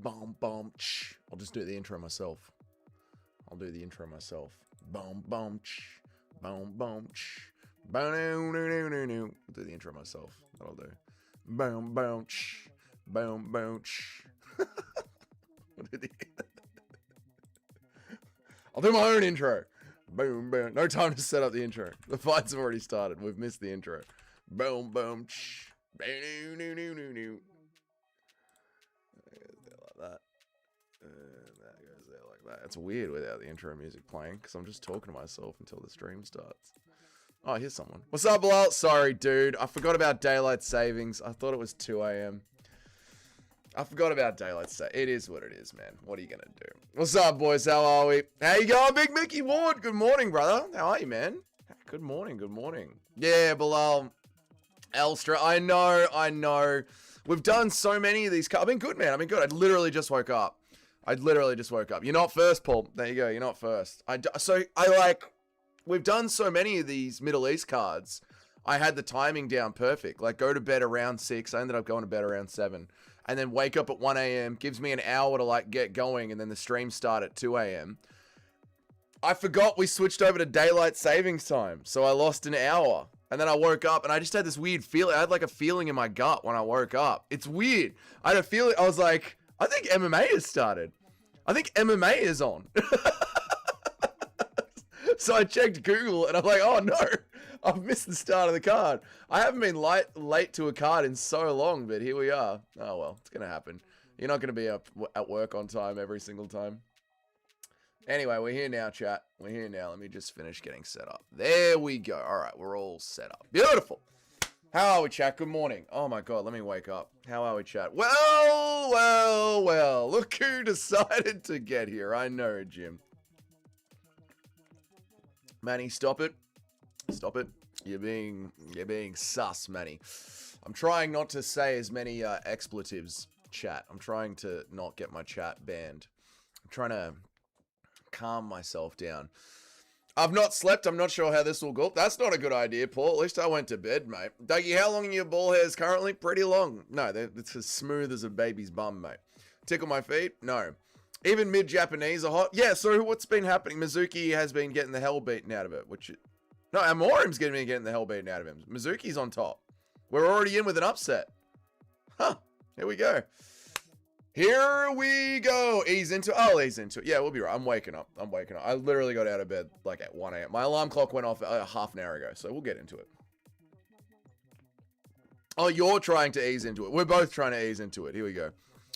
Boom, boom, ch. I'll just do the intro myself. I'll do the intro myself. Boom, boom, ch. Boom, boom, ch. Boom, no, no, no, no. I'll do the intro myself. That'll do. Boom, boom, ch. Boom, boom, ch. I'll do my own intro. Boom, boom. No time to set up the intro. The fights have already started. We've missed the intro. Boom, boom, ch. No, no, no, no, no. Like that. That goes there like that. It's weird without the intro music playing because I'm just talking to myself until the stream starts. Oh, here's someone. What's up, Bilal? Sorry, dude. I forgot about daylight savings. I thought it was 2 a.m. I forgot about daylight savings. It is what it is, man. What are you going to do? What's up, boys? How are we? How you going, Big Mickey Ward? Good morning, brother. How are you, man? Good morning. Good morning. Yeah, Bilal. Elstra. I know. We've done so many of these. I've been good, man. I've been good. I literally just woke up. You're not first, Paul. There you go. You're not first. We've done so many of these Middle East cards. I had the timing down perfect. Like, go to bed around 6. I ended up going to bed around 7. And then wake up at 1 a.m. Gives me an hour to, like, get going. And then the stream start at 2 a.m. I forgot we switched over to daylight savings time. So I lost an hour. And then I woke up and I just had this weird feeling. I had, like, a feeling in my gut when I woke up. It's weird. I had a feeling. I was like, I think MMA has started. I think MMA is on. So I checked Google and I'm like, oh no, I've missed the start of the card. I haven't been late to a card in so long, but here we are. Oh well, it's going to happen. You're not going to be up at work on time every single time. Anyway, we're here now, chat. We're here now. Let me just finish getting set up. There we go. All right, we're all set up. Beautiful. How are we, chat? Good morning. Oh my God, let me wake up. How are we, chat? Well. Look who decided to get here. I know, Jim. Manny, stop it. Stop it. You're being sus, Manny. I'm trying not to say as many expletives, chat. I'm trying to not get my chat banned. I'm trying to calm myself down. I've not slept. I'm not sure how this will go. That's not a good idea, Paul. At least I went to bed, mate. Dougie, how long are your ball hairs currently? Pretty long. No, it's as smooth as a baby's bum, mate. Tickle my feet? No. Even mid-Japanese are hot. Yeah, so what's been happening? Mizuki has been getting the hell beaten out of it. No, Amorim's getting the hell beaten out of him. Mizuki's on top. We're already in with an upset. Huh. Here we go. Here we go. I'll ease into it. Yeah, we'll be right. I'm waking up. I literally got out of bed like at 1 a.m. My alarm clock went off half an hour ago, so we'll get into it. Oh, you're trying to ease into it. We're both trying to ease into it. Here we go.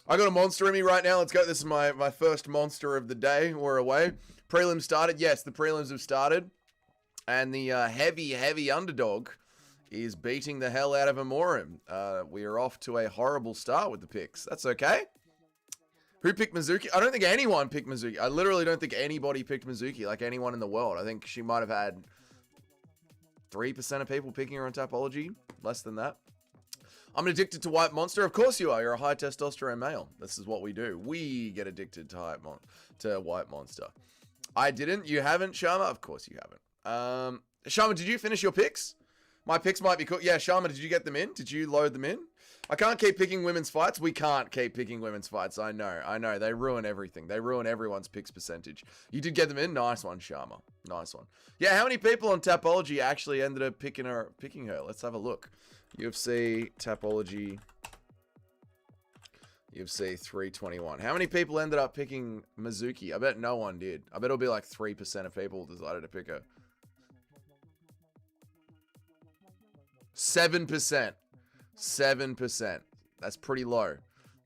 I got a monster in me right now. Let's go. This is my first monster of the day. We're away. Prelims started. Yes, the prelims have started. And the heavy underdog is beating the hell out of Amorim. We are off to a horrible start with the picks. That's okay. Who picked Mizuki? I don't think anyone picked Mizuki. I literally don't think anybody picked Mizuki, like anyone in the world. I think she might have had 3% of people picking her on Tapology. Less than that. I'm addicted to White Monster. Of course you are. You're a high testosterone male. This is what we do. We get addicted to White Monster. I didn't. You haven't, Sharma? Of course you haven't. Sharma, did you finish your picks? My picks might be cool. Yeah, Sharma, did you get them in? Did you load them in? I can't keep picking women's fights. We can't keep picking women's fights. I know. They ruin everything. They ruin everyone's picks percentage. You did get them in? Nice one, Sharma. Nice one. Yeah, how many people on Tapology actually ended up picking her? Let's have a look. UFC, Tapology, UFC 321. How many people ended up picking Mizuki? I bet no one did. I bet it'll be like 3% of people decided to pick her. 7%. 7%. That's pretty low.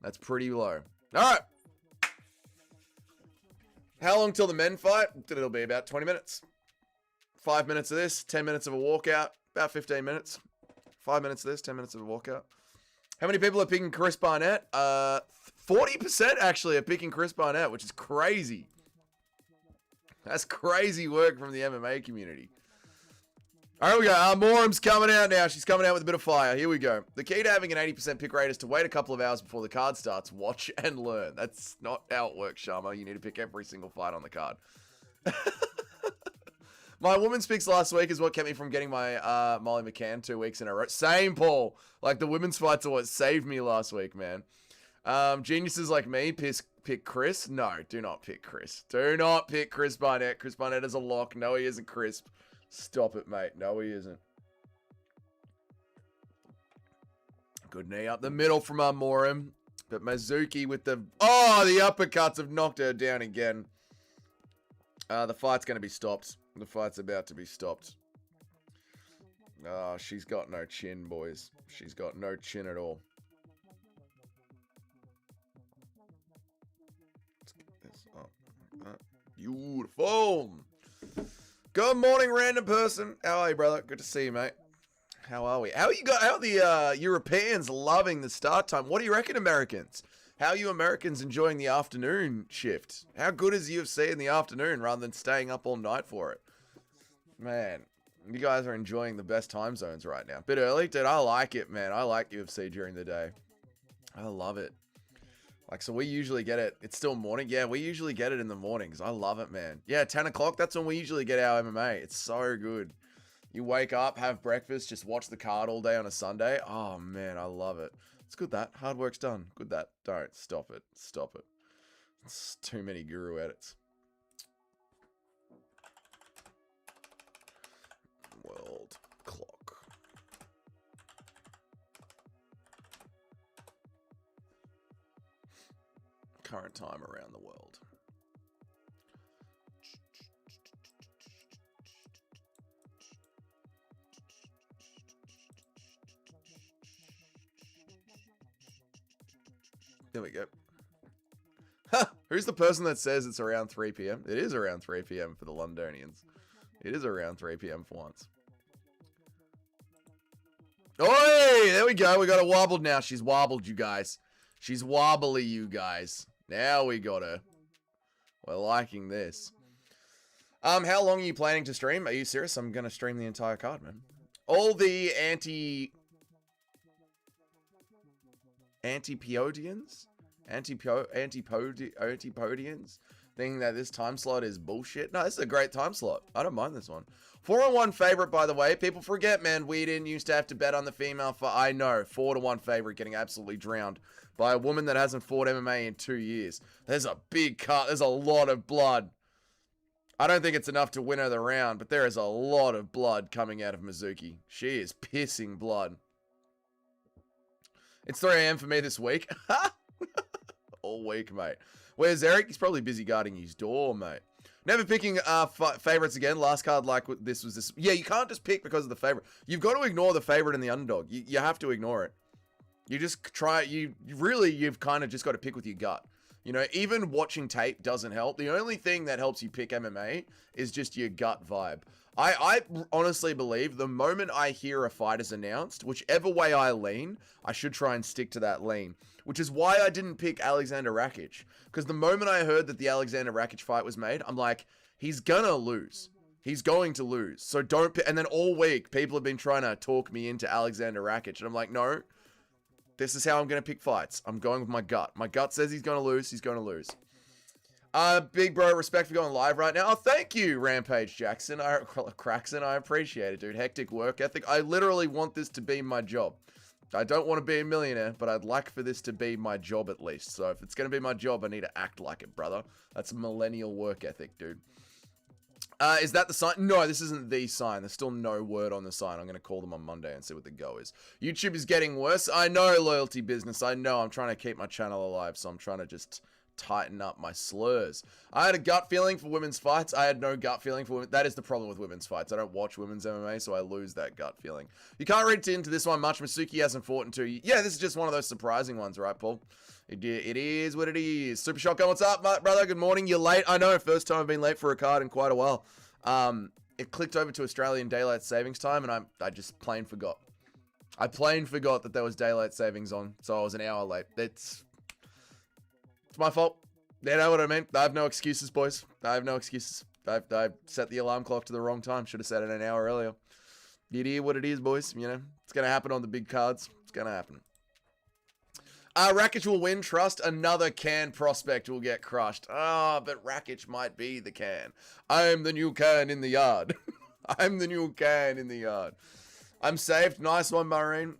All right. How long till the men fight? It'll be about 20 minutes. 5 minutes of this, 10 minutes of a walkout, about 15 minutes. 5 minutes of this, 10 minutes of a walkout. How many people are picking Chris Barnett? 40% actually are picking Chris Barnett, which is crazy. That's crazy work from the MMA community. All right, we go. Morim's coming out now. She's coming out with a bit of fire. Here we go. The key to having an 80% pick rate is to wait a couple of hours before the card starts. Watch and learn. That's not how it works, Sharma. You need to pick every single fight on the card. My women's picks last week is what kept me from getting my Molly McCann 2 weeks in a row. Same, Paul. Like, the women's fights are what saved me last week, man. Geniuses like me pick Chris. No, do not pick Chris. Do not pick Chris Barnett. Chris Barnett is a lock. No, he isn't crisp. Stop it, mate. No, he isn't. Good knee up the middle from Armorim. But Mizuki with the... Oh, the uppercuts have knocked her down again. The fight's going to be stopped. The fight's about to be stopped. Oh, she's got no chin, boys. She's got no chin at all. Let's get this up. Beautiful. Good morning, random person. How are you, brother? Good to see you, mate. How are we? How are the Europeans loving the start time? What do you reckon, Americans? How are you Americans enjoying the afternoon shift? How good is UFC in the afternoon rather than staying up all night for it? Man, you guys are enjoying the best time zones right now. Bit early? Dude, I like it, man. I like UFC during the day. I love it. Like, so we usually get it. It's still morning. Yeah, we usually get it in the mornings. I love it, man. Yeah, 10 o'clock, that's when we usually get our MMA. It's so good. You wake up, have breakfast, just watch the card all day on a Sunday. Oh, man, I love it. It's good that. Hard work's done. Good that. Don't. Stop it. Stop it. It's too many guru edits. World clock. Current time around the world. There we go. Ha! Who's the person that says it's around 3 p.m.? It is around 3 p.m. for the Londonians. It is around 3 p.m. for once. Oi! There we go. We got her wobbled now. She's wobbled, you guys. She's wobbly, you guys. Now we got her. We're liking this. How long are you planning to stream? Are you serious? I'm going to stream the entire card, man. All the Antipodians thinking that this time slot is bullshit. No, this is a great time slot. I don't mind this one. 4-1 favorite, by the way. People forget, man, we didn't used to have to bet on the female for, I know, 4-1 favorite getting absolutely drowned by a woman that hasn't fought MMA in 2 years. There's a big cut. There's a lot of blood. I don't think it's enough to win her the round, but there is a lot of blood coming out of Mizuki. She is pissing blood. It's 3 a.m. for me this week. All week, mate. Where's Eric? He's probably busy guarding his door, mate. Never picking favorites again. Last card like this was this. Yeah, you can't just pick because of the favorite. You've got to ignore the favorite and the underdog. You have to ignore it. You just try. You've kind of just got to pick with your gut. You know, even watching tape doesn't help. The only thing that helps you pick MMA is just your gut vibe. I honestly believe the moment I hear a fight is announced, whichever way I lean, I should try and stick to that lean. Which is why I didn't pick Alexander Rakic. Because the moment I heard that the Alexander Rakic fight was made, I'm like, he's gonna lose. He's going to lose. So don't pick. And then all week, people have been trying to talk me into Alexander Rakic. And I'm like, no, this is how I'm going to pick fights. I'm going with my gut. My gut says he's going to lose. He's going to lose. Big bro, respect for going live right now. Oh, thank you, Rampage Jackson. Craxon, I appreciate it, dude. Hectic work ethic. I literally want this to be my job. I don't want to be a millionaire, but I'd like for this to be my job at least. So if it's going to be my job, I need to act like it, brother. That's millennial work ethic, dude. Is that the sign? No, this isn't the sign. There's still no word on the sign. I'm going to call them on Monday and see what the go is. YouTube is getting worse. I know, loyalty business. I know. I'm trying to keep my channel alive, so I'm trying to just tighten up my slurs. I had a gut feeling for women's fights. I had no gut feeling for women. That is the problem with women's fights. I don't watch women's MMA, so I lose that gut feeling. You can't read into this one much. Masuki hasn't fought in 2 years. Yeah, this is just one of those surprising ones, right, Paul? It is what it is. Super Shotgun, what's up, brother? Good morning. You're late. I know, first time I've been late for a card in quite a while. It clicked over to Australian Daylight Savings Time, and I just plain forgot. I plain forgot that there was Daylight Savings on, so I was an hour late. It's my fault. You know what I mean? I have no excuses, boys. I have no excuses. I set the alarm clock to the wrong time. Should have set it an hour earlier. It is what it is, boys. You know, it's going to happen on the big cards. It's going to happen. Rakic will win. Trust another can prospect will get crushed. But Rakic might be the can. I'm the new can in the yard. I'm the new can in the yard. I'm saved. Nice one, Maureen.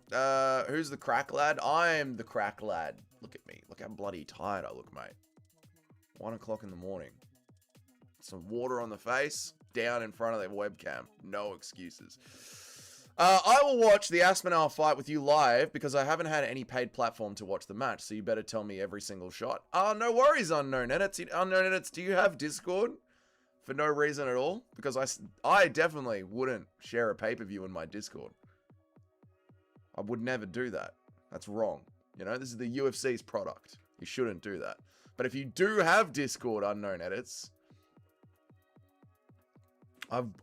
Who's the crack lad? I'm the crack lad. Look at me. Look Look how bloody tired I look, mate. 1 o'clock in the morning. Some water on the face, down in front of the webcam. No excuses. I will watch the Aspinall fight with you live because I haven't had any paid platform to watch the match, so you better tell me every single shot. No worries, Unknown Edits. Unknown Edits, do you have Discord? For no reason at all? Because I definitely wouldn't share a pay-per-view in my Discord. I would never do that. That's wrong. You know, this is the UFC's product. You shouldn't do that. But if you do have Discord, Unknown Edits,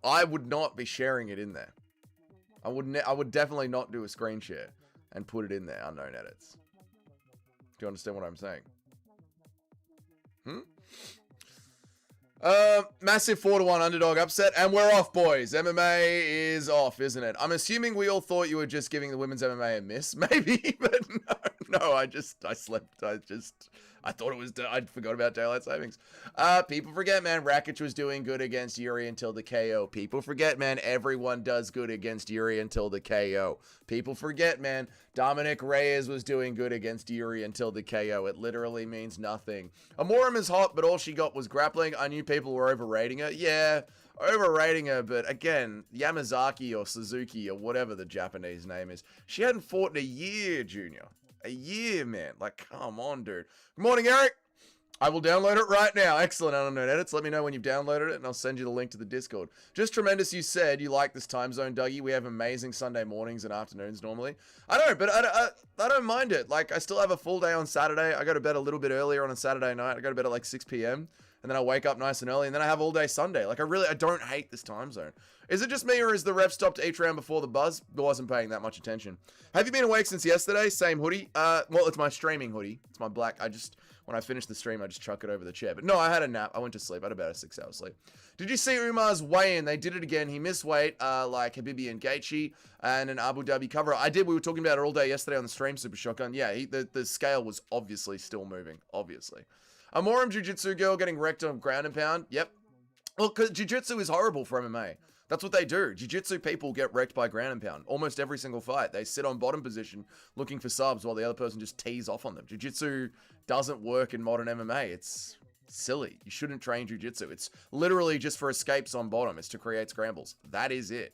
I would not be sharing it in there. I would definitely not do a screen share and put it in there, Unknown Edits. Do you understand what I'm saying? Massive 4-1 underdog upset, and we're off, boys. MMA is off, isn't it? I'm assuming we all thought you were just giving the women's MMA a miss, maybe, but no, I slept. I thought it was, I forgot about daylight savings. People forget, man, Rakic was doing good against Yuri until the KO. People forget, man, everyone does good against Yuri until the KO. People forget, man, Dominic Reyes was doing good against Yuri until the KO. It literally means nothing. Amorim is hot, but all she got was grappling. I knew people were overrating her. Yeah, overrating her, but again, Yamazaki or Suzuki or whatever the Japanese name is, she hadn't fought in a year, Junior. A year, man. Like, come on, dude. Good morning, Eric. I will download it right now. Excellent, Unknown Edits. Let me know when you've downloaded it, and I'll send you the link to the Discord. Just tremendous you said you like this time zone, Dougie. We have amazing Sunday mornings and afternoons normally. I know, but I don't mind it. Like, I still have a full day on Saturday. I go to bed a little bit earlier on a Saturday night. I go to bed at like 6 p.m., and then I wake up nice and early, and then I have all day Sunday. Like, I don't hate this time zone. Is it just me, or is the ref stopped each round before the buzz? I wasn't paying that much attention. Have you been awake since yesterday? Same hoodie. Well, it's my streaming hoodie. It's my black. When I finish the stream, I just chuck it over the chair. But no, I had a nap. I went to sleep. I had about a 6-hour sleep. Did you see Umar's weigh-in? They did it again. He missed weight, like Habibi and Gaethje and an Abu Dhabi cover. I did. We were talking about it all day yesterday on the stream, Super Shotgun. Yeah, the scale was obviously still moving. Obviously. Amorim Jiu-Jitsu girl getting wrecked on ground and pound. Yep. Well, because Jiu-Jitsu is horrible for MMA. That's what they do. Jiu-Jitsu people get wrecked by ground and pound. Almost every single fight. They sit on bottom position looking for subs while the other person just tees off on them. Jiu-Jitsu doesn't work in modern MMA. It's silly. You shouldn't train Jiu-Jitsu. It's literally just for escapes on bottom. It's to create scrambles. That is it.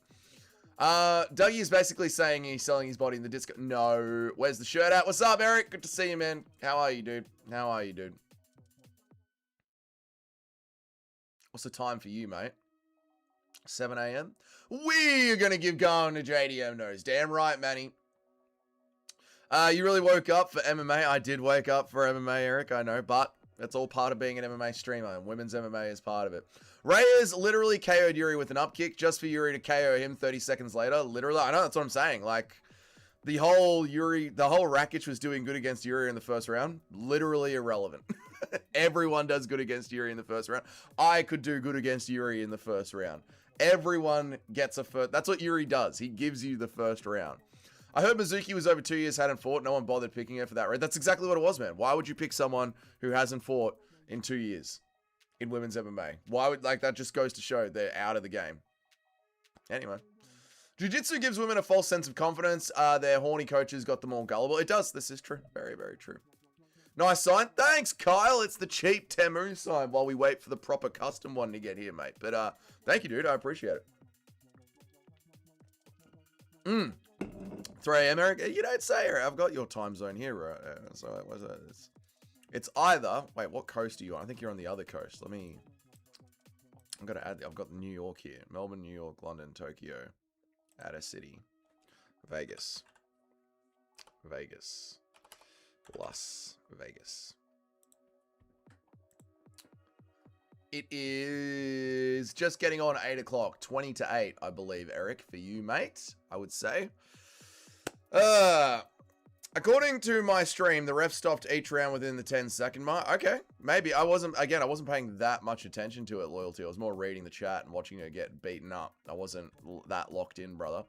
Dougie is basically saying he's selling his body in the disco. No. Where's the shirt at? What's up, Eric? Good to see you, man. How are you, dude? How are you, dude? What's the time for you, mate? 7 a.m. We're going to give Gane to JDM nose. Damn right, Manny. You really woke up for MMA. I did wake up for MMA, Eric, I know, but that's all part of being an MMA streamer, and women's MMA is part of it. Reyes literally KO'd Yuri with an up kick just for Yuri to KO him 30 seconds later. Literally, I know, that's what I'm saying. Like, the whole Rakic was doing good against Yuri in the first round. Literally irrelevant. Everyone does good against Yuri in the first round. I could do good against Yuri in the first round. Everyone gets a first. That's what Yuri does. He gives you the first round. I heard Mizuki was over 2 years, hadn't fought. No one bothered picking her for that, right? That's exactly what it was, man. Why would you pick someone who hasn't fought in 2 years in women's MMA? Why would, like, that just goes to show they're out of the game. Anyway. Jiu-Jitsu gives women a false sense of confidence. Their horny coaches got them all gullible. It does. This is true. Very, very true. Nice sign. Thanks, Kyle. It's the cheap Temu sign while we wait for the proper custom one to get here, mate. But thank you, dude. I appreciate it. 3 a.m., Eric. You don't say, Eric. I've got your time zone here, right? So what's that? It's either... Wait, what coast are you on? I think you're on the other coast. Let me... I've got to add... I've got New York here. Melbourne, New York, London, Tokyo. Add a city. Vegas. Las Vegas. It is just getting on 8 o'clock. 20 to 8, I believe, Eric, for you, mate, I would say. According to my stream, the ref stopped each round within the 10-second mark. Okay, maybe. I wasn't paying that much attention to it, Loyalty. I was more reading the chat and watching her get beaten up. I wasn't that locked in, brother.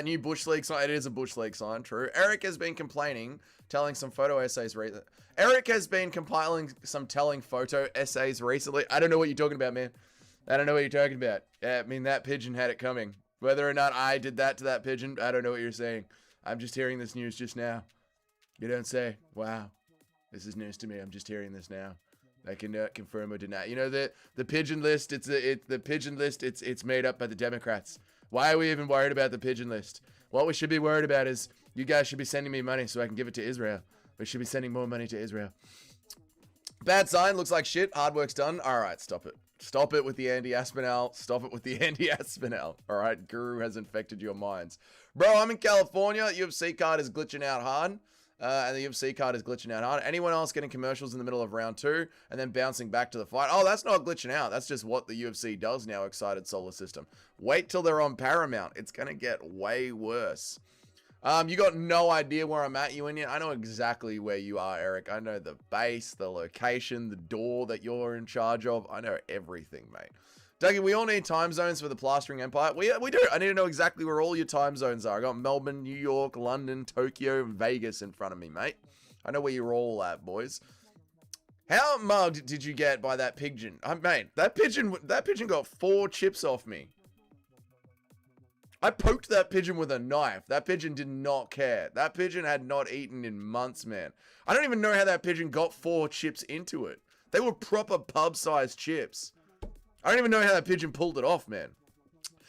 New Bush League sign. It is a Bush League sign, true. Eric has been complaining, telling some photo essays recently. Eric has been compiling some telling photo essays recently. I don't know what you're talking about, man. I don't know what you're talking about. I mean, that pigeon had it coming. Whether or not I did that to that pigeon, I don't know what you're saying. I'm just hearing this news just now. You don't say. Wow. This is news to me. I'm just hearing this now. They can confirm or deny. You know, the pigeon list, the pigeon list, it's made up by the Democrats. Why are we even worried about the pigeon list? What we should be worried about is you guys should be sending me money so I can give it to Israel. We should be sending more money to Israel. Bad sign. Looks like shit. Hard work's done. All right, stop it. Stop it with the Aspinall. Stop it with the Aspinall. All right, Guru has infected your minds. Bro, I'm in California. UFC card is glitching out hard. And the UFC card is glitching out hard. Anyone else getting commercials in the middle of round 2 and then bouncing back to the fight? Oh, that's not glitching out. That's just what the UFC does now, Excited Solar System. Wait till they're on Paramount. It's going to get way worse. You got no idea where I'm at, you Indian. I know exactly where you are, Eric. I know the base, the location, the door that you're in charge of. I know everything, mate. Dougie, we all need time zones for the Plastering Empire. We do. I need to know exactly where all your time zones are. I got Melbourne, New York, London, Tokyo, and Vegas in front of me, mate. I know where you're all at, boys. How mugged did you get by that pigeon? Mate, that pigeon got 4 chips off me. I poked that pigeon with a knife. That pigeon did not care. That pigeon had not eaten in months, man. I don't even know how that pigeon got 4 chips into it. They were proper pub-sized chips. I don't even know how that pigeon pulled it off, man.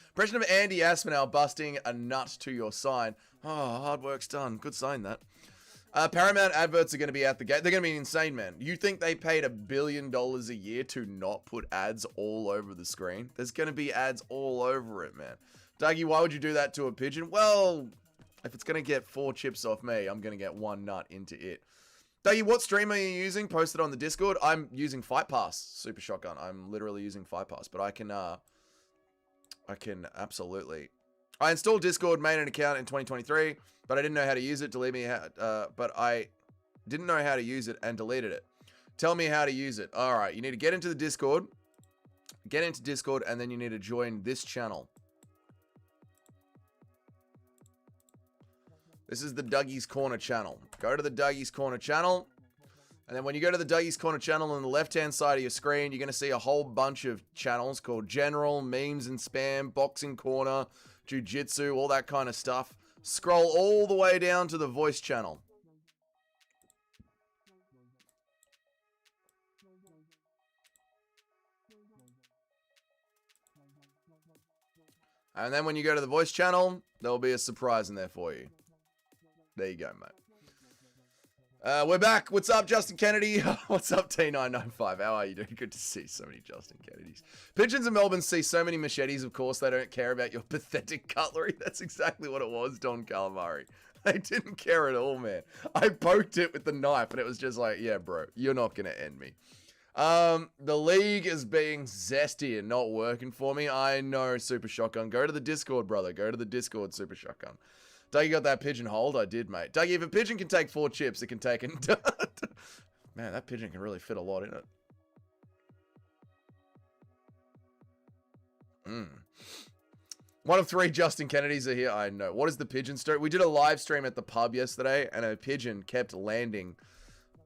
Impression of Andy Aspinall busting a nut to your sign. Oh, hard work's done. Good sign, that. Paramount adverts are going to be out the gate. They're going to be insane, man. You think they paid $1 billion a year to not put ads all over the screen? There's going to be ads all over it, man. Dougie, why would you do that to a pigeon? Well, if it's going to get 4 chips off me, I'm going to get 1 nut into it. Dougie, what stream are you using? Post it on the Discord. I'm using Fight Pass, Super Shotgun. I'm literally using Fight Pass, but I can absolutely. I installed Discord, made an account in 2023, but I didn't know how to use it. But I didn't know how to use it and deleted it. Tell me how to use it. All right, you need to get into the Discord. Get into Discord, and then you need to join this channel. This is the Dougie's Corner channel. Go to the Dougie's Corner channel. And then when you go to the Dougie's Corner channel on the left-hand side of your screen, you're going to see a whole bunch of channels called General, Memes and Spam, Boxing Corner, Jiu-Jitsu, all that kind of stuff. Scroll all the way down to the Voice channel. And then when you go to the Voice channel, there'll be a surprise in there for you. There you go, mate. We're back. What's up, Justin Kennedy? What's up, T995? How are you doing? Good to see so many Justin Kennedys. Pigeons in Melbourne see so many machetes. Of course, they don't care about your pathetic cutlery. That's exactly what it was, Don Calamari. They didn't care at all, man. I poked it with the knife, and it was just like, yeah, bro, you're not going to end me. The league is being zesty and not working for me. I know, Super Shotgun. Go to the Discord, brother. Go to the Discord, Super Shotgun. Dougie got that pigeon hold? I did, mate. Dougie, if a pigeon can take 4 chips, it can take... Man, that pigeon can really fit a lot in it. 1 of 3 Justin Kennedys are here. I know. What is the pigeon story? We did a live stream at the pub yesterday, and a pigeon kept landing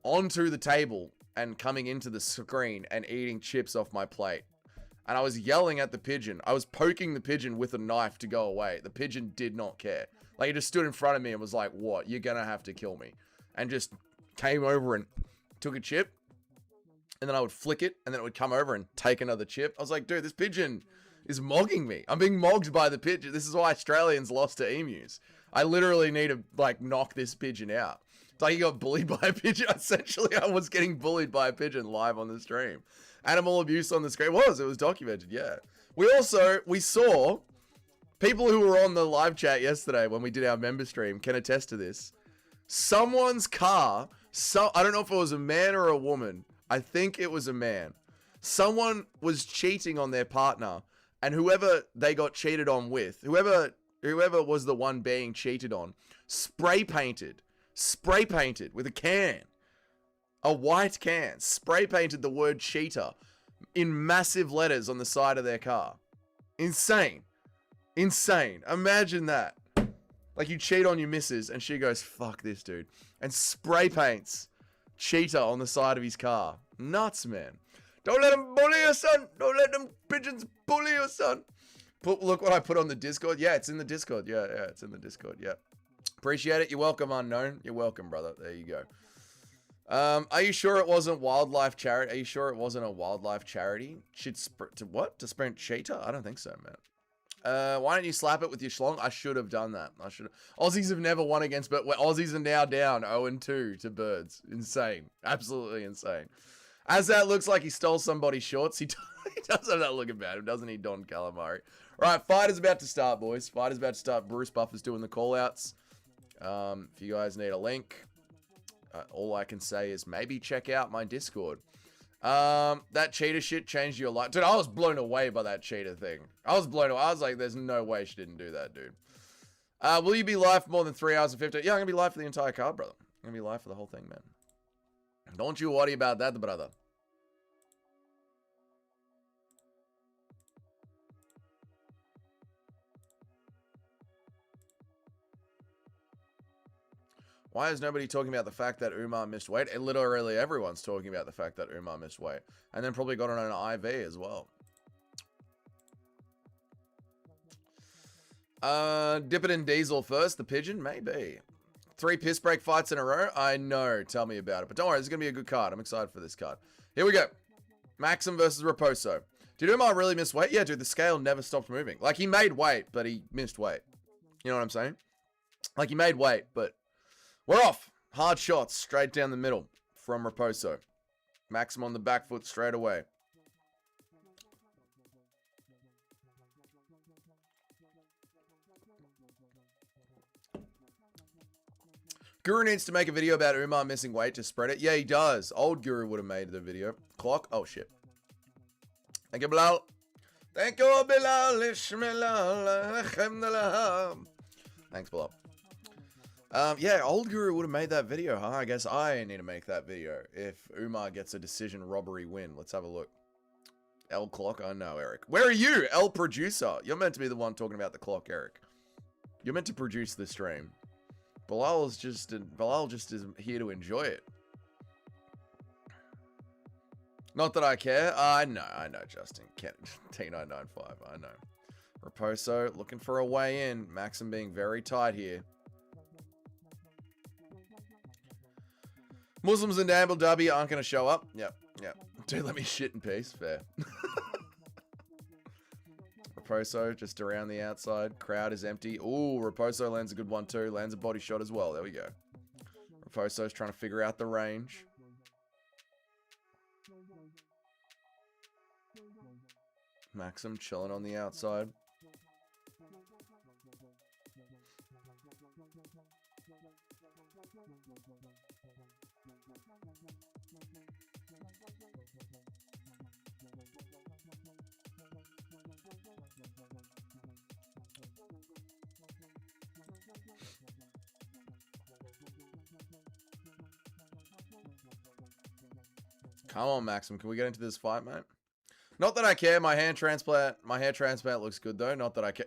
onto the table and coming into the screen and eating chips off my plate. And I was yelling at the pigeon. I was poking the pigeon with a knife to go away. The pigeon did not care. Like, he just stood in front of me and was like, what? You're going to have to kill me. And just came over and took a chip. And then I would flick it. And then it would come over and take another chip. I was like, dude, this pigeon is mogging me. I'm being mogged by the pigeon. This is why Australians lost to emus. I literally need to, like, knock this pigeon out. It's like he got bullied by a pigeon. Essentially, I was getting bullied by a pigeon live on the stream. Animal abuse on the screen. It was documented, yeah. We saw... People who were on the live chat yesterday when we did our member stream can attest to this. Someone's car, I don't know if it was a man or a woman. I think it was a man. Someone was cheating on their partner, and whoever they got cheated on with, whoever was the one being cheated on, spray painted with a can, a white can, spray painted the word cheater in massive letters on the side of their car. Insane. Insane. Imagine that. Like, you cheat on your missus and she goes, fuck this dude, and spray paints cheater on the side of his car. Nuts, man. Don't let them bully your son. Don't let them pigeons bully your son. Look what I put on the Discord. Yeah, it's in the Discord. Yeah, it's in the Discord. Yeah. Appreciate it. You're welcome, Unknown. You're welcome, brother. There you go. Are you sure it wasn't wildlife charity? Are you sure it wasn't a wildlife charity? To sprint cheetah? I don't think so, man. Why don't you slap it with your schlong? I should have done that. Aussies have never won against, but Aussies are now down 0-2 to birds. Insane. Absolutely insane. As that looks like he stole somebody's shorts, he does have that look about him, doesn't he, Don Calamari? Right, fight is about to start, boys. Fight is about to start. Bruce Buffer's doing the call-outs. If you guys need a link, all I can say is maybe check out my Discord. That cheetah shit changed your life. Dude, I was blown away by that cheetah thing. I was blown away. I was like, there's no way she didn't do that, dude. Will you be live for more than 3 hours and 15? Yeah, I'm going to be live for the entire card, brother. I'm going to be live for the whole thing, man. Don't you worry about that, brother. Why is nobody talking about the fact that Umar missed weight? Literally everyone's talking about the fact that Umar missed weight. And then probably got on an IV as well. Dip it in diesel first, the Pigeon? Maybe. 3 piss break fights in a row? I know, tell me about it. But don't worry, this is going to be a good card. I'm excited for this card. Here we go. Maxim versus Raposo. Did Umar really miss weight? Yeah, dude, the scale never stopped moving. Like, he made weight, but he missed weight. You know what I'm saying? Like, he made weight, but... We're off. Hard shots straight down the middle from Raposo. Maxim on the back foot straight away. Guru needs to make a video about Umar missing weight to spread it. Yeah, he does. Old Guru would have made the video. Clock. Oh, shit. Thank you, Bilal. Thank you, Bilal. Thanks, Bilal. Yeah, Old Guru would have made that video, huh? I guess I need to make that video if Umar gets a decision robbery win. Let's have a look. L clock? Oh, no, Eric. Where are you, L producer? You're meant to be the one talking about the clock, Eric. You're meant to produce the stream. Bilal just is here to enjoy it. Not that I care. I know, Justin. T995, I know. Raposo looking for a way in. Maxim being very tight here. Muslims in Abu Dhabi aren't going to show up. Yep. Dude, let me shit in peace. Fair. Raposo just around the outside. Crowd is empty. Ooh, Raposo lands a good one too. Lands a body shot as well. There we go. Raposo's trying to figure out the range. Maxim chilling on the outside. Come on, Maxim. Can we get into this fight, mate? Not that I care. My hair transplant looks good, though. Not that I care.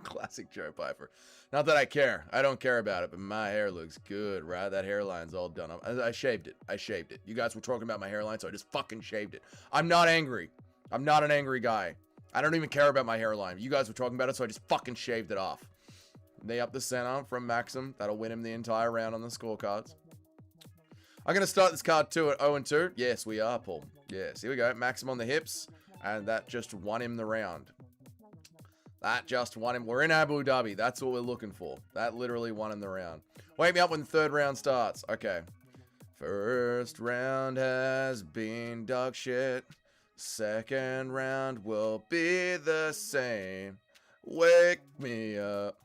Classic Joe Piper. Not that I care. I don't care about it, but my hair looks good, right? That hairline's all done up. I shaved it. You guys were talking about my hairline, so I just fucking shaved it. I'm not angry. I'm not an angry guy. I don't even care about my hairline. You guys were talking about it, so I just fucking shaved it off. They up the center from Maxim. That'll win him the entire round on the scorecards. I'm going to start this card 2 at 0-2. Yes, we are, Paul. Yes, here we go. Maxim on the hips. And that just won him the round. That just won him. We're in Abu Dhabi. That's what we're looking for. That literally won him the round. Wake me up when the 3rd round starts. Okay. First round has been dog shit. 2nd round will be the same. Wake me up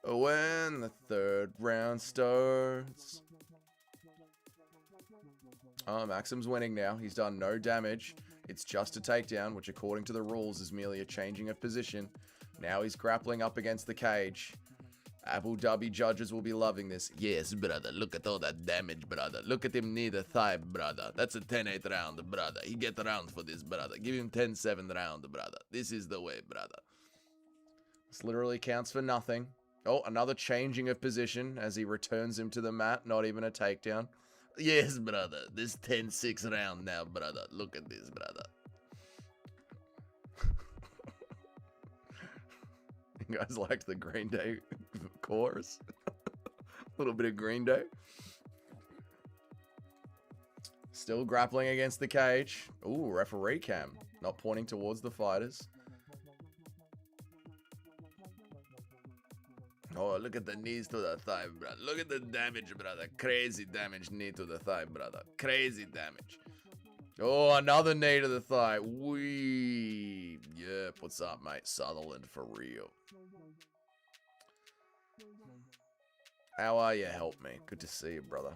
when the 3rd round starts. Oh, Maxim's winning now. He's done no damage. It's just a takedown, which according to the rules is merely a changing of position. Now he's grappling up against the cage. Abu Dhabi judges will be loving this. Yes, brother. Look at all that damage, brother. Look at him knee the thigh, brother. That's a 10-8 round, brother. He get around for this, brother. Give him 10-7 round, brother. This is the way, brother. This literally counts for nothing. Oh, another changing of position as he returns him to the mat. Not even a takedown. Yes, brother. This 10-6 round now, brother. Look at this, brother. You guys liked the Green Day chorus? A little bit of Green Day. Still grappling against the cage. Ooh, referee cam. Not pointing towards the fighters. Oh, look at the knees to the thigh, brother. Look at the damage, brother. Crazy damage knee to the thigh, brother. Crazy damage. Oh, another knee to the thigh. Wee. Yep. What's up, mate? Sutherland for real. How are you? Help me. Good to see you, brother.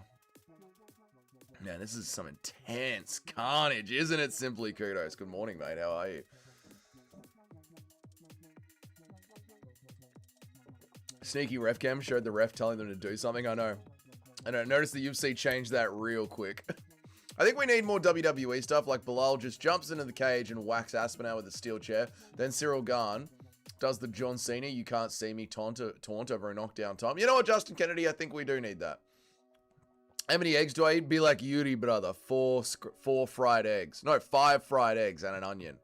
Man, this is some intense carnage, isn't it? Simply Kudos. Good morning, mate. How are you? Sneaky ref cam showed the ref telling them to do something. I know. I know. Notice the UFC changed that real quick. I think we need more WWE stuff, like Bilal just jumps into the cage and whacks Aspinall with a steel chair. Then Cyril Gane does the John Cena, you can't see me taunt over a knockdown time. You know what, Justin Kennedy? I think we do need that. How many eggs do I eat? Be like Yuri, brother. 4 fried eggs. No, 5 fried eggs and an onion.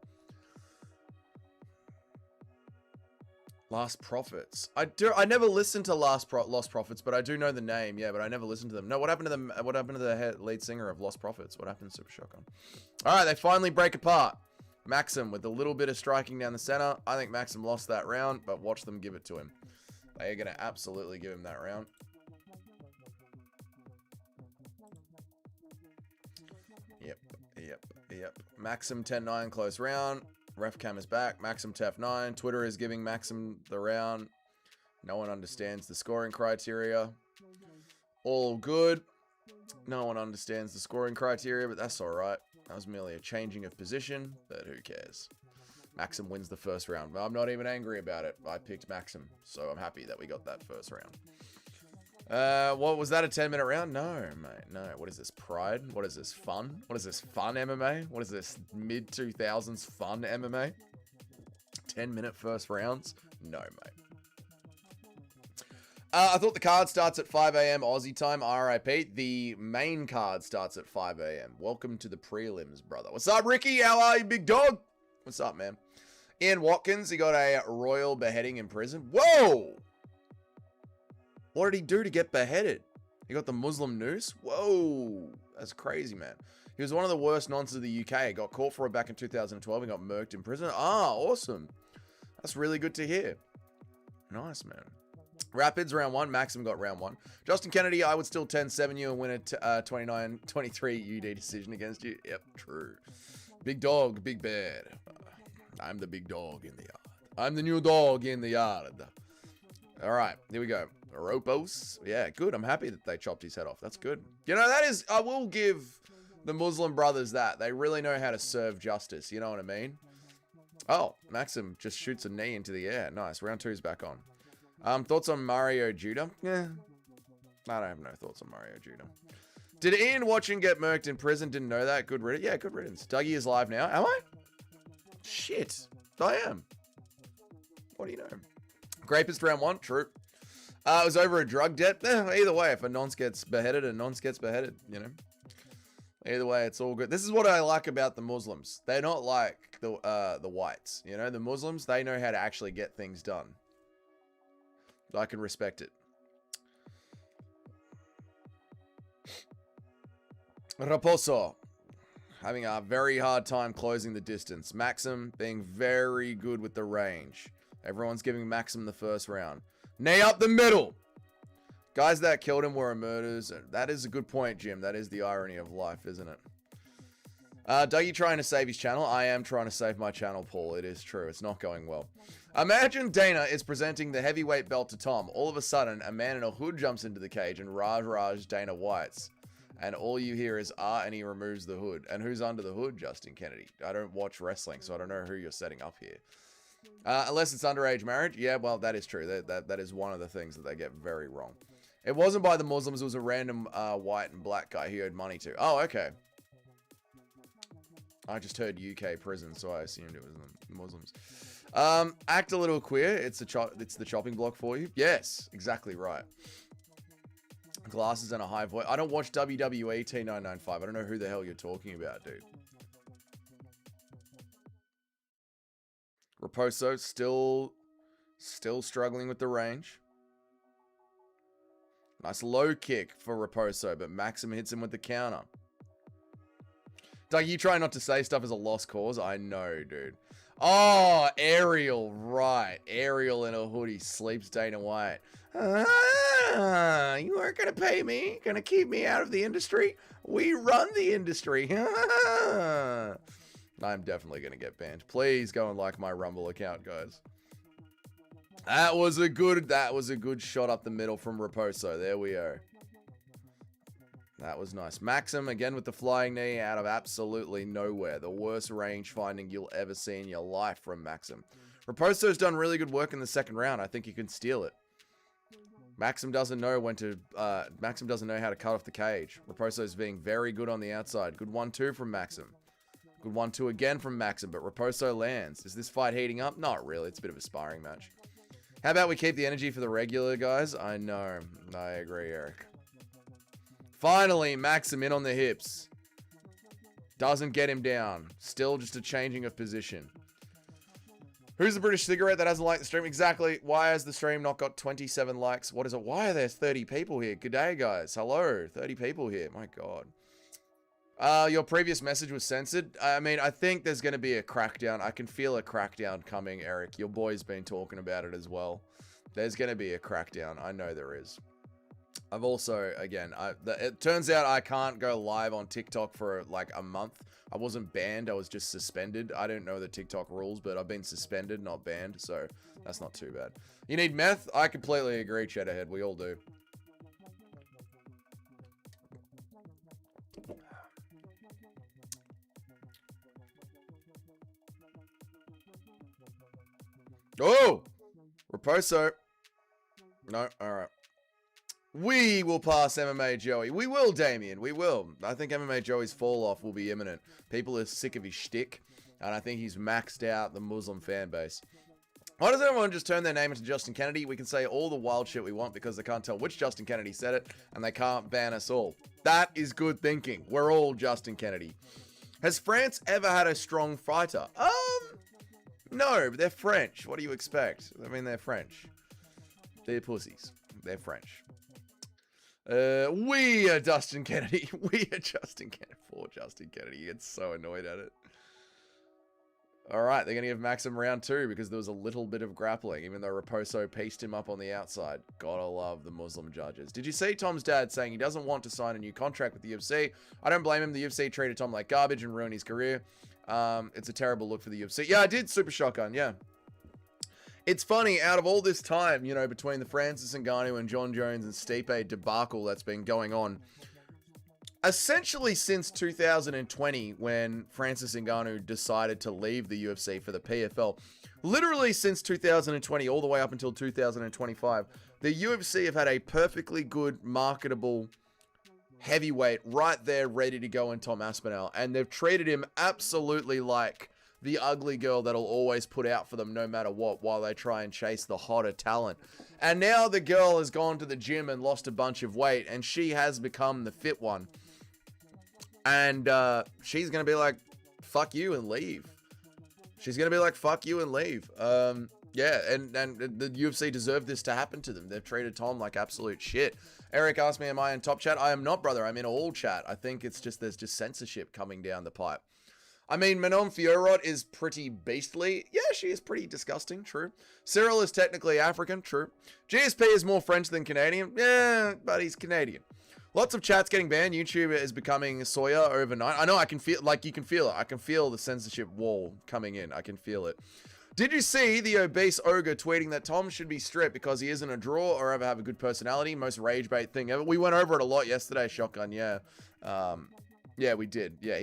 Last Prophets. I never listened to Lost Prophets, but I do know the name. Yeah, but I never listened to them. No, what happened to them? What happened to the lead singer of Lost Prophets? What happened to Super Shotgun? All right, they finally break apart. Maxim with a little bit of striking down the center. I think Maxim lost that round, but watch them give it to him. They are going to absolutely give him that round. Yep. Maxim 10-9, close round. Ref cam is back. Maxim to F9. Twitter is giving Maxim the round. No one understands the scoring criteria. All good. No one understands the scoring criteria, but that's all right. That was merely a changing of position, but who cares? Maxim wins the first round. I'm not even angry about it. I picked Maxim, so I'm happy that we got that first round. What was that, a 10-minute round? No, mate, no. What is this, Pride? What is this, fun? What is this, fun MMA? What is this, mid-2000s fun MMA? 10-minute first rounds? No, mate. I thought the card starts at 5 a.m. Aussie time, RIP. The main card starts at 5 a.m. Welcome to the prelims, brother. What's up, Ricky? How are you, big dog? What's up, man? Ian Watkins, he got a royal beheading in prison. Whoa! What did he do to get beheaded? He got the Muslim noose? Whoa. That's crazy, man. He was one of the worst nonces of the UK. He got caught for it back in 2012 and got murked in prison. Ah, awesome. That's really good to hear. Nice, man. Rapids, round 1. Maxim got round 1. Justin Kennedy, I would still 10-7 you and win a 29-23 UD decision against you. Yep, true. Big dog, big bad. I'm the big dog in the yard. I'm the new dog in the yard. All right, here we go. Raposo. Yeah, good. I'm happy that they chopped his head off. That's good. You know, that is, I will give the Muslim brothers that. They really know how to serve justice. You know what I mean? Oh, Maxim just shoots a knee into the air. Nice. Round 2's back on. Thoughts on Mario Judah? Yeah. I don't have no thoughts on Mario Judah. Did Ian Watson get murked in prison? Didn't know that. Good riddance. Yeah, good riddance. Dougie is live now. Am I? Shit. I am. What do you know? Grapist round 1. True. It was over a drug debt. Either way, if a nonce gets beheaded, a nonce gets beheaded, you know. Either way, it's all good. This is what I like about the Muslims. They're not like the whites, you know. The Muslims, they know how to actually get things done. I can respect it. Raposo having a very hard time closing the distance. Maxim being very good with the range. Everyone's giving Maxim the first round. Knee up the middle. Guys that killed him were murders. That is a good point, Jim. That is the irony of life, isn't it? Dougie trying to save his channel. I am trying to save my channel, Paul. It is true. It's not going well. Imagine Dana is presenting the heavyweight belt to Tom. All of a sudden, a man in a hood jumps into the cage and Raj Dana White's. And all you hear is, and he removes the hood. And who's under the hood? Justin Kennedy. I don't watch wrestling, so I don't know who you're setting up here. Unless it's underage marriage. Yeah, well, that is true. That is one of the things that they get very wrong. It wasn't by the Muslims. It was a random white and black guy he owed money to. Oh, okay. I just heard UK prison, so I assumed it was the Muslims. Act a little queer. It's the chopping block for you. Yes, exactly right. Glasses and a high voice. I don't watch WWE T995. I don't know who the hell you're talking about, dude. Raposo still struggling with the range. Nice low kick for Raposo, but Maxim hits him with the counter. Like, you try not to say stuff as a lost cause. I know, dude. Oh, Ariel, right. Ariel in a hoodie sleeps Dana White. You aren't going to pay me? Going to keep me out of the industry? We run the industry. I'm definitely going to get banned. Please go and like my Rumble account, guys. That was a good shot up the middle from Raposo. There we are. That was nice. Maxim, again with the flying knee out of absolutely nowhere. The worst range finding you'll ever see in your life from Maxim. Raposo's done really good work in the second round. I think you can steal it. Maxim doesn't know how to cut off the cage. Raposo's being very good on the outside. Good 1-2 from Maxim. Good 1-2 again from Maxim, but Raposo lands. Is this fight heating up? Not really. It's a bit of a sparring match. How about we keep the energy for the regular guys? I know. I agree, Eric. Finally, Maxim in on the hips. Doesn't get him down. Still just a changing of position. Who's the British cigarette that hasn't liked the stream? Exactly. Why has the stream not got 27 likes? What is it? Why are there 30 people here? Good day, guys. Hello. 30 people here. My God. Your previous message was censored. I mean, I think there's going to be a crackdown. I can feel a crackdown coming, Eric. Your boy's been talking about it as well. There's going to be a crackdown. I know there is. I've also, again, it turns out I can't go live on TikTok for like a month. I wasn't banned, I was just suspended. I don't know the TikTok rules, but I've been suspended, not banned, so that's not too bad. You need meth? I completely agree, Cheddarhead. We all do. Oh! Raposo. No, alright. We will pass MMA Joey. We will, Damien. We will. I think MMA Joey's fall off will be imminent. People are sick of his shtick, and I think he's maxed out the Muslim fan base. Why does everyone just turn their name into Justin Kennedy? We can say all the wild shit we want because they can't tell which Justin Kennedy said it, and they can't ban us all. That is good thinking. We're all Justin Kennedy. Has France ever had a strong fighter? No, but they're French. What do you expect? I mean, they're French. They're pussies. They're French. We are Justin Kennedy. We are Justin Kennedy. Poor Justin Kennedy. He gets so annoyed at it. Alright, they're going to give Maxim round 2 because there was a little bit of grappling, even though Raposo pieced him up on the outside. Gotta love the Muslim judges. Did you see Tom's dad saying he doesn't want to sign a new contract with the UFC? I don't blame him. The UFC treated Tom like garbage and ruined his career. It's a terrible look for the UFC. Yeah, I did, Super Shotgun, yeah. It's funny, out of all this time, you know, between the Francis Ngannou and John Jones and Stipe debacle that's been going on, essentially since 2020, when Francis Ngannou decided to leave the UFC for the PFL, literally since 2020 all the way up until 2025, the UFC have had a perfectly good, marketable heavyweight right there ready to go in Tom Aspinall, and they've treated him absolutely like the ugly girl that'll always put out for them no matter what while they try and chase the hotter talent. And now the girl has gone to the gym and lost a bunch of weight, and she has become the fit one. And she's going to be like, fuck you and leave. She's going to be like, fuck you and leave. Yeah, and the UFC deserved this to happen to them. They've treated Tom like absolute shit. Eric asked me, am I in top chat? I am not, brother. I'm in all chat. I think it's just, there's just censorship coming down the pipe. I mean, Manon Fiorot is pretty beastly. Yeah, she is pretty disgusting, true. Cyril is technically African, true. GSP is more French than Canadian. Yeah, but he's Canadian. Lots of chats getting banned. YouTube is becoming Soya overnight. I know, I can feel, like, you can feel it. I can feel the censorship wall coming in. I can feel it. Did you see the obese ogre tweeting that Tom should be stripped because he isn't a draw or ever have a good personality? Most rage bait thing ever. We went over it a lot yesterday, Shotgun, yeah. Yeah, we did. Yeah,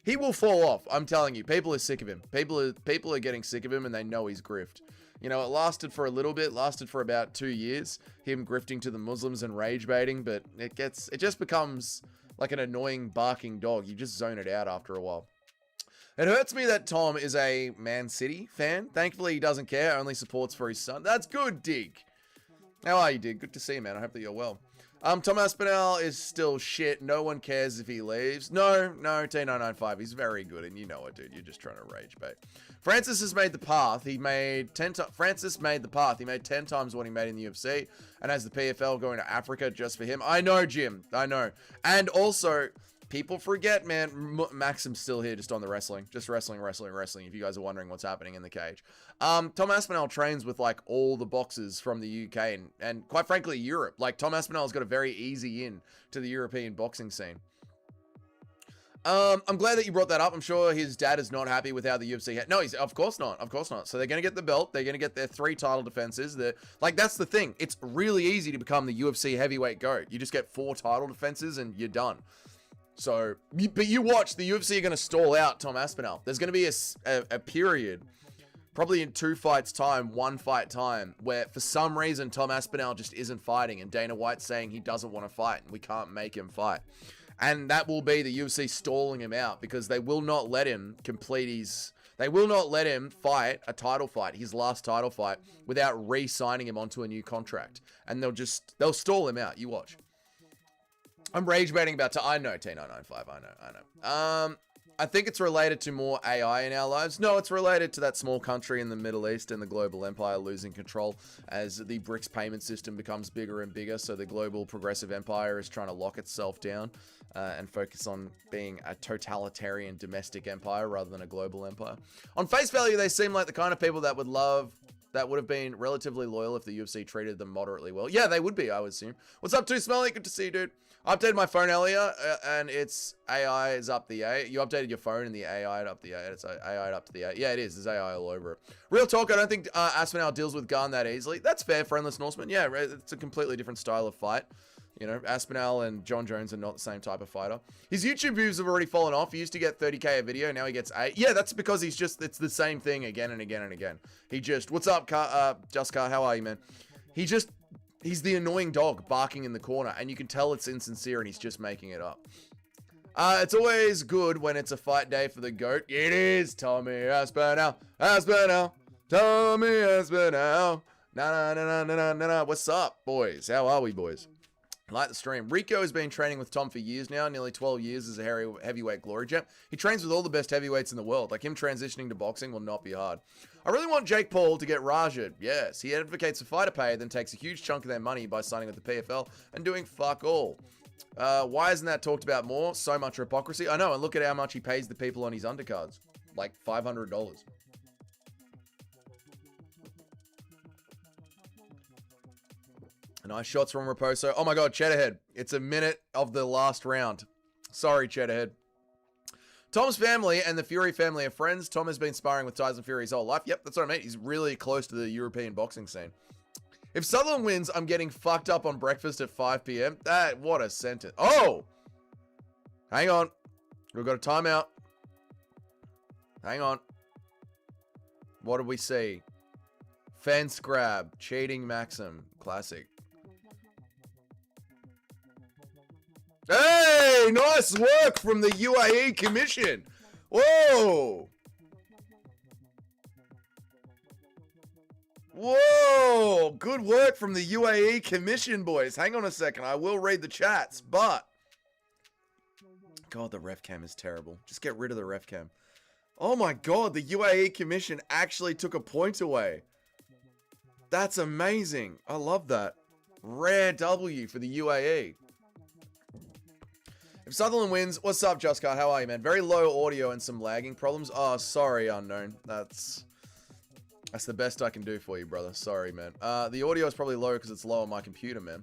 he will fall off. I'm telling you, people are sick of him. People are getting sick of him, and they know he's grift. You know, it lasted for a little bit, lasted for about 2 years, him grifting to the Muslims and rage baiting, but it just becomes like an annoying barking dog. You just zone it out after a while. It hurts me that Tom is a Man City fan. Thankfully, he doesn't care, only supports for his son. That's good, Dig. How are you, Dig? Good to see you, man. I hope that you're well. Tom Aspinall is still shit. No one cares if he leaves. No, T995. He's very good, and you know it, dude. You're just trying to rage bait. Francis has made the path. Francis made the path. He made 10 times what he made in the UFC, and has the PFL going to Africa just for him. I know, Jim. I know. And also, people forget, man. Maxim's still here, just on the wrestling. Just wrestling. If you guys are wondering what's happening in the cage. Tom Aspinall trains with, like, all the boxers from the UK and quite frankly, Europe. Like, Tom Aspinall's got a very easy in to the European boxing scene. I'm glad that you brought that up. I'm sure his dad is not happy with how the UFC... No, he's of course not. Of course not. So they're going to get the belt. They're going to get their 3 title defenses. Like, that's the thing. It's really easy to become the UFC heavyweight GOAT. You just get 4 title defenses and you're done. So, but you watch, the UFC are going to stall out Tom Aspinall. There's going to be a period, probably in 2 fights time, 1 fight time, where for some reason Tom Aspinall just isn't fighting and Dana White's saying he doesn't want to fight and we can't make him fight. And that will be the UFC stalling him out because they will not let him they will not let him fight a title fight, his last title fight, without re-signing him onto a new contract. And they'll stall him out. You watch. I'm rage baiting about I know T995. I know. I think it's related to more AI in our lives. No, it's related to that small country in the Middle East and the global empire losing control as the BRICS payment system becomes bigger and bigger. So the global progressive empire is trying to lock itself down and focus on being a totalitarian domestic empire rather than a global empire. On face value, they seem like the kind of people that would have been relatively loyal if the UFC treated them moderately well. Yeah, they would be, I would assume. What's up, Too Smelly? Good to see you, dude. I updated my phone earlier, and its AI is up the A. You updated your phone, and the AI up the A. It's AI up to the A. Yeah, it is. There's AI all over it. Real talk, I don't think Aspinall deals with Gane that easily. That's fair, Friendless Norseman. Yeah, it's a completely different style of fight. You know, Aspinall and John Jones are not the same type of fighter. His YouTube views have already fallen off. He used to get 30K a video. Now he gets 8. Yeah, that's because it's the same thing again and again and again. What's up, Just Car? How are you, man? He's the annoying dog barking in the corner, and you can tell it's insincere and he's just making it up. It's always good when it's a fight day for the GOAT. It is Tommy Aspinall. Tommy Aspinall. Nah. What's up, boys? How are we, boys? Like the stream. Rico has been training with Tom for years now, nearly 12 years as a heavyweight glory champ. He trains with all the best heavyweights in the world. Like, him transitioning to boxing will not be hard. I really want Jake Paul to get Raja'd. Yes, he advocates for fighter pay, then takes a huge chunk of their money by signing with the PFL and doing fuck all. Why isn't that talked about more? So much hypocrisy. I know, and look at how much he pays the people on his undercards. Like $500. Nice shots from Raposo. Oh my god, Cheddarhead. It's a minute of the last round. Sorry, Cheddarhead. Tom's family and the Fury family are friends. Tom has been sparring with Tyson Fury his whole life. Yep, that's what I mean. He's really close to the European boxing scene. If Sutherland wins, I'm getting fucked up on breakfast at 5 p.m. What a sentence. Oh! Hang on. We've got a timeout. Hang on. What did we see? Fence grab. Cheating Maxim. Classic. Hey, nice work from the UAE Commission. Whoa. Whoa. Good work from the UAE Commission, boys. Hang on a second. I will read the chats, but... God, the ref cam is terrible. Just get rid of the ref cam. Oh my God, the UAE Commission actually took a point away. That's amazing. I love that. Rare W for the UAE. If Sutherland wins, what's up, Justcar? How are you, man? Very low audio and some lagging problems. Oh, sorry, Unknown. That's the best I can do for you, brother. Sorry, man. The audio is probably low because it's low on my computer, man.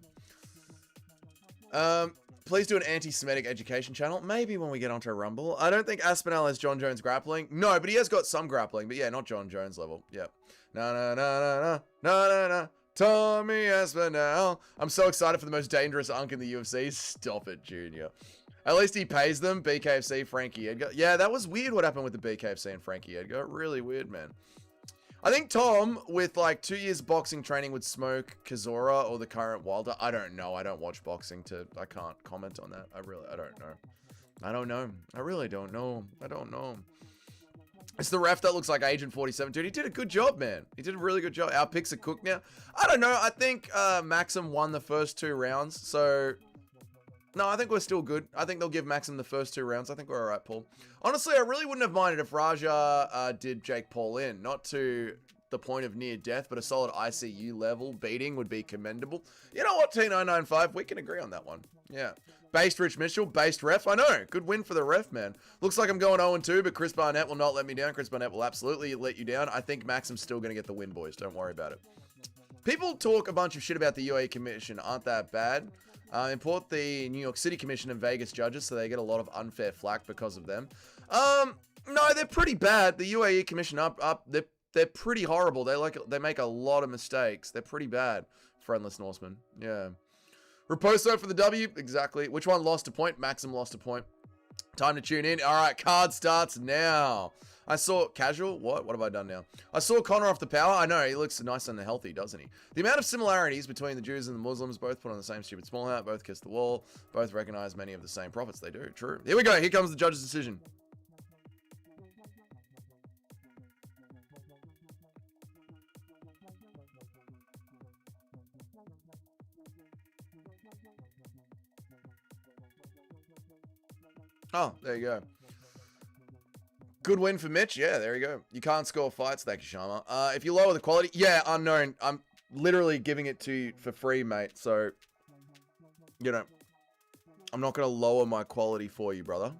Please do an anti-Semitic education channel. Maybe when we get onto Rumble. I don't think Aspinall has John Jones grappling. No, but he has got some grappling. But yeah, not John Jones level. Yep. No. Tommy Aspinall. I'm so excited for the most dangerous unk in the UFC. Stop it, Junior. At least he pays them. BKFC, Frankie Edgar. Yeah, that was weird what happened with the BKFC and Frankie Edgar. Really weird, man. I think Tom, with like 2 years boxing training, would smoke Kazora or the current Wilder. I don't know. I don't watch boxing I can't comment on that. I don't know. I don't know. I really don't know. I don't know. It's the ref that looks like Agent 47. Dude, he did a good job, man. He did a really good job. Our picks are cooked now. I don't know. I think Maxim won the first 2 rounds. So, no, I think we're still good. I think they'll give Maxim the first 2 rounds. I think we're all right, Paul. Honestly, I really wouldn't have minded if Raja did Jake Paul in. Not to the point of near death, but a solid ICU level beating would be commendable. You know what, T995? We can agree on that one. Yeah. Based Rich Mitchell, based ref. I know. Good win for the ref, man. Looks like I'm going 0-2, but Chris Barnett will not let me down. Chris Barnett will absolutely let you down. I think Maxim's still going to get the win, boys. Don't worry about it. People talk a bunch of shit about the UAE Commission. Aren't that bad? Import the New York City Commission and Vegas judges, so they get a lot of unfair flack because of them. No, they're pretty bad. The UAE Commission they're pretty horrible. They make a lot of mistakes. They're pretty bad. Friendless Norseman. Yeah. Raposo for the W. Exactly. Which one lost a point? Maxim lost a point. Time to tune in. All right, card starts now. I saw casual. What have I done now? I saw Connor off the power. I know he looks nice and healthy, doesn't he? The amount of similarities between the Jews and the Muslims, both put on the same stupid small hat, both kiss the wall, both recognize many of the same prophets. They do. True. Here we go. Here comes the judge's decision. Oh, there you go. Good win for Mitch. Yeah, there you go. You can't score fights. Thank you, Sharma. If you lower the quality, yeah, unknown. I'm literally giving it to you for free, mate. So, you know, I'm not going to lower my quality for you, brother.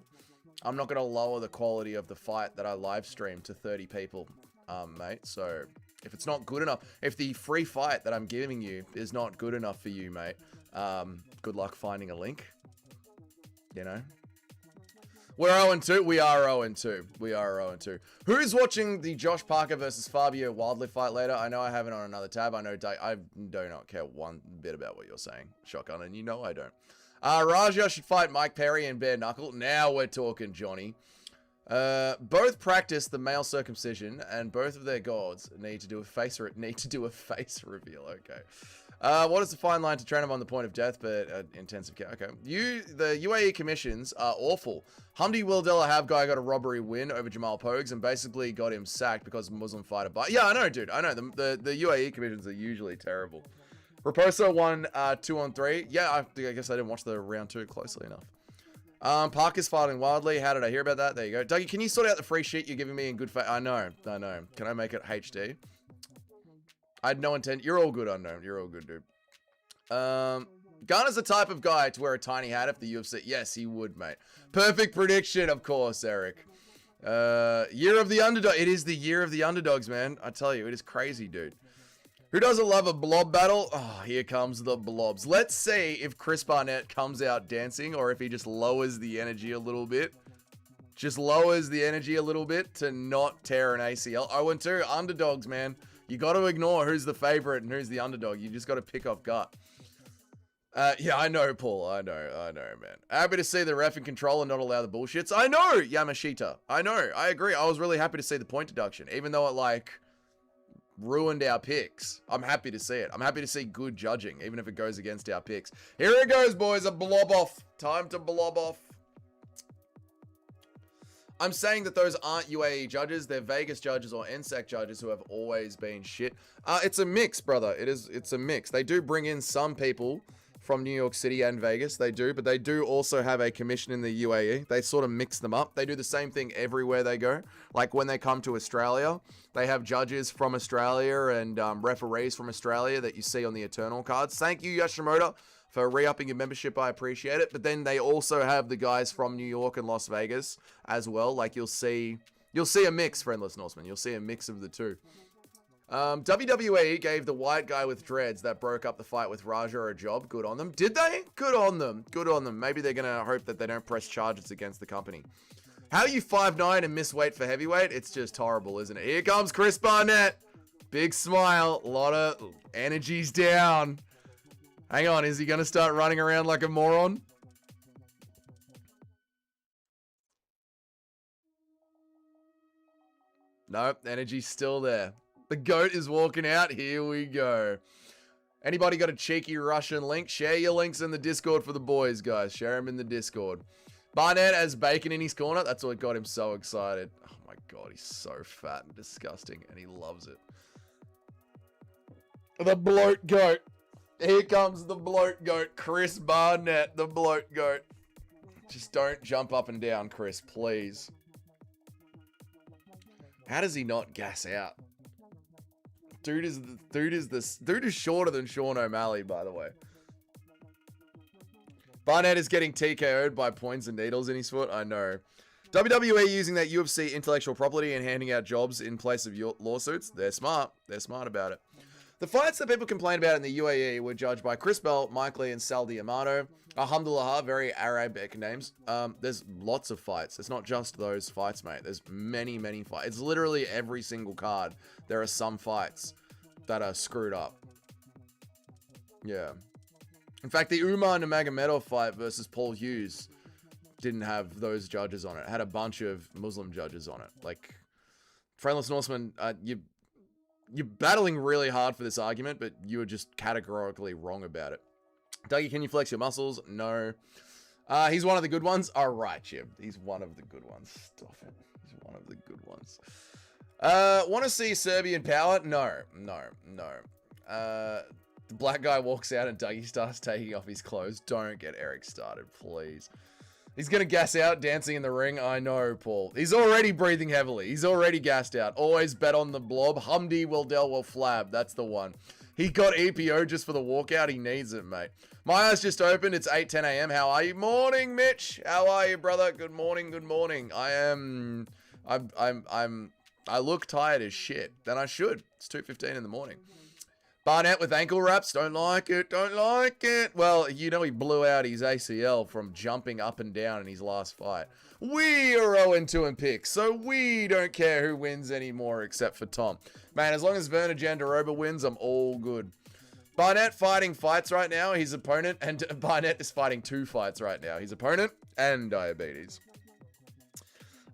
I'm not going to lower the quality of the fight that I live stream to 30 people, mate. So, if it's not good enough, if the free fight that I'm giving you is not good enough for you, mate, good luck finding a link. You know? We're 0-2. We are 0-2. We are 0-2. Who's watching the Josh Parker versus Fabio Wildliff fight later? I know I have it on another tab. I know I do not care one bit about what you're saying, Shotgun, and you know I don't. Raja should fight Mike Perry and Bare Knuckle. Now we're talking, Johnny. Both practice the male circumcision, and both of their gods need to do a face reveal. Okay. What is the fine line to train him on the point of death, but intensive care? Okay. The UAE commissions are awful. Hamdy Wildella Have guy got a robbery win over Jamal Pogues and basically got him sacked because of Muslim fighter. But yeah, I know, dude. I know. The UAE commissions are usually terrible. Raposo won 2-on-3. Yeah, I guess I didn't watch the round 2 closely enough. Parker's fighting wildly. How did I hear about that? There you go. Dougie, can you sort out the free shit you're giving me in good faith? I know. Can I make it HD? I had no intent. You're all good, Unknown. You're all good, dude. Garner's the type of guy to wear a tiny hat if the UFC... Yes, he would, mate. Perfect prediction, of course, Eric. Year of the underdog. It is the year of the underdogs, man. I tell you, it is crazy, dude. Who doesn't love a blob battle? Oh, here comes the blobs. Let's see if Chris Barnett comes out dancing or if he just lowers the energy a little bit. Just lowers the energy a little bit to not tear an ACL. 0-2, underdogs, man. You got to ignore who's the favorite and who's the underdog. You just got to pick off gut. Yeah, I know, Paul. I know, man. Happy to see the ref in control and not allow the bullshits. I know, Yamashita. I know. I agree. I was really happy to see the point deduction, even though it, like, ruined our picks. I'm happy to see it. I'm happy to see good judging, even if it goes against our picks. Here it goes, boys. A blob off. Time to blob off. I'm saying that those aren't UAE judges. They're Vegas judges or NSEC judges who have always been shit. It's a mix, brother. It's a mix. They do bring in some people from New York City and Vegas. They do, but they do also have a commission in the UAE. They sort of mix them up. They do the same thing everywhere they go. Like when they come to Australia, they have judges from Australia and referees from Australia that you see on the Eternal cards. Thank you, Yashimoto, for re-upping your membership. I appreciate it. But then they also have the guys from New York and Las Vegas as well. Like you'll see a mix, Friendless Norseman. You'll see a mix of the two. WWE gave the white guy with dreads that broke up the fight with Raja a job. Good on them. Did they? Good on them. Good on them. Maybe they're going to hope that they don't press charges against the company. How are you 5'9" and miss weight for heavyweight? It's just horrible, isn't it? Here comes Chris Barnett. Big smile. A lot of energy's down. Hang on. Is he going to start running around like a moron? Nope. Energy's still there. The GOAT is walking out. Here we go. Anybody got a cheeky Russian link? Share your links in the Discord for the boys, guys. Share them in the Discord. Barnett has bacon in his corner. That's what got him so excited. Oh my God, he's so fat and disgusting, and he loves it. The bloat goat. Here comes the bloat goat. Chris Barnett, the bloat goat. Just don't jump up and down, Chris, please. How does he not gas out? Dude is shorter than Sean O'Malley, by the way. Barnett is getting TKO'd by points and needles in his foot. I know. WWE using that UFC intellectual property and handing out jobs in place of lawsuits. They're smart. They're smart about it. The fights that people complain about in the UAE were judged by Chris Bell, Mike Lee, and Sal Diamato. Alhamdulillah, very Arabic names. There's lots of fights. It's not just those fights, mate. There's many, many fights. It's literally every single card. There are some fights that are screwed up. Yeah. In fact, the Umar Nurmagomedov fight versus Paul Hughes didn't have those judges on it. It had a bunch of Muslim judges on it. Like, Friendless Norseman, you're battling really hard for this argument, but you were just categorically wrong about it. Dougie, can you flex your muscles? No. He's one of the good ones. All right, Jim. He's one of the good ones. Stop it. He's one of the good ones. Want to see Serbian power? No. The black guy walks out and Dougie starts taking off his clothes. Don't get Eric started, please. He's going to gas out dancing in the ring. I know, Paul. He's already breathing heavily. He's already gassed out. Always bet on the blob. Hamdy will flab. That's the one. He got EPO just for the walkout. He needs it, mate. My eyes just opened. It's 8:10 a.m. How are you? Morning, Mitch. How are you, brother? Good morning. Good morning. I look tired as shit. Then I should. It's 2:15 in the morning. Barnett with ankle wraps. Don't like it. Don't like it. Well, you know he blew out his ACL from jumping up and down in his last fight. We are 0-2 in picks, so we don't care who wins anymore except for Tom. Man, as long as Werner Jandaroba wins, I'm all good. Barnett fighting fights right now. His opponent, and Barnett is fighting 2 fights right now. His opponent and diabetes.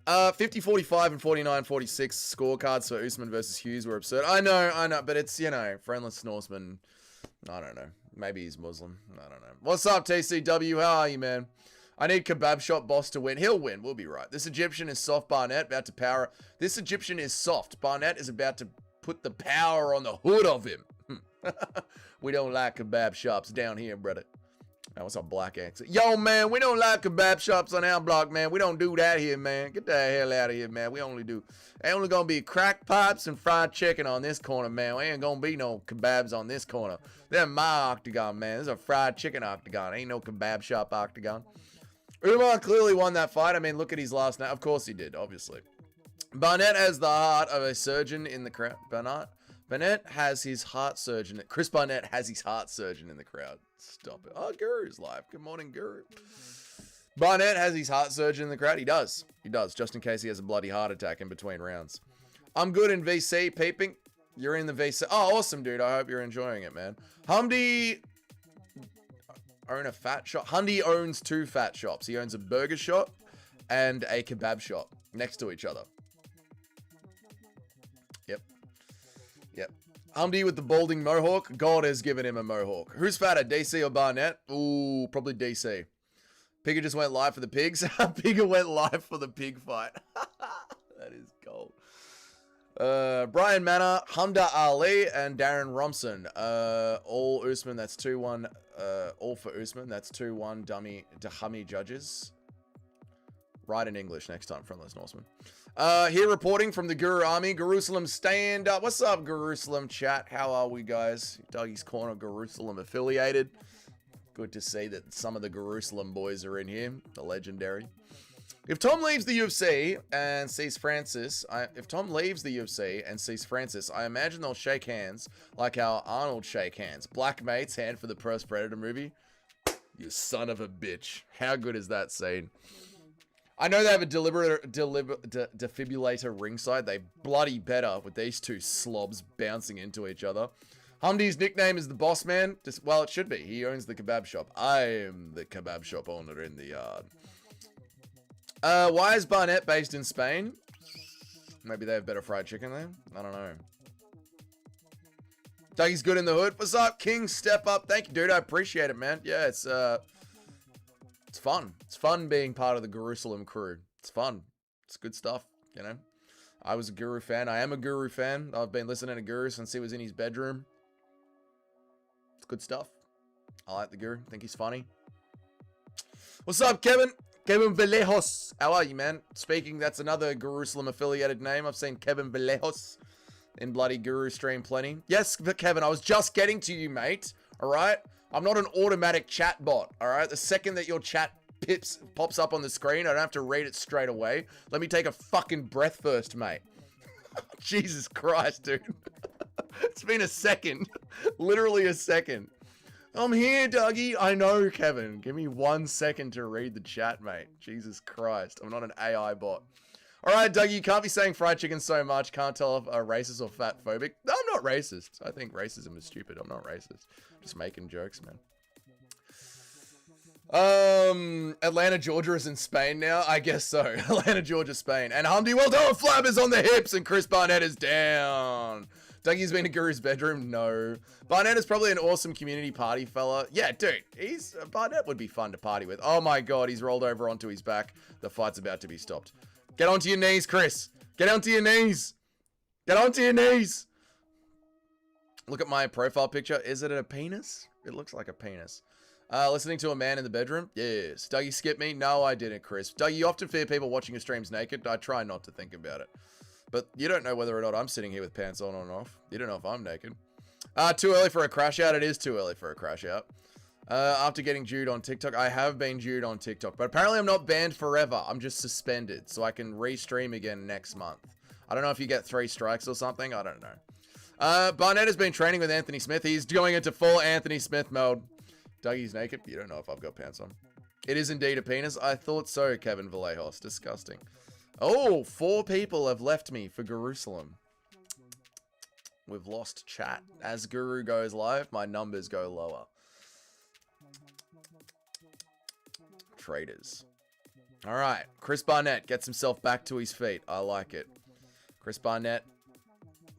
50-45 and 49-46 scorecards for Usman versus Hughes were absurd. I know, but it's, you know, Friendless Norseman. I don't know. Maybe he's Muslim. I don't know. What's up, TCW? How are you, man? I need Kebab Shop Boss to win. He'll win. We'll be right. This Egyptian is soft. Barnett about to power. This Egyptian is soft. Barnett is about to put the power on the hood of him. We don't like kebab shops down here, brother. Now, what's up, black accent? Yo, man, we don't like kebab shops on our block, man. We don't do that here, man. Get the hell out of here, man. We only do... Ain't only gonna be crack pipes and fried chicken on this corner, man. We ain't gonna be no kebabs on this corner. They're my octagon, man. This is a fried chicken octagon. Ain't no kebab shop octagon. Umar clearly won that fight. I mean, look at his last name. Of course he did, obviously. Barnett has the heart of a surgeon in the crowd. Barnett has his heart surgeon. Chris Barnett has his heart surgeon in the crowd. Stop it. Oh, Guru's live. Good morning, Guru. Barnett has his heart surgeon in the crowd. He does. He does, just in case he has a bloody heart attack in between rounds. I'm good in VC, peeping. You're in the VC. Oh, awesome, dude. I hope you're enjoying it, man. Hamdy own a fat shop. Hamdy owns 2 fat shops. He owns a burger shop and a kebab shop next to each other. Yep. Hamdy with the balding mohawk. God has given him a mohawk. Who's fatter, DC or Barnett? Ooh, probably DC. Pigger just went live for the pigs. Pigger went live for the pig fight. That is gold. Brian Manor, Hamda Ali, and Darren Romson. All Usman, that's 2-1. All for Usman, that's 2-1 dummy judges. Write in English next time, Friendless Norseman. Here reporting from the Guru Army. Jerusalem, stand up. What's up, Jerusalem chat? How are we, guys? Dougie's Corner, Jerusalem affiliated. Good to see that some of the Jerusalem boys are in here. The legendary. If Tom leaves the UFC and sees Francis, I imagine they'll shake hands like how Arnold shake hands. Black mates, hand for the first Predator movie. You son of a bitch. How good is that scene? I know they have a defibrillator ringside. They bloody better with these 2 slobs bouncing into each other. Hamdy's nickname is the boss man. Well, it should be. He owns the kebab shop. I am the kebab shop owner in the yard. Why is Barnett based in Spain? Maybe they have better fried chicken there? I don't know. Dougie's good in the hood. What's up, King? Step up. Thank you, dude. I appreciate it, man. Yeah, it's fun. It's fun being part of the Jerusalem crew. It's fun. It's good stuff, you know. I was a Guru fan. I am a Guru fan. I've been listening to Guru since he was in his bedroom. It's good stuff. I like the Guru. Think he's funny. What's up, Kevin? Kevin Vallejos. How are you, man? Speaking, that's another Jerusalem affiliated name. I've seen Kevin Vallejos. in bloody Guru stream plenty. Yes, but Kevin, I was just getting to you, mate. All right? I'm not an automatic chat bot. All right? The second that your chat pops up on the screen, I don't have to read it straight away. Let me take a fucking breath first, mate. Jesus Christ, dude. It's been a second. Literally a second. I'm here, Dougie. I know, Kevin. Give me 1 second to read the chat, mate. Jesus Christ. I'm not an AI bot. All right, Dougie, you can't be saying fried chicken so much. Can't tell if I'm racist or fat phobic. No, I'm not racist. I think racism is stupid. I'm not racist. Just making jokes, man. Atlanta, Georgia is in Spain now. I guess so. Atlanta, Georgia, Spain. And Hamdy, well done. Flab is on the hips and Chris Barnett is down. Dougie's been to Guru's bedroom? No. Barnett is probably an awesome community party fella. Yeah, dude. Barnett would be fun to party with. Oh my god, he's rolled over onto his back. The fight's about to be stopped. Get onto your knees, Chris. Get onto your knees. Get onto your knees. Look at my profile picture. Is it a penis? It looks like a penis. Listening to a man in the bedroom? Yes. Dougie skipped me? No, I didn't, Chris. Dougie, you often fear people watching your streams naked. I try not to think about it. But you don't know whether or not I'm sitting here with pants on or off. You don't know if I'm naked. Too early for a crash out. It is too early for a crash out. After getting Jude on TikTok, I have been Jude on TikTok. But apparently I'm not banned forever. I'm just suspended. So I can restream again next month. I don't know if you get 3 strikes or something. I don't know. Barnett has been training with Anthony Smith. He's going into full Anthony Smith mode. Dougie's naked. You don't know if I've got pants on. It is indeed a penis. I thought so, Kevin Vallejos. Disgusting. Oh, 4 people have left me for Jerusalem. We've lost chat. As Guru goes live, my numbers go lower. Traitors. All right. Chris Barnett gets himself back to his feet. I like it. Chris Barnett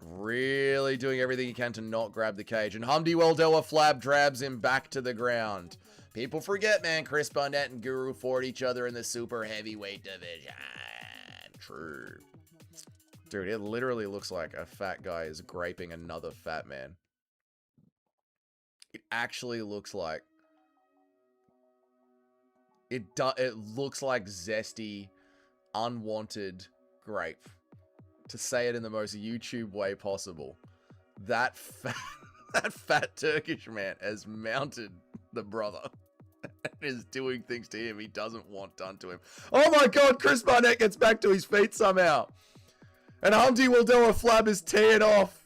really doing everything he can to not grab the cage. And Hamdy Weldewa Flab drabs him back to the ground. People forget, man. Chris Barnett and Guru fought each other in the super heavyweight division. True. Dude, it literally looks like a fat guy is graping another fat man. It actually looks like... It looks like zesty, unwanted grape. To say it in the most YouTube way possible. That fat Turkish man has mounted the brother. And is doing things to him he doesn't want done to him. Oh my god, Chris Barnett gets back to his feet somehow. And Hamdy Weldewa Flab is tearing off.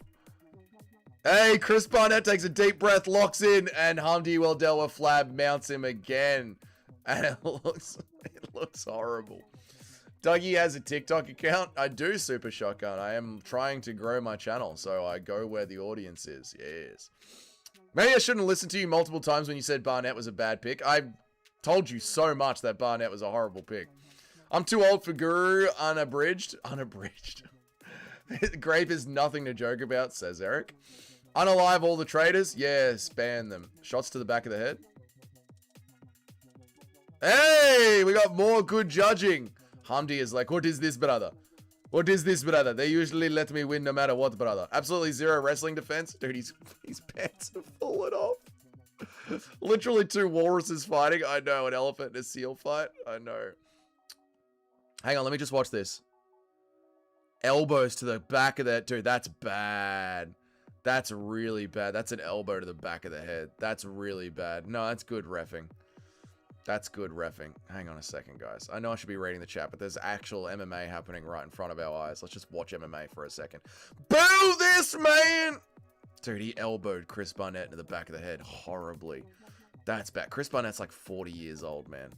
Hey, Chris Barnett takes a deep breath, locks in, and Hamdy Weldewa Flab mounts him again. And it looks horrible. Dougie has a TikTok account. I do, Super Shotgun. I am trying to grow my channel, so I go where the audience is. Yes. Maybe I shouldn't listen to you multiple times when you said Barnett was a bad pick. I told you so much that Barnett was a horrible pick. I'm too old for Guru. Unabridged. Unabridged. Grape is nothing to joke about, says Eric. Unalive all the traitors? Yes, ban them. Shots to the back of the head. Hey, we got more good judging. Hamdy is like, what is this, brother? What is this, brother? They usually let me win no matter what, brother. Absolutely zero wrestling defense. Dude, his pants have fallen off. Literally 2 walruses fighting. I know, an elephant and a seal fight. I know. Hang on, let me just watch this. Elbows to the back of that. Dude, that's bad. That's really bad. That's an elbow to the back of the head. That's really bad. No, that's good reffing. That's good reffing. Hang on a second, guys. I know I should be reading the chat, but there's actual MMA happening right in front of our eyes. Let's just watch MMA for a second. Boo this, man! Dude, he elbowed Chris Barnett in the back of the head horribly. That's bad. Chris Barnett's like 40 years old, man.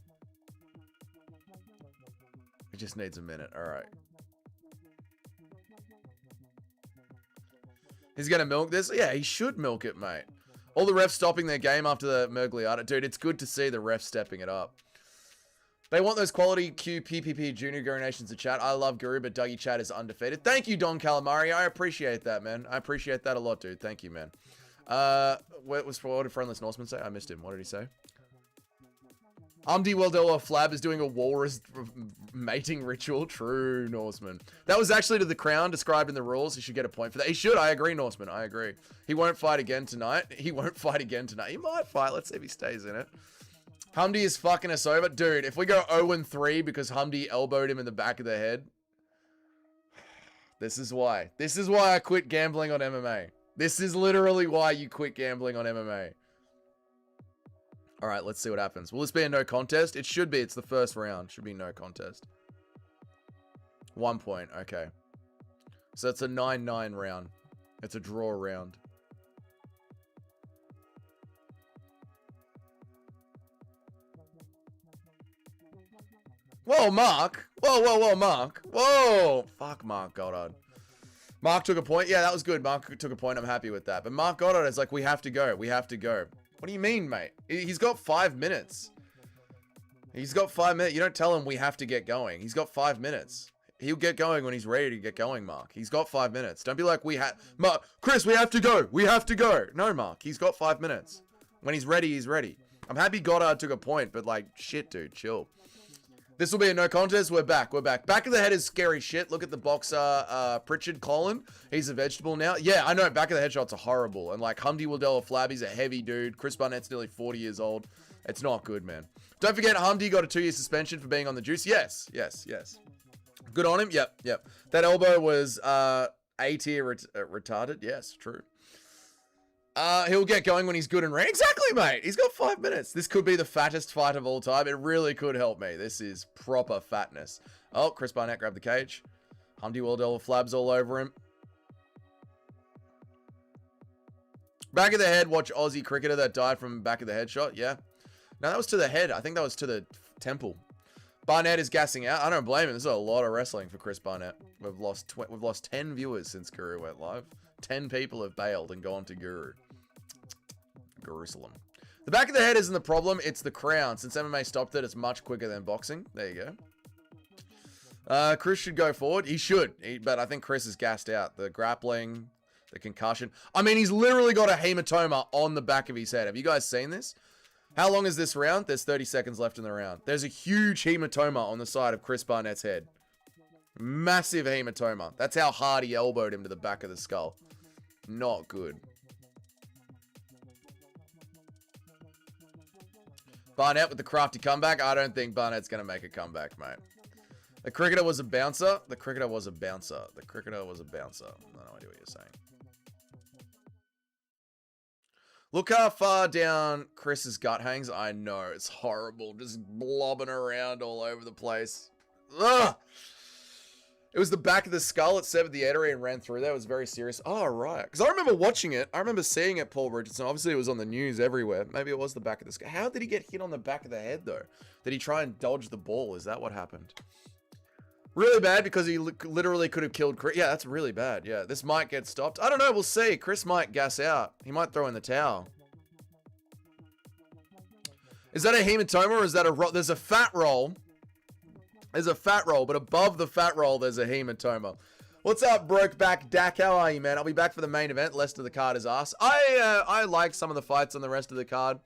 He just needs a minute. All right. He's going to milk this? Yeah, he should milk it, mate. All the refs stopping their game after the Mergliata. Dude, it's good to see the refs stepping it up. They want those quality QPPP Junior Guru Nations to chat. I love Guru, but Dougie chat is undefeated. Thank you, Don Calamari. I appreciate that, man. I appreciate that a lot, dude. Thank you, man. What did Friendless Norseman say? I missed him. What did he say? Hamdy Weldewa Flab is doing a walrus mating ritual. True, Norseman. That was actually to the crown described in the rules. He should get a point for that. He should. I agree, Norseman. I agree. He won't fight again tonight. He won't fight again tonight. He might fight. Let's see if he stays in it. Hamdy is fucking us over. Dude, if we go 0-3 because Hamdy elbowed him in the back of the head. This is why. This is why I quit gambling on MMA. This is literally why you quit gambling on MMA. All right, let's see what happens. Will this be a no contest? It should be. It's the first round. Should be no contest. 1 point. Okay. So it's a 9-9 round. It's a draw round. Whoa, Mark. Whoa, Mark. Whoa. Fuck Mark Goddard. Mark took a point. Yeah, that was good. Mark took a point. I'm happy with that. But Mark Goddard is like, we have to go. We have to go. What do you mean, mate? He's got 5 minutes. He's got 5 minutes. You don't tell him we have to get going. He's got 5 minutes. He'll get going when he's ready to get going, Mark. He's got 5 minutes. Don't be like, Mark, Chris, we have to go. We have to go. No, Mark. He's got 5 minutes. When he's ready, he's ready. I'm happy Goddard took a point, but like, shit, dude, chill. This will be a no contest. We're back. We're back. Back of the head is scary shit. Look at the boxer, Pritchard Colin. He's a vegetable now. Yeah, I know. Back of the head shots are horrible. And like Hamdy Waddell Flab, he's a heavy dude. Chris Barnett's nearly 40 years old. It's not good, man. Don't forget, Hamdy got a 2-year suspension for being on the juice. Yes. Good on him. Yep. That elbow was A-tier retarded. Yes, true. He'll get going when he's good and ready. Exactly, mate. He's got 5 minutes. This could be the fattest fight of all time. It really could help me. This is proper fatness. Oh, Chris Barnett grabbed the cage. Hamdy Waddell Flabs all over him. Back of the head. Watch Aussie cricketer that died from back of the head shot. Yeah. No, that was to the head. I think that was to the temple. Barnett is gassing out. I don't blame him. This is a lot of wrestling for Chris Barnett. We've lost 10 viewers since Guru went live. 10 people have bailed and gone to Guru. Jerusalem. The back of the head isn't the problem. It's the crown. Since MMA stopped it, it's much quicker than boxing. There you go. Chris should go forward. He should. But I think Chris is gassed out. The grappling, the concussion. I mean, he's literally got a hematoma on the back of his head. Have you guys seen this? How long is this round? There's 30 seconds left in the round. There's a huge hematoma on the side of Chris Barnett's head. Massive hematoma. That's how hard he elbowed him to the back of the skull. Not good. Barnett with the crafty comeback. I don't think Barnett's going to make a comeback, mate. The cricketer was a bouncer. The cricketer was a bouncer. The cricketer was a bouncer. I have no idea what you're saying. Look how far down Chris's gut hangs. I know. It's horrible. Just blobbing around all over the place. Ugh! It was the back of the skull. It severed the artery and ran through there. It was very serious. Oh, right. Because I remember watching it. I remember seeing it, Paul Richardson. Obviously, it was on the news everywhere. Maybe it was the back of the skull. How did he get hit on the back of the head, though? Did he try and dodge the ball? Is that what happened? Really bad because he literally could have killed Chris. Yeah, that's really bad. Yeah, this might get stopped. I don't know. We'll see. Chris might gas out. He might throw in the towel. Is that a hematoma or is that a... There's a fat roll. There's a fat roll, but above the fat roll, there's a hematoma. What's up, Brokeback Dak? How are you, man? I'll be back for the main event. Rest of the card is us. I like some of the fights on the rest of the card.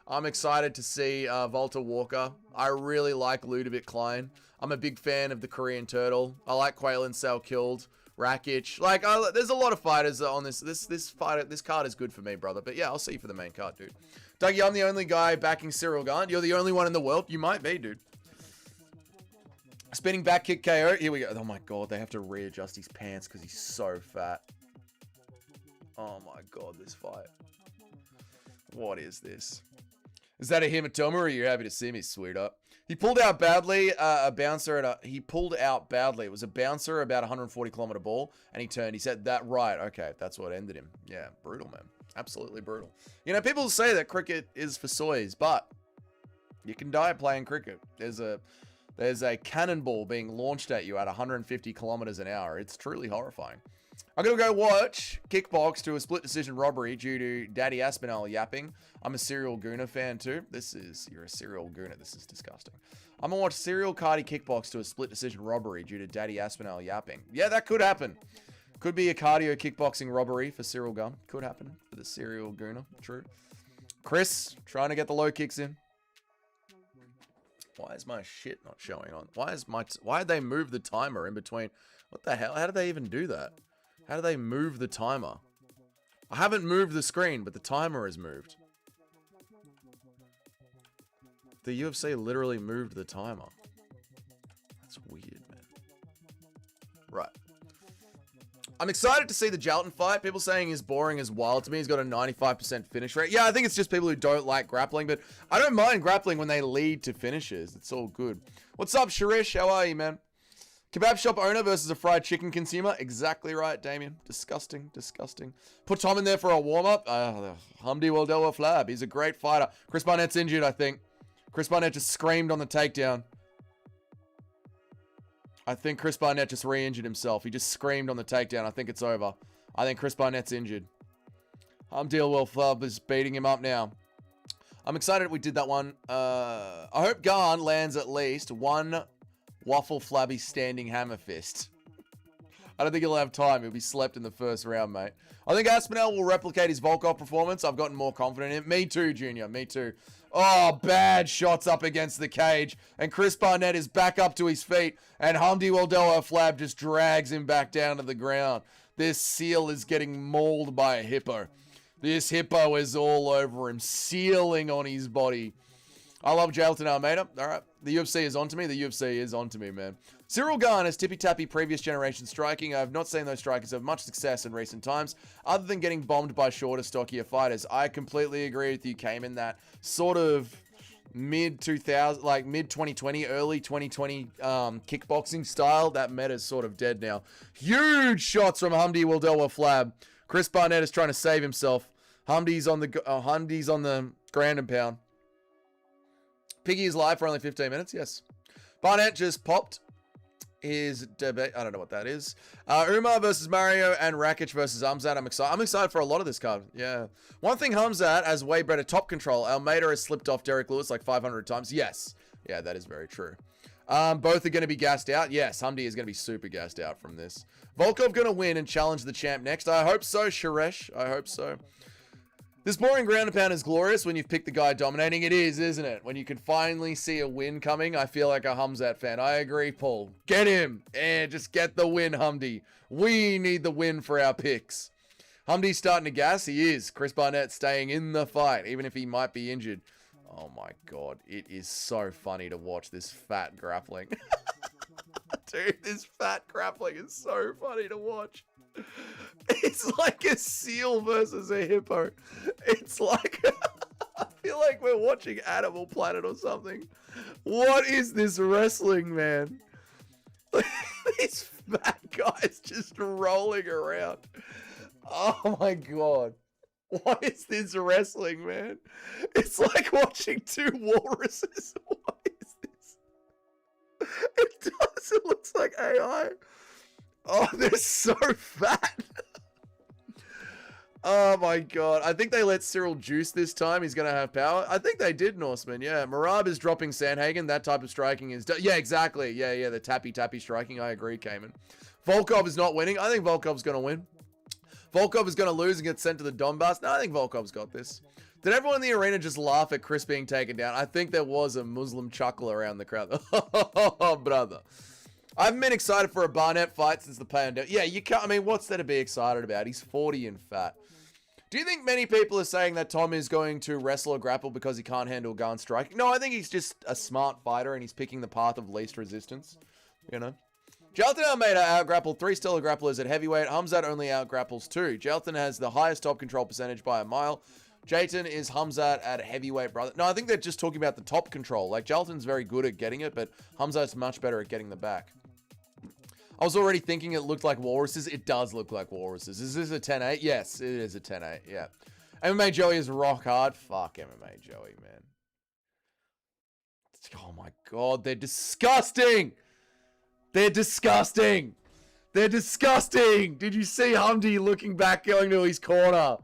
I'm excited to see Volta Walker. I really like Ludovic Klein. I'm a big fan of the Korean Turtle. I like Quaylen Salkilled, Rakic. Like, there's a lot of fighters on this. This card is good for me, brother. But yeah, I'll see you for the main card, dude. Dougie, I'm the only guy backing Cyril Gane. You're the only one in the world. You might be, dude. Spinning back kick KO. Here we go. Oh my god, they have to readjust his pants because he's so fat. Oh my god, this fight. What is this? Is that a hematoma or are you happy to see me, sweetheart? He pulled out badly. A bouncer at he pulled out badly. It was a bouncer about 140-kilometer ball, and he turned. He said that right. Okay, that's what ended him. Yeah, brutal, man. Absolutely brutal. You know, people say that cricket is for soys, but you can die playing cricket. There's a cannonball being launched at you at 150 kilometers an hour. It's truly horrifying. I'm going to go watch Kickbox to a split decision robbery due to Daddy Aspinall yapping. I'm a Serial Gooner fan too. You're a Serial Gooner. This is disgusting. I'm going to watch Serial Cardi Kickbox to a split decision robbery due to Daddy Aspinall yapping. Yeah, that could happen. Could be a cardio kickboxing robbery for Cyril Gunn. Could happen for the Serial Gooner. True. Chris, trying to get the low kicks in. Why is my shit not showing on? Why did they move the timer in between? What the hell? How did they even do that? How do they move the timer? I haven't moved the screen, but the timer has moved. The UFC literally moved the timer. That's weird, man. Right. I'm excited to see the Jalton fight. People saying he's boring is wild to me. He's got a 95% finish rate. Yeah, I think it's just people who don't like grappling, but I don't mind grappling when they lead to finishes. It's all good. What's up, Sharish? How are you, man? Kebab shop owner versus a fried chicken consumer. Exactly right, Damien. Disgusting, disgusting. Put Tom in there for a warm-up. Hamdy Waldelwa Flab. He's a great fighter. Chris Barnett's injured, I think. Chris Barnett just screamed on the takedown. I think Chris Barnett just re-injured himself. He just screamed on the takedown. I think it's over. I think Chris Barnett's injured. Hamdy Waldelwa Flab is beating him up now. I'm excited we did that one. I hope Gane lands at least one waffle flabby standing hammer fist. I don't think he'll have time. He'll be slept in the first round, mate. I think Aspinall will replicate his Volkov performance. I've gotten more confident in it. Me too, Junior. Me too. Oh, bad shots up against the cage. And Chris Barnett is back up to his feet. And Hamdy Waldelwa Flab just drags him back down to the ground. This seal is getting mauled by a hippo. This hippo is all over him, sealing on his body. I love Jalton Almeida. All right. The UFC is on to me. The UFC is on to me, man. Cyril Gane has tippy-tappy previous generation striking. I have not seen those strikers have much success in recent times, other than getting bombed by shorter, stockier fighters. I completely agree with you, Cayman. That sort of mid-2000, like mid-2020, early 2020 kickboxing style, that meta's sort of dead now. Huge shots from Hamdy Waldelwa Flab. Chris Barnett is trying to save himself. Hamdy's on the ground and pound. Piggy is live for only 15 minutes, yes. Barnett just popped his debate. I don't know what that is. Umar versus Mario and Rakic versus Hamzat. I'm excited for a lot of this card. Yeah. One thing Hamzat has way better top control. Almeida has slipped off Derek Lewis like 500 times. Yes. Yeah, that is very true. Both are going to be gassed out. Yes, Hamdy is going to be super gassed out from this. Volkov going to win and challenge the champ next. I hope so, Sharesh. I hope so. This boring ground and pound is glorious when you've picked the guy dominating. It is, isn't it? When you can finally see a win coming, I feel like a Hamzat fan. I agree, Paul. Get him. Just get the win, Hamdy. We need the win for our picks. Hamdy's starting to gas. He is. Chris Barnett staying in the fight, even if he might be injured. Oh, my God. It is so funny to watch this fat grappling. Dude, this fat grappling is so funny to watch. It's like a seal versus a hippo. It's like, I feel like we're watching Animal Planet or something. What is this wrestling, man? These fat guys just rolling around. Oh my God. What is this wrestling, man? It's like watching two walruses. What is this? It does. It looks like AI. Oh, they're so fat. Oh my God. I think they let Cyril juice this time. He's going to have power. I think they did, Norseman. Yeah. Marab is dropping Sandhagen. That type of striking is... Yeah, exactly. Yeah. The tappy striking. I agree, Cayman. Volkov is not winning. I think Volkov's going to win. Volkov is going to lose and get sent to the Donbass. No, I think Volkov's got this. Did everyone in the arena just laugh at Chris being taken down? I think there was a Muslim chuckle around the crowd. Oh, brother. I haven't been excited for a Barnett fight since the pandemic. Yeah, you can't. I mean, what's there to be excited about? He's 40 and fat. Do you think many people are saying that Tom is going to wrestle or grapple because he can't handle gun striking? No, I think he's just a smart fighter and he's picking the path of least resistance. You know? Jalton Almeida out-grappled 3 stellar grapplers at heavyweight. Hamzat only out-grapples 2. Jalton has the highest top control percentage by a mile. Jayton is Hamzat at heavyweight, brother. No, I think they're just talking about the top control. Like, Jalton's very good at getting it, but Hamzat's much better at getting the back. I was already thinking it looked like walruses. It does look like walruses. Is this a 10-8? Yes, it is a 10-8, yeah. MMA Joey is rock hard. Fuck MMA Joey, man. Oh my God, they're disgusting! They're disgusting! They're disgusting! Did you see Hamdy looking back, going to his corner?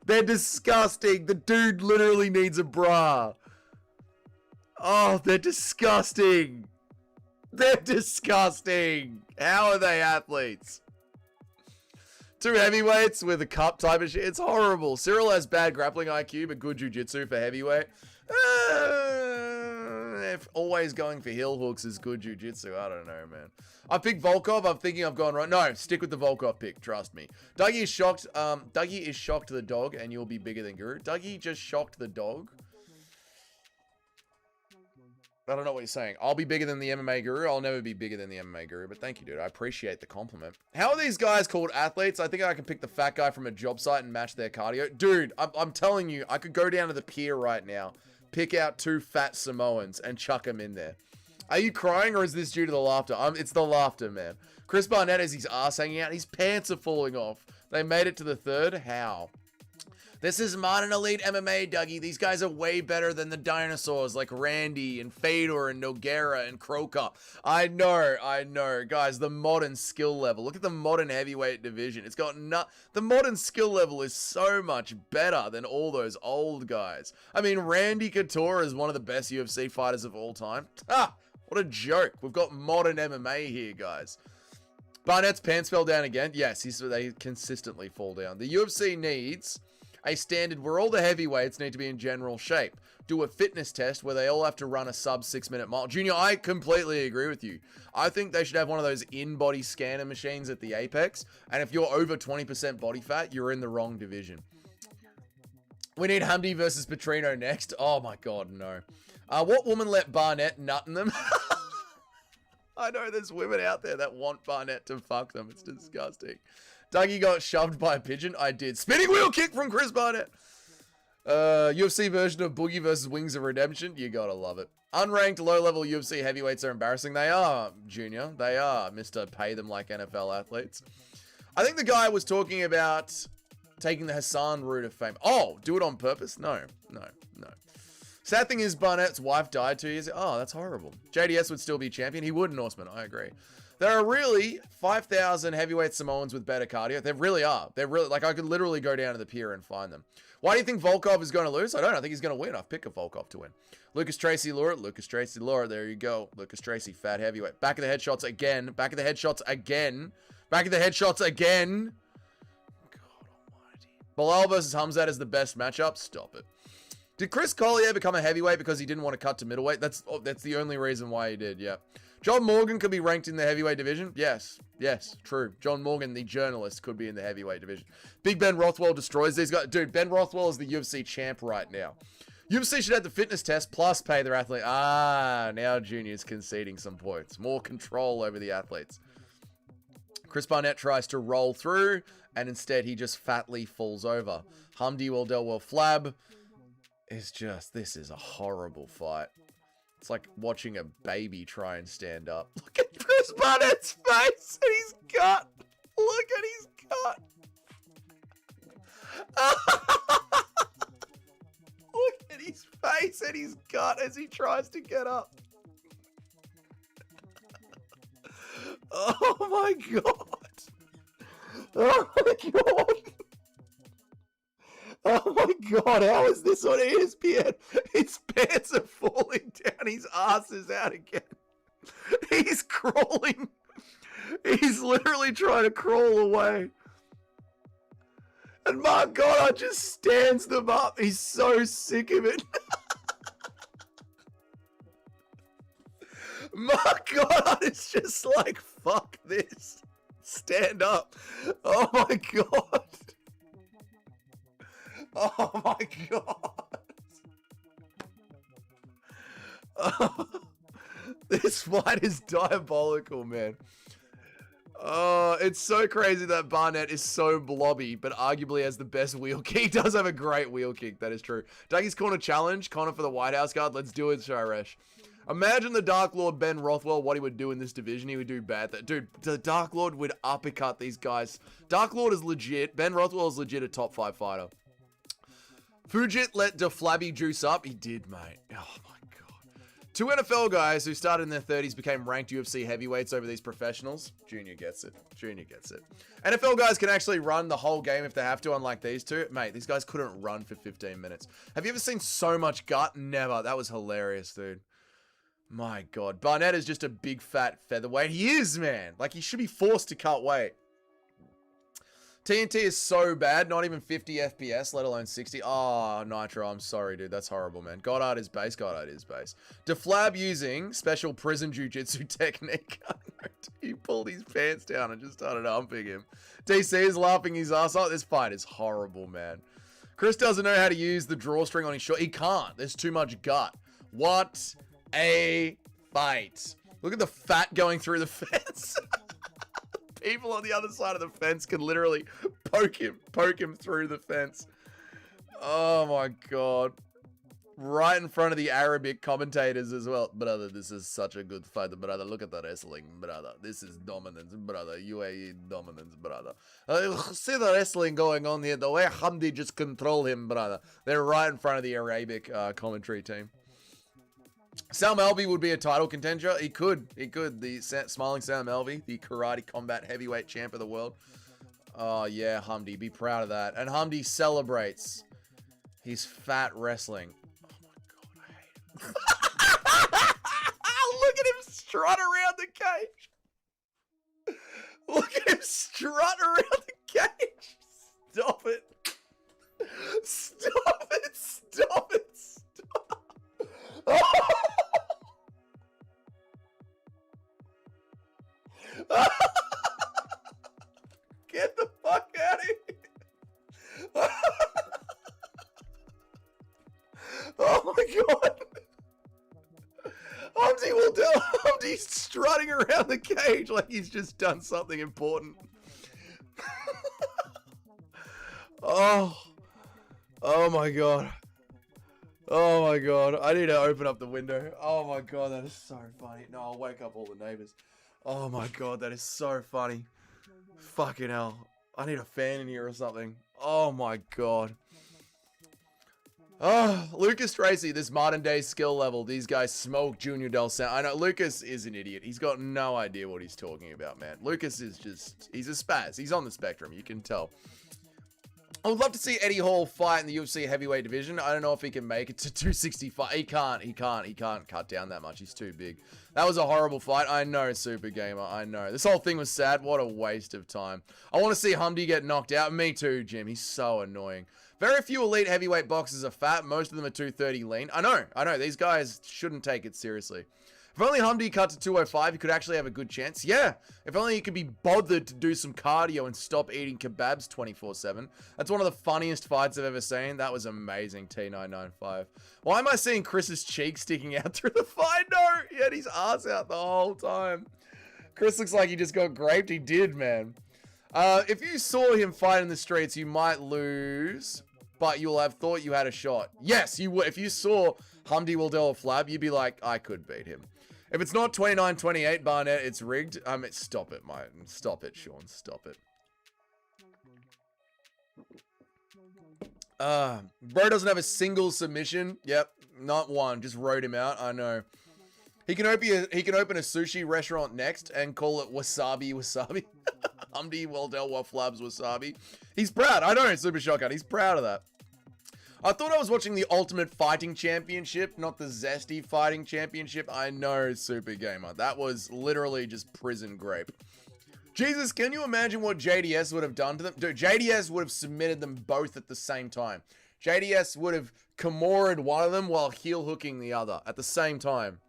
They're disgusting. The dude literally needs a bra. Oh, they're disgusting. They're disgusting. How are they athletes? 2 heavyweights with a cup type of shit. It's horrible. Cyril has bad grappling IQ, but good jiu-jitsu for heavyweight. If always going for heel hooks is good jiu-jitsu. I don't know, man. I picked Volkov. I'm thinking I've gone right. No, stick with the Volkov pick. Trust me. Dougie is shocked. Dougie is shocked the dog, and you'll be bigger than Guru. Dougie just shocked the dog. I don't know what you're saying. I'll be bigger than the MMA guru. I'll never be bigger than the MMA guru, but thank you, dude. I appreciate the compliment. How are these guys called athletes? I think I can pick the fat guy from a job site and match their cardio. Dude, I'm telling you, I could go down to the pier right now, pick out 2 fat Samoans and chuck them in there. Are you crying or is this due to the laughter? It's the laughter, man. Chris Barnett has his ass hanging out. His pants are falling off. They made it to the 3rd. How? This is modern elite MMA, Dougie. These guys are way better than the dinosaurs like Randy and Fedor and Nogueira and Croker. I know. Guys, the modern skill level. Look at the modern heavyweight division. It's got the modern skill level is so much better than all those old guys. I mean, Randy Couture is one of the best UFC fighters of all time. Ah, what a joke. We've got modern MMA here, guys. Barnett's pants fell down again. Yes, they consistently fall down. The UFC needs a standard where all the heavyweights need to be in general shape. Do a fitness test where they all have to run a sub 6-minute mile. Junior, I completely agree with you. I think they should have one of those in-body scanner machines at the Apex. And if you're over 20% body fat, you're in the wrong division. We need Hamdy versus Petrino next. Oh my God, no. What woman let Barnett nut in them? I know there's women out there that want Barnett to fuck them. It's disgusting. Dougie got shoved by a pigeon. I did. Spinning wheel kick from Chris Barnett. UFC version of Boogie versus Wings of Redemption. You gotta love it. Unranked low-level UFC heavyweights are embarrassing. They are, Junior. They are, Mr. Pay them like NFL athletes. I think the guy was talking about taking the Hassan route of fame. Oh, do it on purpose? No. Sad thing is Barnett's wife died 2 years ago. Oh, that's horrible. JDS would still be champion. He would, Norseman. I agree. There are really 5,000 heavyweight Samoans with better cardio. There really are. They're really, like, I could literally go down to the pier and find them. Why do you think Volkov is going to lose? I don't know. I think he's going to win. I've picked a Volkov to win. Lucas Tracy Laura. There you go. Lucas Tracy, fat heavyweight. Back of the headshots again. Back of the headshots again. God almighty. Bilal versus Hamzat is the best matchup. Stop it. Did Chris Collier become a heavyweight because he didn't want to cut to middleweight? That's the only reason why he did, yeah. John Morgan could be ranked in the heavyweight division. Yes, true. John Morgan, the journalist, could be in the heavyweight division. Big Ben Rothwell destroys these guys. Dude, Ben Rothwell is the UFC champ right now. UFC should have the fitness test plus pay their athlete. Ah, now Junior's conceding some points. More control over the athletes. Chris Barnett tries to roll through, and instead he just fatly falls over. Hamdy will flab. This is a horrible fight. It's like watching a baby try and stand up. Look at Chris Barnett's face and his gut. Look at his gut. Look at his face and his gut as he tries to get up. Oh my God. Oh my God. Oh my God, how is this on ESPN? His pants are falling down, his ass is out again. He's crawling. He's literally trying to crawl away. And my God, just stands them up. He's so sick of it. My God, it's just like, fuck this. Stand up. Oh my God. Oh my God. Oh, this fight is diabolical, man. Oh, it's so crazy that Barnett is so blobby, but arguably has the best wheel kick. He does have a great wheel kick, that is true. Dougie's Corner challenge, Connor for the White House card. Let's do it, Shairesh. Imagine the Dark Lord Ben Rothwell, what he would do in this division. He would do bad. Dude, the Dark Lord would uppercut these guys. Dark Lord is legit. Ben Rothwell is legit a top 5 fighter. Fujit let DeFlabby juice up. He did, mate. Oh, my God. 2 NFL guys who started in their 30s became ranked UFC heavyweights over these professionals. Junior gets it. NFL guys can actually run the whole game if they have to, unlike these two. Mate, these guys couldn't run for 15 minutes. Have you ever seen so much gut? Never. That was hilarious, dude. My God. Barnett is just a big, fat featherweight. He is, man. Like, he should be forced to cut weight. TNT is so bad, not even 50 FPS, let alone 60. Oh, Nitro, I'm sorry, dude. That's horrible, man. Goddard is base. DeFlab using special prison jiu-jitsu technique. He pulled his pants down and just started humping him. DC is laughing his ass off. This fight is horrible, man. Chris doesn't know how to use the drawstring on his short. He can't. There's too much gut. What a fight. Look at the fat going through the fence. People on the other side of the fence can literally poke him through the fence. Oh my god. Right in front of the Arabic commentators as well. Brother, this is such a good fight, brother. Look at the wrestling, brother. This is dominance, brother. UAE dominance, brother. See the wrestling going on here. The way Hamdy just control him, brother. They're right in front of the Arabic commentary team. Sam Alvey would be a title contender. He could. The smiling Sam Alvey, the karate combat heavyweight champ of the world. Oh, yeah, Hamdy. Be proud of that. And Hamdy celebrates his fat wrestling. Look at him strut around the cage. Look at him strut around the cage. Stop it. Stop it. Stop it. Stop. Get the fuck out of here. Oh my god. Hamdy's strutting around the cage like he's just done something important. Oh my god. Oh my god. I need to open up the window. Oh my god, that is so funny. No, I'll wake up all the neighbors. Oh my god, that is so funny. Fucking hell. I need a fan in here or something. Oh my god. Oh, Lucas Tracy, this modern day skill level. These guys smoke Junior Del Santo. I know, Lucas is an idiot. He's got no idea what he's talking about, man. Lucas is just, he's a spaz. He's on the spectrum, you can tell. I would love to see Eddie Hall fight in the UFC heavyweight division. I don't know if he can make it to 265. He can't cut down that much. He's too big. That was a horrible fight. I know, Super Gamer. I know. This whole thing was sad. What a waste of time. I want to see Hamdy get knocked out. Me too, Jim. He's so annoying. Very few elite heavyweight boxers are fat. Most of them are 230 lean. I know. These guys shouldn't take it seriously. If only Hamdy cut to 205, he could actually have a good chance. Yeah, if only he could be bothered to do some cardio and stop eating kebabs 24/7. That's one of the funniest fights I've ever seen. That was amazing, T995. Why am I seeing Chris's cheek sticking out through the fight? No, he had his ass out the whole time. Chris looks like he just got graped. He did, man. If you saw him fight in the streets, you might lose, but you'll have thought you had a shot. Yes, you would. If you saw Hamdy Waldell Flab, you'd be like, I could beat him. If it's not 29-28 Barnett, it's rigged. Stop it, mate. Stop it, Sean. Stop it. Bro doesn't have a single submission. Yep, not one. Just wrote him out. I know. He can open a sushi restaurant next and call it Wasabi Wasabi. Hamdy Waldell Flabs Wasabi. He's proud. I know, Super Shotgun. He's proud of that. I thought I was watching the Ultimate Fighting Championship, not the Zesty Fighting Championship. I know, Super Gamer. That was literally just prison grape. Jesus, can you imagine what JDS would have done to them? Dude, JDS would have submitted them both at the same time. JDS would have Kimura'd one of them while heel hooking the other at the same time.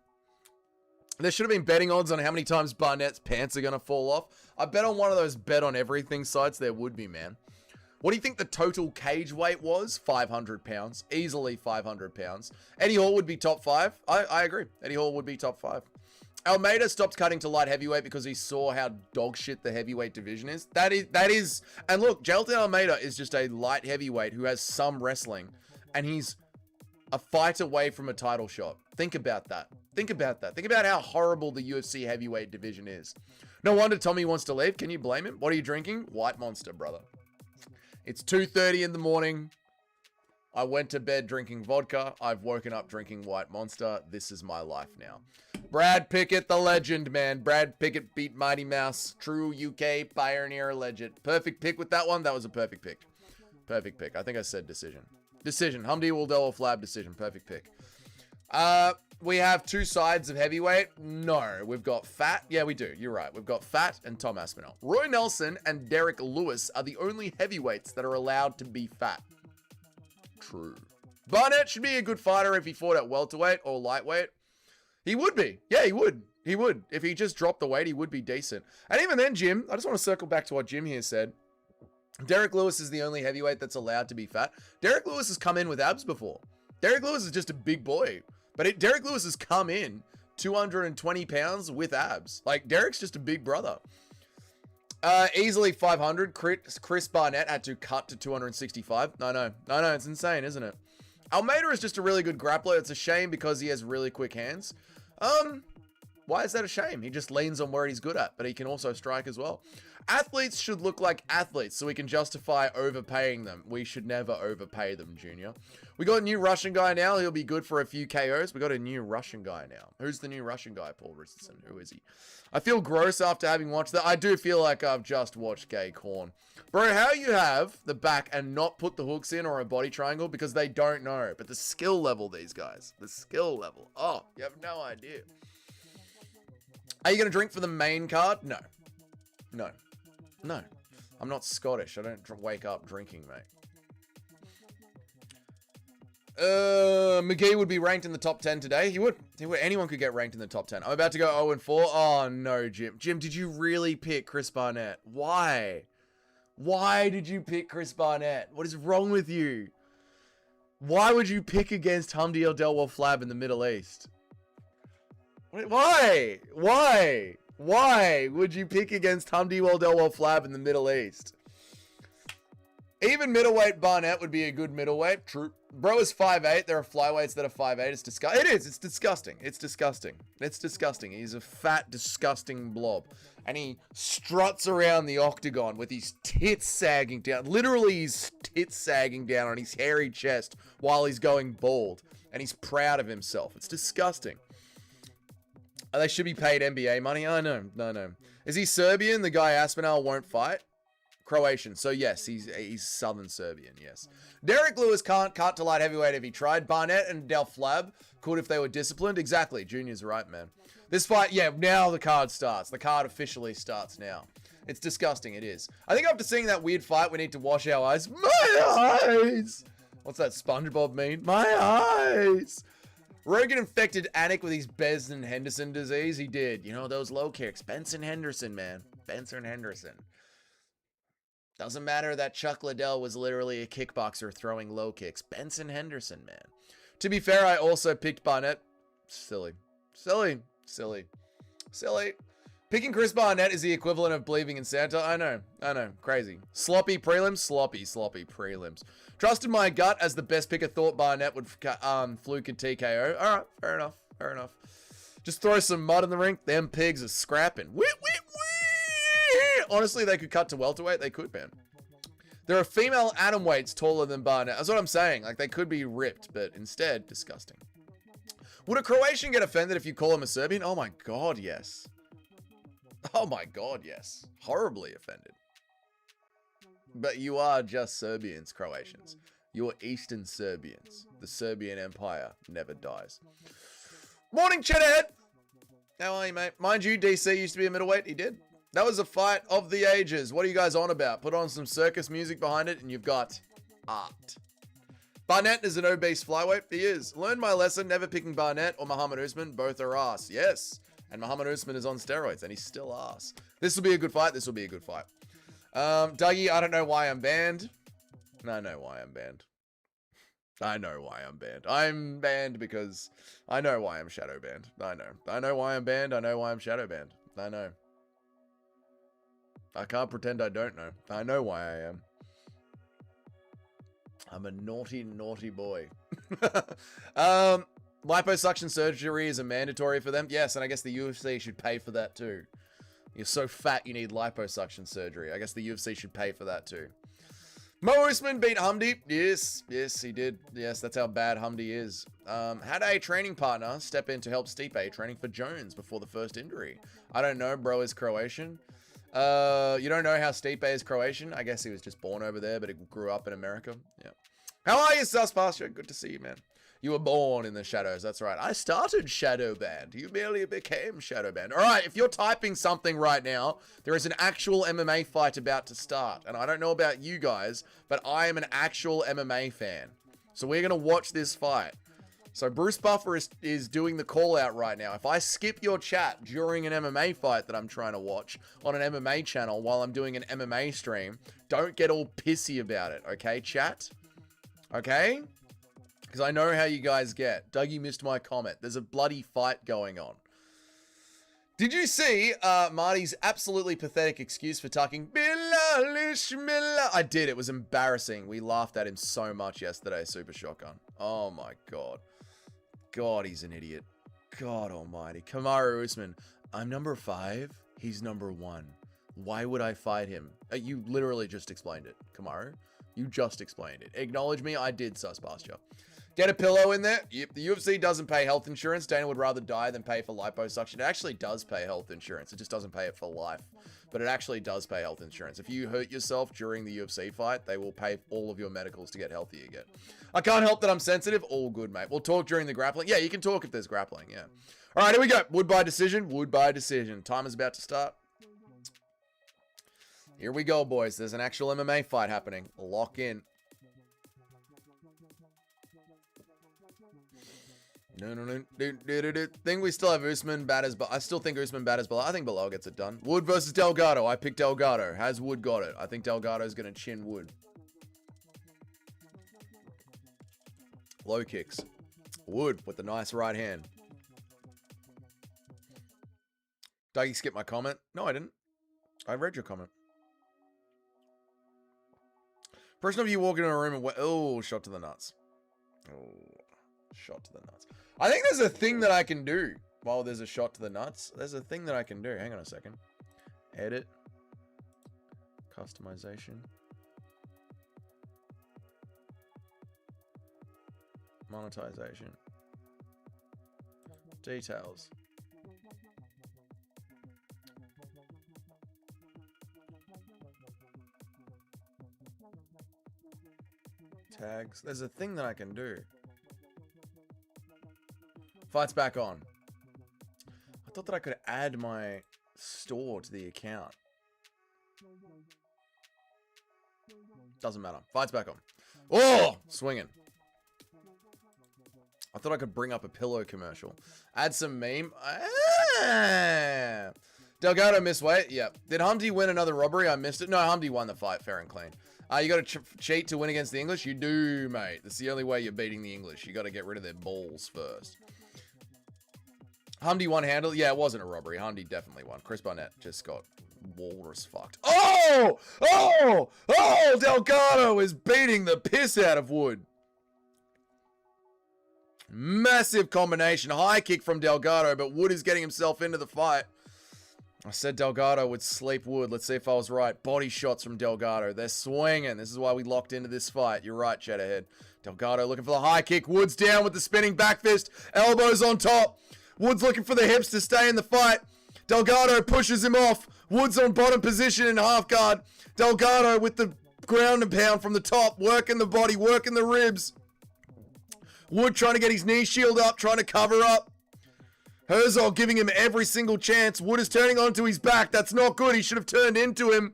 There should have been betting odds on how many times Barnett's pants are going to fall off. I bet on one of those bet on everything sites there would be, man. What do you think the total cage weight was? 500 pounds. Easily 500 pounds. Eddie Hall would be top 5. I agree. Eddie Hall would be top 5. Almeida stopped cutting to light heavyweight because he saw how dog shit the heavyweight division is. That is, and look, Jailton Almeida is just a light heavyweight who has some wrestling, and he's a fight away from a title shot. Think about that. Think about that. Think about how horrible the UFC heavyweight division is. No wonder Tommy wants to leave. Can you blame him? What are you drinking? White Monster, brother. It's 2:30 in the morning. I went to bed drinking vodka. I've woken up drinking White Monster. This is my life now. Brad Pickett, the legend, man. Brad Pickett beat Mighty Mouse. True UK pioneer legend. Perfect pick with that one. That was a perfect pick. Perfect pick. I think I said decision. Decision. Hamdy Waldell Flab decision. Perfect pick. We have two sides of heavyweight. No, we've got Fat. Yeah, we do. You're right. We've got Fat and Tom Aspinall. Roy Nelson and Derek Lewis are the only heavyweights that are allowed to be fat. True. Barnett should be a good fighter if he fought at welterweight or lightweight. He would be. Yeah, he would. He would. If he just dropped the weight, he would be decent. And even then, Jim, I just want to circle back to what Jim here said. Derek Lewis is the only heavyweight that's allowed to be fat. Derek Lewis has come in with abs before. Derek Lewis is just a big boy. But Derek Lewis has come in 220 pounds with abs. Like, Derek's just a big brother. Easily 500. Chris Barnett had to cut to 265. No, it's insane, isn't it? Almeida is just a really good grappler. It's a shame because he has really quick hands. Why is that a shame? He just leans on where he's good at, but he can also strike as well. Athletes should look like athletes so we can justify overpaying them. We should never overpay them, Junior. We got a new Russian guy now. He'll be good for a few KOs. We got a new Russian guy now. Who's the new Russian guy, Paul Richardson? Who is he? I feel gross after having watched that. I do feel like I've just watched Gay Corn. Bro, how you have the back and not put the hooks in or a body triangle because they don't know. But the skill level, these guys. The skill level. Oh, you have no idea. Are you going to drink for the main card? No. No. No. I'm not Scottish. I don't wake up drinking, mate. McGee would be ranked in the top 10 today. He would. Anyone could get ranked in the top 10. I'm about to go 0-4. Oh, no, Jim. Jim, did you really pick Chris Barnett? Why? Why did you pick Chris Barnett? What is wrong with you? Why would you pick against Hamdy or Delwell Flab in the Middle East? Why? Why? Why would you pick against Hamdy Delwell Flab in the Middle East? Even middleweight Barnett would be a good middleweight. True. Bro is 5'8". There are flyweights that are 5'8". It's disgusting. It is. It's disgusting. It's disgusting. It's disgusting. He's a fat, disgusting blob. And he struts around the octagon with his tits sagging down. Literally, his tits sagging down on his hairy chest while he's going bald. And he's proud of himself. It's disgusting. They should be paid NBA money. I know. No. Is he Serbian? The guy Aspinall won't fight? Croatian. So yes, he's Southern Serbian, yes. Derek Lewis can't cut to light heavyweight if he tried. Barnett and Del Flab could if they were disciplined. Exactly. Junior's right, man. This fight, yeah, now the card starts. The card officially starts now. It's disgusting. It is. I think after seeing that weird fight, we need to wash our eyes. My eyes! What's that SpongeBob mean? My eyes! Rogan infected Anik with his Benson Henderson disease. He did. You know, those low kicks. Benson Henderson, man. Benson Henderson. Doesn't matter that Chuck Liddell was literally a kickboxer throwing low kicks. Benson Henderson, man. To be fair, I also picked Barnett. Silly. Silly. Silly. Silly. Picking Chris Barnett is the equivalent of believing in Santa. I know. Crazy. Sloppy prelims. Sloppy prelims. Trusted my gut as the best picker. Thought Barnett would fluke a TKO. All right. Fair enough. Just throw some mud in the ring. Them pigs are scrapping. Wee. Honestly, they could cut to welterweight. They could, man. There are female atom weights taller than Barnett. That's what I'm saying. Like, they could be ripped, but instead, disgusting. Would a Croatian get offended if you call him a Serbian? Oh my God, yes. Oh my God, yes. Horribly offended. But you are just Serbians, Croatians. You're Eastern Serbians. The Serbian Empire never dies. Morning, Cheddarhead. How are you, mate? Mind you, DC used to be a middleweight. He did. That was a fight of the ages. What are you guys on about? Put on some circus music behind it and you've got art. Barnett is an obese flyweight. He is. Learned my lesson. Never picking Barnett or Muhammad Usman. Both are ass. Yes. And Muhammad Usman is on steroids and he's still ass. This will be a good fight. Dougie, I don't know why I'm banned. I know why I'm banned. I'm banned because I know why I'm shadow banned. I know why I'm banned. I know why I'm shadow banned. I know. I can't pretend I don't know. I know why I am. I'm a naughty, naughty boy. Liposuction surgery is a mandatory for them. Yes, and I guess the UFC should pay for that too. You're so fat you need liposuction surgery. I guess the UFC should pay for that too. Mo Usman beat Hamdy. Yes, he did. Yes, that's how bad Hamdy is. Had a training partner step in to help Stipe training for Jones before the first injury. I don't know, bro is Croatian. You don't know how Stipe is Croatian? I guess he was just born over there, but he grew up in America. Yeah. How are you, Sus Pasture? Good to see you, man. You were born in the shadows. That's right. I started shadow banned. You merely became shadow banned. All right. If you're typing something right now, there is an actual MMA fight about to start. And I don't know about you guys, but I am an actual MMA fan. So we're going to watch this fight. So Bruce Buffer is doing the call out right now. If I skip your chat during an MMA fight that I'm trying to watch on an MMA channel while I'm doing an MMA stream, don't get all pissy about it. Okay, chat? Okay? Because I know how you guys get. Dougie missed my comment. There's a bloody fight going on. Did you see Marty's absolutely pathetic excuse for talking? I did. It was embarrassing. We laughed at him so much yesterday, Super Shotgun. Oh my God. God, he's an idiot. God almighty. Kamaru Usman. I'm number 5. He's number 1. Why would I fight him? You literally just explained it, Kamaru. You just explained it. Acknowledge me. I did sus past you. Get a pillow in there. Yep, the UFC doesn't pay health insurance. Dana would rather die than pay for liposuction. It actually does pay health insurance. It just doesn't pay it for life. But it actually does pay health insurance. If you hurt yourself during the UFC fight, they will pay all of your medicals to get healthy again. I can't help that I'm sensitive. All good, mate. We'll talk during the grappling. Yeah, you can talk if there's grappling, yeah. All right, here we go. Wood by decision. Wood by decision. Timer's about to start. Here we go, boys. There's an actual MMA fight happening. Lock in. No. Think we still have Usman batters, but I still think Usman batters Bilal. I think Bilal gets it done. Wood versus Delgado. I picked Delgado. Has Wood got it? I think Delgado's going to chin Wood. Low kicks. Wood with the nice right hand. Dougie skipped my comment. No, I didn't. I read your comment. Person of you walk into a room and oh, shot to the nuts. Oh, shot to the nuts. I think there's a thing that I can do while there's a shot to the nuts. There's a thing that I can do. Hang on a second. Edit. Customization. Monetization. Details. Tags. There's a thing that I can do. Fight's back on. I thought that I could add my store to the account. Doesn't matter. Fight's back on. Oh! Swinging. I thought I could bring up a pillow commercial. Add some meme. Ah! Delgado missed weight. Yep. Did Hamdy win another robbery? I missed it. No, Hamdy won the fight fair and clean. You got to cheat to win against the English? You do, mate. That's the only way you're beating the English. You got to get rid of their balls first. Hamdy won handle. Yeah, it wasn't a robbery. Hamdy definitely won. Chris Barnett just got walrus fucked. Oh! Oh! Oh! Delgado is beating the piss out of Wood. Massive combination. High kick from Delgado, but Wood is getting himself into the fight. I said Delgado would sleep Wood. Let's see if I was right. Body shots from Delgado. They're swinging. This is why we locked into this fight. You're right, Chatterhead. Delgado looking for the high kick. Wood's down with the spinning back fist. Elbows on top. Wood's looking for the hips to stay in the fight. Delgado pushes him off. Wood's on bottom position in half guard. Delgado with the ground and pound from the top. Working the body, working the ribs. Wood trying to get his knee shield up, trying to cover up. Herzog giving him every single chance. Wood is turning onto his back. That's not good. He should have turned into him.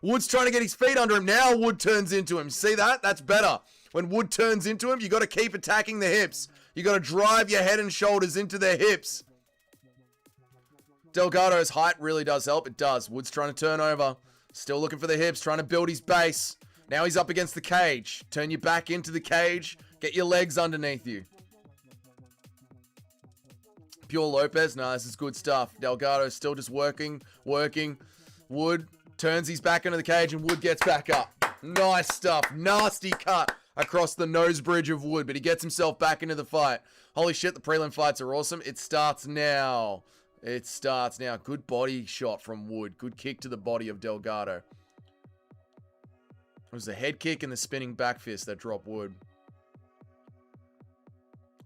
Wood's trying to get his feet under him. Now Wood turns into him. See that? That's better. When Wood turns into him, you got to keep attacking the hips. You got to drive your head and shoulders into their hips. Delgado's height really does help. It does. Wood's trying to turn over. Still looking for the hips, trying to build his base. Now he's up against the cage. Turn your back into the cage. Get your legs underneath you. Pure Lopez. No, this is good stuff. Delgado's still just working. Wood turns his back into the cage and Wood gets back up. Nice stuff. Nasty cut across the nose bridge of Wood, but he gets himself back into the fight. Holy shit, the prelim fights are awesome. It starts now. It starts now. Good body shot from Wood. Good kick to the body of Delgado. It was the head kick and the spinning back fist that dropped Wood.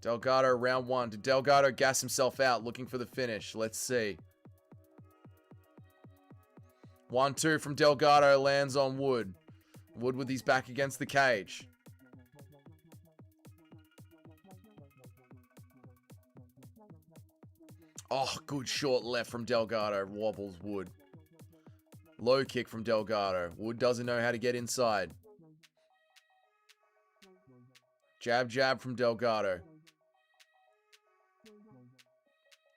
Delgado, round one. Did Delgado gas himself out looking for the finish? Let's see. 1-2 from Delgado lands on Wood. Wood with his back against the cage. Oh, good short left from Delgado. Wobbles Wood. Low kick from Delgado. Wood doesn't know how to get inside. Jab, jab from Delgado.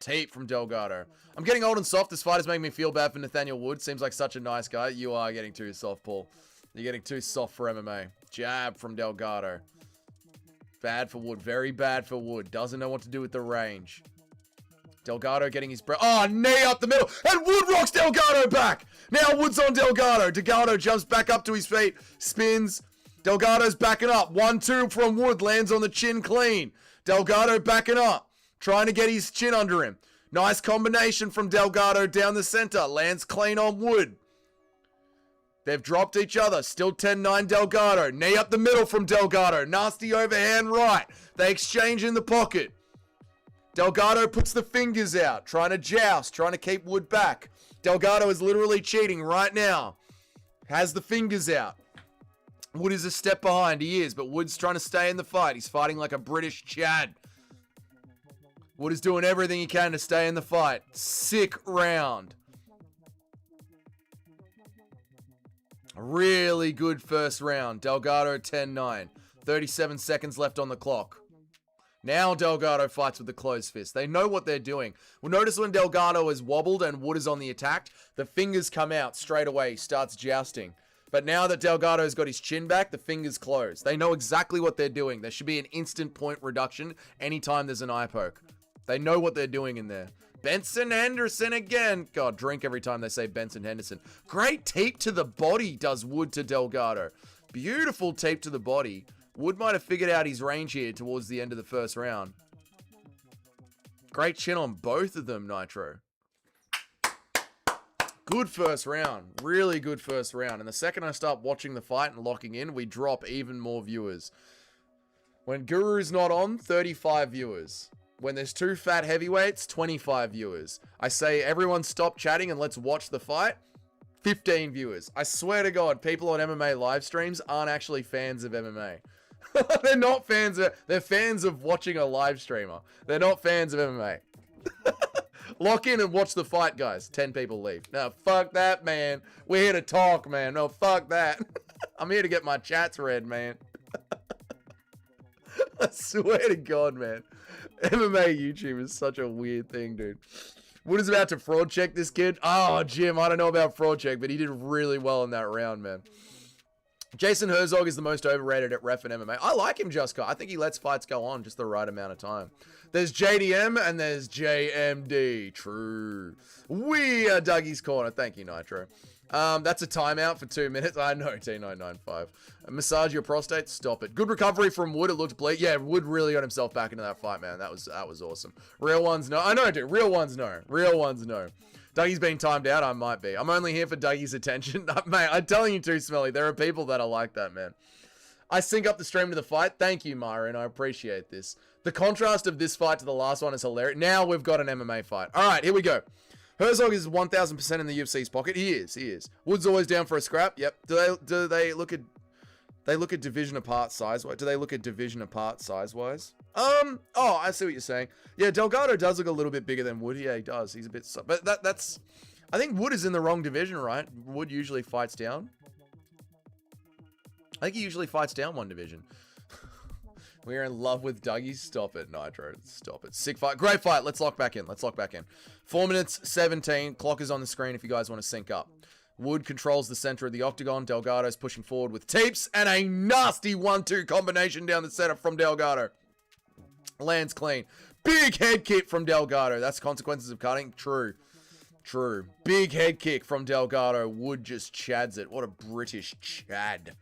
Teep from Delgado. I'm getting old and soft. This fight is making me feel bad for Nathaniel Wood. Seems like such a nice guy. You are getting too soft, Paul. You're getting too soft for MMA. Jab from Delgado. Bad for Wood. Very bad for Wood. Doesn't know what to do with the range. Delgado getting his breath. Oh, knee up the middle. And Wood rocks Delgado back. Now Wood's on Delgado. Delgado jumps back up to his feet. Spins. Delgado's backing up. 1-2 from Wood. Lands on the chin clean. Delgado backing up. Trying to get his chin under him. Nice combination from Delgado down the center. Lands clean on Wood. They've dropped each other. Still 10-9 Delgado. Knee up the middle from Delgado. Nasty overhand right. They exchange in the pocket. Delgado puts the fingers out. Trying to joust. Trying to keep Wood back. Delgado is literally cheating right now. Has the fingers out. Wood is a step behind. He is. But Wood's trying to stay in the fight. He's fighting like a British Chad. Wood is doing everything he can to stay in the fight. Sick round. Really good first round. Delgado 10-9. 37 seconds left on the clock. Now Delgado fights with the closed fist. They know what they're doing. Well, notice when Delgado is wobbled and Wood is on the attack, the fingers come out straight away. He starts jousting. But now that Delgado's got his chin back, the fingers close. They know exactly what they're doing. There should be an instant point reduction anytime there's an eye poke. They know what they're doing in there. Benson Henderson again. God, drink every time they say Benson Henderson. Great tape to the body does Wood to Delgado. Beautiful tape to the body. Wood might have figured out his range here towards the end of the first round. Great chin on both of them, Nitro. Good first round. Really good first round. And the second I start watching the fight and locking in, we drop even more viewers. When Guru's not on, 35 viewers. When there's two fat heavyweights, 25 viewers. I say everyone stop chatting and let's watch the fight. 15 viewers. I swear to God, people on MMA live streams aren't actually fans of MMA. They're not fans of... They're fans of watching a live streamer. They're not fans of MMA. Lock in and watch the fight, guys. 10 people leave. No, fuck that, man. We're here to talk, man. No, fuck that. I'm here to get my chats read, man. I swear to God, man. MMA YouTube is such a weird thing, dude. Wood is about to fraud check this kid. Oh, Jim, I don't know about fraud check, but he did really well in that round, man. Jason Herzog is the most overrated at ref in MMA. I like him, Juska. I think he lets fights go on just the right amount of time. There's JDM and there's JMD. True. We are Dougie's Corner. Thank you, Nitro. That's a timeout for 2 minutes. I know, T995. Massage your prostate. Stop it. Good recovery from Wood. It looked bleak. Yeah, Wood really got himself back into that fight, man. That was awesome. Real ones, no. I know, dude. Real ones, no. Real ones, no. Dougie's been timed out. I might be. I'm only here for Dougie's attention. Mate, I'm telling you too, Smelly. There are people that are like that, man. I sync up the stream to the fight. Thank you, Myron. I appreciate this. The contrast of this fight to the last one is hilarious. Now we've got an MMA fight. All right, here we go. Herzog is 1,000% in the UFC's pocket. He is. Wood's always down for a scrap. Yep. Do they look at division apart size-wise? Do they look at division apart size-wise? Oh, I see what you're saying. Yeah, Delgado does look a little bit bigger than Wood. Yeah, he does. He's a bit... But that's... I think Wood is in the wrong division, right? Wood usually fights down. I think he usually fights down one division. We're in love with Dougie. Stop it, Nitro. Stop it. Sick fight. Great fight. Let's lock back in. 4 minutes 17. Clock is on the screen if you guys want to sync up. Wood controls the center of the octagon. Delgado's pushing forward with teeps and a nasty 1-2 combination down the center from Delgado. Lands clean. Big head kick from Delgado. That's consequences of cutting. True. Big head kick from Delgado. Wood just chads it. What a British Chad.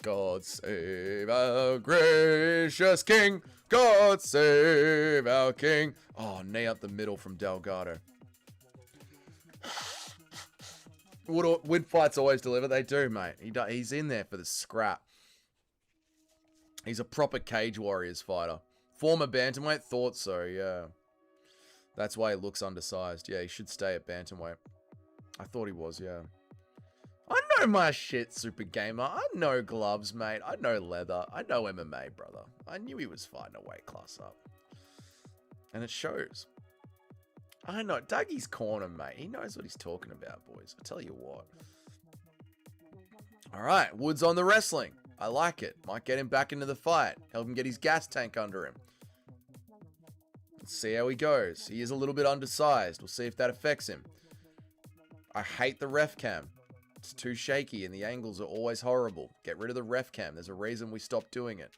God save our gracious king. God save our king. Oh, knee up the middle from Delgado. Wood fights always deliver. They do, mate. He's in there for the scrap. He's a proper Cage Warriors fighter. Former bantamweight? Thought so, yeah. That's why he looks undersized. Yeah, he should stay at bantamweight. I thought he was, yeah. I know my shit, Super Gamer. I know gloves, mate. I know leather. I know MMA, brother. I knew he was fighting a weight class up. And it shows. I know. Dougie's Corner, mate. He knows what he's talking about, boys. I tell you what. All right. Wood's on the wrestling. I like it. Might get him back into the fight. Help him get his gas tank under him. Let's see how he goes. He is a little bit undersized. We'll see if that affects him. I hate the ref cam. It's too shaky and the angles are always horrible. Get rid of the ref cam. There's a reason we stopped doing it.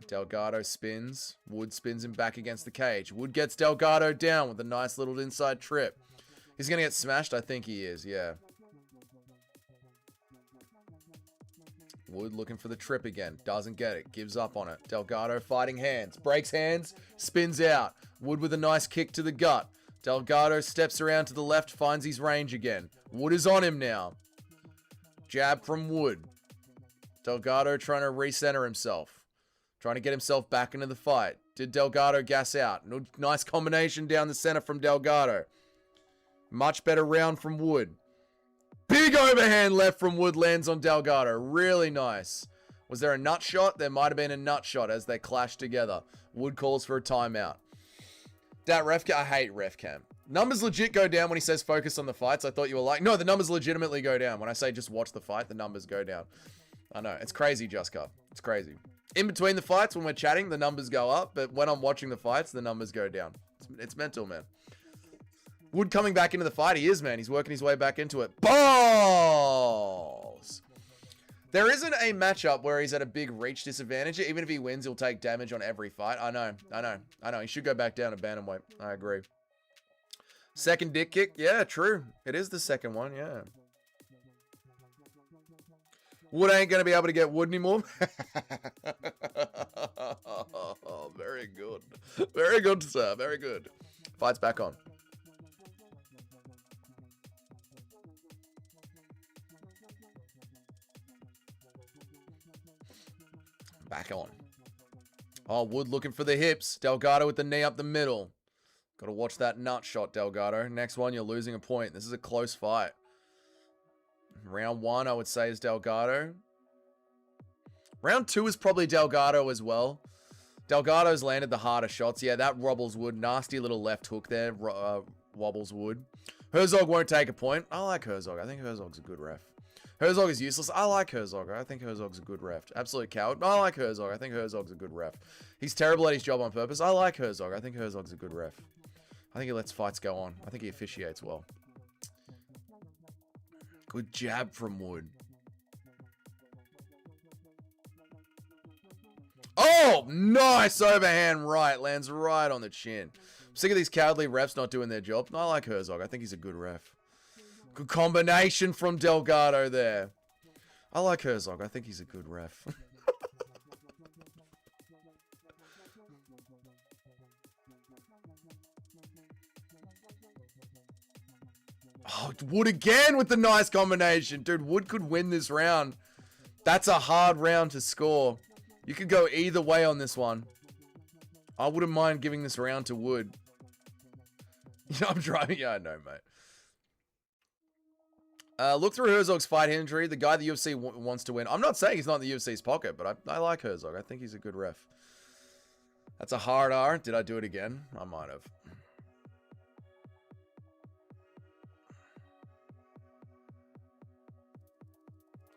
Delgado spins. Wood spins him back against the cage. Wood gets Delgado down with a nice little inside trip. He's going to get smashed? I think he is, yeah. Wood looking for the trip again. Doesn't get it. Gives up on it. Delgado fighting hands. Breaks hands. Spins out. Wood with a nice kick to the gut. Delgado steps around to the left. Finds his range again. Wood is on him now. Jab from Wood. Delgado trying to recenter himself. Trying to get himself back into the fight. Did Delgado gas out? Nice combination down the center from Delgado. Much better round from Wood. Big overhand left from Wood lands on Delgado. Really nice. Was there a nut shot? There might have been a nut shot as they clashed together. Wood calls for a timeout. That ref cam, I hate ref cam. Numbers legit go down when he says focus on the fights. I thought you were like, no, the numbers legitimately go down. When I say just watch the fight, the numbers go down. I know. It's crazy, Juska. It's crazy. In between the fights, when we're chatting, the numbers go up. But when I'm watching the fights, the numbers go down. It's mental, man. Wood coming back into the fight. He is, man. He's working his way back into it. Balls! There isn't a matchup where he's at a big reach disadvantage. Even if he wins, he'll take damage on every fight. I know. He should go back down to bantamweight. I agree. Second dick kick. Yeah, true. It is the second one, yeah. Wood ain't going to be able to get Wood anymore. Oh, very good. Very good, sir. Very good. Fight's back on. Back on. Oh, Wood looking for the hips. Delgado with the knee up the middle. Got to watch that nut shot, Delgado. Next one, you're losing a point. This is a close fight. Round 1, I would say, is Delgado. Round 2 is probably Delgado as well. Delgado's landed the harder shots. Yeah, that wobbles Wood. Nasty little left hook there. Wobbles Wood. Herzog won't take a point. I like Herzog. I think Herzog's a good ref. Herzog is useless. I like Herzog. I think Herzog's a good ref. Absolute coward. I like Herzog. I think Herzog's a good ref. He's terrible at his job on purpose. I like Herzog. I think Herzog's a good ref. I think he lets fights go on. I think he officiates well. Good jab from Wood. Oh, nice overhand right. Lands right on the chin. I'm sick of these cowardly refs not doing their job. I like Herzog. I think he's a good ref. Good combination from Delgado there. I like Herzog. I think he's a good ref. Oh, Wood again with the nice combination. Dude, Wood could win this round. That's a hard round to score. You could go either way on this one. I wouldn't mind giving this round to Wood. You know, I'm driving. Yeah, I know, mate. Look through Herzog's fight history. The guy the UFC wants to win. I'm not saying he's not in the UFC's pocket, but I like Herzog. I think he's a good ref. That's a hard R. Did I do it again? I might have.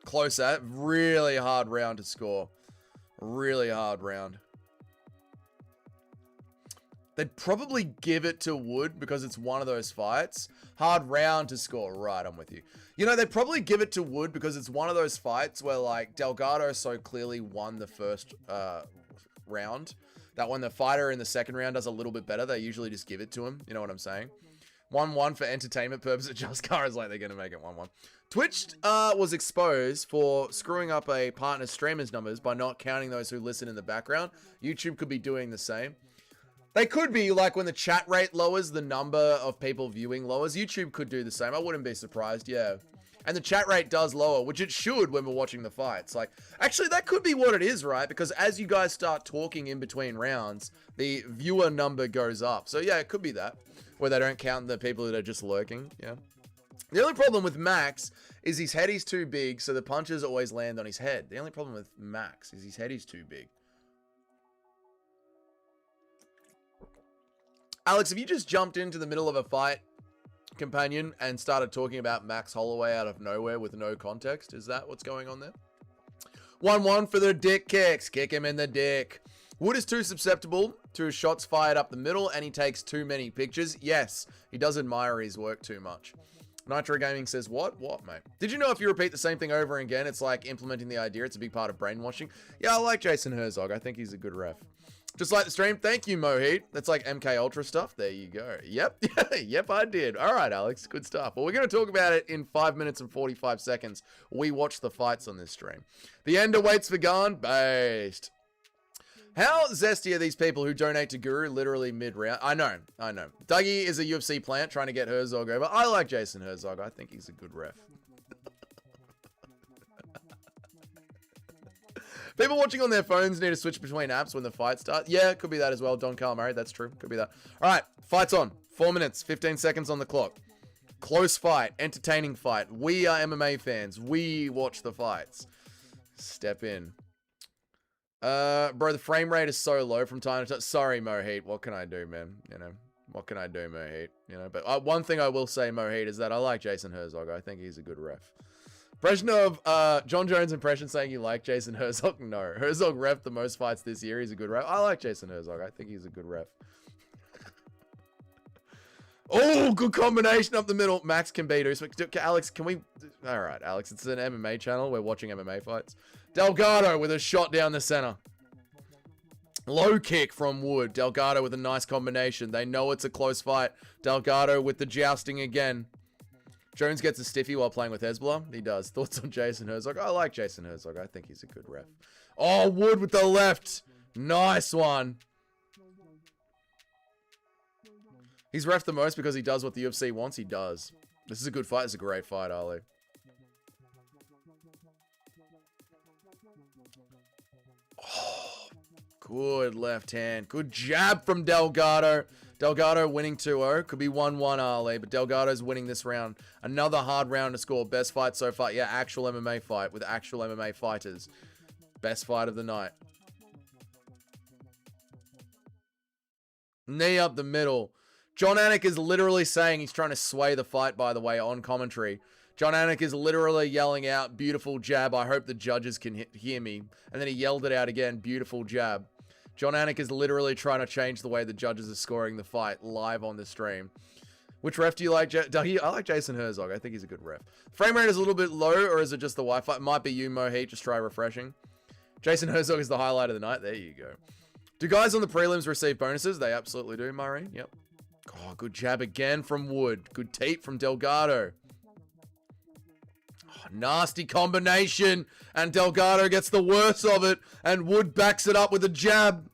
Close at. Really hard round to score. Really hard round. They'd probably give it to Wood because it's one of those fights. Hard round to score. Right, I'm with you. You know, they'd probably give it to Wood because it's one of those fights where, like, Delgado so clearly won the first round that when the fighter in the second round does a little bit better, they usually just give it to him. You know what I'm saying? 1-1 for entertainment purposes. Just cars like they're going to make it 1-1. Twitch was exposed for screwing up a partner's streamer's numbers by not counting those who listen in the background. YouTube could be doing the same. They could be, like, when the chat rate lowers, the number of people viewing lowers. YouTube could do the same. I wouldn't be surprised, yeah. And the chat rate does lower, which it should when we're watching the fights. Like, actually, that could be what it is, right? Because as you guys start talking in between rounds, the viewer number goes up. So, yeah, it could be that, where they don't count the people that are just lurking, yeah. The only problem with Max is his head is too big, so the punches always land on his head. The only problem with Max is his head is too big. Alex, if you just jumped into the middle of a fight, companion, and started talking about Max Holloway out of nowhere with no context, is that what's going on there? 1-1 for the dick kicks. Kick him in the dick. Wood is too susceptible to shots fired up the middle, and he takes too many pictures. Yes, he does admire his work too much. Nitro Gaming says, what? What, mate? Did you know if you repeat the same thing over again, it's like implementing the idea? It's a big part of brainwashing. Yeah, I like Jason Herzog. I think he's a good ref. Just like the stream. Thank you, Mohit. That's like MK Ultra stuff. There you go. Yep. Yep, I did. All right, Alex. Good stuff. Well, we're going to talk about it in 5 minutes and 45 seconds. We watch the fights on this stream. The Ender waits for Gane. Based. How zesty are these people who donate to Guru literally mid-round? I know. Dougie is a UFC plant trying to get Herzog over. I like Jason Herzog. I think he's a good ref. People watching on their phones need to switch between apps when the fight starts. Yeah, it could be that as well. Don Calamari, that's true. Could be that. All right, fight's on. 4 minutes, 15 seconds on the clock. Close fight, entertaining fight. We are MMA fans. We watch the fights. Step in. Bro, the frame rate is so low from time to time. Sorry, Mohit. What can I do, man? You know, what can I do, Mohit? You know, but one thing I will say, Mohit, is that I like Jason Herzog. I think he's a good ref. Impression of John Jones' impression saying you like Jason Herzog? No. Herzog ref the most fights this year. He's a good ref. I like Jason Herzog. I think he's a good ref. Oh, good combination up the middle. Max can beat us. Alex, can we... All right, Alex, it's an MMA channel. We're watching MMA fights. Delgado with a shot down the center. Low kick from Wood. Delgado with a nice combination. They know it's a close fight. Delgado with the jousting again. Jones gets a stiffy while playing with Hezbollah. He does. Thoughts on Jason Herzog? I like Jason Herzog. I think he's a good ref. Oh, Wood with the left. Nice one. He's ref the most because he does what the UFC wants. He does. This is a good fight. It's a great fight, Ali. Oh, good left hand. Good jab from Delgado. Delgado winning 2-0. Could be 1-1, Ali, but Delgado's winning this round. Another hard round to score. Best fight so far. Yeah, actual MMA fight with actual MMA fighters. Best fight of the night. Knee up the middle. John Anik is literally saying he's trying to sway the fight, by the way, on commentary. John Anik is literally yelling out, beautiful jab. I hope the judges can hear me. And then he yelled it out again, beautiful jab. John Anik is literally trying to change the way the judges are scoring the fight live on the stream. Which ref do you like? I like Jason Herzog. I think he's a good ref. Frame rate is a little bit low, or is it just the Wi-Fi? It might be you, Mohit. Just try refreshing. Jason Herzog is the highlight of the night. There you go. Do guys on the prelims receive bonuses? They absolutely do, Murray. Yep. Oh, good jab again from Wood. Good teep from Delgado. Oh, nasty combination. And Delgado gets the worst of it. And Wood backs it up with a jab.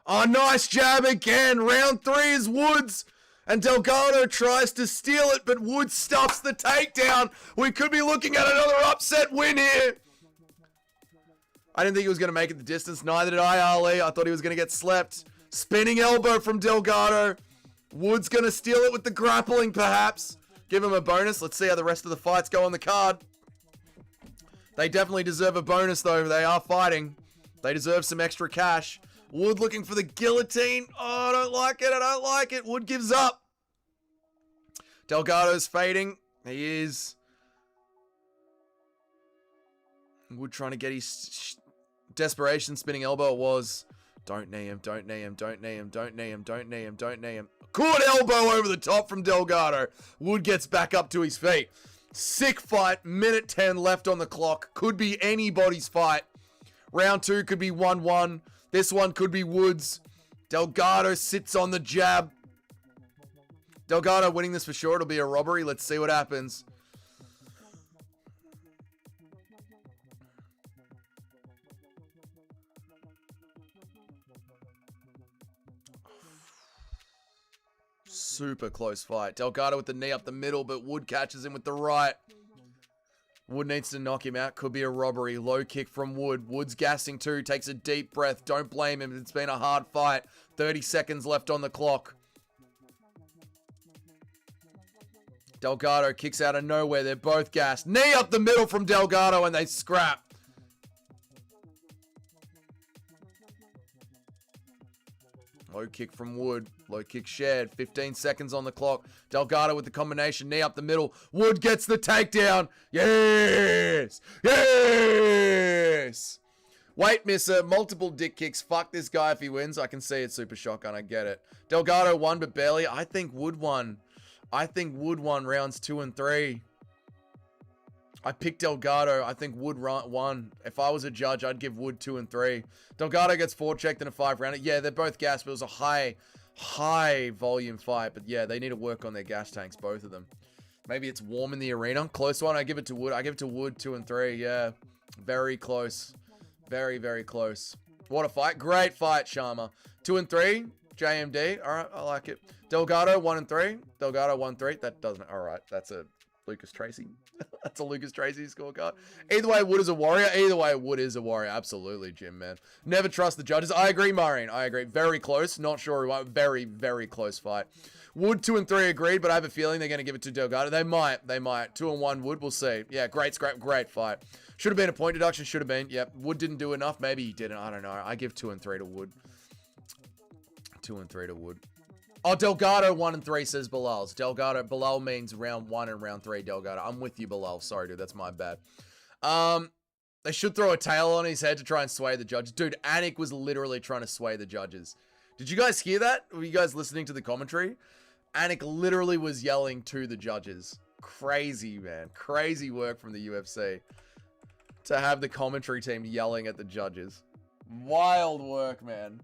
Oh, nice jab again. Round 3 is Wood's. And Delgado tries to steal it, but Wood stuffs the takedown. We could be looking at another upset win here. I didn't think he was going to make it the distance. Neither did I, Ali. I thought he was going to get slept. Spinning elbow from Delgado. Wood's going to steal it with the grappling, perhaps. Give him a bonus. Let's see how the rest of the fights go on the card. They definitely deserve a bonus, though. They are fighting. They deserve some extra cash. Wood looking for the guillotine. Oh, I don't like it. I don't like it. Wood gives up. Delgado's fading. He is. Wood trying to get his desperation spinning elbow. It was. Don't knee him. Don't knee him. Don't knee him. Don't knee him. Don't knee him. Don't knee him. Good elbow over the top from Delgado. Wood gets back up to his feet. Sick fight. Minute 10 left on the clock. Could be anybody's fight. Round 2 could be 1-1. This one could be Woods. Delgado sits on the jab. Delgado winning this for sure. It'll be a robbery. Let's see what happens. Super close fight. Delgado with the knee up the middle, but Wood catches him with the right. Wood needs to knock him out. Could be a robbery. Low kick from Wood. Wood's gassing too. Takes a deep breath. Don't blame him. It's been a hard fight. 30 seconds left on the clock. Delgado kicks out of nowhere. They're both gassed. Knee up the middle from Delgado and they scrap. Low kick from Wood. Low kick shared. 15 seconds on the clock. Delgado with the combination. Knee up the middle. Wood gets the takedown. Yes! Yes! Wait, Missa, multiple dick kicks. Fuck this guy if he wins. I can see it's Super Shotgun. I get it. Delgado won, but barely. I think Wood won. I think Wood won rounds 2 and 3. I picked Delgado. I think Wood won. If I was a judge, I'd give Wood 2 and 3. Delgado gets forechecked in a 5-rounder. Yeah, they're both gas, but it was a high volume fight. But yeah, they need to work on their gas tanks, both of them. Maybe it's warm in the arena. Close one. I give it to Wood. I give it to Wood 2 and 3. Yeah, very close. Very, very close. What a fight. Great fight, Sharma. 2 and 3. JMD. All right, I like it. Delgado 1 and 3. Delgado 1-3. That doesn't. All right, that's a Lucas Tracy. That's a Lucas Tracy scorecard. Either way, Wood is a warrior. Either way, Wood is a warrior. Absolutely, Jim, man. Never trust the judges. I agree, Maureen. I agree. Very close. Not sure who won. Very, very close fight. Wood 2 and 3 agreed, but I have a feeling they're going to give it to Delgado. They might. They might. 2 and 1 Wood. We'll see. Yeah, great scrap. Great fight. Should have been a point deduction. Should have been. Yep. Wood didn't do enough. Maybe he didn't. I don't know. I give 2 and 3 to Wood. 2 and 3 to Wood. Oh, Delgado 1 and 3 says Bilal's. Delgado. Bilal means round 1 and round 3. Delgado. I'm with you, Bilal. Sorry, dude. That's my bad. They should throw a tail on his head to try and sway the judges. Dude, Anik was literally trying to sway the judges. Did you guys hear that? Were you guys listening to the commentary? Anik literally was yelling to the judges. Crazy, man. Crazy work from the UFC. To have the commentary team yelling at the judges. Wild work, man.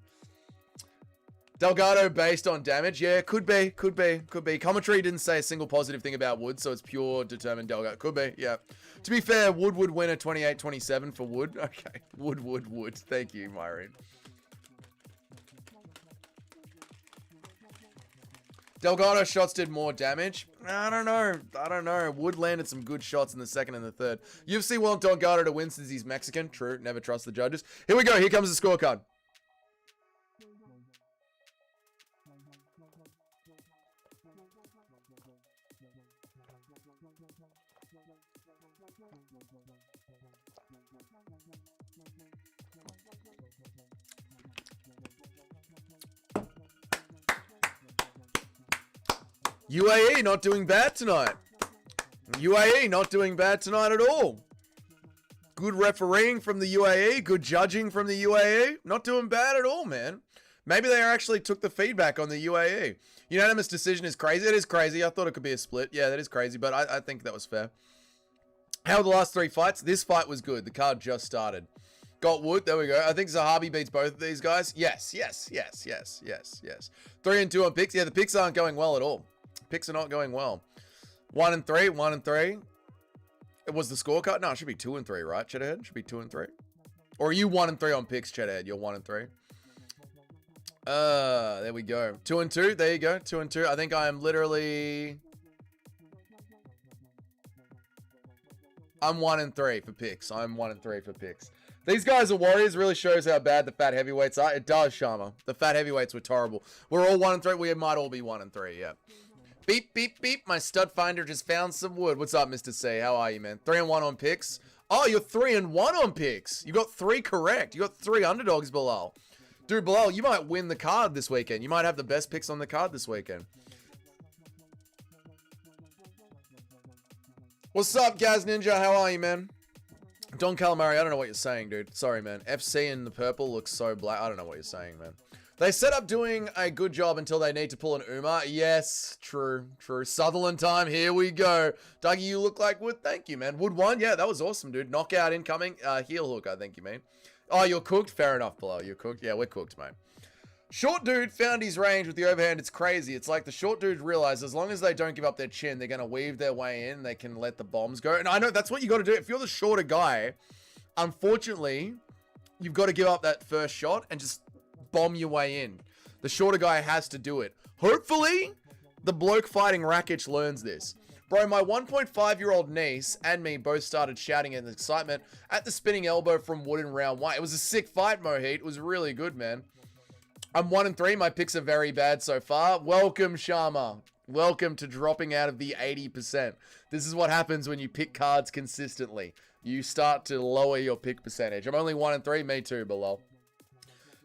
Delgado based on damage. Yeah, could be. Could be. Could be. Commentary didn't say a single positive thing about Wood, so it's pure determined Delgado. Could be, yeah. To be fair, Wood would win a 28-27 for Wood. Okay. Wood. Thank you, Myron. Delgado shots did more damage. I don't know. Wood landed some good shots in the second and the third. UFC want Delgado to win since he's Mexican. True. Never trust the judges. Here we go. Here comes the scorecard. UAE not doing bad tonight. UAE not doing bad tonight at all. Good refereeing from the UAE. Good judging from the UAE. Not doing bad at all, man. Maybe they actually took the feedback on the UAE. Unanimous decision is crazy. It is crazy. I thought it could be a split. Yeah, that is crazy, but I think that was fair. How were the last 3 fights? This fight was good. The card just started. Got Wood. There we go. I think Zahabi beats both of these guys. Yes. 3 and 2 on picks. Yeah, the picks aren't going well at all. Picks are not going well. 1 and 3. 1 and 3. It was the scorecard? No, it should be 2 and 3, right, Cheddarhead? Should be 2 and 3. Or are you 1 and 3 on picks, Cheddarhead? You're 1 and 3. There we go. 2 and 2. There you go. 2 and 2. I think I am literally... I'm 1 and 3 for picks. I'm 1 and 3 for picks. These guys are warriors. Really shows how bad the fat heavyweights are. It does, Sharma. The fat heavyweights were terrible. We're all 1 and 3. We might all be 1 and 3, yeah. Beep, beep, beep. My stud finder just found some wood. What's up, Mr. C? How are you, man? 3 and 1 on picks. Oh, you're 3 and 1 on picks. You got 3 correct. You got 3 underdogs, Bilal. Dude, Bilal, you might win the card this weekend. You might have the best picks on the card this weekend. What's up, Gaz Ninja? How are you, man? Don Calamari, I don't know what you're saying, dude. Sorry, man. FC in the purple looks so black. I don't know what you're saying, man. They set up doing a good job until they need to pull an Umar. Yes, true. Sutherland time. Here we go. Dougie, you look like Wood. Thank you, man. Wood won. Yeah, that was awesome, dude. Knockout incoming. Heel hook, I think you mean. Oh, you're cooked? Fair enough, Bilal. You're cooked? Yeah, we're cooked, mate. Short dude found his range with the overhand. It's crazy. It's like the short dude realized as long as they don't give up their chin, they're going to weave their way in. They can let the bombs go. And I know that's what you got to do. If you're the shorter guy, unfortunately, you've got to give up that first shot and just bomb your way in. The shorter guy has to do it. Hopefully, the bloke fighting Rakic learns this. Bro, my 1.5-year-old niece and me both started shouting in excitement at the spinning elbow from Wood in round 1. It was a sick fight, Mohit. It was really good, man. I'm 1 and 3. My picks are very bad so far. Welcome, Sharma. Welcome to dropping out of the 80%. This is what happens when you pick cards consistently. You start to lower your pick percentage. I'm only 1 and 3. Me too, below.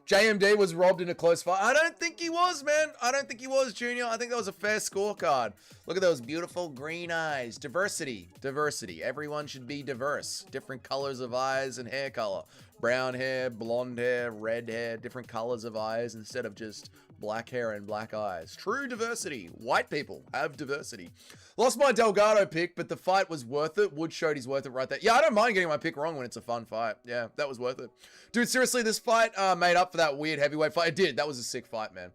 JMD was robbed in a close fight. I don't think he was, man. I don't think he was, Junior. I think that was a fair scorecard. Look at those beautiful green eyes. Diversity. Diversity. Everyone should be diverse. Different colors of eyes and hair color. Brown hair, blonde hair, red hair, different colors of eyes instead of just black hair and black eyes. True diversity. White people have diversity. Lost my Delgado pick, but the fight was worth it. Wood showed he's worth it right there. Yeah, I don't mind getting my pick wrong when it's a fun fight. Yeah, that was worth it. Dude, seriously, this fight made up for that weird heavyweight fight. It did. That was a sick fight, man.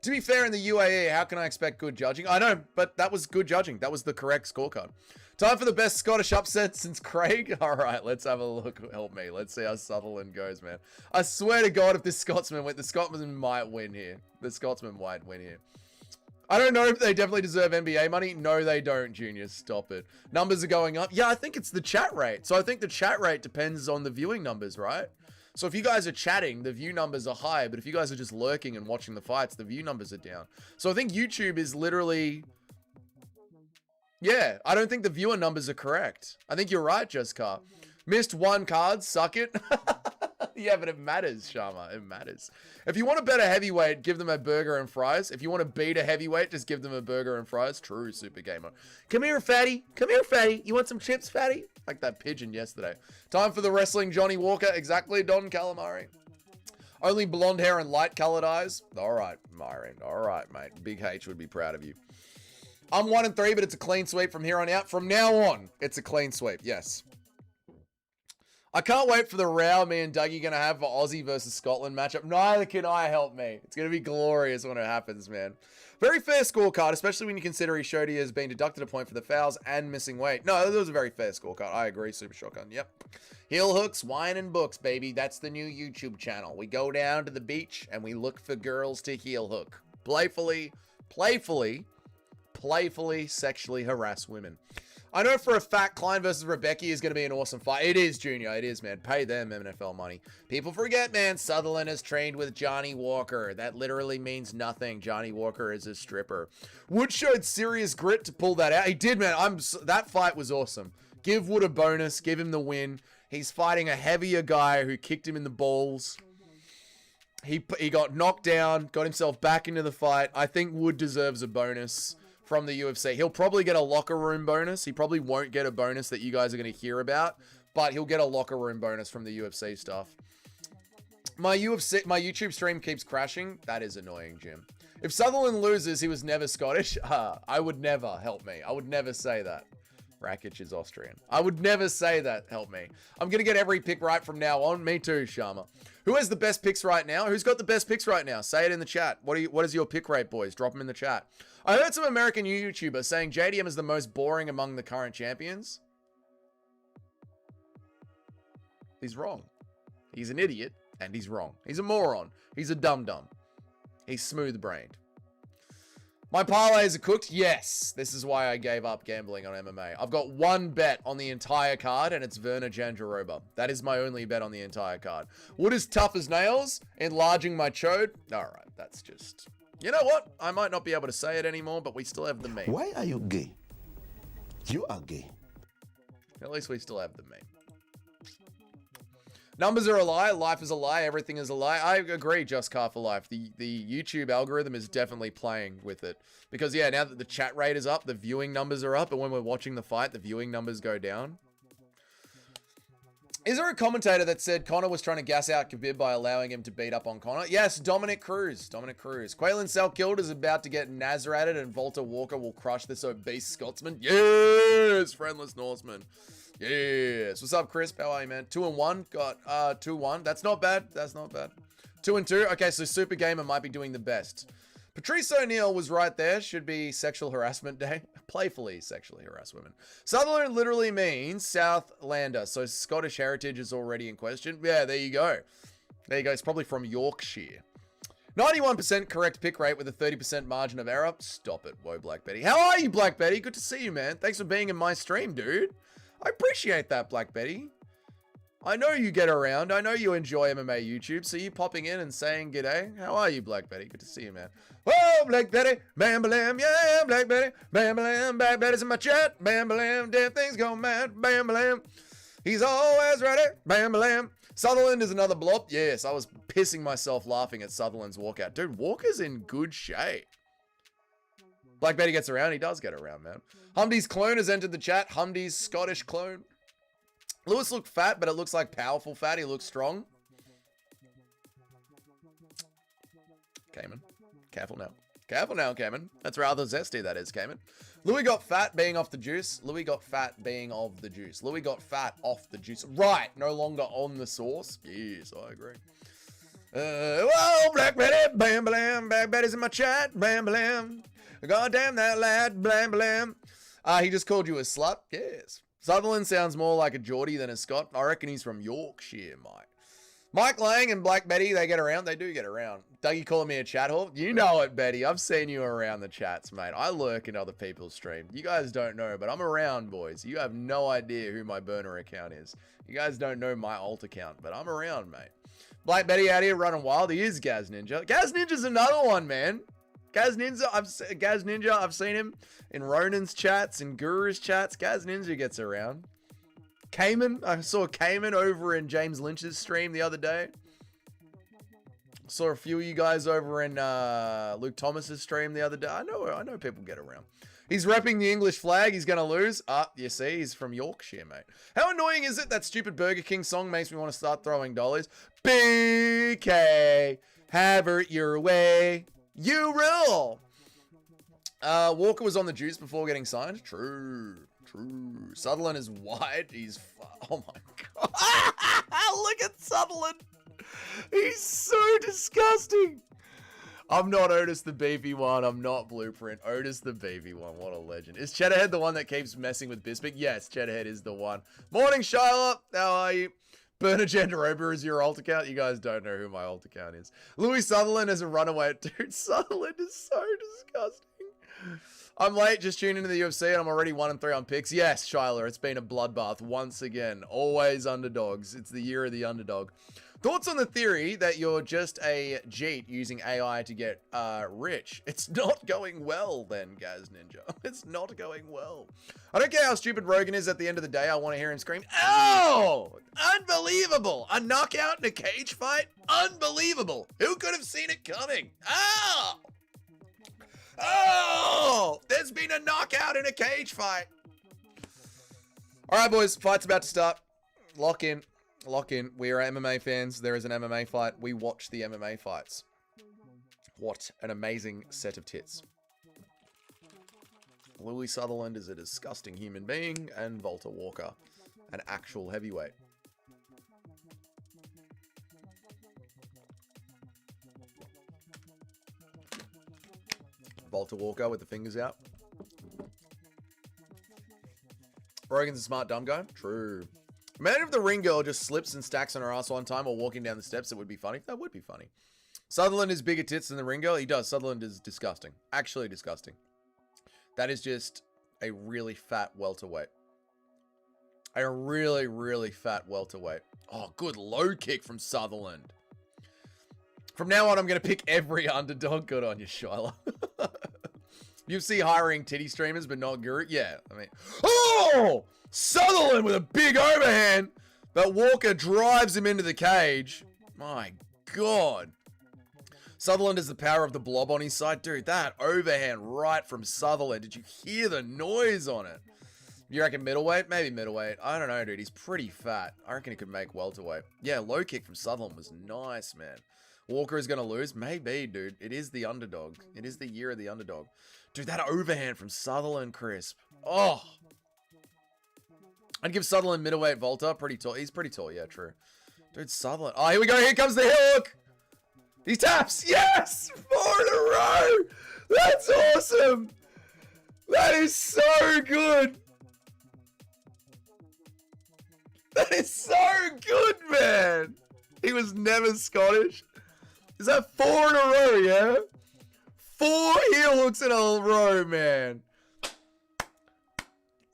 To be fair, in the UAE, how can I expect good judging? I know, but that was good judging. That was the correct scorecard. Time for the best Scottish upset since Craig. All right, let's have a look. Help me. Let's see how Sutherland goes, man. I swear to God, if this Scotsman went, the Scotsman might win here. The Scotsman might win here. I don't know if they definitely deserve NBA money. No, they don't, Junior. Stop it. Numbers are going up. Yeah, I think it's the chat rate. So I think the chat rate depends on the viewing numbers, right? So if you guys are chatting, the view numbers are high. But if you guys are just lurking and watching the fights, the view numbers are down. So I think YouTube is literally... Yeah, I don't think the viewer numbers are correct. I think you're right, Jessica. Missed one card, suck it. Yeah, but it matters, Sharma. It matters. If you want to bet a heavyweight, give them a burger and fries. If you want to beat a heavyweight, just give them a burger and fries. True, Super Gamer. Come here, fatty. Come here, fatty. You want some chips, fatty? Like that pigeon yesterday. Time for the wrestling Johnny Walker. Exactly, Don Calamari. Only blonde hair and light-colored eyes. All right, Myron. All right, mate. Big H would be proud of you. I'm 1-3, but it's a clean sweep from here on out. From now on, it's a clean sweep. Yes. I can't wait for the row me and Dougie going to have for Aussie versus Scotland matchup. Neither can I, help me. It's going to be glorious when it happens, man. Very fair scorecard, especially when you consider he showed he has been deducted a point for the fouls and missing weight. No, that was a very fair scorecard. I agree, Super Shotgun. Yep. Heel hooks, wine and books, baby. That's the new YouTube channel. We go down to the beach and we look for girls to heel hook. Playfully sexually harass women. I know for a fact Klein versus Rebecca is going to be an awesome fight. It is, Junior. It is, man. Pay them NFL money. People forget, man, Sutherland has trained with Johnny Walker. That literally means nothing. Johnny Walker is a stripper. Wood showed serious grit to pull that out. He did, man. That fight was awesome. Give Wood a bonus. Give him the win. He's fighting a heavier guy who kicked him in the balls. He got knocked down, got himself back into the fight. I think Wood deserves a bonus from the UFC. He'll probably get a locker room bonus. He probably won't get a bonus that you guys are going to hear about, but he'll get a locker room bonus from the UFC stuff. My YouTube stream keeps crashing. That is annoying, Jim. If Sutherland loses, he was never Scottish. I would never, help me. I would never say that. Rakic is Austrian. I would never say that, help me. I'm going to get every pick right from now on. Me too, Sharma. Who has the best picks right now? Who's got the best picks right now? Say it in the chat. What is your pick rate, boys? Drop them in the chat. I heard some American YouTubers saying JDM is the most boring among the current champions. He's wrong. He's an idiot, and he's wrong. He's a moron. He's a dum-dum. He's smooth-brained. My parlays are cooked? Yes. This is why I gave up gambling on MMA. I've got one bet on the entire card, and it's Verna Jandiroba. That is my only bet on the entire card. Wood is tough as nails, enlarging my chode. All right, that's just... You know what? I might not be able to say it anymore, but we still have the meme. Why are you gay? You are gay. At least we still have the meme. Numbers are a lie. Life is a lie. Everything is a lie. I agree, Just Car for Life. The YouTube algorithm is definitely playing with it. Because, yeah, now that the chat rate is up, the viewing numbers are up. And when we're watching the fight, the viewing numbers go down. Is there a commentator that said Conor was trying to gas out Khabib by allowing him to beat up on Conor? Yes, Dominic Cruz. Dominic Cruz. Quaylen Selkilde is about to get Nazarated and Volta Walker will crush this obese Scotsman. Yes! Friendless Norseman. Yes. What's up, Chris? How are you, man? 2-1. Got 2-1. That's not bad. That's not bad. 2-2. Okay, so Super Gamer might be doing the best. Patrice O'Neill was right there. Should be sexual harassment day. Playfully sexually harass women. Sutherland literally means Southlander. So Scottish heritage is already in question. Yeah, there you go. There you go. It's probably from Yorkshire. 91% correct pick rate with a 30% margin of error. Stop it. Whoa, Black Betty. How are you, Black Betty? Good to see you, man. Thanks for being in my stream, dude. I appreciate that, Black Betty. I know you get around. I know you enjoy MMA YouTube. So you popping in and saying g'day. How are you, Black Betty? Good to see you, man. Oh, Black Betty. Bam, bam, yeah, Black Betty. Bam, bam, Black Betty's in my chat. Bam, bam, damn things go mad. Bam, bam. He's always ready. Bam, bam. Sutherland is another blob. Yes, I was pissing myself laughing at Sutherland's walkout. Dude, Walker's in good shape. Black Betty gets around. He does get around, man. Hamdy's clone has entered the chat. Hamdy's Scottish clone. Lewis looked fat, but it looks like powerful fat. He looks strong. Cayman. Careful now. Careful now, Cayman. That's rather zesty, that is, Cayman. Louis got fat being off the juice. Louis got fat being of the juice. Louis got fat off the juice. Right. No longer on the sauce. Yes, I agree. Well, Black Betty, bam, blam. Black Betty's in my chat, bam, blam. God damn that lad, blam, blam. He just called you a slut. Yes. Sutherland sounds more like a Geordie than a Scot. I reckon he's from Yorkshire, mate. Mike Lang and Black Betty, they get around. They do get around. Dougie calling me a chat whore. You know it, Betty. I've seen you around the chats, mate. I lurk in other people's stream. You guys don't know, but I'm around, boys. You have no idea who my burner account is. You guys don't know my alt account, but I'm around, mate. Black Betty out here running wild. He is Gaz Ninja. Gaz Ninja's another one, man. Gaz Ninja, I've seen him in Ronan's chats, in Guru's chats. Gaz Ninja gets around. Cayman, I saw Cayman over in James Lynch's stream the other day. Saw a few of you guys over in Luke Thomas's stream the other day. I know people get around. He's repping the English flag. He's gonna lose. You see, he's from Yorkshire, mate. How annoying is it that stupid Burger King song makes me want to start throwing dollies? BK, have it your way. You rule. Walker was on the juice before getting signed. True. Sutherland is white. Oh my god. Look at Sutherland. He's so disgusting. I'm not Otis the beefy one. I'm not Blueprint. Otis the beefy one. What a legend. Is Cheddarhead the one that keeps messing with Bisping? Yes, Cheddarhead is the one. Morning, Shyla. How are you? Burner Genderober is your alt account. You guys don't know who my alt account is. Louis Sutherland is a runaway. Dude, Sutherland is so disgusting. I'm late, just tuned into the UFC, and I'm already 1-3 on picks. Yes, Shyla, it's been a bloodbath once again. Always underdogs. It's the year of the underdog. Thoughts on the theory that you're just a Jeet using AI to get rich? It's not going well then, Gaz Ninja. It's not going well. I don't care how stupid Rogan is at the end of the day. I want to hear him scream, "Oh! Unbelievable! A knockout in a cage fight? Unbelievable! Who could have seen it coming? Oh! Oh! There's been a knockout in a cage fight." All right, boys. Fight's about to start. Lock in. Lock in. We are MMA fans. There is an MMA fight. We watch the MMA fights. What an amazing set of tits. Louis Sutherland is a disgusting human being, and Volta Walker, an actual heavyweight. Volta Walker with the fingers out. Rogan's a smart dumb guy. True. Imagine if the ring girl just slips and stacks on her ass one time while walking down the steps. It would be funny. That would be funny. Sutherland is bigger tits than the ring girl. He does. Sutherland is disgusting. Actually disgusting. That is just a really fat welterweight. A really, really fat welterweight. Oh, good low kick from Sutherland. From now on, I'm going to pick every underdog. Good on you, Shyla. UFC hiring titty streamers, but not Guru. Yeah, I mean... Oh! Sutherland with a big overhand, but Walker drives him into the cage. My God. Sutherland has the power of the blob on his side. Dude, that overhand right from Sutherland. Did you hear the noise on it? You reckon middleweight? Maybe middleweight. I don't know, dude. He's pretty fat. I reckon he could make welterweight. Yeah, low kick from Sutherland was nice, man. Walker is going to lose? Maybe, dude. It is the underdog. It is the year of the underdog. Dude, that overhand from Sutherland, crisp. Oh. I'd give Sutherland middleweight Volta. Pretty tall. He's pretty tall. Yeah, true. Dude, Sutherland. Oh, here we go. Here comes the hook. He taps. Yes! 4 in a row. That's awesome. That is so good. That is so good, man. He was never Scottish. Is that 4 in a row, yeah? 4 heel hooks in a row, man.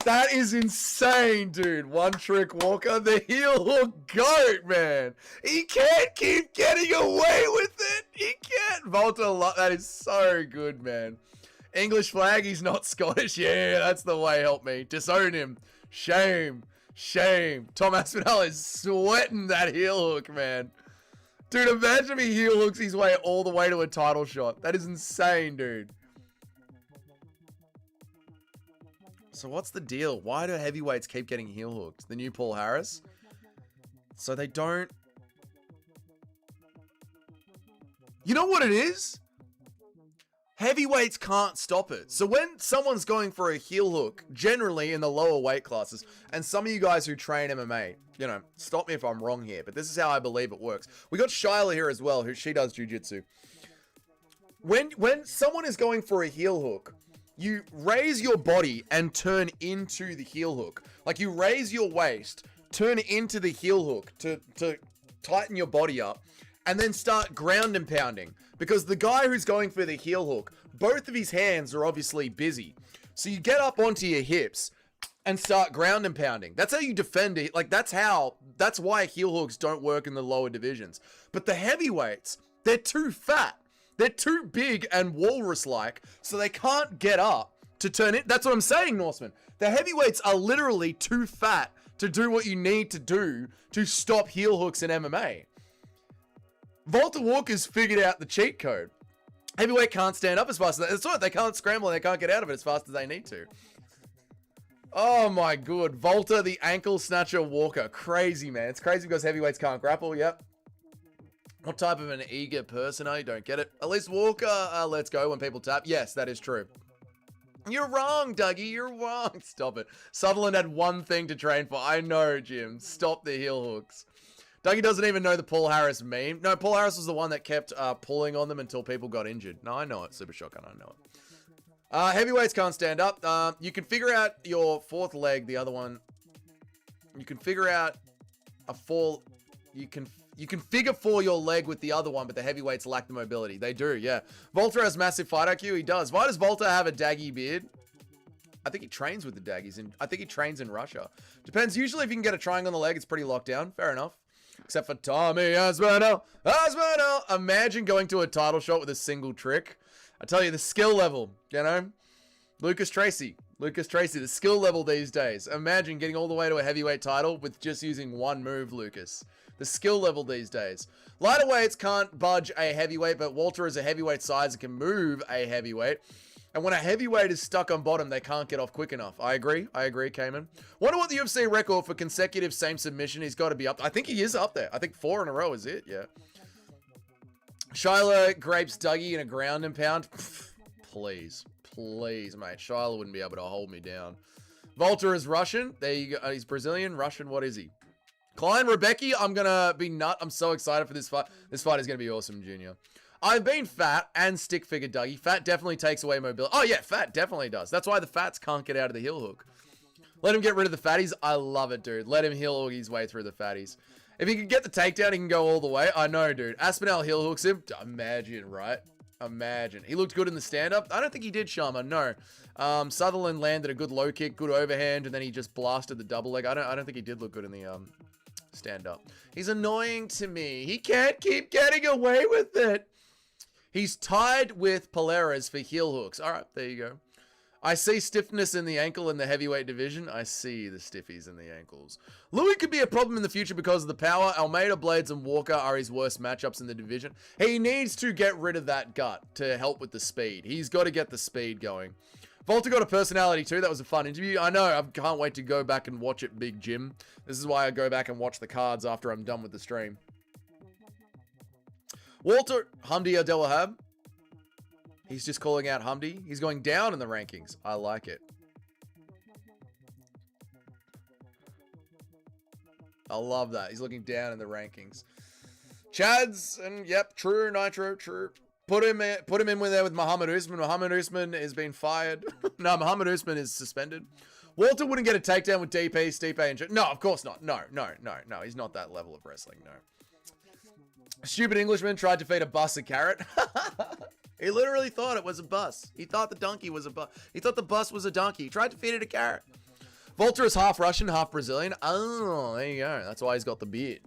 That is insane, dude. One trick Walker, the heel hook goat, man. He can't keep getting away with it. He can't. Volta, that is so good, man. English flag, he's not Scottish. Yeah, that's the way. Help me. Disown him. Shame. Shame. Tom Aspinall is sweating that heel hook, man. Dude, imagine if he heel hooks his way all the way to a title shot. That is insane, dude. So what's the deal? Why do heavyweights keep getting heel hooked? The new Paul Harris? So they don't... You know what it is? Heavyweights can't stop it. So when someone's going for a heel hook, generally in the lower weight classes, and some of you guys who train MMA, you know, stop me if I'm wrong here, but this is how I believe it works. We got Shyla here as well, who she does jiu-jitsu. When someone is going for a heel hook, you raise your body and turn into the heel hook. Like you raise your waist, turn into the heel hook to tighten your body up, and then start ground and pounding. Because the guy who's going for the heel hook, both of his hands are obviously busy. So you get up onto your hips and start ground and pounding. That's how you defend it. Like that's why heel hooks don't work in the lower divisions. But the heavyweights, they're too fat. They're too big and walrus-like, so they can't get up to turn it. That's what I'm saying, Norseman. The heavyweights are literally too fat to do what you need to do to stop heel hooks in MMA. Walter Walker's figured out the cheat code. Heavyweight can't stand up as fast as that. That's right, they can't scramble and they can't get out of it as fast as they need to. Oh my god. Volta, the ankle snatcher Walker. Crazy, man. It's crazy because heavyweights can't grapple. Yep. What type of an eager person are you? Don't get it. At least Walker lets go when people tap. Yes, that is true. You're wrong, Dougie. You're wrong. Stop it. Sutherland had one thing to train for. I know, Jim. Stop the heel hooks. Dougie doesn't even know the Paul Harris meme. No, Paul Harris was the one that kept pulling on them until people got injured. No, I know it. Super Shotgun, I know it. Heavyweights can't stand up. You can figure out your fourth leg, the other one. You can figure out a fall. You can figure for your leg with the other one, but the heavyweights lack the mobility. They do, yeah. Volta has massive fight IQ. He does. Why does Volta have a daggy beard? I think he trains with the daggies. I think he trains in Russia. Depends. Usually if you can get a triangle on the leg, it's pretty locked down. Fair enough. Except for Tommy Aspinall. Aspinall. Imagine going to a title shot with a single trick. I tell you, the skill level, you know? Lucas Tracy, the skill level these days. Imagine getting all the way to a heavyweight title with just using one move, Lucas. The skill level these days. Lighter weights can't budge a heavyweight, but Walter is a heavyweight size and can move a heavyweight. And when a heavyweight is stuck on bottom, they can't get off quick enough. I agree, Cayman. Wonder what the UFC record for consecutive same submission he's got to be up. I think he is up there. I think 4 in a row is it, yeah. Shyla grapes Dougie in a ground and pound. Please, mate. Shyla wouldn't be able to hold me down. Volta is Russian. There you go. He's Brazilian. Russian, what is he? Klein Rebecki, I'm going to be nut. I'm so excited for this fight. This fight is going to be awesome, Junior. I've been fat and stick figure Dougie. Fat definitely takes away mobility. Oh, yeah, fat definitely does. That's why the fats can't get out of the heel hook. Let him get rid of the fatties. I love it, dude. Let him heel hook his way through the fatties. If he can get the takedown, he can go all the way. I know, dude. Aspinall heel hooks him. Imagine, right? Imagine. He looked good in the stand-up. I don't think he did, Sharma. No. Sutherland landed a good low kick, good overhand, and then he just blasted the double leg. I don't think he did look good in the stand-up. He's annoying to me. He can't keep getting away with it. He's tied with Polaris for heel hooks. All right, there you go. I see stiffness in the ankle in the heavyweight division. I see the stiffies in the ankles. Louis could be a problem in the future because of the power. Almeida, Blades, and Walker are his worst matchups in the division. He needs to get rid of that gut to help with the speed. He's got to get the speed going. Volta got a personality too. That was a fun interview. I know. I can't wait to go back and watch it, Big Jim. This is why I go back and watch the cards after I'm done with the stream. Walter, Hamdy Abdel Wahab. He's just calling out Hamdy. He's going down in the rankings. I like it. I love that. He's looking down in the rankings. Chads, and yep, true, Nitro, true. Put him in with there with Muhammad Usman. Muhammad Usman has been fired. No, Muhammad Usman is suspended. Walter wouldn't get a takedown with DP, Stipe, and... No, of course not. No. He's not that level of wrestling, no. Stupid Englishman tried to feed a bus a carrot. He literally thought it was a bus. He thought the donkey was a bus. He thought the bus was a donkey. He tried to feed it a carrot. Volta is half Russian, half Brazilian. Oh, there you go. That's why he's got the beard.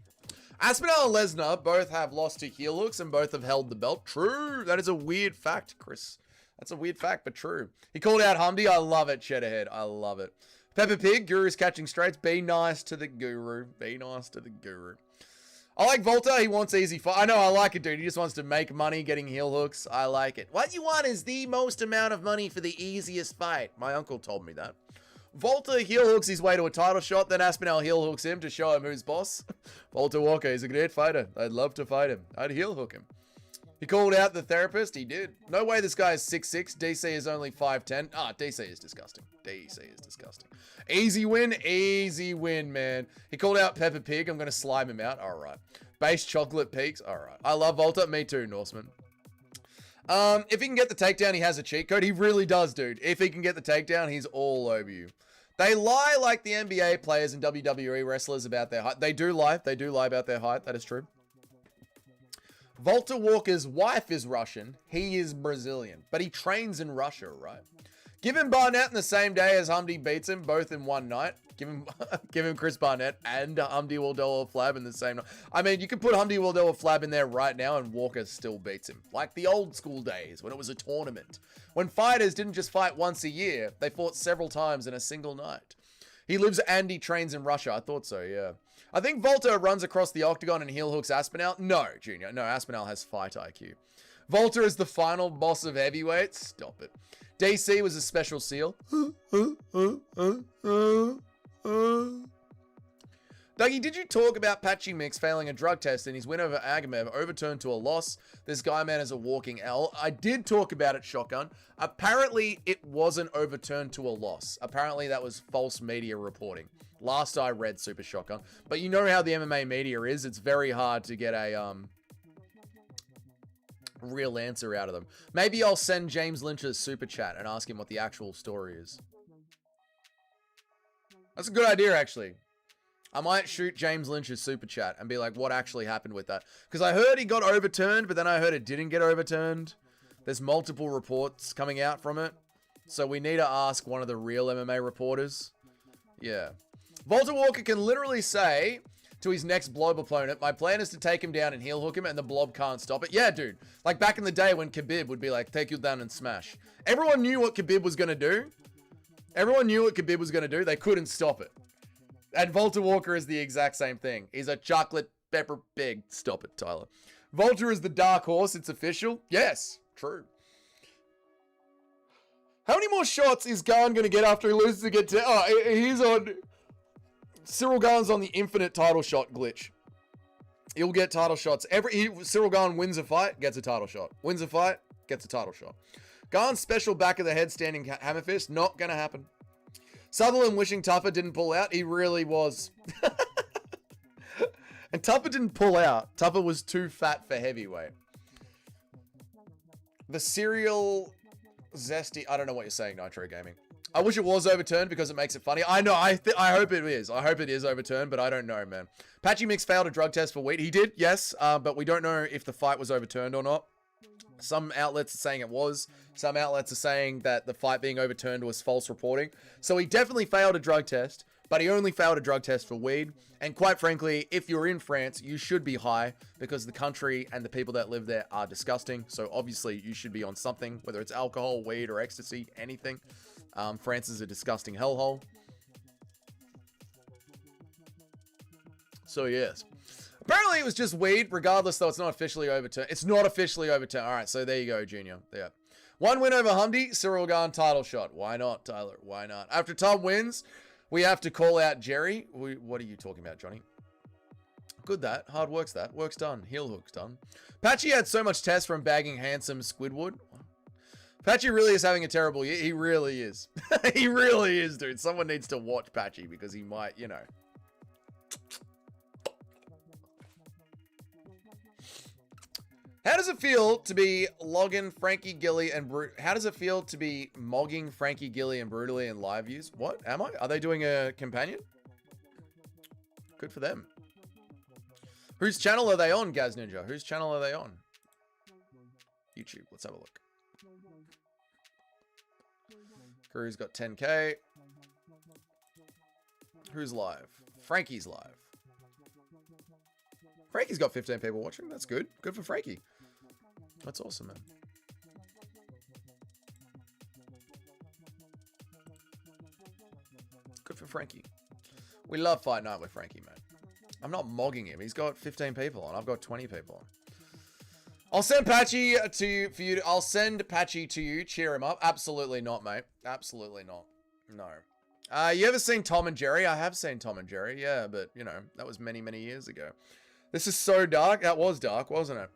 Aspinall and Lesnar both have lost to heel hooks and both have held the belt. True. That is a weird fact, Chris. That's a weird fact, but true. He called out Hamdy. I love it, Cheddarhead. I love it. Peppa Pig, Guru's catching straights. Be nice to the Guru. Be nice to the Guru. I like Volta. He wants easy fight. I know, I like it, dude. He just wants to make money getting heel hooks. I like it. What you want is the most amount of money for the easiest fight. My uncle told me that. Volta heel hooks his way to a title shot. Then Aspinall heel hooks him to show him who's boss. Volta Walker is a great fighter. I'd love to fight him. I'd heel hook him. He called out the therapist. He did. No way this guy is 6'6". DC is only 5'10". Ah, DC is disgusting. DC is disgusting. Easy win, man. He called out Peppa Pig. I'm going to slime him out. All right. Base chocolate peaks. All right. I love Volta. Me too, Norseman. If he can get the takedown, he has a cheat code. He really does, dude. If he can get the takedown, he's all over you. They lie like the NBA players and WWE wrestlers about their height. They do lie. They do lie about their height. That is true. Walter Walker's wife is Russian. He is Brazilian. But he trains in Russia, right? Give him Barnett in the same day as Hamdy beats him, both in one night. Give him Chris Barnett and Hamdy Waldella Flab in the same night. I mean, you can put Hamdy Waldella Flab in there right now and Walker still beats him. Like the old school days when it was a tournament. When fighters didn't just fight once a year, they fought several times in a single night. He lives and he trains in Russia. I thought so, yeah. I think Volta runs across the octagon and heel hooks Aspinall. No, Junior. No, Aspinall has fight IQ. Volta is the final boss of heavyweights. Stop it. DC was a special seal. Dougie, did you talk about Patchy Mix failing a drug test and his win over Agamev overturned to a loss? This guy, man, is a walking L. I did talk about it, Shotgun. Apparently, it wasn't overturned to a loss. Apparently, that was false media reporting. Last I read, Super Shotgun. But you know how the MMA media is. It's very hard to get a real answer out of them. Maybe I'll send James Lynch a super chat and ask him what the actual story is. That's a good idea, actually. I might shoot James Lynch's super chat and be like, what actually happened with that? Because I heard he got overturned, but then I heard it didn't get overturned. There's multiple reports coming out from it. So we need to ask one of the real MMA reporters. Yeah. Walter Walker can literally say to his next blob opponent, my plan is to take him down and heel hook him and the blob can't stop it. Yeah, dude. Like back in the day when Khabib would be like, take you down and smash. Everyone knew what Khabib was going to do. Everyone knew what Khabib was going to do. They couldn't stop it. And Walter Walker is the exact same thing. He's a chocolate pepper pig. Stop it, Tyler. Walter is the dark horse. It's official. Yes, true. How many more shots is Gane going to get after he loses to get to... Oh, he's on... Cyril Gane's on the infinite title shot glitch. He'll get title shots. Cyril Gane wins a fight, gets a title shot. Wins a fight, gets a title shot. Gane's special back of the head standing hammer fist, not going to happen. Sutherland wishing Tuffer didn't pull out. He really was. And Tuffer didn't pull out. Tuffer was too fat for heavyweight. The cereal zesty... I don't know what you're saying, Nitro Gaming. I wish it was overturned because it makes it funny. I know. I hope it is. I hope it is overturned, but I don't know, man. Patchy Mix failed a drug test for weed. He did, yes, but we don't know if the fight was overturned or not. Some outlets are saying it was. Some outlets are saying that the fight being overturned was false reporting. So he definitely failed a drug test, but he only failed a drug test for weed. And quite frankly, if you're in France, you should be high because the country and the people that live there are disgusting. So obviously you should be on something, whether it's alcohol, weed, or ecstasy, anything. France is a disgusting hellhole. So yes. Apparently it was just weed, regardless though it's not officially overturned. It's not officially overturned. Alright, so there you go, Junior. Yeah. One win over Hamdy, Cyril Gane title shot. Why not, Tyler? Why not? After Tom wins, we have to call out Jerry. What are you talking about, Johnny? Good that. Hard work's that. Work's done. Heel hook's done. Patchy had so much test from bagging handsome Squidward. Patchy really is having a terrible year. He really is. He really is, dude. Someone needs to watch Patchy because he might, you know. How does it feel to be logging Frankie Gilly and how does it feel to be mogging Frankie Gilly and Brutally in live views? What? Am I? Are they doing a companion? Good for them. Whose channel are they on, Gaz Ninja? Whose channel are they on? YouTube. Let's have a look. Crew's got 10K. Who's live? Frankie's live. Frankie's got 15 people watching. That's good. Good for Frankie. That's awesome, man. Good for Frankie. We love Fight Night with Frankie, man. I'm not mogging him. He's got 15 people on. I've got 20 people on. I'll send Patchy to you for you. I'll send Patchy to you. Cheer him up. Absolutely not, mate. Absolutely not. No. You ever seen Tom and Jerry? I have seen Tom and Jerry. Yeah, but you know that was many, many years ago. This is so dark. That was dark, wasn't it?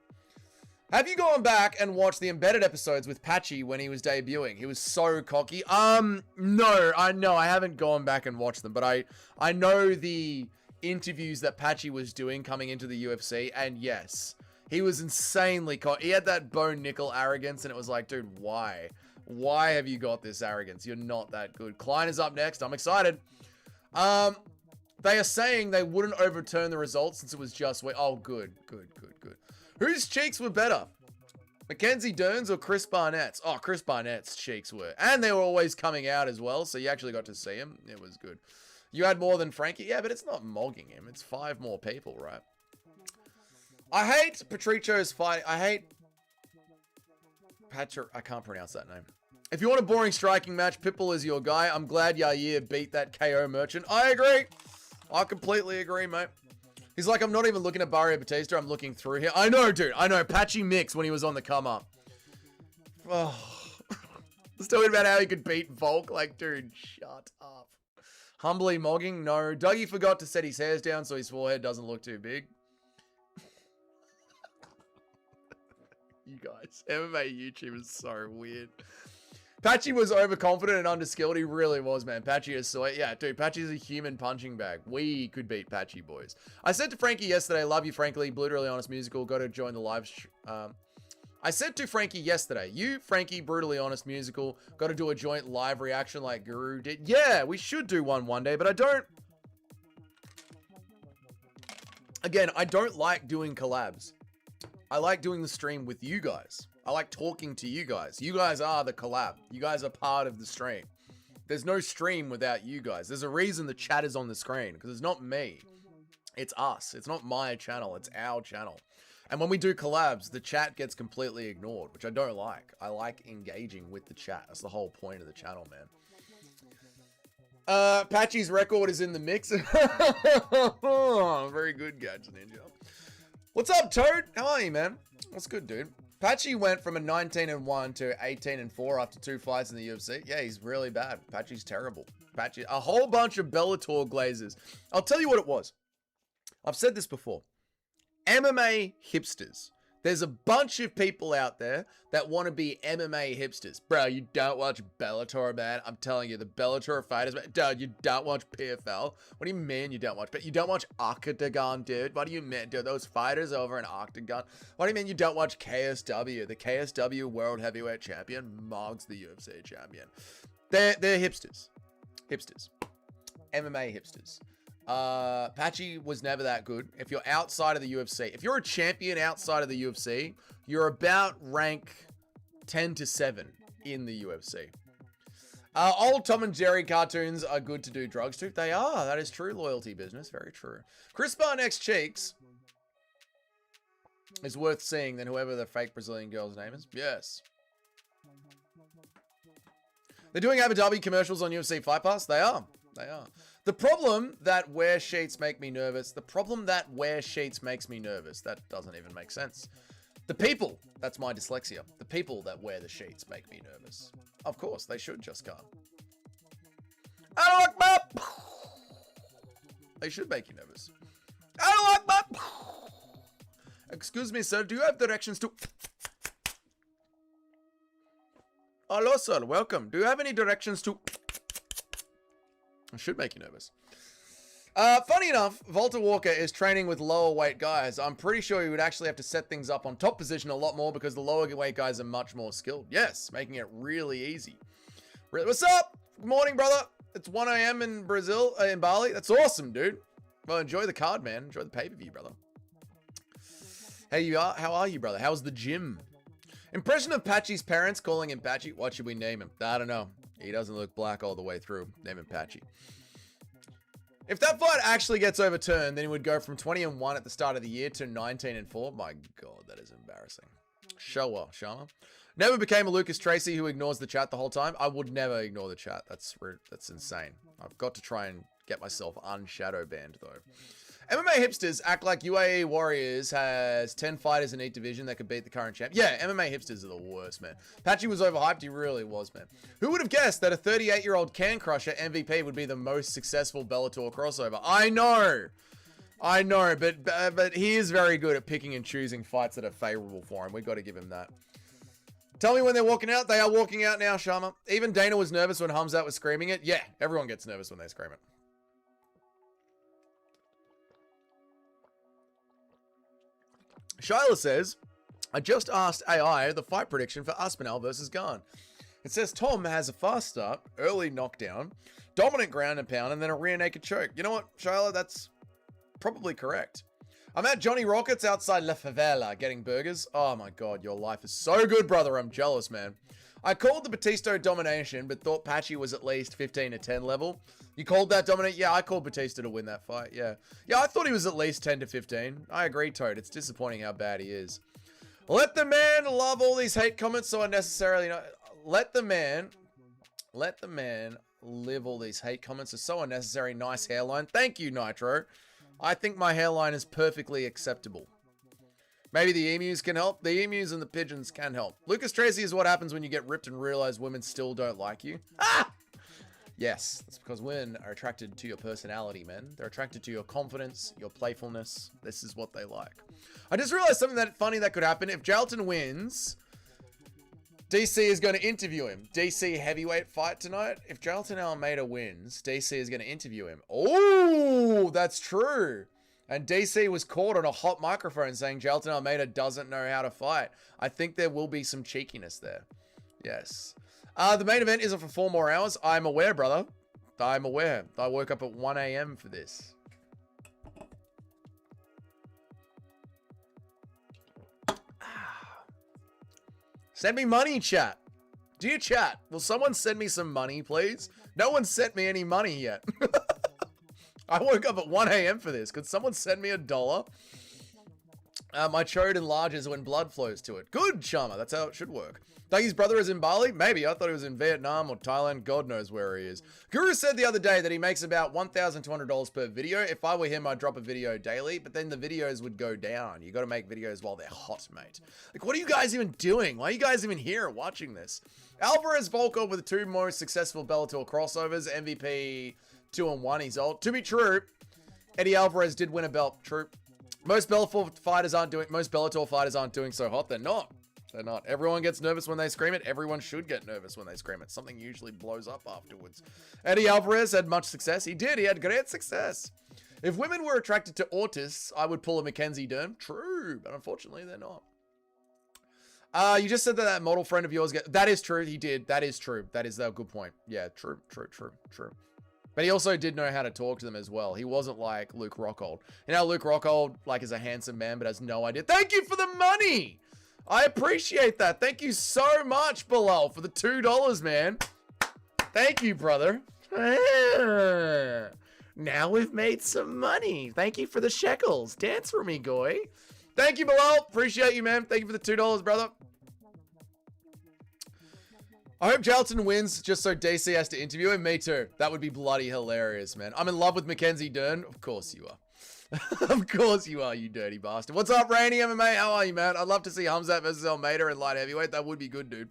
Have you gone back and watched the embedded episodes with Patchy when he was debuting? He was so cocky. No, I haven't gone back and watched them, but I know the interviews that Patchy was doing coming into the UFC, and yes, he was insanely cocky. He had that bone nickel arrogance, and it was like, dude, why? Why have you got this arrogance? You're not that good. Klein is up next. I'm excited. They are saying they wouldn't overturn the results since it was just... Oh, good. Whose cheeks were better? Mackenzie Dern's or Chris Barnett's? Oh, Chris Barnett's cheeks were. And they were always coming out as well, so you actually got to see him. It was good. You had more than Frankie? Yeah, but it's not mogging him. It's 5 more people, right? I hate Patriccio's fight. I hate... I can't pronounce that name. If you want a boring striking match, Pitbull is your guy. I'm glad Yair beat that KO merchant. I agree. I completely agree, mate. He's like, I'm not even looking at Barrio Batista. I'm looking through here. I know, dude. I know. Patchy mix when he was on the come up. Oh. Let's talking about how he could beat Volk. Like, dude, shut up. Humbly mogging? No. Dougie forgot to set his hairs down so his forehead doesn't look too big. You guys. MMA YouTube is so weird. Patchy was overconfident and underskilled. He really was, man. Patchy is so... Yeah, dude, Patchy's a human punching bag. We could beat Patchy, boys. I said to Frankie yesterday, love you, Frankly. Brutally Honest Musical. Got to join the live... I said to Frankie yesterday, you, Frankie, Brutally Honest Musical, got to do a joint live reaction like Guru did. Yeah, we should do one day, but I don't... Again, I don't like doing collabs. I like doing the stream with you guys. I like talking to you guys. You guys are the collab. You guys are part of the stream. There's no stream without you guys. There's a reason the chat is on the screen, because it's not me. It's us. It's not my channel. It's our channel. And when we do collabs, the chat gets completely ignored, which I don't like. I like engaging with the chat. That's the whole point of the channel, man. Patchy's record is in the mix. Very good, Gadget Ninja. What's up, Toad? How are you, man? What's good, dude? Patchy went from a 19-1 to 18-4 after 2 fights in the UFC. Yeah, he's really bad. Patchy's terrible. Patchy, a whole bunch of Bellator glazers. I'll tell you what it was. I've said this before. MMA hipsters. There's a bunch of people out there that want to be MMA hipsters. Bro, you don't watch Bellator, man. I'm telling you, the Bellator fighters, man. Dude, you don't watch PFL. What do you mean you don't watch? But you don't watch Octagon, dude. What do you mean, dude? Those fighters over in Octagon. What do you mean you don't watch KSW? The KSW World Heavyweight Champion mugs the UFC champion. They're hipsters. Hipsters. MMA hipsters. Patchy was never that good. If you're outside of the UFC, if you're a champion outside of the UFC, you're about rank 10 to 7 in the UFC. Old Tom and Jerry cartoons are good to do drugs to. They are. That is true. Loyalty business. Very true. Chris Barnett's cheeks is worth seeing than whoever the fake Brazilian girl's name is. Yes. They're doing Abu Dhabi commercials on UFC Fight Pass. They are. They are. The problem that wear sheets make me nervous. The problem that wear sheets makes me nervous. That doesn't even make sense. The people, that's my dyslexia. The people that wear the sheets make me nervous. Of course, they should just come. They should make you nervous. Excuse me, sir. Do you have directions to... Hello, sir. Welcome. Do you have any directions to... It should make you nervous. Funny enough, Volta Walker is training with lower weight guys. I'm pretty sure he would actually have to set things up on top position a lot more because the lower weight guys are much more skilled. Yes, making it really easy. What's up? Good morning, brother. It's 1 a.m. in Brazil, in Bali. That's awesome, dude. Well, enjoy the card, man. Enjoy the pay-per-view, brother. How are you, brother? How's the gym? Impression of Patchy's parents calling him Patchy. What should we name him? I don't know. He doesn't look black all the way through. Name him Patchy. If that fight actually gets overturned, then he would go from 20-1 at the start of the year to 19-4. My God, that is embarrassing. Showa, Shama. Never became a Lucas Tracy who ignores the chat the whole time. I would never ignore the chat. That's insane. I've got to try and get myself unshadow banned, though. MMA hipsters act like UAE Warriors has 10 fighters in each division that could beat the current champ. Yeah, MMA hipsters are the worst, man. Patchy was overhyped. He really was, man. Who would have guessed that a 38-year-old Can Crusher MVP would be the most successful Bellator crossover? I know. I know, but he is very good at picking and choosing fights that are favorable for him. We got to give him that. Tell me when they're walking out. They are walking out now, Sharma. Even Dana was nervous when Hamzat was screaming it. Yeah, everyone gets nervous when they scream it. Shyla says, I just asked AI the fight prediction for Aspinall versus Gane. It says Tom has a fast start, early knockdown, dominant ground and pound, and then a rear naked choke. You know what, Shyla? That's probably correct. I'm at Johnny Rockets outside La Favela getting burgers. Oh my god, your life is so good, brother. I'm jealous, man. I called the Batista domination, but thought Patchy was at least 15 to 10 level. You called that dominate? Yeah, I called Batista to win that fight, yeah. Yeah, I thought he was at least 10 to 15. I agree, Toad. It's disappointing how bad he is. Let the man love all these hate comments so unnecessarily. Let the man live all these hate comments are so unnecessary. Nice hairline. Thank you, Nitro. I think my hairline is perfectly acceptable. Maybe the emus can help. The emus and the pigeons can help. Lucas Tracy is what happens when you get ripped and realize women still don't like you. Ah! Yes, that's because women are attracted to your personality, man. They're attracted to your confidence, your playfulness. This is what they like. I just realized something that funny that could happen. If Jalton wins, DC is going to interview him. DC heavyweight fight tonight. If Jalton Almeida wins, DC is going to interview him. Oh, that's true. And DC was caught on a hot microphone saying Jalton Almeida doesn't know how to fight. I think there will be some cheekiness there. Yes. The main event isn't for 4 more hours. I'm aware, brother. I'm aware. I woke up at 1 a.m. for this. Send me money, chat. Dear chat, will someone send me some money, please? No one sent me any money yet. I woke up at 1 a.m. for this. Could someone send me $1? My chode enlarges when blood flows to it. Good, Sharma. That's how it should work. Dougie's brother is in Bali? Maybe. I thought he was in Vietnam or Thailand. God knows where he is. Guru said the other day that he makes about $1,200 per video. If I were him, I'd drop a video daily, but then the videos would go down. You got to make videos while they're hot, mate. Like, what are you guys even doing? Why are you guys even here watching this? Alvarez Volkov with the 2 most successful Bellator crossovers. MVP 2-1. He's old. To be true, Eddie Alvarez did win a belt. True. Most Bellator fighters aren't doing so hot. They're not. They're not. Everyone gets nervous when they scream it. Everyone should get nervous when they scream it. Something usually blows up afterwards. Eddie Alvarez had much success. He did. He had great success. If women were attracted to autists, I would pull a Mackenzie Dern. True, but unfortunately they're not. You just said that model friend of yours that is true. He did. That is true. That is a good point. Yeah, true. But he also did know how to talk to them as well. He wasn't like Luke Rockhold. You know, Luke Rockhold, like, is a handsome man, but has no idea. Thank you for the money. I appreciate that. Thank you so much, Bilal, for the $2, man. Thank you, brother. Now we've made some money. Thank you for the shekels. Dance for me, Goy. Thank you, Bilal. Appreciate you, man. Thank you for the $2, brother. I hope Jalton wins just so DC has to interview him. Me too. That would be bloody hilarious, man. I'm in love with Mackenzie Dern. Of course you are. Of course you are, you dirty bastard. What's up, Rainy MMA? How are you, man? I'd love to see Hamzat versus Almeida in light heavyweight. That would be good, dude.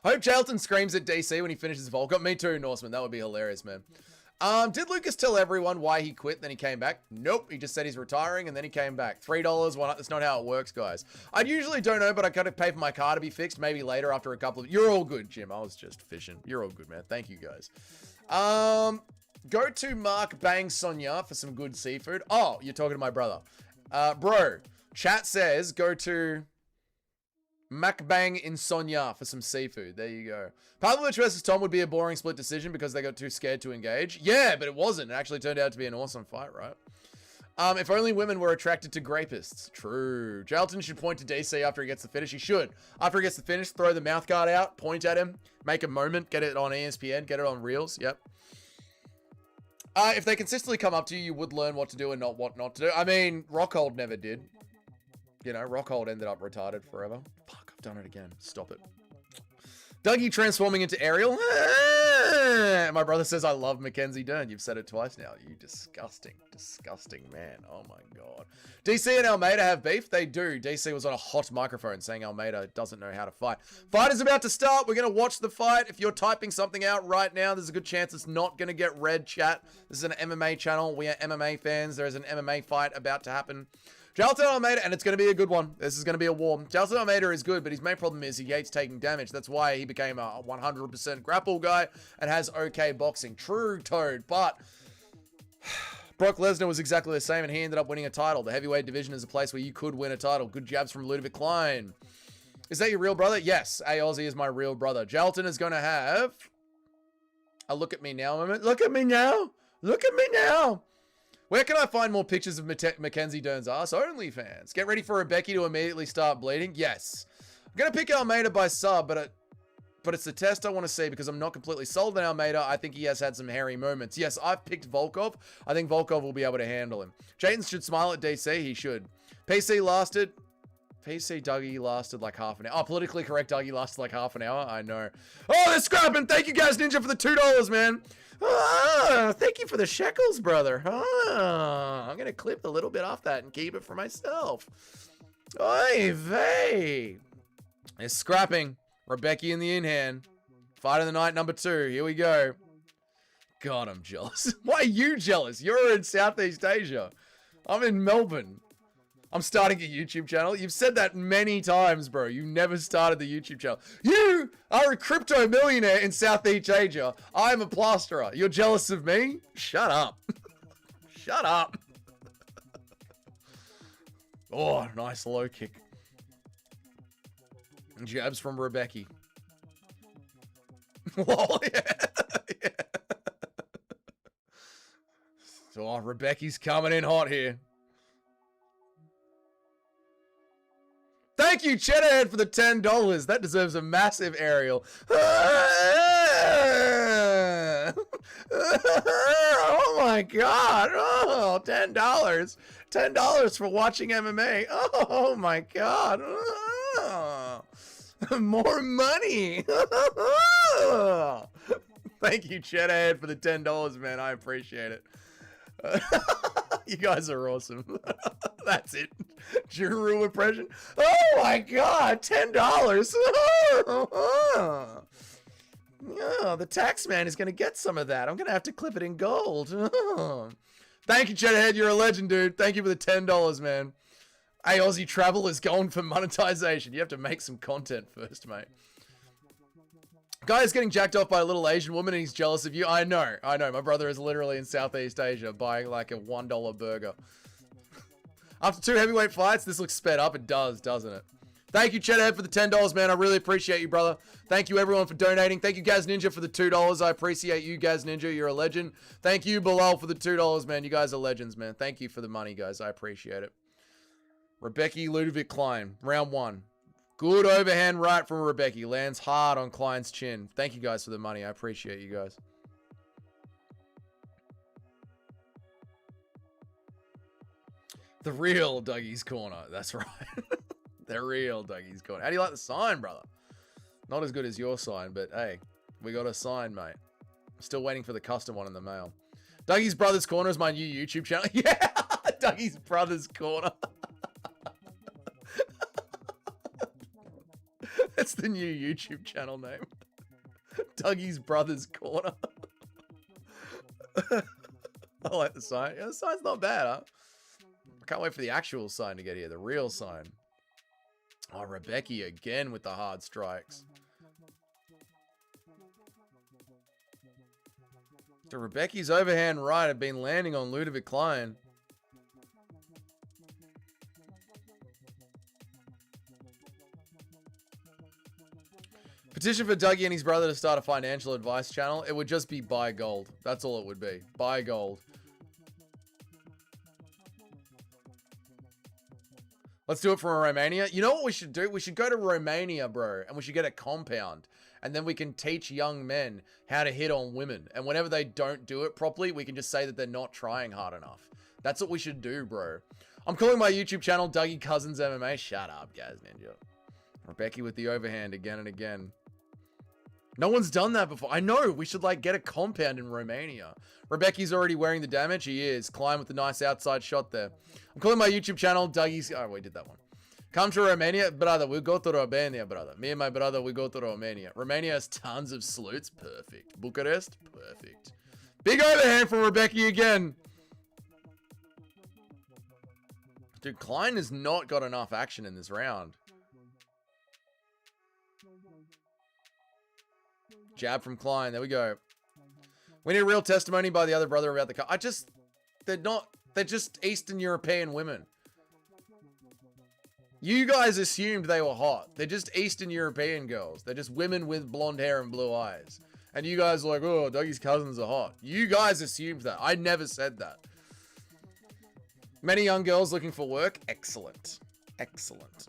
Hope Jalton screams at DC when he finishes Volkov. Me too, Norseman. That would be hilarious, man. Did Lucas tell everyone why he quit, then he came back? Nope. He just said he's retiring, and then he came back. $3, one. That's not how it works, guys. I usually don't know, but I gotta pay for my car to be fixed. Maybe later after a couple of... You're all good, Jim. I was just fishing. You're all good, man. Thank you, guys. Go to Mark Bang Sonia for some good seafood. Oh, you're talking to my brother. Bro, chat says go to Macbang in Sonia for some seafood. There you go. Pavlovich versus Tom would be a boring split decision because they got too scared to engage. Yeah, but it wasn't. It actually turned out to be an awesome fight, right? If only women were attracted to grapists. True. Jalton should point to DC after he gets the finish. He should. After he gets the finish, throw the mouth guard out, point at him, make a moment, get it on ESPN, get it on Reels. Yep. If they consistently come up to you, you would learn what to do and not what not to do. I mean, Rockhold never did. You know, Rockhold ended up retarded forever. Fuck, I've done it again. Stop it. Dougie transforming into Ariel. My brother says, I love Mackenzie Dern. You've said it twice now. You disgusting, disgusting man. Oh my God. DC and Almeida have beef? They do. DC was on a hot microphone saying Almeida doesn't know how to fight. Fight is about to start. We're going to watch the fight. If you're typing something out right now, there's a good chance it's not going to get read, chat. This is an MMA channel. We are MMA fans. There is an MMA fight about to happen. Jailton Almeida, and it's going to be a good one. This is going to be a war. Jailton Almeida is good, but his main problem is he hates taking damage. That's why he became a 100% grapple guy and has okay boxing. True, Toad, but Brock Lesnar was exactly the same, and he ended up winning a title. The heavyweight division is a place where you could win a title. Good jabs from Ludovic Klein. Is that your real brother? Yes, A Aussie is my real brother. Jailton is going to have a look at me now moment. Look at me now. Look at me now. Where can I find more pictures of Mackenzie Dern's ass? OnlyFans. Get ready for Rebecca to immediately start bleeding. Yes. I'm going to pick Almeida by sub, but it's the test I want to see because I'm not completely sold on Almeida. I think he has had some hairy moments. Yes, I've picked Volkov. I think Volkov will be able to handle him. Jayton should smile at DC. He should. PC Dougie lasted like half an hour. Oh, politically correct Dougie lasted like half an hour. I know. Oh, they're scrapping. Thank you guys, Ninja, for the $2, man. Ah, thank you for the shekels, brother. Ah, I'm going to clip a little bit off that and keep it for myself. Oy vey. They're scrapping. Rebecca in the in-hand. Fight of the night number 2. Here we go. God, I'm jealous. Why are you jealous? You're in Southeast Asia. I'm in Melbourne. I'm starting a YouTube channel. You've said that many times, bro. You never started the YouTube channel. You are a crypto millionaire in Southeast Asia. I'm a plasterer. You're jealous of me? Shut up. Shut up. Oh, nice low kick. Jabs from Rebecca. Lol, yeah. Yeah. Oh, Rebecca's coming in hot here. Thank you, Cheddarhead, for the $10. That deserves a massive aerial. Oh my God. Oh, $10. $10 for watching MMA. Oh my God. Oh. More money. Thank you, Cheddarhead, for the $10, man. I appreciate it. You guys are awesome. That's it. Juru impression. Oh my God, $10. Oh, the tax man is gonna get some of that. I'm gonna have to clip it in gold. Thank you, Cheddarhead. You're a legend, dude. Thank you for the $10, man. Hey, Aussie Travel is going for monetization. You have to make some content first, mate. Guy is getting jacked off by a little Asian woman and he's jealous of you. I know. My brother is literally in Southeast Asia buying like a $1 burger. After 2 heavyweight fights, this looks sped up. It does, doesn't it? Thank you, Cheddarhead, for the $10, man. I really appreciate you, brother. Thank you, everyone, for donating. Thank you, Gaz Ninja, for the $2. I appreciate you, Gaz Ninja. You're a legend. Thank you, Bilal, for the $2, man. You guys are legends, man. Thank you for the money, guys. I appreciate it. Rebecca Ludovic Klein, round 1. Good overhand right from Rebecca. Lands hard on Klein's chin. Thank you guys for the money. I appreciate you guys. The real Dougie's Corner. That's right. The real Dougie's Corner. How do you like the sign, brother? Not as good as your sign, but hey, we got a sign, mate. Still waiting for the custom one in the mail. Dougie's Brothers Corner is my new YouTube channel. Yeah, Dougie's Brothers Corner. That's the new YouTube channel name. Dougie's Brothers Corner. I like the sign. Yeah, the sign's not bad, huh? I can't wait for the actual sign to get here. The real sign. Oh, Rebecca again with the hard strikes. So Rebecca's overhand right have been landing on Ludovic Klein. Petition for Dougie and his brother to start a financial advice channel. It would just be buy gold. That's all it would be. Buy gold. Let's do it from Romania. You know what we should do? We should go to Romania, bro, and we should get a compound. And then we can teach young men how to hit on women. And whenever they don't do it properly, we can just say that they're not trying hard enough. That's what we should do, bro. I'm calling my YouTube channel Dougie Cousins MMA. Shut up, guys, Ninja. Rebecca with the overhand again and again. No one's done that before. I know. We should, like, get a compound in Romania. Rebecca's already wearing the damage. He is. Klein with the nice outside shot there. I'm calling my YouTube channel Dougie's... Oh, we did that one. Come to Romania. Brother, we'll go to Romania, brother. Me and my brother, we go to Romania. Romania has tons of salutes. Perfect. Bucharest? Perfect. Big overhand from Rebecca again. Dude, Klein has not got enough action in this round. Jab from Klein. There we go. We need real testimony by the other brother about the car. They're just Eastern European women. You guys assumed they were hot. They're just Eastern European girls. They're just women with blonde hair and blue eyes. And you guys are like, oh, Dougie's cousins are hot. You guys assumed that. I never said that. Many young girls looking for work. Excellent. Excellent.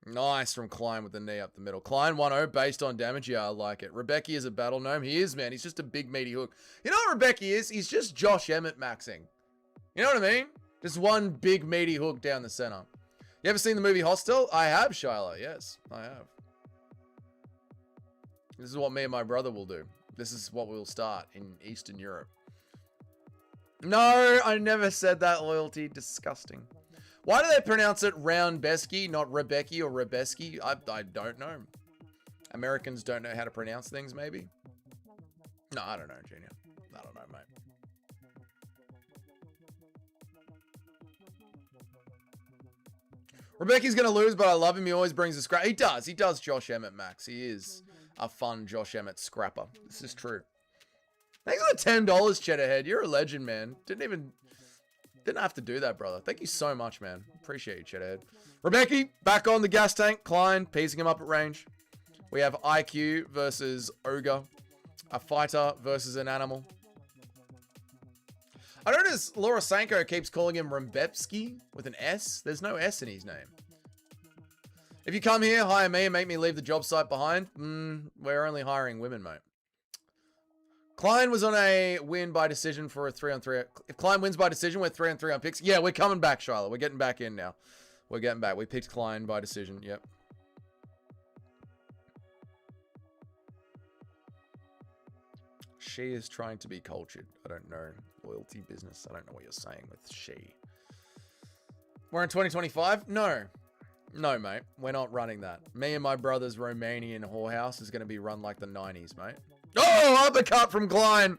Nice from Klein with the knee up the middle. Klein 1-0 based on damage. Yeah, I like it. Rebecca is a battle gnome. He is, man. He's just a big meaty hook. You know what Rebecca is? He's just Josh Emmett maxing. You know what I mean? Just one big meaty hook down the center. You ever seen the movie Hostel? I have, Shiloh. Yes, I have. This is what me and my brother will do. This is what we'll start in Eastern Europe. No, I never said that, loyalty. Disgusting. Why do they pronounce it Roundbesky, not Rebecca or Rebeski? I don't know. Americans don't know how to pronounce things, maybe? No, I don't know, Junior. I don't know, mate. Rebecca's going to lose, but I love him. He always brings a scrap. He does. He does Josh Emmett, Max. He is a fun Josh Emmett scrapper. This is true. Thanks for the $10, Cheddarhead. You're a legend, man. Didn't have to do that, brother. Thank you so much, man. Appreciate you, Cheddarhead. Rebecca, back on the gas tank. Klein, piecing him up at range. We have IQ versus Ogre. A fighter versus an animal. I notice Laura Sanko keeps calling him Rembepski with an S. There's no S in his name. If you come here, hire me and make me leave the job site behind, we're only hiring women, mate. Klein was on a win by decision for a 3-on-3. If Klein wins by decision, we're 3-on-3 on picks. Yeah, we're coming back, Charlotte. We're getting back in now. We're getting back. We picked Klein by decision. Yep. She is trying to be cultured. I don't know. Loyalty business. I don't know what you're saying with she. We're in 2025? No. No, mate. We're not running that. Me and my brother's Romanian whorehouse is going to be run like the 90s, mate. Oh, uppercut from Klein.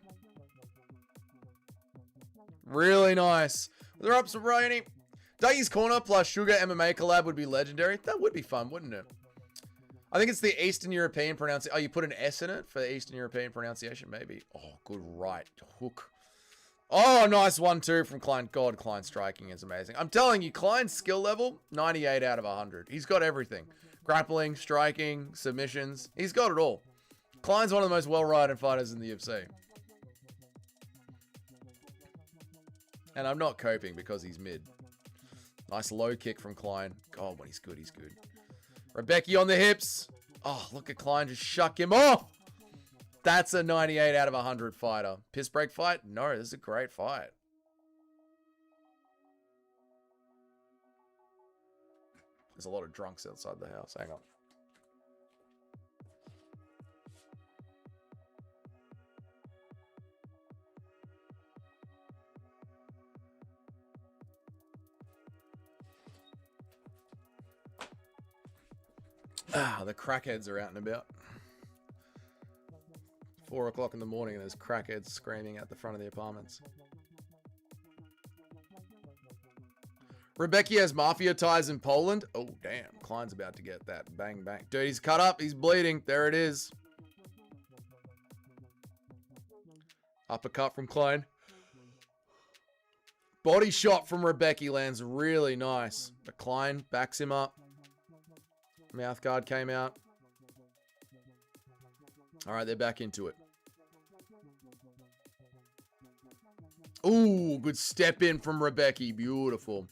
Really nice. They're up some Rainy. Dougie's Corner plus Sugar MMA collab would be legendary. That would be fun, wouldn't it? I think it's the Eastern European pronunciation. Oh, you put an S in it for the Eastern European pronunciation? Maybe. Oh, good right hook. Oh, nice 1-2 from Klein. God, Klein's striking is amazing. I'm telling you, Klein's skill level, 98 out of 100. He's got everything. Grappling, striking, submissions. He's got it all. Klein's one of the most well-rounded fighters in the UFC. And I'm not coping because he's mid. Nice low kick from Klein. God, when he's good, he's good. Rebecca on the hips. Oh, look at Klein just shuck him off. That's a 98 out of 100 fighter. Piss break fight? No, this is a great fight. There's a lot of drunks outside the house. Hang on. Ah, the crackheads are out and about. 4 o'clock in the morning and there's crackheads screaming at the front of the apartments. Rebecca has mafia ties in Poland. Oh, damn. Klein's about to get that. Bang, bang. Dude, he's cut up. He's bleeding. There it is. Uppercut from Klein. Body shot from Rebecca lands really nice. But Klein backs him up. Mouth guard came out. All right, they're back into it. Ooh, good step in from Rebecca. Beautiful.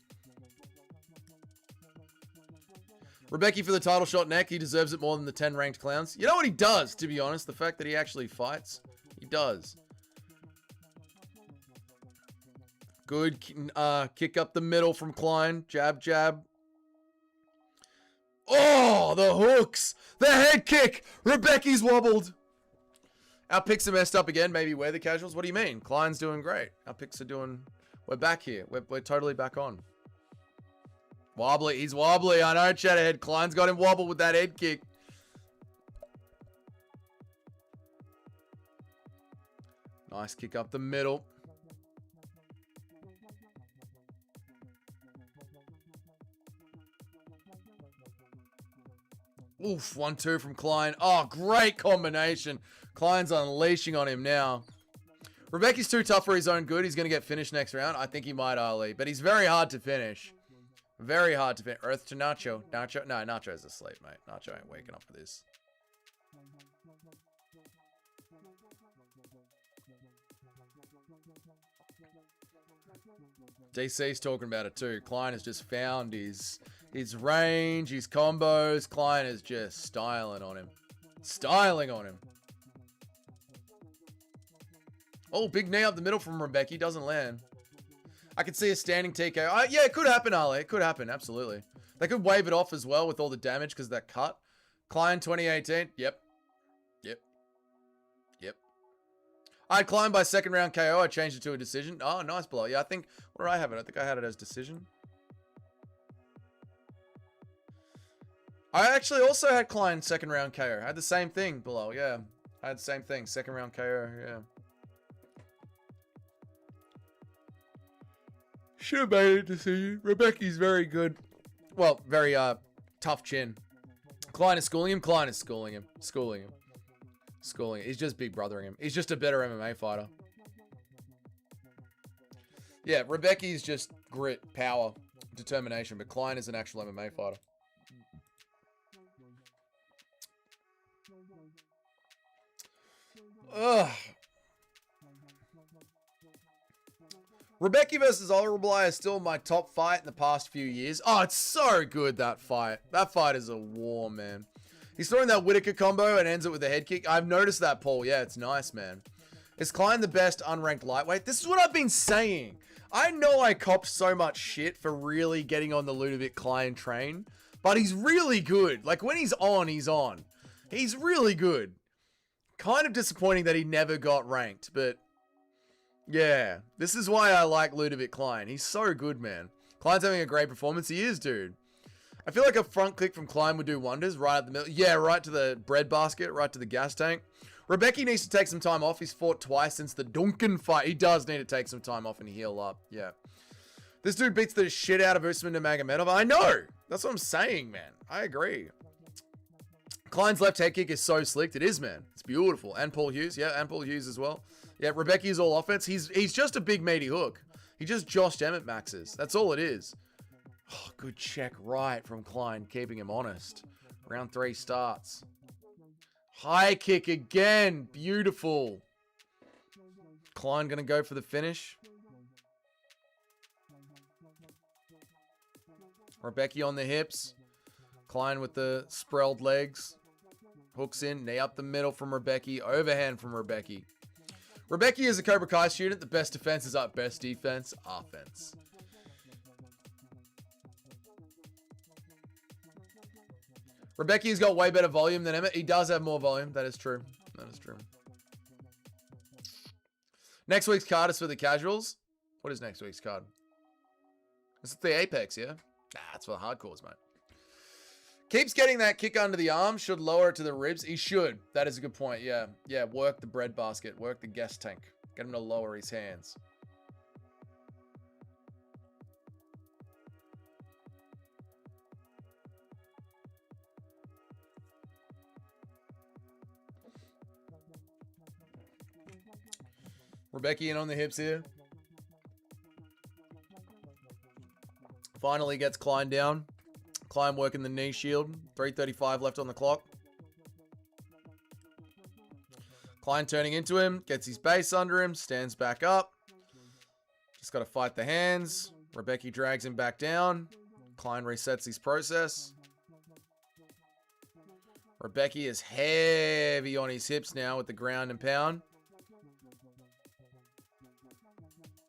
Rebecca for the title shot neck. He deserves it more than the 10 ranked clowns. You know what he does, to be honest? The fact that he actually fights. He does. Good kick up the middle from Klein. Jab, jab. Oh, the hooks. The head kick. Rebecca's wobbled. Our picks are messed up again. Maybe we're the casuals. What do you mean? Klein's doing great. Our picks are doing... We're back here. We're totally back on. Wobbly. He's wobbly. I know, Chatterhead. Klein's got him wobbled with that head kick. Nice kick up the middle. Oof, 1-2 from Klein. Oh, great combination. Klein's unleashing on him now. Rebecca's too tough for his own good. He's going to get finished next round. I think he might, Ali. But he's very hard to finish. Very hard to finish. Earth to Nacho. Nacho? No, Nacho's asleep, mate. Nacho ain't waking up for this. DC's talking about it too. Klein has just found his range, his combos. Klein is just styling on him. Styling on him. Oh, big knee up the middle from Rebecca. Doesn't land. I could see a standing TKO. Yeah, it could happen, Ali. It could happen, absolutely. They could wave it off as well with all the damage because of that cut. Klein 2018. Yep. I'd Klein by second round KO. I changed it to a decision. Oh, nice blow. Yeah, I think... What did I have it? I think I had it as decision. I actually also had Klein second round KO. I had the same thing below. Yeah. I had the same thing. Second round KO. Yeah. Should have made a decision. Rebecca's very good. Well, very tough chin. Klein is schooling him. Klein is schooling him. Schooling him. He's just big brothering him. He's just a better MMA fighter. Yeah, Rebecca's just grit, power, determination, but Klein is an actual MMA fighter. Ugh. Rebecca versus Olrably is still my top fight in the past few years. Oh, it's so good, that fight. That fight is a war, man. He's throwing that Whitaker combo and ends it with a head kick. I've noticed that, Paul. Yeah, it's nice, man. Is Klein the best unranked lightweight? This is what I've been saying. I know I copped so much shit for really getting on the Ludovic Klein train, but he's really good. Like, when he's on, he's on. He's really good. Kind of disappointing that he never got ranked, but yeah, this is why I like Ludovic Klein. He's so good, man. Klein's having a great performance. He is, dude. I feel like a front kick from Klein would do wonders right at the middle. Yeah, right to the bread basket, right to the gas tank. Rebecca needs to take some time off. He's fought twice since the Duncan fight. He does need to take some time off and heal up. Yeah. This dude beats the shit out of Usman Nurmagomedov. I know. That's what I'm saying, man. I agree. Klein's left head kick is so slick. It is, man. It's beautiful. And Paul Hughes. Yeah, and Paul Hughes as well. Yeah, Rebecca's all offense. He's just a big meaty hook. He just Josh Emmett maxes. That's all it is. Oh, good check right from Klein, keeping him honest. Round 3 starts. High kick again. Beautiful. Klein going to go for the finish. Rebecca on the hips. Klein with the sprawled legs. Hooks in. Knee up the middle from Rebecca. Overhand from Rebecca. Rebecca is a Cobra Kai student. The best defense is up. Best defense, offense. Rebecca's got way better volume than Emmett. He does have more volume. That is true. That is true. Next week's card is for the casuals. What is next week's card? Is it the Apex, yeah? Nah, it's for the hardcores, mate. Keeps getting that kick under the arm. Should lower it to the ribs. He should. That is a good point, yeah. Yeah, work the bread basket. Work the gas tank. Get him to lower his hands. Rebecca in on the hips here. Finally gets Klein down. Klein working the knee shield. 3:35 left on the clock. Klein turning into him. Gets his base under him. Stands back up. Just got to fight the hands. Rebecca drags him back down. Klein resets his process. Rebecca is heavy on his hips now with the ground and pound.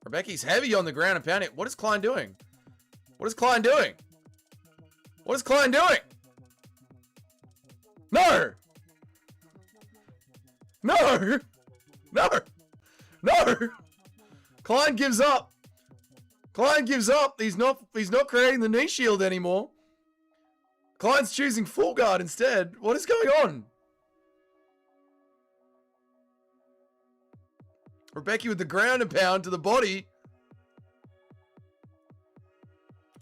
Rebecca's heavy on the ground and pounding. What is Klein doing? What is Klein doing? What is Klein doing? No! No! No! No! Klein gives up. Klein gives up. He's not creating the knee shield anymore. Klein's choosing full guard instead. What is going on? Rebecca with the ground and pound to the body.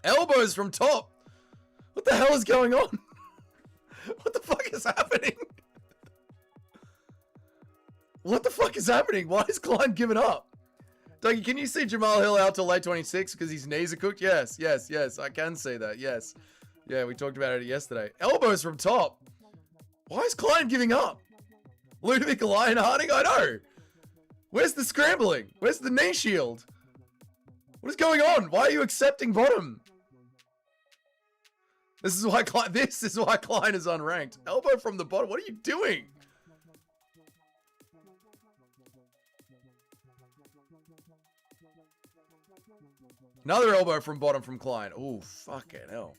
Elbows from top. What the hell is going on? What the fuck is happening? What the fuck is happening? Why is Klein giving up? Dougie, can you see Jamal Hill out till late 26 because his knees are cooked? Yes, yes, yes. I can see that. Yes. Yeah, we talked about it yesterday. Elbows from top. Why is Klein giving up? Ludovic Lionhearting? I know. Where's the scrambling? Where's the knee shield? What is going on? Why are you accepting bottom? This is why Klein is unranked. Elbow from the bottom. What are you doing? Another elbow from bottom from Klein. Ooh, fucking hell.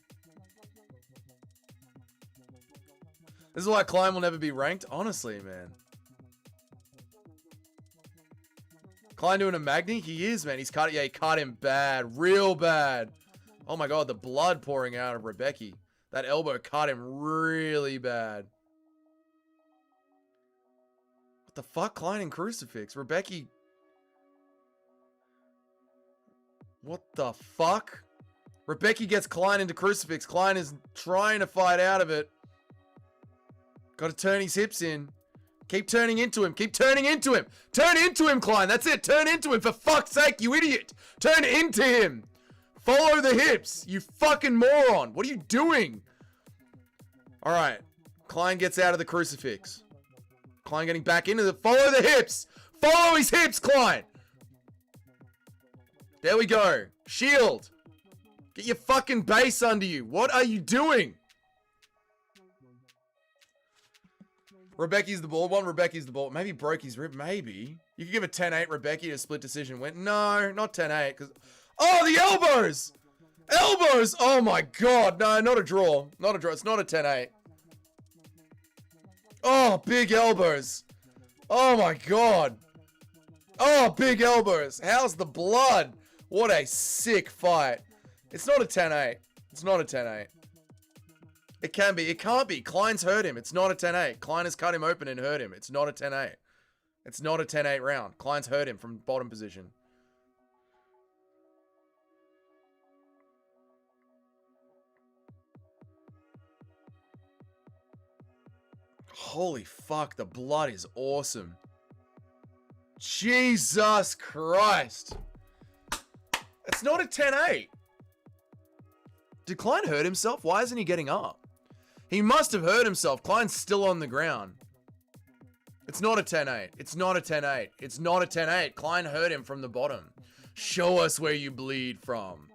This is why Klein will never be ranked. Honestly, man. Klein doing a Magni? He is, man. He's cut it. Yeah, he cut him bad. Real bad. Oh my god, the blood pouring out of Rebecca. That elbow cut him really bad. What the fuck? Klein and crucifix. Rebecca. What the fuck? Rebecca gets Klein into crucifix. Klein is trying to fight out of it. Got to turn his hips in. Keep turning into him. Keep turning into him. Turn into him, Klein. That's it. Turn into him. For fuck's sake, you idiot. Turn into him. Follow the hips. You fucking moron. What are you doing? All right. Klein gets out of the crucifix. Klein getting back into the... Follow the hips. Follow his hips, Klein. There we go. Shield. Get your fucking base under you. What are you doing? Rebecca's the bald one. Rebecca's the bald. Maybe broke his rib. Maybe. You could give a 10-8 Rebecca a split decision win. No, not 10-8. Because... Oh, the elbows! Elbows! Oh my god. No, not a draw. Not a draw. It's not a 10-8. Oh, big elbows. Oh my god. Oh, big elbows. How's the blood? What a sick fight. It's not a 10-8. It's not a 10-8. It can be. It can't be. Klein's hurt him. It's not a 10-8. Klein has cut him open and hurt him. It's not a 10-8. It's not a 10-8 round. Klein's hurt him from bottom position. Holy fuck, the blood is awesome. Jesus Christ. It's not a 10-8. Did Klein hurt himself? Why isn't he getting up? He must have hurt himself. Klein's still on the ground. It's not a 10-8. It's not a 10-8. It's not a 10-8. Klein hurt him from the bottom. Show us where you bleed from.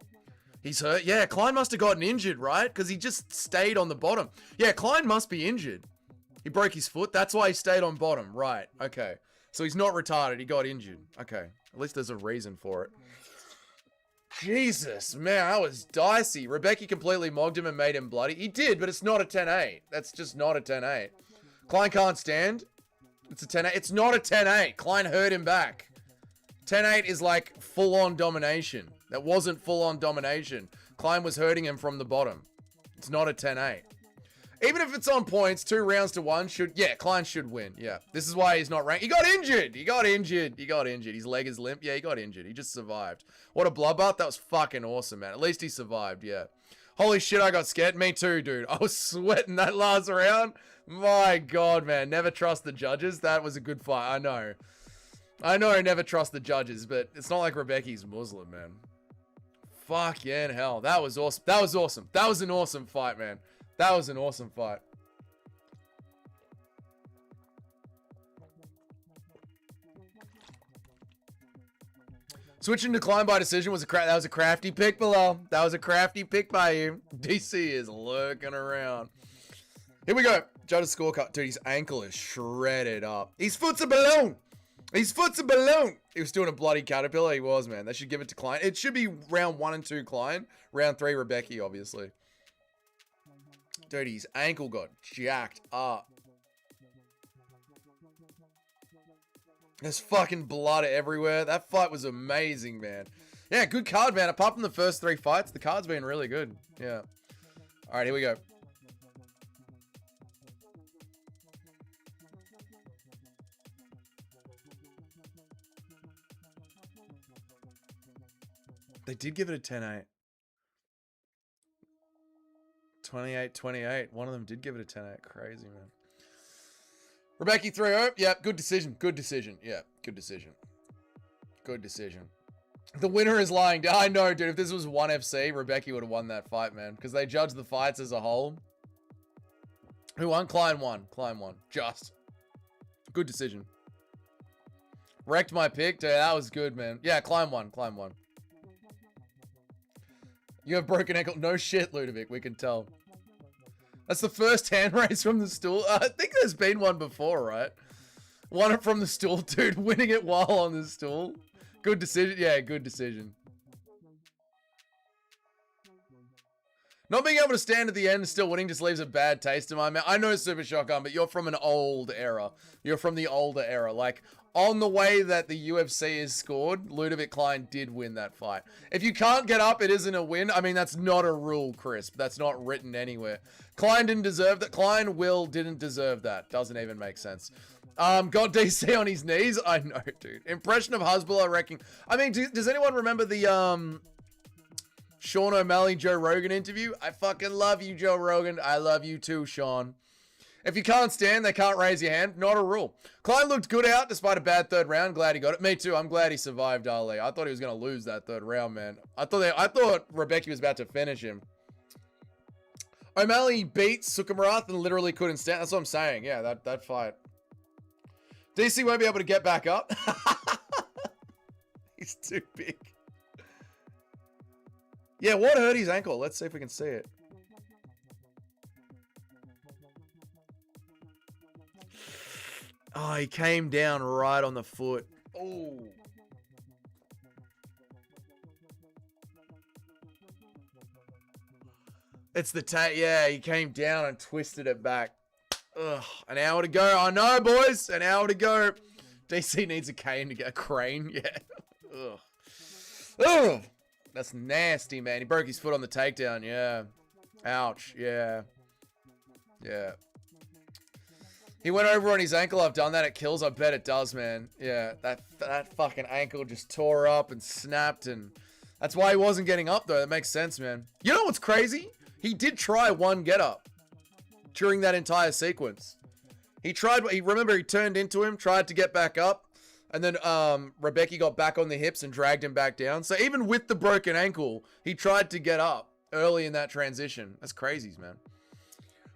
He's hurt. Yeah, Klein must have gotten injured, right? Because he just stayed on the bottom. Yeah, Klein must be injured. He broke his foot. That's why he stayed on bottom. Right. Okay. So he's not retarded. He got injured. Okay. At least there's a reason for it. Jesus, man, that was dicey. Rebecca completely mogged him and made him bloody. He did, but it's not a 10-8. That's just not a 10-8. Klein can't stand. It's a 10-8. It's not a 10-8. Klein hurt him back. 10-8 is like full-on domination. That wasn't full-on domination. Klein was hurting him from the bottom. It's not a 10-8. Even if it's on points, 2 rounds to 1 should... Yeah, Klein should win. Yeah. This is why he's not ranked. He got injured. He got injured. He got injured. His leg is limp. Yeah, he got injured. He just survived. What a bloodbath. That was fucking awesome, man. At least he survived, yeah. Holy shit, I got scared. Me too, dude. I was sweating that last round. My God, man. Never trust the judges. That was a good fight. I know. I know I never trust the judges, but it's not like Rebecca's Muslim, man. Fucking hell. That was awesome. That was awesome. That was an awesome fight, man. That was an awesome fight. Switching to Klein by decision was that was a crafty pick below. That was a crafty pick by you. DC is lurking around. Here we go. Judge's scorecard. Dude, his ankle is shredded up. His foot's a balloon. His foot's a balloon. He was doing a bloody caterpillar. He was, man. They should give it to Klein. It should be round 1 and 2 Klein. Round 3 Rebecca, obviously. Dude, his ankle got jacked up. There's fucking blood everywhere. That fight was amazing, man. Yeah, good card, man. Apart from the first 3 fights, the card's been really good. Yeah. All right, here we go. They did give it a 10-8. 28-28. One of them did give it a 10-8. Crazy, man. Rebecca 3-0. Yep, good decision. Good decision. Yeah, good decision. Good decision. The winner is lying down. I know, dude. If this was 1FC, Rebecca would have won that fight, man. Because they judged the fights as a whole. Who won? Klein won. Klein won. Just. Good decision. Wrecked my pick. Dude, that was good, man. Yeah, Klein won. Klein won. You have broken ankle. No shit, Ludovic. We can tell. That's the first hand raise from the stool. I think there's been one before, right? One from the stool, dude. Winning it while on the stool. Good decision. Yeah, good decision. Not being able to stand at the end and still winning just leaves a bad taste in my mouth. I know Super Shotgun, but you're from an old era. You're from the older era. Like, on the way that the UFC is scored, Ludovic Klein did win that fight. If you can't get up, it isn't a win. I mean, that's not a rule, Crisp. That's not written anywhere. Klein didn't deserve that. Klein didn't deserve that. Doesn't even make sense. Got DC on his knees. I know, dude. Impression of Hezbollah, I reckon. I mean, does anyone remember the Sean O'Malley, Joe Rogan interview? I fucking love you, Joe Rogan. I love you too, Sean. If you can't stand, they can't raise your hand. Not a rule. Klein looked good out despite a bad third round. Glad he got it. Me too. I'm glad he survived Ali. I thought he was going to lose that third round, man. I thought Rebecca was about to finish him. O'Malley beat Sukumarath and literally couldn't stand. That's what I'm saying. Yeah, that fight. DC won't be able to get back up. He's too big. Yeah, what hurt his ankle? Let's see if we can see it. Oh, he came down right on the foot. Oh. It's the yeah, he came down and twisted it back. Ugh, an hour to go. I know, boys. An hour to go. DC needs a cane to get a crane. Yeah. Ugh. Ugh. That's nasty, man. He broke his foot on the takedown. Yeah. Ouch. Yeah. Yeah. He went over on his ankle. I've done that. It kills. I bet it does, man. Yeah. That fucking ankle just tore up and snapped, and that's why he wasn't getting up, though. That makes sense, man. You know what's crazy? He did try one get up during that entire sequence. Remember, he turned into him, tried to get back up, and then Rebecca got back on the hips and dragged him back down. So even with the broken ankle, he tried to get up early in that transition. That's crazies, man.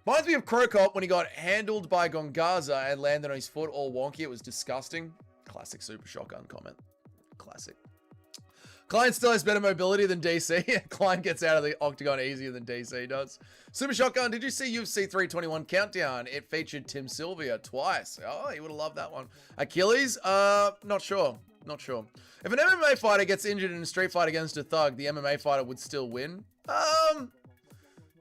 Reminds me of Krokop when he got handled by Gongaza and landed on his foot all wonky. It was disgusting. Classic Super Shotgun comment. Classic. Klein still has better mobility than DC. Klein gets out of the octagon easier than DC does. Super Shotgun, did you see UFC 321 Countdown? It featured Tim Sylvia twice. Oh, you would have loved that one. Achilles? Not sure. Not sure. If an MMA fighter gets injured in a street fight against a thug, the MMA fighter would still win?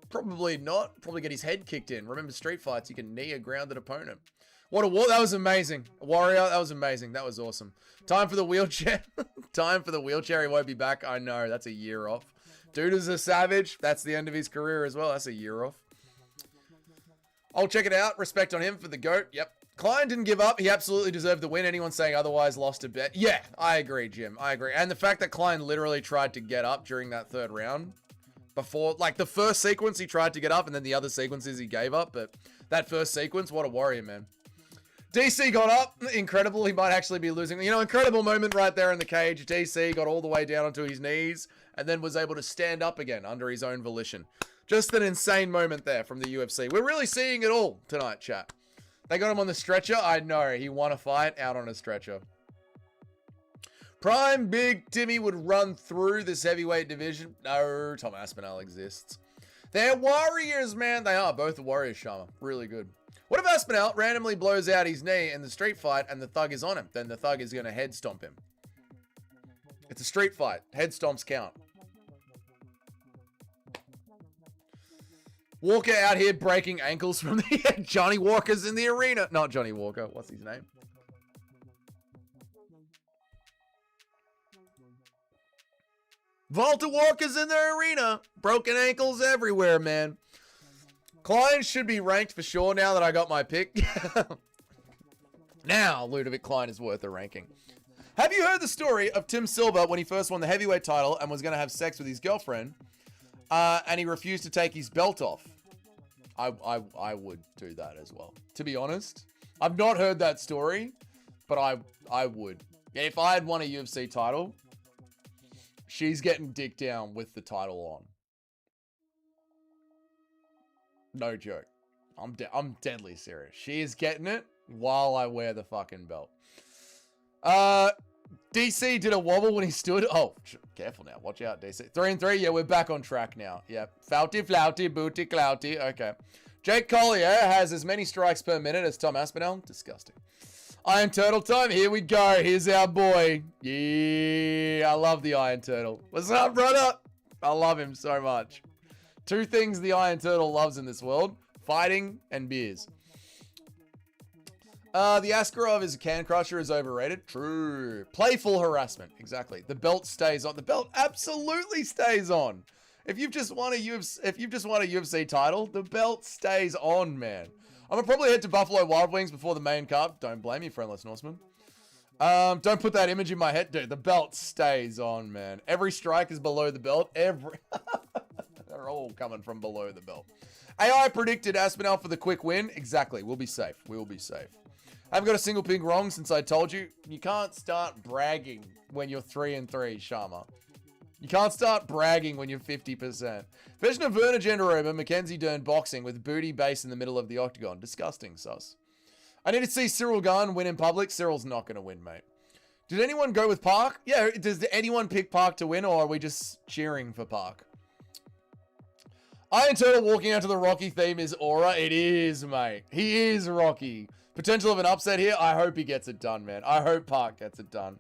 Probably not. Probably get his head kicked in. Remember, street fights, you can knee a grounded opponent. What a war. That was amazing. Warrior, that was amazing. That was awesome. Time for the wheelchair. Time for the wheelchair. He won't be back. I know. That's a year off. Dude is a savage. That's the end of his career as well. That's a year off. I'll check it out. Respect on him for the GOAT. Yep. Klein didn't give up. He absolutely deserved the win. Anyone saying otherwise lost a bet. Yeah, I agree, Jim. I agree. And the fact that Klein literally tried to get up during that third round. Before, like, the first sequence he tried to get up, and then the other sequences he gave up. But that first sequence, what a warrior, man. DC got up. Incredible. He might actually be losing. You know, incredible moment right there in the cage. DC got all the way down onto his knees and then was able to stand up again under his own volition. Just an insane moment there from the UFC. We're really seeing it all tonight, chat. They got him on the stretcher. I know. He won a fight out on a stretcher. Prime Big Timmy would run through this heavyweight division. No, Tom Aspinall exists. They're warriors, man. They are. Both the warriors, Sharma. Really good. What if Aspinall randomly blows out his knee in the street fight and the thug is on him? Then the thug is going to head stomp him. It's a street fight. Head stomps count. Walker out here breaking ankles from the Johnny Walker's in the arena. Not Johnny Walker. What's his name? Walter Walker's in the arena. Broken ankles everywhere, man. Klein should be ranked for sure now that I got my pick. Now, Ludovic Klein is worth a ranking. Have you heard the story of Tim Silva when he first won the heavyweight title and was going to have sex with his girlfriend? And he refused to take his belt off. I would do that as well. To be honest, I've not heard that story, but I would. If I had won a UFC title, she's getting dick down with the title on. No joke. I'm deadly serious. She is getting it while I wear the fucking belt. DC did a wobble when he stood. Oh, careful now. Watch out, DC. 3-3. Yeah, we're back on track now. Yep. Fouty, flouty, booty, clouty. Okay. Jake Collier has as many strikes per minute as Tom Aspinall. Disgusting. Iron Turtle time. Here we go. Here's our boy. Yeah, I love the Iron Turtle. What's up, brother? I love him so much. Two things the Iron Turtle loves in this world. Fighting and beers. The Askarov is a can crusher is overrated. True. Playful harassment. Exactly. The belt stays on. The belt absolutely stays on. If you've just won a UFC title, the belt stays on, man. I'm gonna probably head to Buffalo Wild Wings before the main card. Don't blame me, friendless Norseman. Don't put that image in my head, dude. The belt stays on, man. Every strike is below the belt. They're all coming from below the belt. AI predicted Aspinall for the quick win. Exactly. We'll be safe. We will be safe. I haven't got a single ping wrong since I told you. You can't start bragging when you're 3-3, Sharma. You can't start bragging when you're 50%. Vision of Werner Genderober, Mackenzie Dern boxing with booty base in the middle of the octagon. Disgusting, sus. I need to see Cyril Gane win in public. Cyril's not going to win, mate. Did anyone go with Park? Yeah, does anyone pick Park to win, or are we just cheering for Park? Iron Turtle walking out to the Rocky theme is aura. It is, mate. He is Rocky. Potential of an upset here. I hope he gets it done, man. I hope Park gets it done.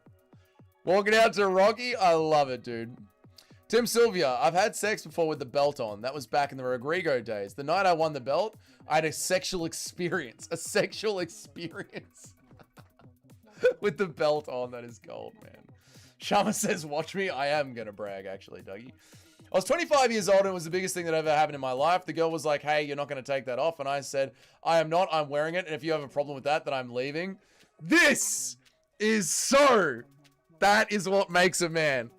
Walking out to Rocky. I love it, dude. Tim Sylvia. I've had sex before with the belt on. That was back in the Rodrigo days. The night I won the belt, I had a sexual experience. A sexual experience. With the belt on. That is gold, man. Shama says, watch me. I am going to brag, actually, Dougie. I was 25 years old and it was the biggest thing that ever happened in my life. The girl was like, hey, you're not going to take that off. And I said, I am not. I'm wearing it. And if you have a problem with that, then I'm leaving. This is so. That is what makes a man.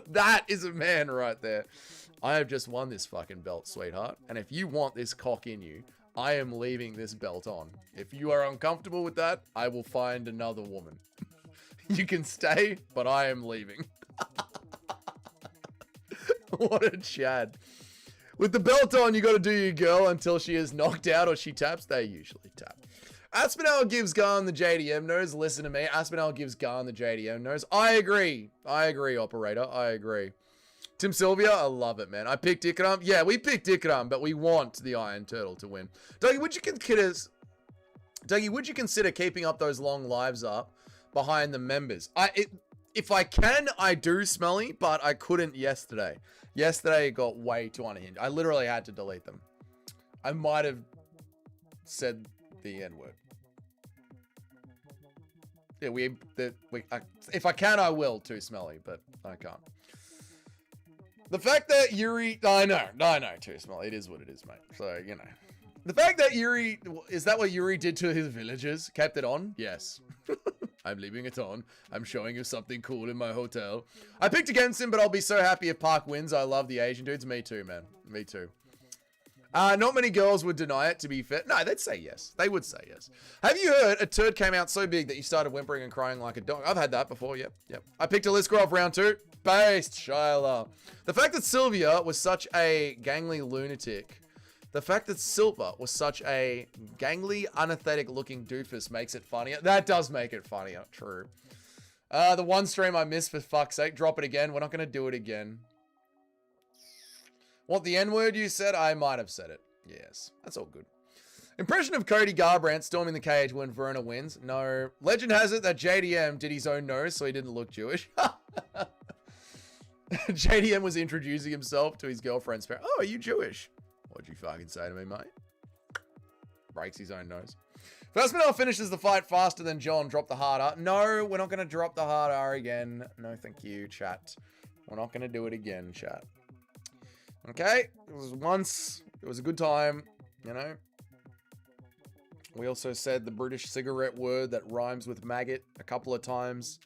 That is a man right there. I have just won this fucking belt, sweetheart. And if you want this cock in you, I am leaving this belt on. If you are uncomfortable with that, I will find another woman. You can stay, but I am leaving. What a Chad. With the belt on, you got to do your girl until she is knocked out or she taps. They usually tap. Aspinall gives Gane the JDM nose. Listen to me. Aspinall gives Gane the JDM nose. I agree. I agree, operator. I agree. Tim Sylvia, I love it, man. I picked Ikram. Yeah, we picked Ikram, but we want the Iron Turtle to win. Dougie, would you consider keeping up those long lives up behind the members? If I can, I do, Smelly, but I couldn't yesterday. Yesterday, it got way too unhinged. I literally had to delete them. I might have said the N-word. Yeah, if I can, I will too, Smelly, but I can't. The fact that Yuri... I know, too, Smelly. It is what it is, mate. So, you know. The fact that Yuri... Is that what Yuri did to his villagers? Kept it on? Yes. I'm leaving it on. I'm showing you something cool in my hotel. I picked against him, but I'll be so happy if Park wins. I love the Asian dudes. Me too, man. Me too. Not many girls would deny it, to be fair. No, they'd say yes. They would say yes. Have you heard a turd came out so big that you started whimpering and crying like a dog? I've had that before, yep. I picked a Liskarov round 2. Based, Shyla. The fact that Sylvia was such a gangly lunatic... The fact that Silva was such a gangly, unaesthetic looking doofus makes it funnier. That does make it funnier. True. The one stream I missed, for fuck's sake. Drop it again. We're not going to do it again. What, the N-word you said? I might have said it. Yes. That's all good. Impression of Cody Garbrandt storming the cage when Verona wins? No. Legend has it that JDM did his own nose so he didn't look Jewish. JDM was introducing himself to his girlfriend's parents. Oh, are you Jewish? What'd you fucking say to me, mate? Breaks his own nose. If Aspinall finishes the fight faster than John, drop the hard R. No, we're not going to drop the hard R again. No, thank you, chat. We're not going to do it again, chat. Okay, it was once. It was a good time, you know. We also said the British cigarette word that rhymes with maggot a couple of times.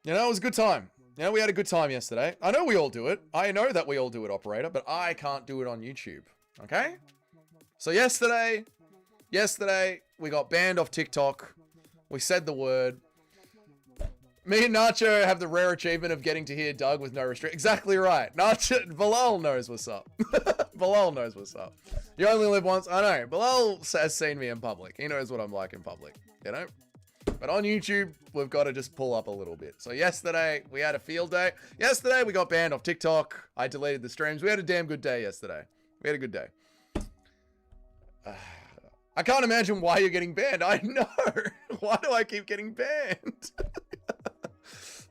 You know, it was a good time. You know, we had a good time yesterday. I know we all do it. I know that we all do it, operator, but I can't do it on YouTube. Okay? So yesterday, we got banned off TikTok. We said the word. Me and Nacho have the rare achievement of getting to hear Doug with no restrict. Exactly right. Nacho, Bilal knows what's up. Bilal knows what's up. You only live once. I know. Bilal has seen me in public. He knows what I'm like in public. You know? But on YouTube, we've got to just pull up a little bit. So yesterday, we had a field day. Yesterday, we got banned off TikTok. I deleted the streams. We had a damn good day yesterday. We had a good day. I can't imagine why you're getting banned. I know. Why do I keep getting banned?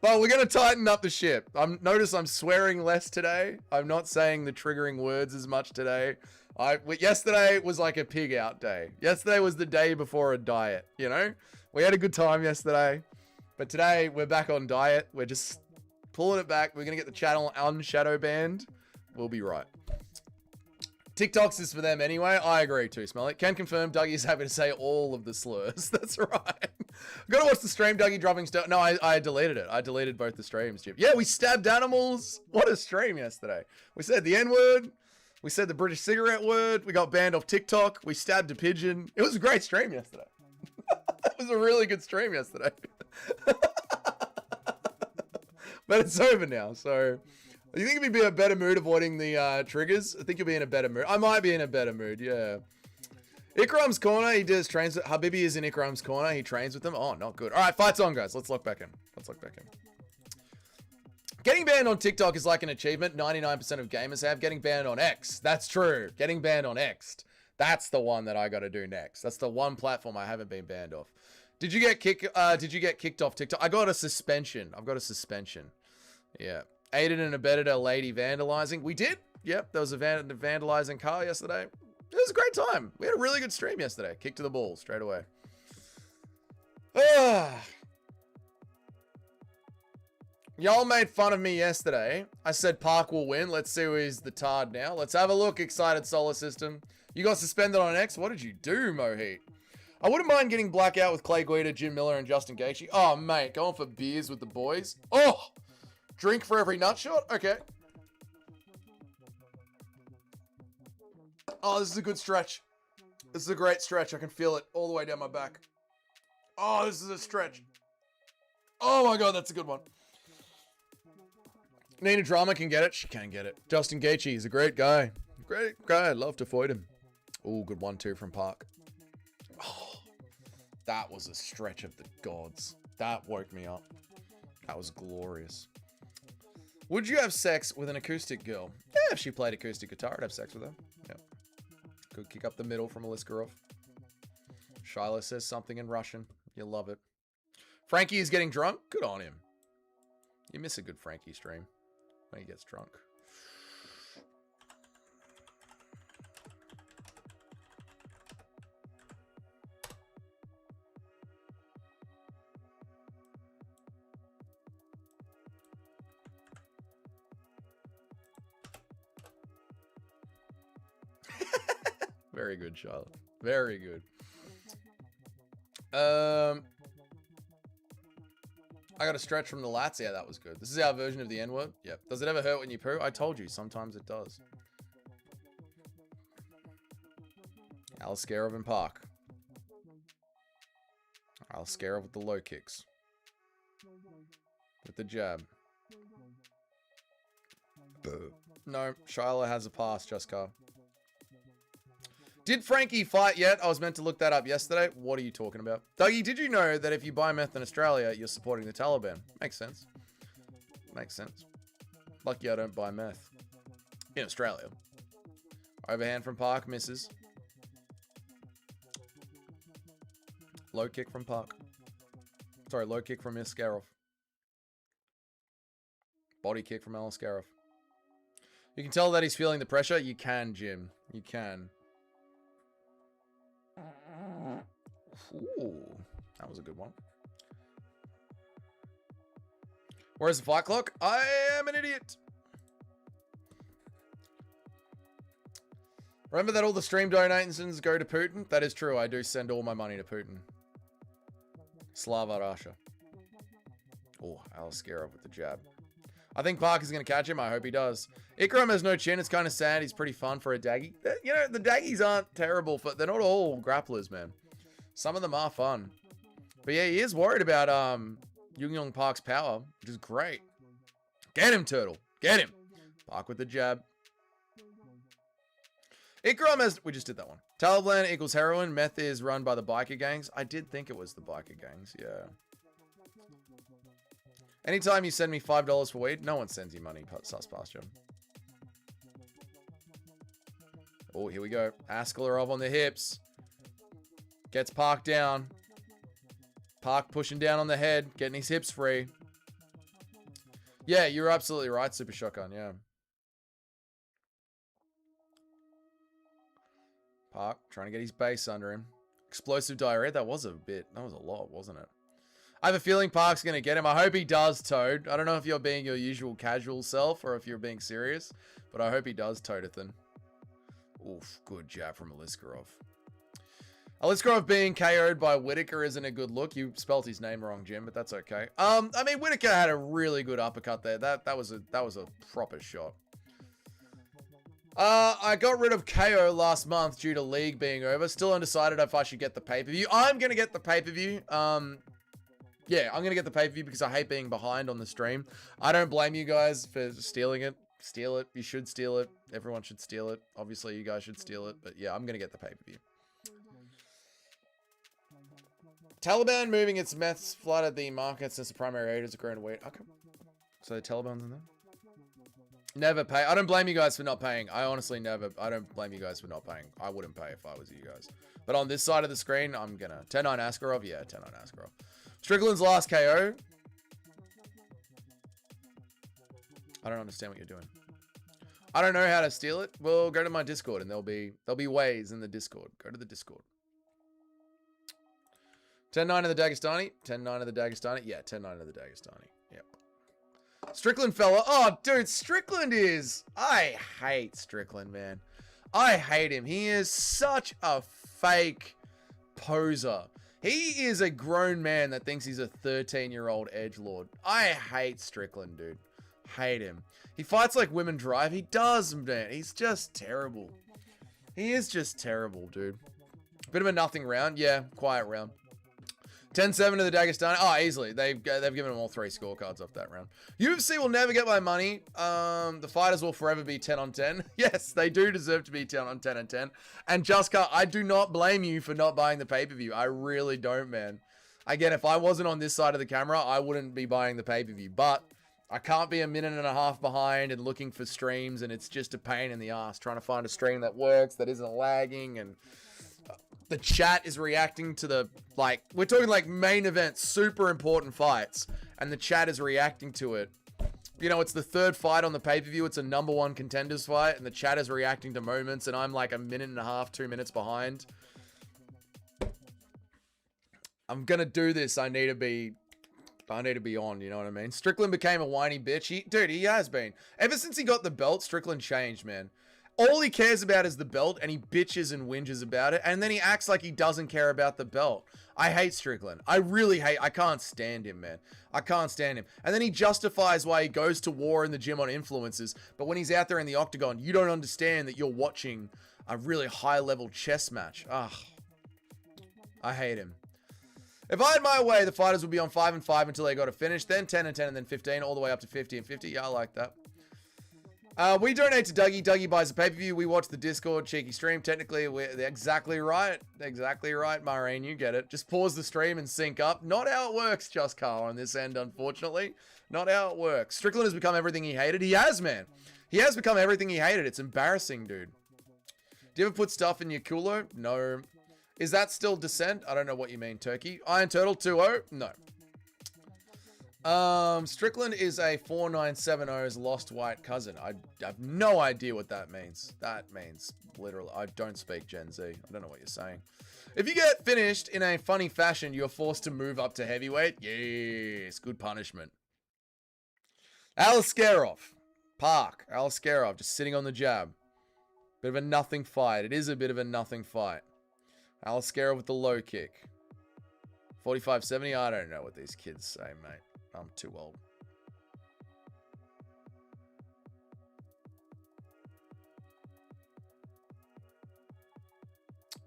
But we're going to tighten up the ship. Notice I'm swearing less today. I'm not saying the triggering words as much today. Yesterday was like a pig out day. Yesterday was the day before a diet, you know? We had a good time yesterday. But today, we're back on diet. We're just pulling it back. We're going to get the channel unshadow banned. We'll be right. TikToks is for them anyway. I agree too, Smell It. Can confirm Dougie is happy to say all of the slurs. That's right. Gotta watch the stream, Dougie dropping stuff. No, I deleted it. I deleted both the streams, Jim. Yeah, we stabbed animals. What a stream yesterday. We said the N-word. We said the British cigarette word. We got banned off TikTok. We stabbed a pigeon. It was a great stream yesterday. It was a really good stream yesterday. But it's over now, so... You think you'd be in a better mood avoiding the triggers? I think you'll be in a better mood. I might be in a better mood, yeah. Ikram's corner, he does trains. Habibi is in Ikram's corner. He trains with them. Oh, not good. All right, fight's on, guys. Let's lock back in. Getting banned on TikTok is like an achievement 99% of gamers have. Getting banned on X. That's true. Getting banned on X. That's the one that I got to do next. That's the one platform I haven't been banned off. Did you get kicked off TikTok? I got a suspension. I've got a suspension. Yeah. Aided and abetted a lady vandalizing. We did. Yep, there was a vandalizing car yesterday. It was a great time. We had a really good stream yesterday. Kick to the ball straight away. Y'all made fun of me yesterday. I said Park will win. Let's see who's the tard now. Let's have a look. Excited Solar System. You got suspended on X. What did you do, Mohit? I wouldn't mind getting blackout with Clay Guida, Jim Miller, and Justin Gaethje. Oh, mate. Going for beers with the boys. Oh! Drink for every nut shot? Okay. Oh, this is a good stretch. This is a great stretch. I can feel it all the way down my back. Oh, this is a stretch. Oh my god, that's a good one. Nina Drama can get it. She can get it. Justin Gaethje is a great guy. Great guy. I'd love to fight him. Oh, good 1-2 from Park. Oh, that was a stretch of the gods. That woke me up. That was glorious. Would you have sex with an acoustic girl? Yeah, if she played acoustic guitar, I'd have sex with her. Yeah. Could kick up the middle from a Liskarov. Shiloh says something in Russian. You'll love it. Frankie is getting drunk? Good on him. You miss a good Frankie stream when he gets drunk. Very good, Charlotte. Very good. I got a stretch from the lats. Yeah, that was good. This is our version of the N-word. Yep. Does it ever hurt when you poo? I told you. Sometimes it does. Alaskarov and Park. Alaskarov with the low kicks. With the jab. No, Shiloh has a pass, Juska. Did Frankie fight yet? I was meant to look that up yesterday. What are you talking about? Dougie, did you know that if you buy meth in Australia, you're supporting the Taliban? Makes sense. Makes sense. Lucky I don't buy meth. In Australia. Overhand from Park, misses. Low kick from Park. Sorry, low kick from Askarov. Body kick from Alaskarov. You can tell that he's feeling the pressure. You can, Jim. You can. Ooh, that was a good one. Where's the fight clock? I am an idiot. Remember that all the stream donations go to Putin? That is true. I do send all my money to Putin. Slava Russia. Oh, Alaskarov with the jab. I think Parker's going to catch him. I hope he does. Ikram has no chin. It's kind of sad. He's pretty fun for a daggy. You know, the daggies aren't terrible. They're not all grapplers, man. Some of them are fun. But yeah, he is worried about Young Park's power, which is great. Get him, Turtle. Get him. Park with the jab. Ikram has... We just did that one. Taliban equals heroin. Meth is run by the biker gangs. I did think it was the biker gangs. Yeah. Anytime you send me $5 for weed, no one sends you money, sus pasture. Oh, here we go. Askelarov on the hips. Gets Park down. Park pushing down on the head, getting his hips free. Yeah, you're absolutely right, Super Shotgun, yeah. Park trying to get his base under him. Explosive diarrhea, that was a lot, wasn't it? I have a feeling Park's going to get him. I hope he does, Toad. I don't know if you're being your usual casual self or if you're being serious, but I hope he does, Toadathan. Oof, good jab from Aliskarov. Aliskarov being KO'd by Whitaker isn't a good look. You spelt his name wrong, Jim, but that's okay. I mean, Whitaker had a really good uppercut there. That was a proper shot. I got rid of KO last month due to league being over. Still undecided if I should get the pay-per-view. I'm going to get the pay-per-view. Yeah, I'm going to get the pay-per-view because I hate being behind on the stream. I don't blame you guys for stealing it. Steal it. You should steal it. Everyone should steal it. Obviously, you guys should steal it. But yeah, I'm going to get the pay-per-view. Taliban moving its meths flooded the market since the primary raiders are growing to wait. Okay. So the Taliban's in there? Never pay. I don't blame you guys for not paying. I honestly never. I don't blame you guys for not paying. I wouldn't pay if I was you guys. But on this side of the screen, I'm gonna. 10-9 Askarov? Yeah, 10-9 Askarov. Strickland's last KO. I don't understand what you're doing. I don't know how to steal it. Well, go to my Discord and there'll be ways in the Discord. Go to the Discord. 10-9 of the Dagestani. 10-9 of the Dagestani. Yeah, 10-9 of the Dagestani. Yep. Strickland fella. Oh, dude, Strickland is... I hate Strickland, man. I hate him. He is such a fake poser. He is a grown man that thinks he's a 13-year-old edgelord. I hate Strickland, dude. Hate him. He fights like women drive. He does, man. He's just terrible. He is just terrible, dude. Bit of a nothing round. Yeah, quiet round. 10-7 to the Dagestani. Oh, easily. They've given him all 3 scorecards off that round. UFC will never get my money. The fighters will forever be 10 on 10. Yes, they do deserve to be 10 on 10 and 10. And Juska, I do not blame you for not buying the pay-per-view. I really don't, man. Again, if I wasn't on this side of the camera, I wouldn't be buying the pay-per-view. But I can't be a minute and a half behind and looking for streams, and it's just a pain in the ass trying to find a stream that works, that isn't lagging, and... The chat is reacting to the, like, we're talking like main event, super important fights, and the chat is reacting to it. You know, it's the 3rd fight on the pay-per-view. It's a #1 contenders fight, and the chat is reacting to moments, and I'm like a minute and a half, 2 minutes behind. I'm gonna do this. I need to be on, you know what I mean? Strickland became a whiny bitch. Dude, he has been. Ever since he got the belt, Strickland changed, man. All he cares about is the belt, and he bitches and whinges about it, and then he acts like he doesn't care about the belt. I hate Strickland. I can't stand him, man. I can't stand him. And then he justifies why he goes to war in the gym on influencers, but when he's out there in the octagon, you don't understand that you're watching a really high-level chess match. Ugh. I hate him. If I had my way, the fighters would be on 5 and 5 until they got to finish, then 10 and 10, and then 15, all the way up to 50 and 50. Yeah, I like that. We donate to Dougie. Dougie buys the pay-per-view. We watch the Discord cheeky stream. Technically, we're exactly right. Exactly right, Maureen. You get it. Just pause the stream and sync up. Not how it works, Just Carl, on this end, unfortunately. Not how it works. Strickland has become everything he hated. He has, man. He has become everything he hated. It's embarrassing, dude. Do you ever put stuff in your culo? No. Is that still Descent? I don't know what you mean, Turkey. Iron Turtle 2-0? No. Strickland is a 4970's lost white cousin. I have no idea what that means. That means literally, I don't speak Gen Z. I don't know what you're saying. If you get finished in a funny fashion, you're forced to move up to heavyweight. Yes, good punishment. Alaskarov. Park. Alaskarov just sitting on the jab. Bit of a nothing fight. It is a bit of a nothing fight. Alaskarov with the low kick. 45-70. I don't know what these kids say, mate. I'm too old.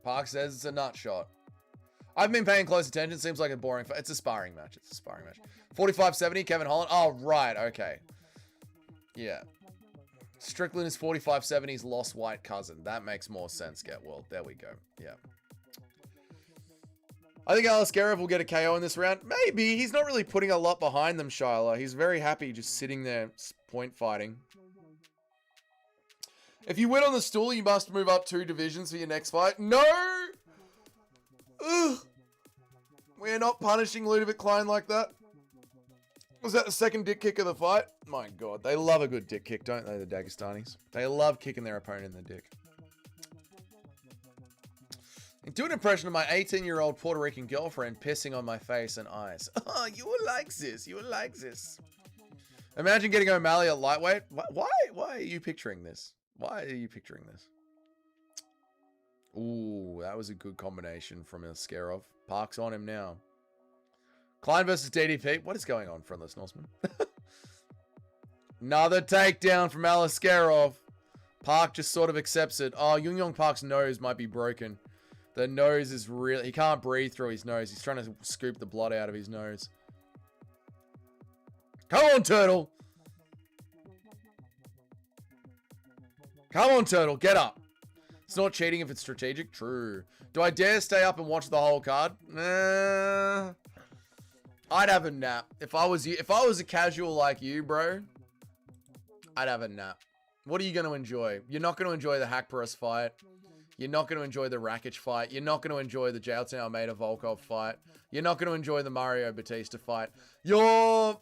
Park says it's a nut shot. I've been paying close attention. Seems like a boring fight. It's a sparring match. It's a sparring match. 45-70, Kevin Holland. Oh, right. Okay. Yeah. Strickland is 45-70's lost white cousin. That makes more sense, Get World. There we go. Yeah. I think Alaskarov will get a KO in this round. Maybe. He's not really putting a lot behind them, Shyla. He's very happy just sitting there point fighting. If you win on the stool, you must move up 2 divisions for your next fight. No! Ugh. We're not punishing Ludovic Klein like that. Was that the second dick kick of the fight? My God. They love a good dick kick, don't they, the Dagestanis? They love kicking their opponent in the dick. Do an impression of my 18-year-old Puerto Rican girlfriend pissing on my face and eyes. Oh, you will like this. You will like this. Imagine getting O'Malley at lightweight. Why are you picturing this? Why are you picturing this? Ooh, that was a good combination from Askarov. Park's on him now. Klein versus DDP. What is going on, friendless Norseman? Another takedown from Alaskarov. Park just sort of accepts it. Oh, Yung Yong Park's nose might be broken. The nose is really... He can't breathe through his nose. He's trying to scoop the blood out of his nose. Come on, Turtle. Come on, Turtle. Get up. It's not cheating if it's strategic. True. Do I dare stay up and watch the whole card? Nah. I'd have a nap. If I was you, if I was a casual like you, bro, I'd have a nap. What are you going to enjoy? You're not going to enjoy the Hakparas fight. You're not going to enjoy the Rakic fight. You're not going to enjoy the Jailton Almeida Volkov fight. You're not going to enjoy the Mario Batista fight. You're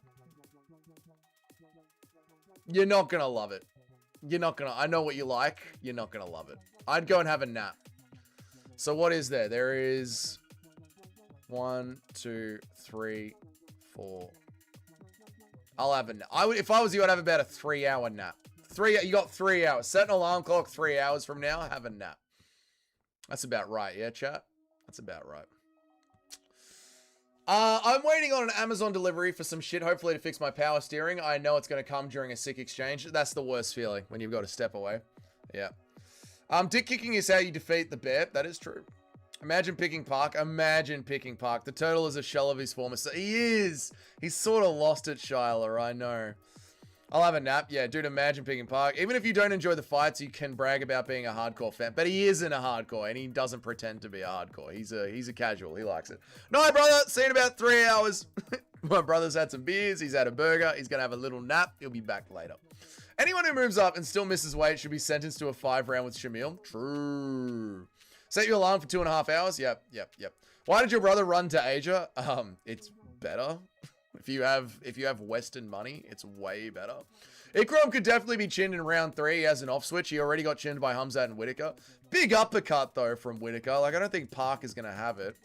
not going to love it. You're not going to... I know what you like. You're not going to love it. I'd go and have a nap. So what is there? There is 1, 2, 3, 4. I'll have a nap. If I was you, I'd have about a 3-hour nap. You got 3 hours. Set an alarm clock 3 hours from now. Have a nap. That's about right. Yeah, chat? That's about right. I'm waiting on an Amazon delivery for some shit, hopefully to fix my power steering. I know it's going to come during a sick exchange. That's the worst feeling, when you've got to step away. Yeah. Dick kicking is how you defeat the bear. That is true. Imagine picking Park. Imagine picking Park. The Turtle is a shell of his former... He is! He's sort of lost it, Shyla, I know. I'll have a nap. Yeah, dude, imagine picking Park. Even if you don't enjoy the fights, you can brag about being a hardcore fan. But he isn't a hardcore, and he doesn't pretend to be a hardcore. He's a casual. He likes it. No, brother. See you in about 3 hours. My brother's had some beers. He's had a burger. He's going to have a little nap. He'll be back later. Anyone who moves up and still misses weight should be sentenced to a 5-round with Shamil. True. Set your alarm for 2.5 hours. Yep. Why did your brother run to Asia? It's better. If you have Western money, it's way better. Ikram could definitely be chinned in round 3. He has an off switch. He already got chinned by Hamzat and Whitaker. Big uppercut, though, from Whitaker. Like, I don't think Park is going to have it.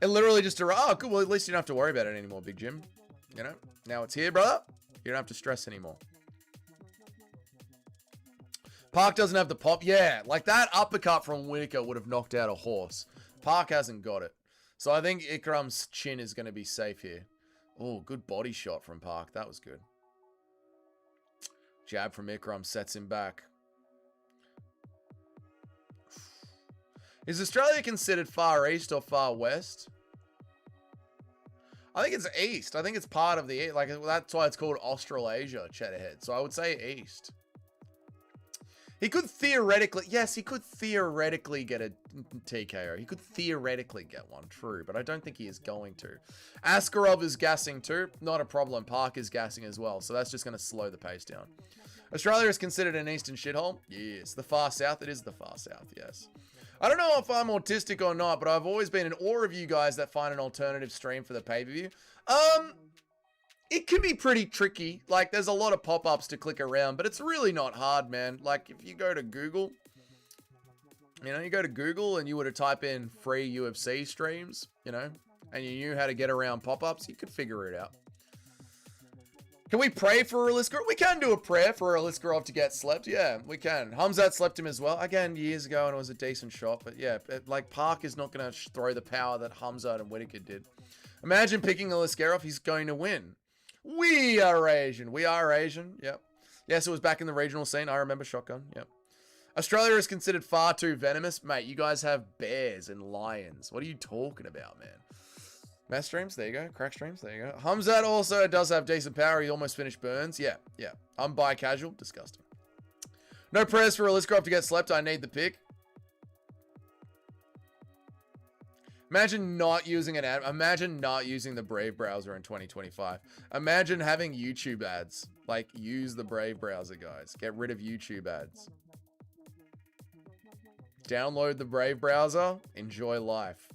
It literally just... Oh, good. Well, at least you don't have to worry about it anymore, Big Jim. You know? Now it's here, brother. You don't have to stress anymore. Park doesn't have the pop. Yeah, like that uppercut from Whitaker would have knocked out a horse. Park hasn't got it. So I think Ikram's chin is going to be safe here. Oh, good body shot from Park. That was good. Jab from Ikram sets him back. Is Australia considered Far East or Far West? I think it's East. I think it's part of the... Like, that's why it's called Australasia, Cheddarhead. So I would say East. He could theoretically... Yes, he could theoretically get a TKO. He could theoretically get one, true. But I don't think he is going to. Askarov is gassing too. Not a problem. Park is gassing as well. So that's just going to slow the pace down. Australia is considered an eastern shithole? Yes. The far south? It is the far south, yes. I don't know if I'm autistic or not, but I've always been in awe of you guys that find an alternative stream for the pay-per-view. it can be pretty tricky. Like, there's a lot of pop-ups to click around, but it's really not hard, man. Like, if you go to Google, you know, you go to Google and you were to type in free UFC streams, you know, and you knew how to get around pop-ups, you could figure it out. Can we pray for Aliskerov? We can do a prayer for Aliskerov to get slept. Yeah, we can. Hamzat slept him as well. Again, years ago, and it was a decent shot. But yeah, like, Park is not going to throw the power that Hamzat and Whittaker did. Imagine picking Aliskerov. He's going to win. We are Asian. We are Asian. Yep. Yes, it was back in the regional scene. I remember Shotgun. Yep. Australia is considered far too venomous. Mate, you guys have bears and lions. What are you talking about, man? Mass streams, there you go. Crack streams, there you go. Hamzat also does have decent power. He almost finished Burns. Yeah, yeah. I'm bi-casual. Disgusting. No prayers for Aliskerov to get slept. I need the pick. Imagine not using an ad. Imagine not using the Brave browser in 2025. Imagine having YouTube ads. Like, use the Brave browser, guys. Get rid of YouTube ads. Download the Brave browser. Enjoy life.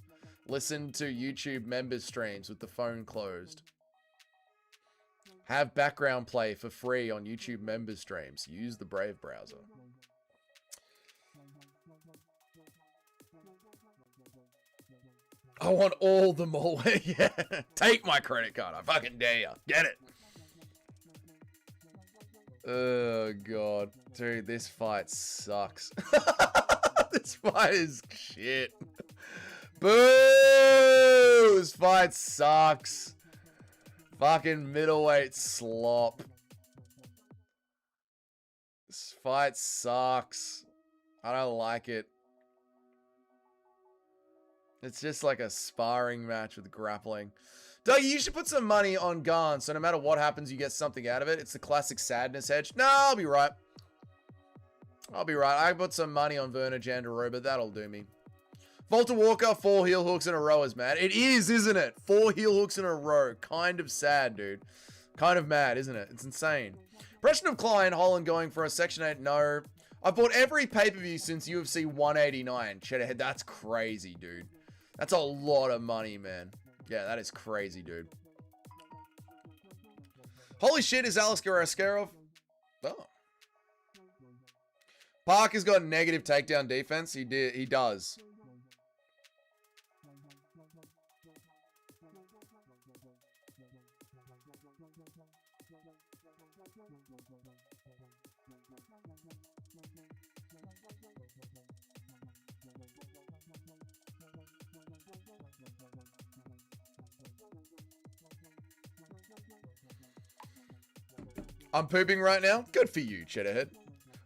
Listen to YouTube members streams with the phone closed. Have background play for free on YouTube members streams. Use the Brave browser. I want all the more. Yeah. Take my credit card. I fucking dare you. Get it. Oh, God. Dude, this fight sucks. This fight is shit. Boo! This fight sucks. Fucking middleweight slop. This fight sucks. I don't like it. It's just like a sparring match with grappling. Dougie, you should put some money on Gane, so no matter what happens, you get something out of it. It's the classic sadness hedge. No, I'll be right. I'll be right. I put some money on Werner Jandaroba. That'll do me. Volta Walker, 4 heel hooks in a row is mad. It is, isn't it? 4 heel hooks in a row. Kind of sad, dude. Kind of mad, isn't it? It's insane. Impression of Klein, Holland going for a Section 8. No. I've bought every pay-per-view since UFC 189. Cheddarhead, that's crazy, dude. That's a lot of money, man. Yeah, that is crazy, dude. Holy shit, is Aliskerov? Oh. Park has got negative takedown defense. He does. I'm pooping right now. Good for you, Cheddarhead.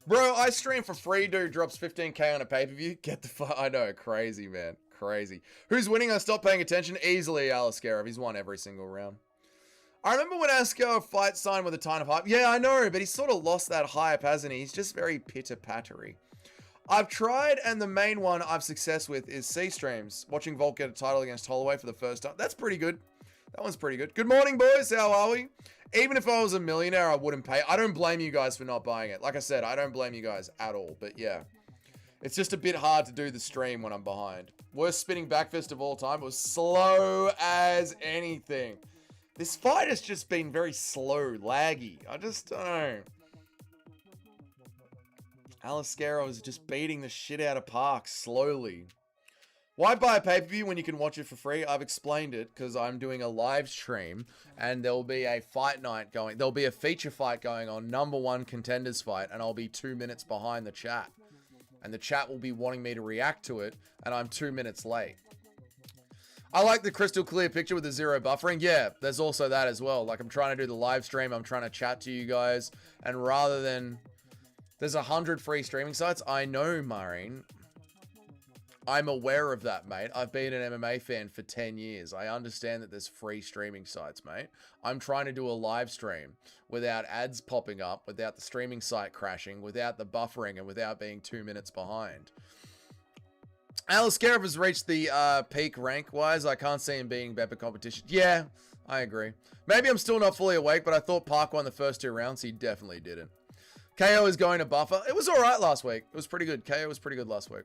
Bro, I stream for free. Dude drops 15k on a pay-per-view. Get the fuck. I know. Crazy, man. Crazy. Who's winning? I stopped paying attention. Easily Aliskerov. He's won every single round. I remember when Asko fight signed with a ton of hype. Yeah, I know, but he's sort of lost that hype, hasn't he? He's just very pitter-pattery. I've tried, and the main one I've success with is C-streams. Watching Volk get a title against Holloway for the first time. That's pretty good. That one's pretty good. Good morning, boys. How are we? Even if I was a millionaire, I wouldn't pay. I don't blame you guys for not buying it. Like I said, I don't blame you guys at all. But yeah, it's just a bit hard to do the stream when I'm behind. Worst spinning back fist of all time. It was slow as anything. This fight has just been very slow, laggy. I just don't know. Aliskerov is just beating the shit out of Park slowly. Why buy a pay-per-view when you can watch it for free? I've explained it because I'm doing a live stream and there'll be a fight night going. There'll be a feature fight going on, #1 contenders fight, and I'll be 2 minutes behind the chat. And the chat will be wanting me to react to it, and I'm 2 minutes late. I like the crystal clear picture with the zero buffering. Yeah, there's also that as well. Like, I'm trying to do the live stream. I'm trying to chat to you guys. And rather than... There's 100 free streaming sites. I know, Maureen. I'm aware of that, mate. I've been an MMA fan for 10 years. I understand that there's free streaming sites, mate. I'm trying to do a live stream without ads popping up, without the streaming site crashing, without the buffering, and without being 2 minutes behind. Aliskerov has reached the peak rank-wise. I can't see him being better competition. Yeah, I agree. Maybe I'm still not fully awake, but I thought Park won the first 2 rounds. He definitely didn't. KO is going to buffer. It was all right last week. It was pretty good. KO was pretty good last week.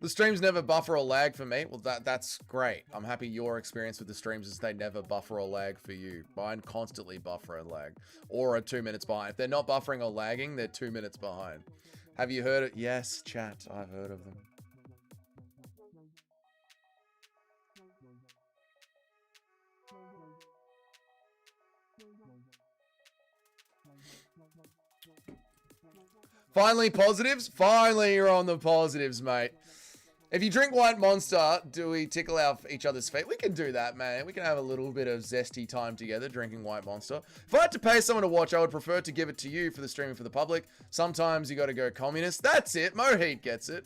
The streams never buffer or lag for me. Well, that's great. I'm happy your experience with the streams is they never buffer or lag for you. Mine constantly buffer and lag. Or are 2 minutes behind. If they're not buffering or lagging, they're 2 minutes behind. Have you heard it? Yes, chat. I've heard of them. Finally, positives? Finally, you're on the positives, mate. If you drink White Monster, do we tickle each other's feet? We can do that, man. We can have a little bit of zesty time together drinking White Monster. If I had to pay someone to watch, I would prefer to give it to you for the streaming for the public. Sometimes you got to go communist. That's it. Mohit gets it.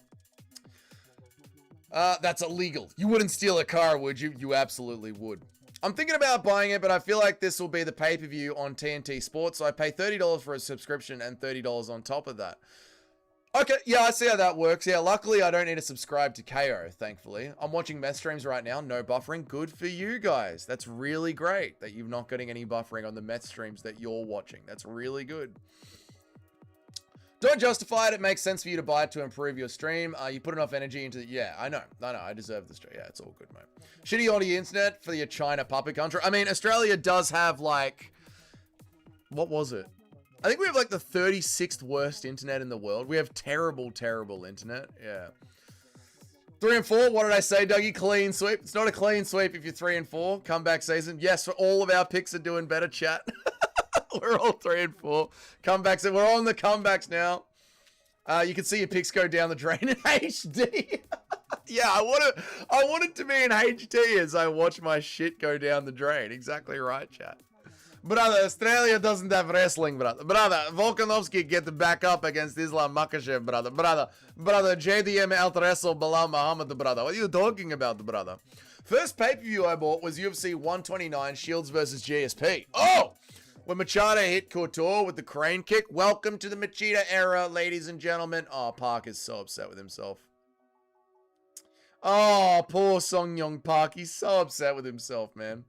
That's illegal. You wouldn't steal a car, would you? You absolutely would. I'm thinking about buying it, but I feel like this will be the pay-per-view on TNT Sports, so I pay $30 for a subscription and $30 on top of that. Okay, yeah, I see how that works. Yeah, luckily I don't need to subscribe to KO, thankfully. I'm watching meth streams right now, no buffering. Good for you guys. That's really great that you're not getting any buffering on the meth streams that you're watching. That's really good. Don't justify it. It makes sense for you to buy it to improve your stream. You put enough energy into it. Yeah, I know. I deserve the stream. Yeah, it's all good, mate. Shitty audio internet for your China puppet country. I mean, Australia does have, like... What was it? I think we have, like, the 36th worst internet in the world. We have terrible, terrible internet. Yeah. 3 and 4. What did I say, Dougie? Clean sweep. It's not a clean sweep if you're 3 and 4. Comeback season. Yes, all of our picks are doing better, chat. We're all 3 and 4. Comebacks. We're on the comebacks now. You can see your picks go down the drain in HD. Yeah, I want it to be in HD as I watch my shit go down the drain. Exactly right, chat. Brother, Australia doesn't have wrestling, brother. Brother, Volkanovski get back up against Islam Makhachev, brother. Brother, JDM out wrestle Bilal Muhammad, brother. What are you talking about, brother? First pay-per-view I bought was UFC 129 Shields versus GSP. Oh! When Machado hit Couture with the crane kick. Welcome to the Machida era, ladies and gentlemen. Oh, Park is so upset with himself. Oh, poor Song Young Park. He's so upset with himself, man.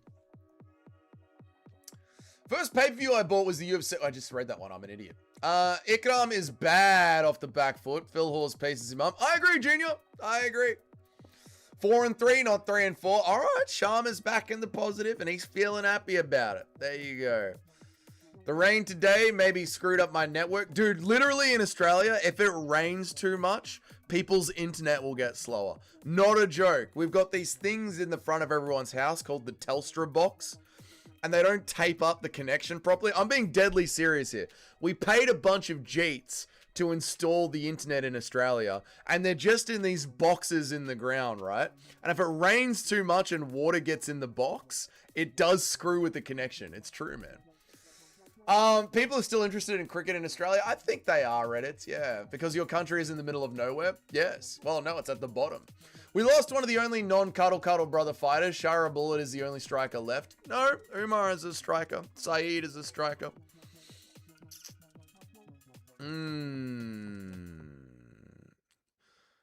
First pay-per-view I bought was the UFC. I just read that one. I'm an idiot. Ikram is bad off the back foot. Phil Hawes paces him up. I agree, Junior. I agree. 4 and 3, not 3 and 4. All right, Sharma's back in the positive, and he's feeling happy about it. There you go. The rain today maybe screwed up my network. Dude, literally in Australia, if it rains too much, people's internet will get slower. Not a joke. We've got these things in the front of everyone's house called the Telstra box, and they don't tape up the connection properly. I'm being deadly serious here. We paid a bunch of jeets to install the internet in Australia, and they're just in these boxes in the ground, right? And if it rains too much and water gets in the box, it does screw with the connection. It's true, man. People are still interested in cricket in Australia. I think they are, Reddit. Yeah, because your country is in the middle of nowhere. Yes. Well, no, it's at the bottom. We lost one of the only non-cuddle brother fighters. Shara Bullet is the only striker left. No, Umar is a striker. Saeed is a striker.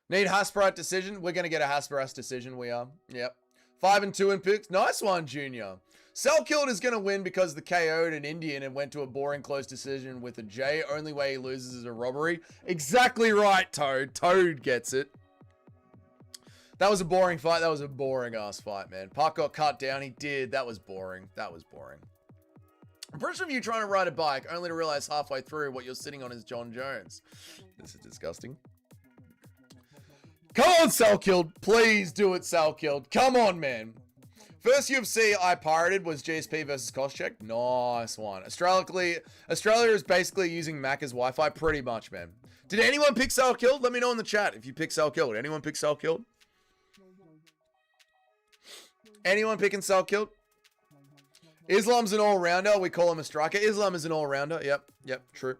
Need Hasparat decision. We're going to get a Hasparat decision. We are. Yep. 5 and 2 in picks. Nice one, Junior. Selkilled is going to win because the KO'd an Indian and went to a boring close decision with a J. Only way he loses is a robbery. Exactly right, Toad. Toad gets it. That was a boring fight. That was a boring ass fight, man. Park got cut down. He did. That was boring. That was boring. Impression of you trying to ride a bike only to realize halfway through what you're sitting on is John Jones. This is disgusting. Come on, Selkilled. Please do it, Selkilled. Come on, man. First UFC I pirated was GSP versus Koscheck. Nice one. Australia is basically using Mac as Wi-Fi pretty much, man. Did anyone pick Selkilled? Let me know in the chat if you pick Selkilled. Anyone pick Selkilled? Anyone picking Selkilled? Islam's an all-rounder. We call him a striker. Islam is an all-rounder. Yep, true.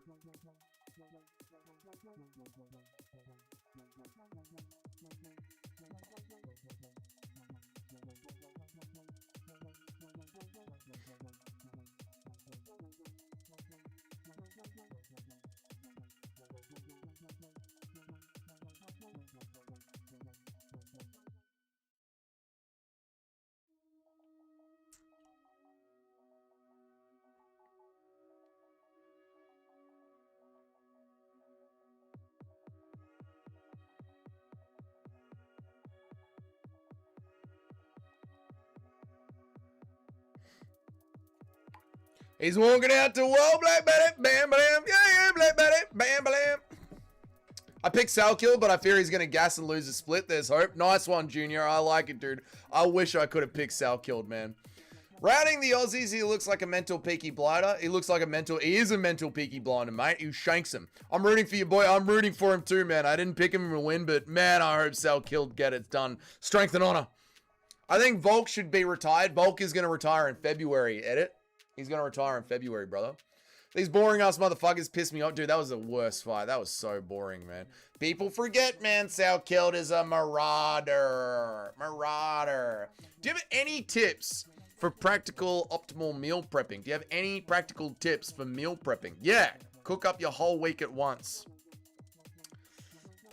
He's walking out to whoa, black Barnett, bam, bam, yeah, black Barnett, bam, bam. I picked Salkill, but I fear he's going to gas and lose a split. There's hope. Nice one, Junior. I like it, dude. I wish I could have picked Salkill, man. Routing the Aussies, he looks like a mental Peaky Blinder. He is a mental Peaky Blinder, mate. He shanks him. I'm rooting for you, boy. I'm rooting for him too, man. I didn't pick him to win, but man, I hope Salkill get it done. Strength and honor. I think Volk should be retired. Volk is going to retire in February, edit. He's going to retire in February, brother. These boring ass motherfuckers piss me off. Dude, that was the worst fight. That was so boring, man. People forget, man, Salkill is a marauder. Marauder. Do you have any tips for practical optimal meal prepping? Do you have any practical tips for meal prepping? Yeah. Cook up your whole week at once.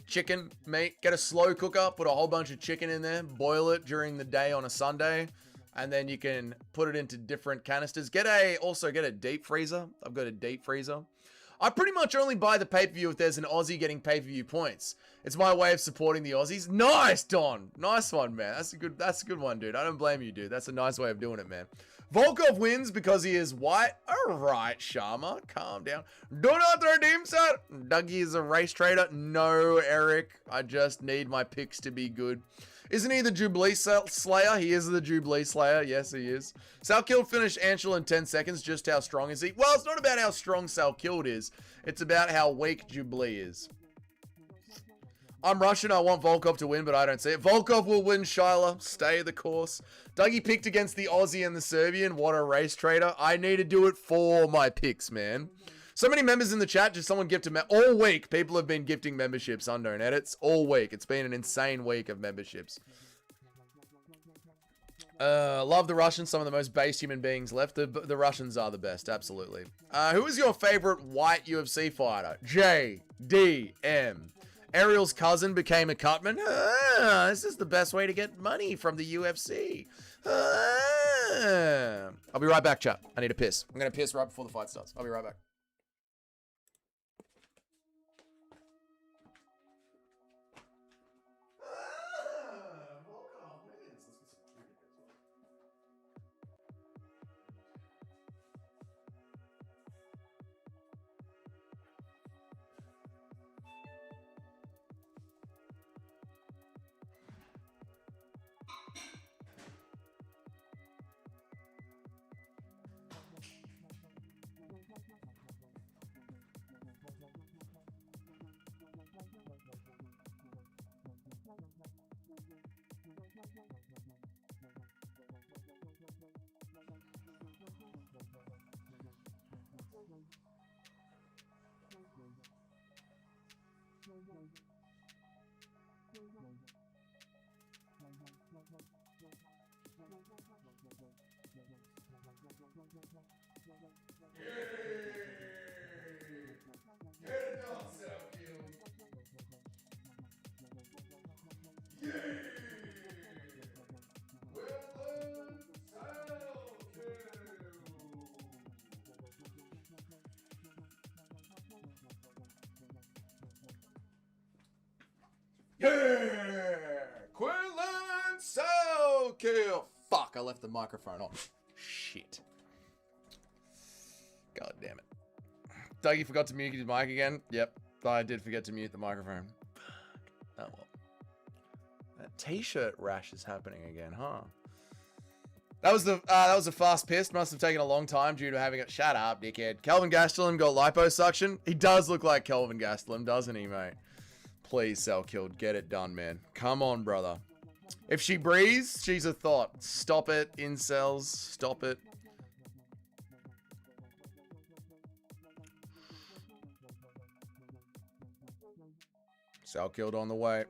Chicken, meat. Get a slow cooker. Put a whole bunch of chicken in there. Boil it during the day on a Sunday. And then you can put it into different canisters. Also get a deep freezer. I've got a deep freezer. I pretty much only buy the pay-per-view if there's an Aussie getting pay-per-view points. It's my way of supporting the Aussies. Nice, Don. Nice one, man. That's a good one, dude. I don't blame you, dude. That's a nice way of doing it, man. Volkov wins because he is white. All right, Sharma. Calm down. Do not redeem, sir. Dougie is a race trader. No, Eric. I just need my picks to be good. Isn't he the Jubilee Slayer? He is the Jubilee Slayer. Yes, he is. Salkill finished Anshul in 10 seconds. Just how strong is he? Well, it's not about how strong Salkill is. It's about how weak Jubilee is. I'm Russian. I want Volkov to win, but I don't see it. Volkov will win, Shyla. Stay the course. Dougie picked against the Aussie and the Serbian. What a race trader. I need to do it for my picks, man. So many members in the chat. Just someone gift a all week. People have been gifting memberships, unknown edits, all week. It's been an insane week of memberships. Love the Russians. Some of the most base human beings left. The Russians are the best, absolutely. Who is your favorite white UFC fighter? JDM. Ariel's cousin became a cutman. This is the best way to get money from the UFC. I'll be right back, chat. I need a piss. I'm going to piss right before the fight starts. I'll be right back. Yeah! Quinlan Salkill! Fuck, I left the microphone on. Shit. God damn it. Dougie forgot to mute his mic again. Yep, I did forget to mute the microphone. Oh well. That t-shirt rash is happening again, huh? That was a fast piss. Must have taken a long time due to having it. Shut up, dickhead. Kelvin Gastelum got liposuction. He does look like Kelvin Gastelum, doesn't he, mate? Please, Salkill, get it done, man. Come on, brother. If she breathes, she's a thought. Stop it, incels. Stop it. Salkill on the way.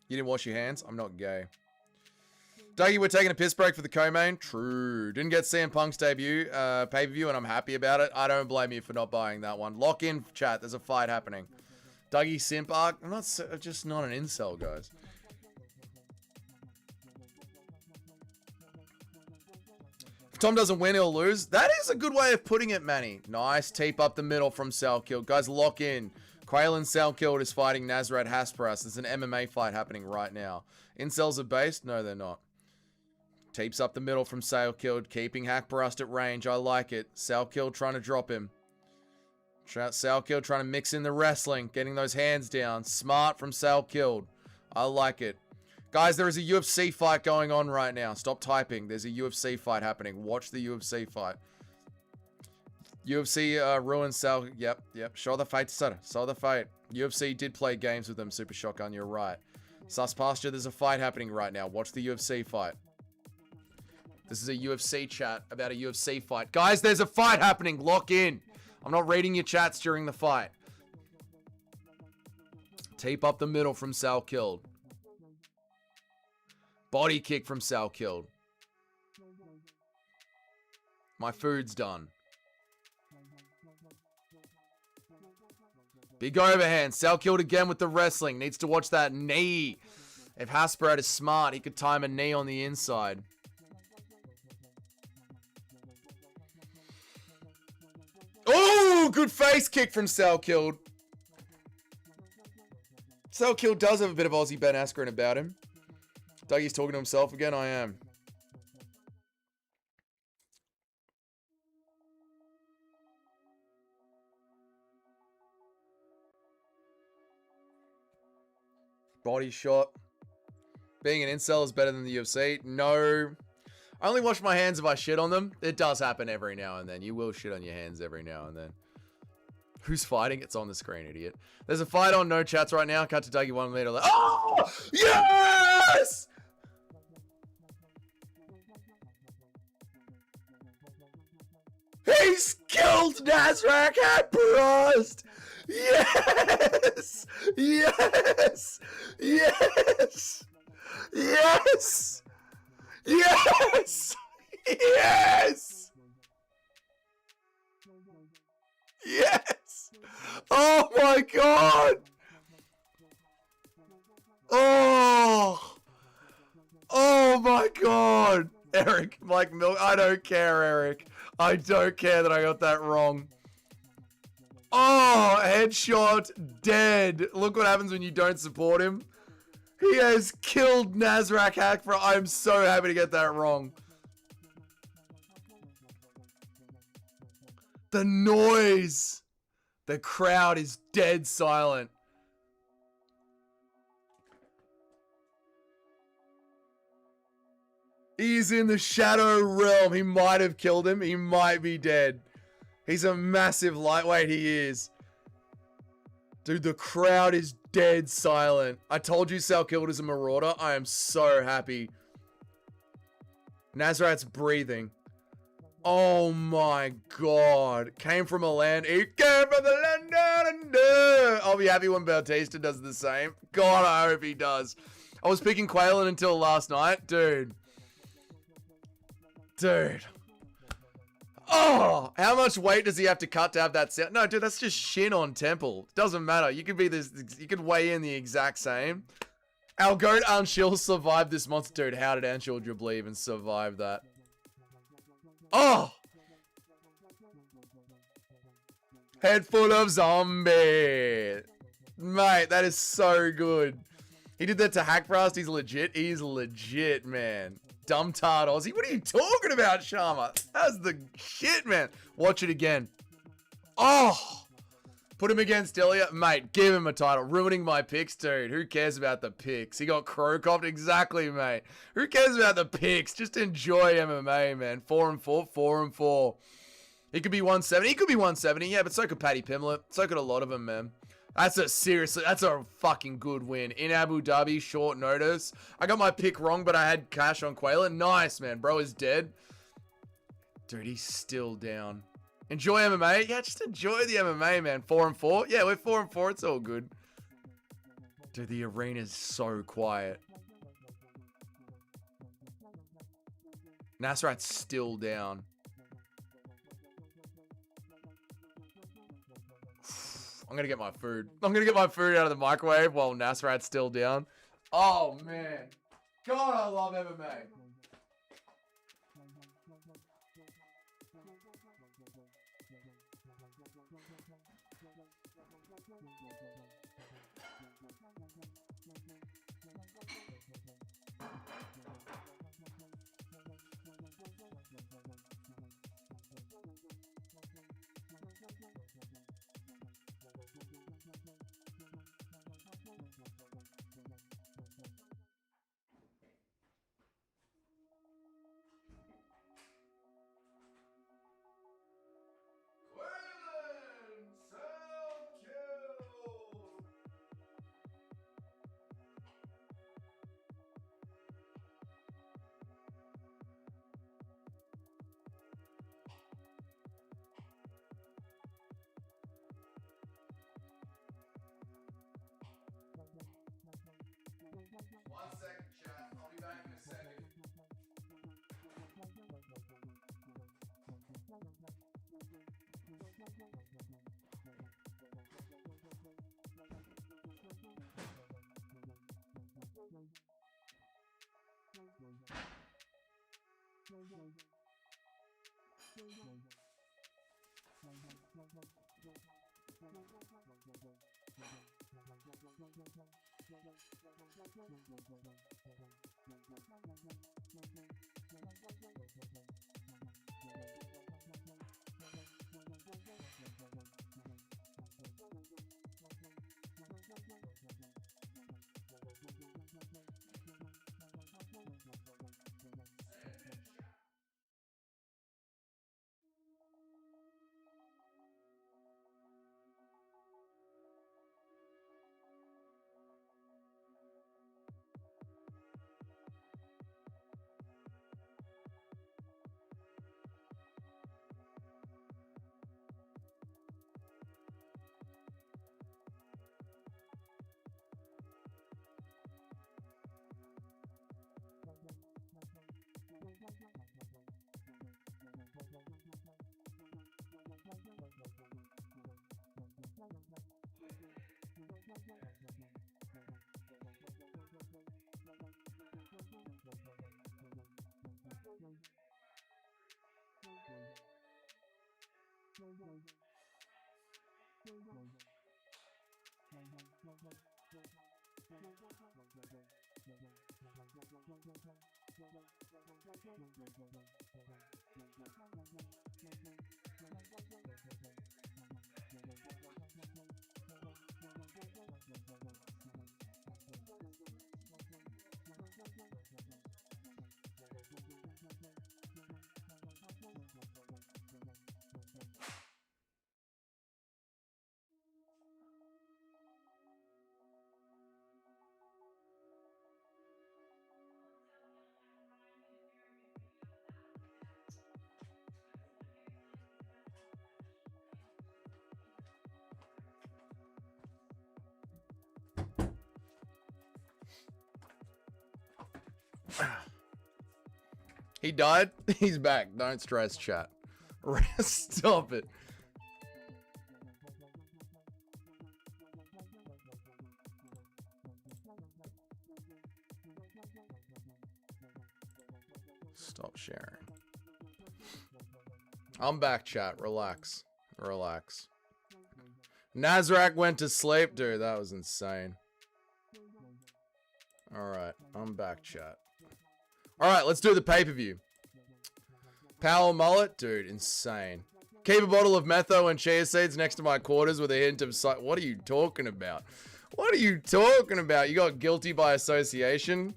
You didn't wash your hands? I'm not gay. Dougie, we're taking a piss break for the co-main. True. Didn't get CM Punk's debut, pay-per-view, and I'm happy about it. I don't blame you for not buying that one. Lock in, chat. There's a fight happening. Dougie simp arc. I'm just not an incel, guys. If Tom doesn't win, he'll lose. That is a good way of putting it, Manny. Nice tape up the middle from Salkill. Guys, lock in. Quaylen Salkill is fighting Nazrat Hasparas. There's an MMA fight happening right now. Incels are based? No, they're not. Tapes up the middle from Salkilled, keeping Hackbarust at range. I like it. Salkilled trying to drop him. Salkilled trying to mix in the wrestling, getting those hands down. Smart from Salkilled. I like it. Guys, there is a UFC fight going on right now. Stop typing. There's a UFC fight happening. Watch the UFC fight. UFC ruined Sal. Yep. Show the fight, sir. Show the fight. UFC did play games with them, Super Shotgun. You're right. Sus Pasture, there's a fight happening right now. Watch the UFC fight. This is a UFC chat about a UFC fight. Guys, there's a fight happening. Lock in. I'm not reading your chats during the fight. Tape up the middle from Salkilled. Body kick from Salkilled. My food's done. Big overhand. Salkilled again with the wrestling. Needs to watch that knee. If Hasbrat is smart, he could time a knee on the inside. Oh, good face kick from Salkilled. Salkilled does have a bit of Aussie Ben Askren about him. Dougie's talking to himself again. I am. Body shot. Being an incel is better than the UFC. No. I only wash my hands if I shit on them. It does happen every now and then. You will shit on your hands every now and then. Who's fighting? It's on the screen, idiot. There's a fight on no chats right now. Cut to Dougie 1 meter. Oh! Yes! He's killed Nazrak Hackbarust! Yes! Yes! Yes! Yes! Yes! Yes! Yes! Oh my god! Oh! Oh my god! Eric, like milk. I don't care, Eric. I don't care that I got that wrong. Oh, headshot, dead. Look what happens when you don't support him. He has killed Nazrak Hackbarust. I'm so happy to get that wrong. The noise. The crowd is dead silent. He's in the shadow realm. He might have killed him. He might be dead. He's a massive lightweight. He is. Dude, the crowd is dead silent. I told you Salkilled is a marauder. I am so happy. Nazrat's breathing. Oh my god. Came from a land. He came from the land down under. I'll be happy when Bautista does the same. God, I hope he does. I was picking Quaylen until last night. Dude. Oh, how much weight does he have to cut to have that sound? No, dude, that's just shin on temple. Doesn't matter. You could be this. You could weigh in the exact same. Our goat Anshil survived this monster, dude. How did Anshil dribble even survive that? Oh, head full of zombie, mate. That is so good. He did that to Hackbarust. He's legit. He's legit, man. Dumb tart Aussie. What are you talking about, Sharma? That's the shit, man. Watch it again. Oh! Put him against Delia. Mate, give him a title. Ruining my picks, dude. Who cares about the picks? He got crow-copped. Exactly, mate. Who cares about the picks? Just enjoy MMA, man. 4-4, 4-4. He could be 170. He could be 170. Yeah, but so could Paddy Pimblett. So could a lot of them, man. That's a fucking good win. In Abu Dhabi, short notice. I got my pick wrong, but I had cash on Quaylen. Nice, man. Bro is dead. Dude, he's still down. Enjoy MMA. Yeah, just enjoy the MMA, man. 4-4. Yeah, we're 4-4. It's all good. Dude, the arena's so quiet. Nasrat's still down. I'm gonna get my food. I'm gonna get my food out of the microwave while Nasrat's still down. Oh, man. God, I love MMA. He died? He's back. Don't stress, chat. Stop it. Stop sharing. I'm back, chat. Relax. Relax. Nazrak went to sleep. Dude, that was insane. Alright, I'm back, chat. Alright, let's do the pay-per-view. Power mullet? Dude, insane. Keep a bottle of metho and chia seeds next to my quarters with a hint of... What are you talking about? What are you talking about? You got guilty by association?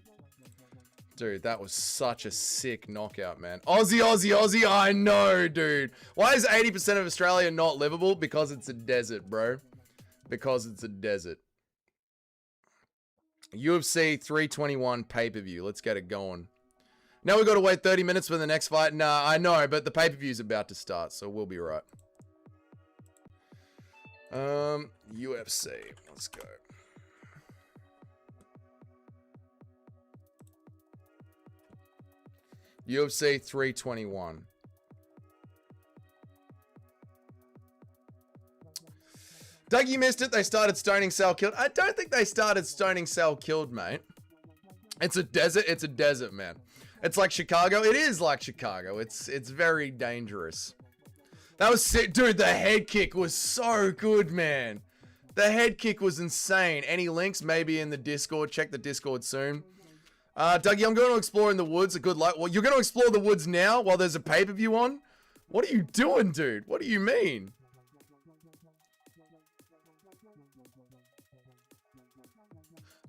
Dude, that was such a sick knockout, man. Aussie, Aussie, Aussie. I know, dude. Why is 80% of Australia not livable? Because it's a desert, bro. Because it's a desert. UFC 321 pay-per-view. Let's get it going. Now we got to wait 30 minutes for the next fight. Nah, I know, but the pay-per-view's about to start, so we'll be right. UFC. Let's go. UFC 321. Doug, you missed it. They started stoning Sal killed. I don't think they started stoning Sal killed, mate. It's a desert. It's a desert, man. It's like Chicago. It is like Chicago. It's very dangerous. That was sick. Dude, the head kick was so good, man. The head kick was insane. Any links? Maybe in the Discord. Check the Discord soon. Dougie, I'm going to explore in the woods. Good luck. Well, you're going to explore the woods now while there's a pay-per-view on? What are you doing, dude? What do you mean?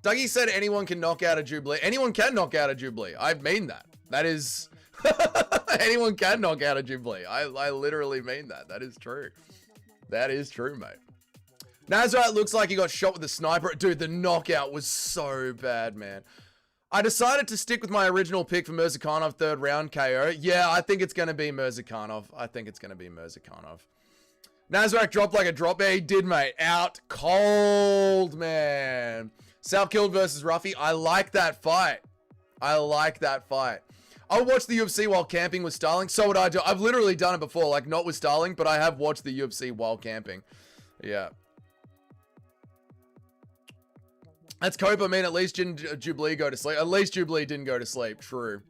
Dougie said anyone can knock out a Jubilee. Anyone can knock out a Jubilee. I mean that. That is... anyone can knock out a Jubilee. I literally mean that. That is true. That is true, mate. Nazarite looks like he got shot with a sniper. Dude, the knockout was so bad, man. I decided to stick with my original pick for Mirzakhanov, third round KO. Yeah, I think it's going to be Mirzakhanov. I think it's going to be Mirzakhanov. Nazarite dropped like a drop. Yeah, he did, mate. Out cold, man. Sal killed versus Ruffy. I like that fight. I like that fight. I watched the UFC while camping with Starling. So would I do. I've literally done it before. Like, not with Starling, but I have watched the UFC while camping. Yeah. That's cope. I mean, at least didn't Jubilee go to sleep. At least Jubilee didn't go to sleep. True.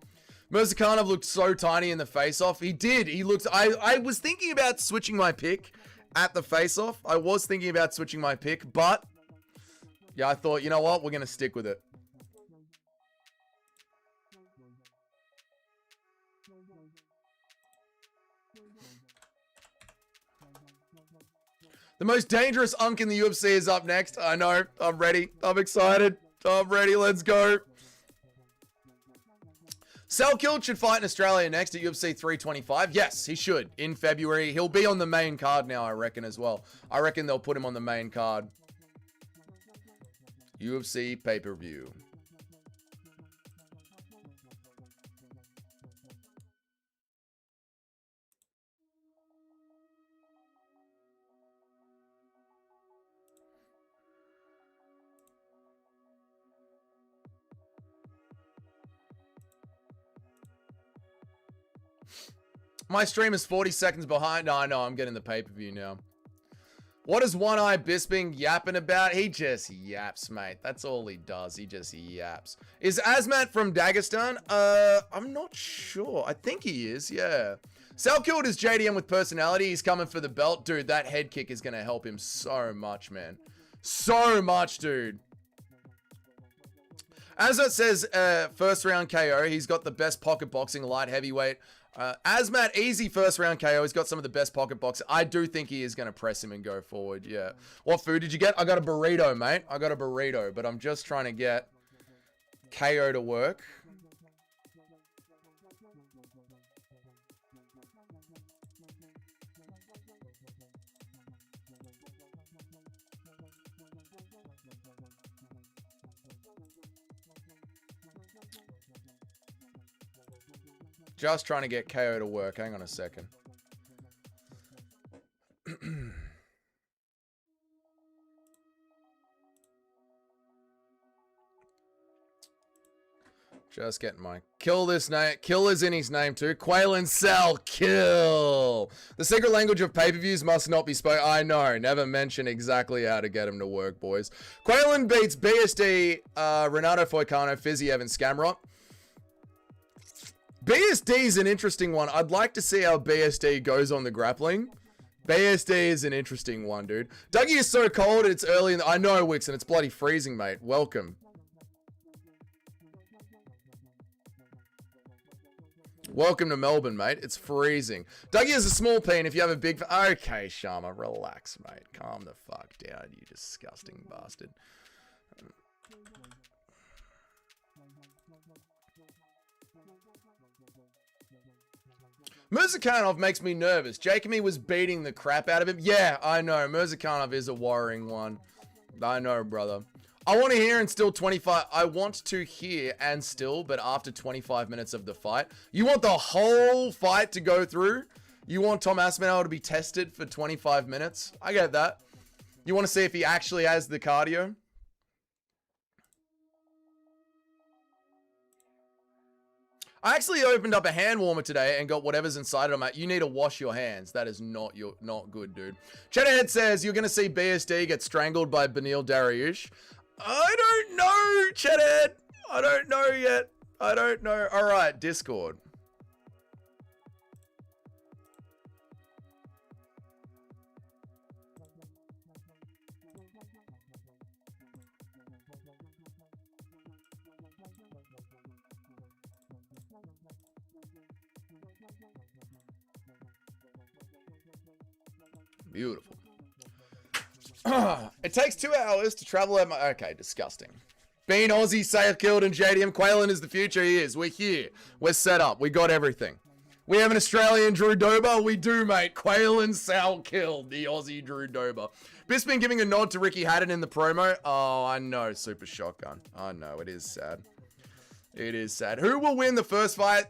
Mirzakhanov looked so tiny in the face-off. He did. He looked... I was thinking about switching my pick at the face-off. I was thinking about switching my pick, but... yeah, I thought, you know what? We're going to stick with it. The most dangerous unk in the UFC is up next. I know. I'm ready. I'm excited. I'm ready. Let's go. Selkild should fight in Australia next at UFC 325. Yes, he should. In February. He'll be on the main card now, I reckon, as well. I reckon they'll put him on the main card. UFC pay-per-view. My stream is 40 seconds behind. No, I know. I'm getting the pay-per-view now. What is One Eye Bisping yapping about? He just yaps, mate. That's all he does. He just yaps. Is Azmat from Dagestan? I'm not sure. I think he is, yeah. Selkild is JDM with personality. He's coming for the belt. Dude, that head kick is going to help him so much, man. So much, dude. Azmat says, first round KO. He's got the best pocket boxing light heavyweight. Azmat, easy first round KO. He's got some of the best pocket boxing. I do think he is going to press him and go forward. Yeah. What food did you get? I got a burrito, mate. I got a burrito, but I'm just trying to get KO to work. Just trying to get KO to work. Hang on a second. Just getting my kill this name. Kill is in his name too. Quaylen Sal kill. The secret language of pay-per-views must not be spoken. I know. Never mention exactly how to get him to work, boys. Quaylen beats BSD, Renato Foicano, Fizzy Evans, Scamrot. BSD is an interesting one. I'd like to see how BSD goes on the grappling. BSD is an interesting one, dude. Dougie is so cold. It's early in the... I know, Wixen. It's bloody freezing, mate. Welcome. Welcome to Melbourne, mate. It's freezing. Dougie is a small peen if you have a big... Okay, Sharma. Relax, mate. Calm the fuck down, you disgusting bastard. Mirzakhanov makes me nervous. Jacomy was beating the crap out of him. Yeah, I know. Mirzakhanov is a worrying one. I know, brother. I want to hear and still 25. I want to hear and still, but after 25 minutes of the fight. You want the whole fight to go through? You want Tom Aspinall to be tested for 25 minutes? I get that. You want to see if he actually has the cardio? I actually opened up a hand warmer today and got whatever's inside of it. You need to wash your hands. That is not good, dude. Cheddarhead says you're going to see BSD get strangled by Benil Dariush. I don't know, Cheddarhead. I don't know yet. I don't know. All right, Discord. Beautiful. It takes 2 hours to travel at my... Okay, disgusting. Being Aussie, Selkild, and JDM. Quaylen is the future. He is. We're here. We're set up. We got everything. We have an Australian Drew Dober. We do, mate. Quaylen Selkild, the Aussie Drew Dober. Bisping giving a nod to Ricky Haddon in the promo. Oh, I know. Super shotgun. I know. It is sad. It is sad. Who will win the first fight?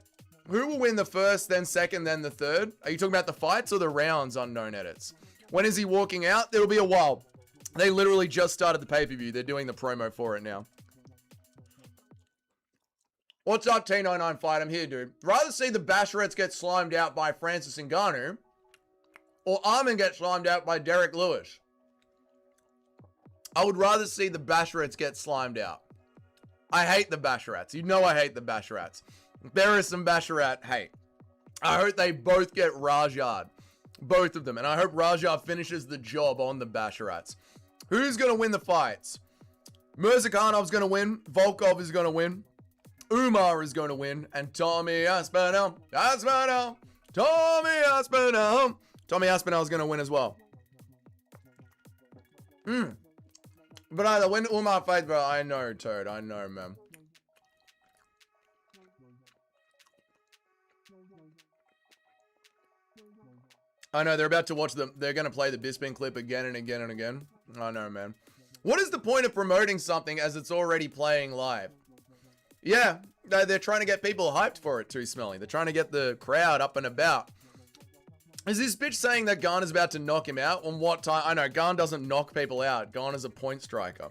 Who will win the first, then second, then the third? Are you talking about the fights or the rounds? Unknown edits. When is he walking out? It'll be a while. They literally just started the pay-per-view. They're doing the promo for it now. What's up, T99 Fight? I'm here, dude. Rather see the Basharettes get slimed out by Francis Ngannou or Armin get slimed out by Derek Lewis. I would rather see the Basharettes get slimed out. I hate the Basharettes. You know I hate the Basharettes. There is some Basharat hate. I hope they both get Rajad. Both of them. And I hope Rajad finishes the job on the Basharats. Who's going to win the fights? Mirzakhanov's going to win. Volkov is going to win. Umar is going to win. And Tommy Aspinall. Tommy Aspinall is going to win as well. But either when Umar fights, bro, I know, Toad. I know, man. I know, they're about to watch them. They're going to play the Bisping clip again and again and again. I know, man. What is the point of promoting something as it's already playing live? Yeah, they're trying to get people hyped for it, Too Smelly. They're trying to get the crowd up and about. Is this bitch saying that Gane is about to knock him out? On what time? I know, Gane doesn't knock people out. Gane is a point striker.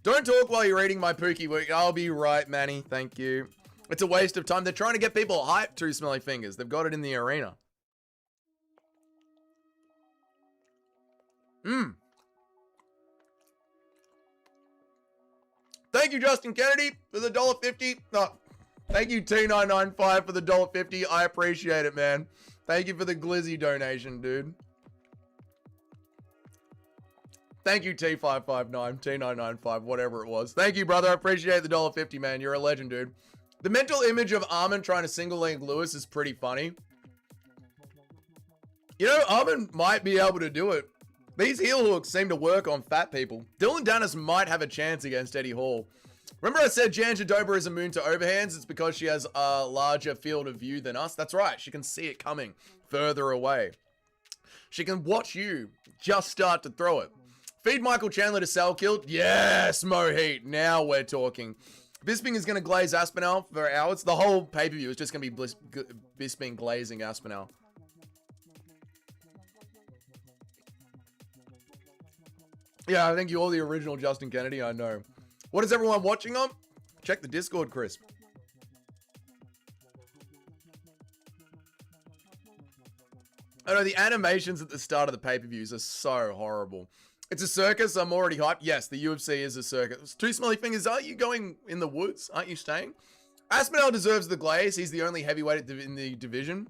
Don't talk while you're eating my Pookie Week. I'll be right, Manny. Thank you. It's a waste of time. They're trying to get people hyped, Too Smelly Fingers. They've got it in the arena. Thank you, Justin Kennedy, for the $1.50. Oh, thank you, T995, for the $1.50. I appreciate it, man. Thank you for the glizzy donation, dude. Thank you, T559, T995, whatever it was. Thank you, brother. I appreciate the $1.50, man. You're a legend, dude. The mental image of Armin trying to single leg Lewis is pretty funny. You know, Armin might be able to do it. These heel hooks seem to work on fat people. Dylan Dennis might have a chance against Eddie Hall. Remember I said Jan Jadova is immune to overhands? It's because she has a larger field of view than us. That's right. She can see it coming further away. She can watch you just start to throw it. Feed Michael Chandler to Sal Kilt. Yes, Mohit. Now we're talking. Bisping is going to glaze Aspinall for hours. The whole pay-per-view is just going to be Bisping glazing Aspinall. Yeah, I think you're the original Justin Kennedy, I know. What is everyone watching on? Check the Discord, Chris. I know, the animations at the start of the pay-per-views are so horrible. It's a circus, I'm already hyped. Yes, the UFC is a circus. Too Smelly Fingers, aren't you going in the woods? Aren't you staying? Aspinall deserves the glaze. He's the only heavyweight in the division.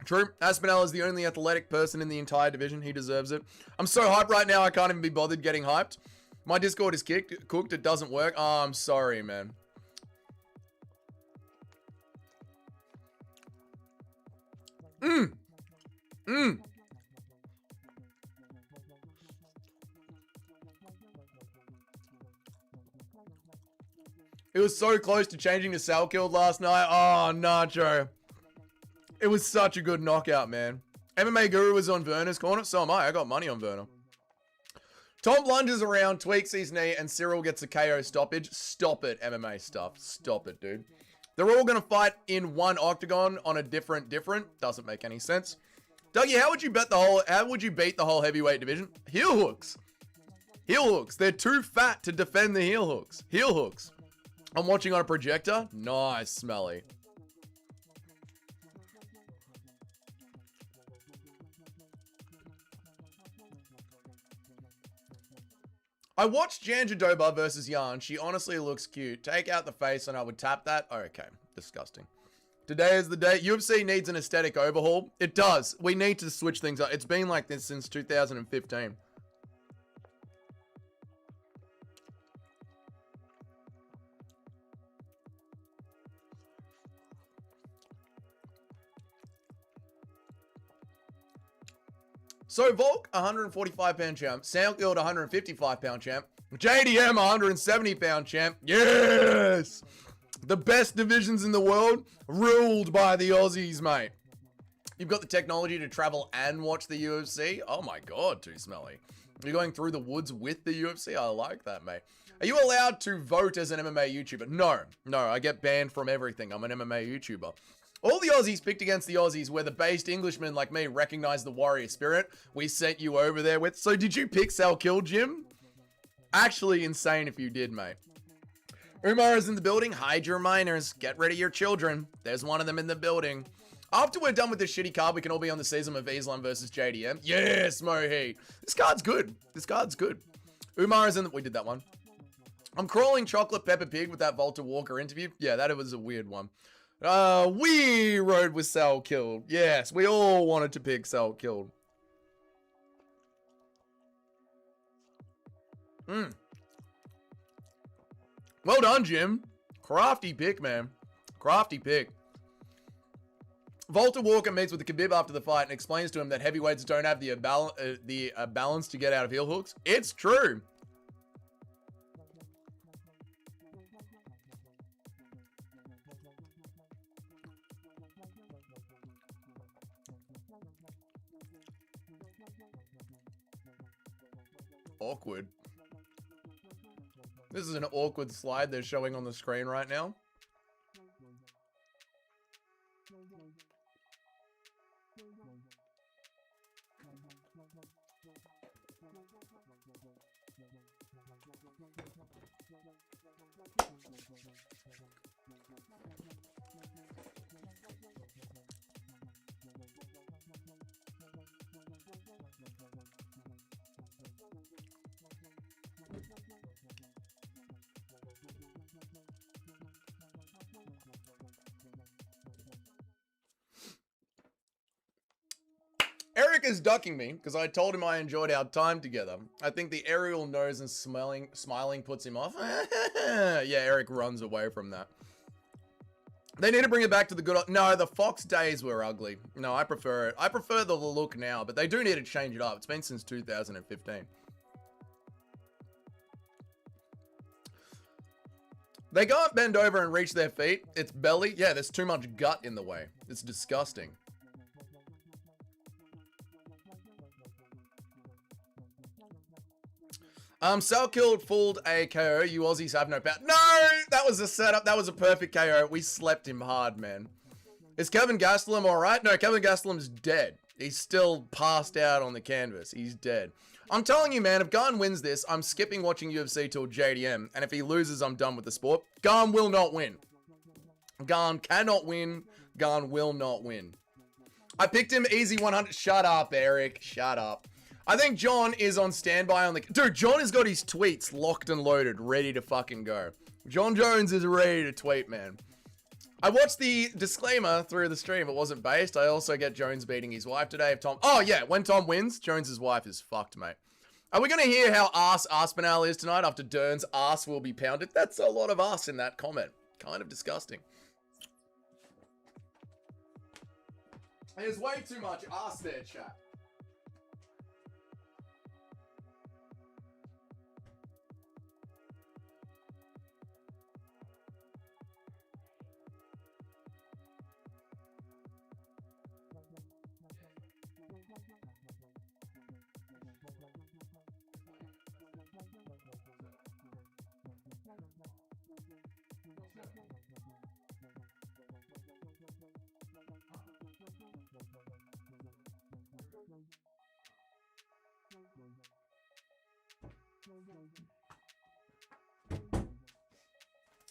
True. Aspinall is the only athletic person in the entire division. He deserves it. I'm so hyped right now, I can't even be bothered getting hyped. My Discord is cooked. It doesn't work. Oh, I'm sorry, man. It was so close to changing to Sal Killed last night. Oh, Nacho. It was such a good knockout, man. MMA Guru was on Werner's corner. So am I. I got money on Werner. Tom lunges around, tweaks his knee, and Cyril gets a KO stoppage. Stop it, MMA stuff. Stop it, dude. They're all going to fight in one octagon on a different. Doesn't make any sense. Dougie, how would you beat the whole heavyweight division? Heel hooks. Heel hooks. They're too fat to defend the heel hooks. Heel hooks. I'm watching on a projector. Nice, Smelly. I watched Jan Jadova versus Jan. She honestly looks cute. Take out the face and I would tap that. Okay, disgusting. Today is the day. UFC needs an aesthetic overhaul. It does. We need to switch things up. It's been like this since 2015. So Volk, 145-pound champ. Soundfield, 155-pound champ. JDM, 170-pound champ. Yes! The best divisions in the world, ruled by the Aussies, mate. You've got the technology to travel and watch the UFC. Oh my God, too smelly. You're going through the woods with the UFC. I like that, mate. Are you allowed to vote as an MMA YouTuber? No, I get banned from everything. I'm an MMA YouTuber. All the Aussies picked against the Aussies where the based Englishmen like me recognize the warrior spirit we sent you over there with. So did you pick Sal Kill, Jim? Actually insane if you did, mate. Umar is in the building. Hide your minors. Get rid of your children. There's one of them in the building. After we're done with this shitty card, we can all be on the season of Islam versus JDM. Yes, Mohi. This card's good. This card's good. Umar is in the... We did that one. I'm crawling chocolate pepper pig with that Volta Walker interview. Yeah, that was a weird one. We rode with Sal killed. Yes, we all wanted to pick Sal killed. Well done, Jim. Crafty pick, man. Crafty pick. Volta Walker meets with the Khabib after the fight and explains to him that heavyweights don't have the balance to get out of heel hooks. It's true. Awkward. This is an awkward slide they're showing on the screen right now. Eric is ducking me because I told him I enjoyed our time together. I think the aerial nose and smiling puts him off. Yeah, Eric runs away from that. They need to bring it back to the good old... No, the Fox days were ugly. No, I prefer it. I prefer the look now, but they do need to change it up. It's been since 2015. They can't bend over and reach their feet. It's belly. Yeah, there's too much gut in the way. It's disgusting. Sal killed, fooled a KO. You Aussies have no power. No! That was a setup. That was a perfect KO. We slept him hard, man. Is Kevin Gastelum alright? No, Kevin Gastelum's dead. He's still passed out on the canvas. He's dead. I'm telling you, man, if Gane wins this, I'm skipping watching UFC till JDM. And if he loses, I'm done with the sport. Gane will not win. Gane cannot win. Gane will not win. I picked him easy 100. Shut up, Eric. Shut up. I think John is on standby on the... Dude, John has got his tweets locked and loaded, ready to fucking go. John Jones is ready to tweet, man. I watched the disclaimer through the stream. It wasn't based. I also get Jones beating his wife today. If Tom... Oh, yeah. When Tom wins, Jones's wife is fucked, mate. Are we going to hear how arse Aspinall is tonight after Dern's arse will be pounded? That's a lot of arse in that comment. Kind of disgusting. There's way too much arse there, chat.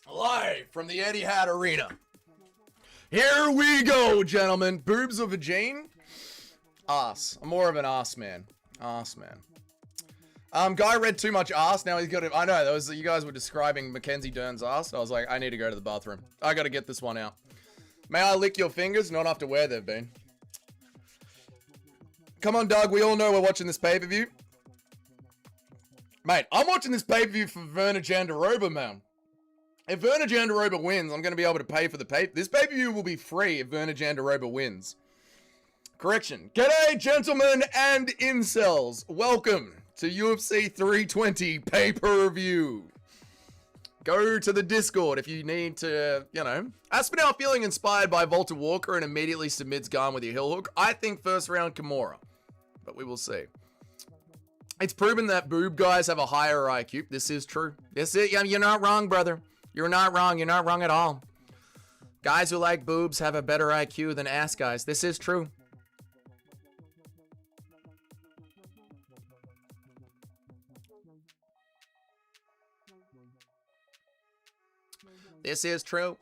Live from the Etihad Arena. Here we go, gentlemen. Boobs or vagine? Ass. I'm more of an ass man. Ass man. Guy read too much ass. Now he's got it. I know. That was, you guys were describing Mackenzie Dern's ass. I was like, I need to go to the bathroom. I got to get this one out. May I lick your fingers? Not after where they've been. Come on, Doug. We all know we're watching this pay-per-view. Mate, I'm watching this pay-per-view for Werner Jandiroba, man. If Werner Jandiroba wins, I'm going to be able to pay for the pay. This pay-per-view will be free if Werner Jandiroba wins. Correction. G'day, gentlemen and incels. Welcome to UFC 320 pay-per-view. Go to the Discord if you need to, you know. Aspinall feeling inspired by Volta Walker and immediately submits Gane with your heel hook. I think first round Kimura, but we will see. It's proven that boob guys have a higher IQ. This is true. You're not wrong, brother. You're not wrong. You're not wrong at all. Guys who like boobs have a better IQ than ass guys. This is true. This is true.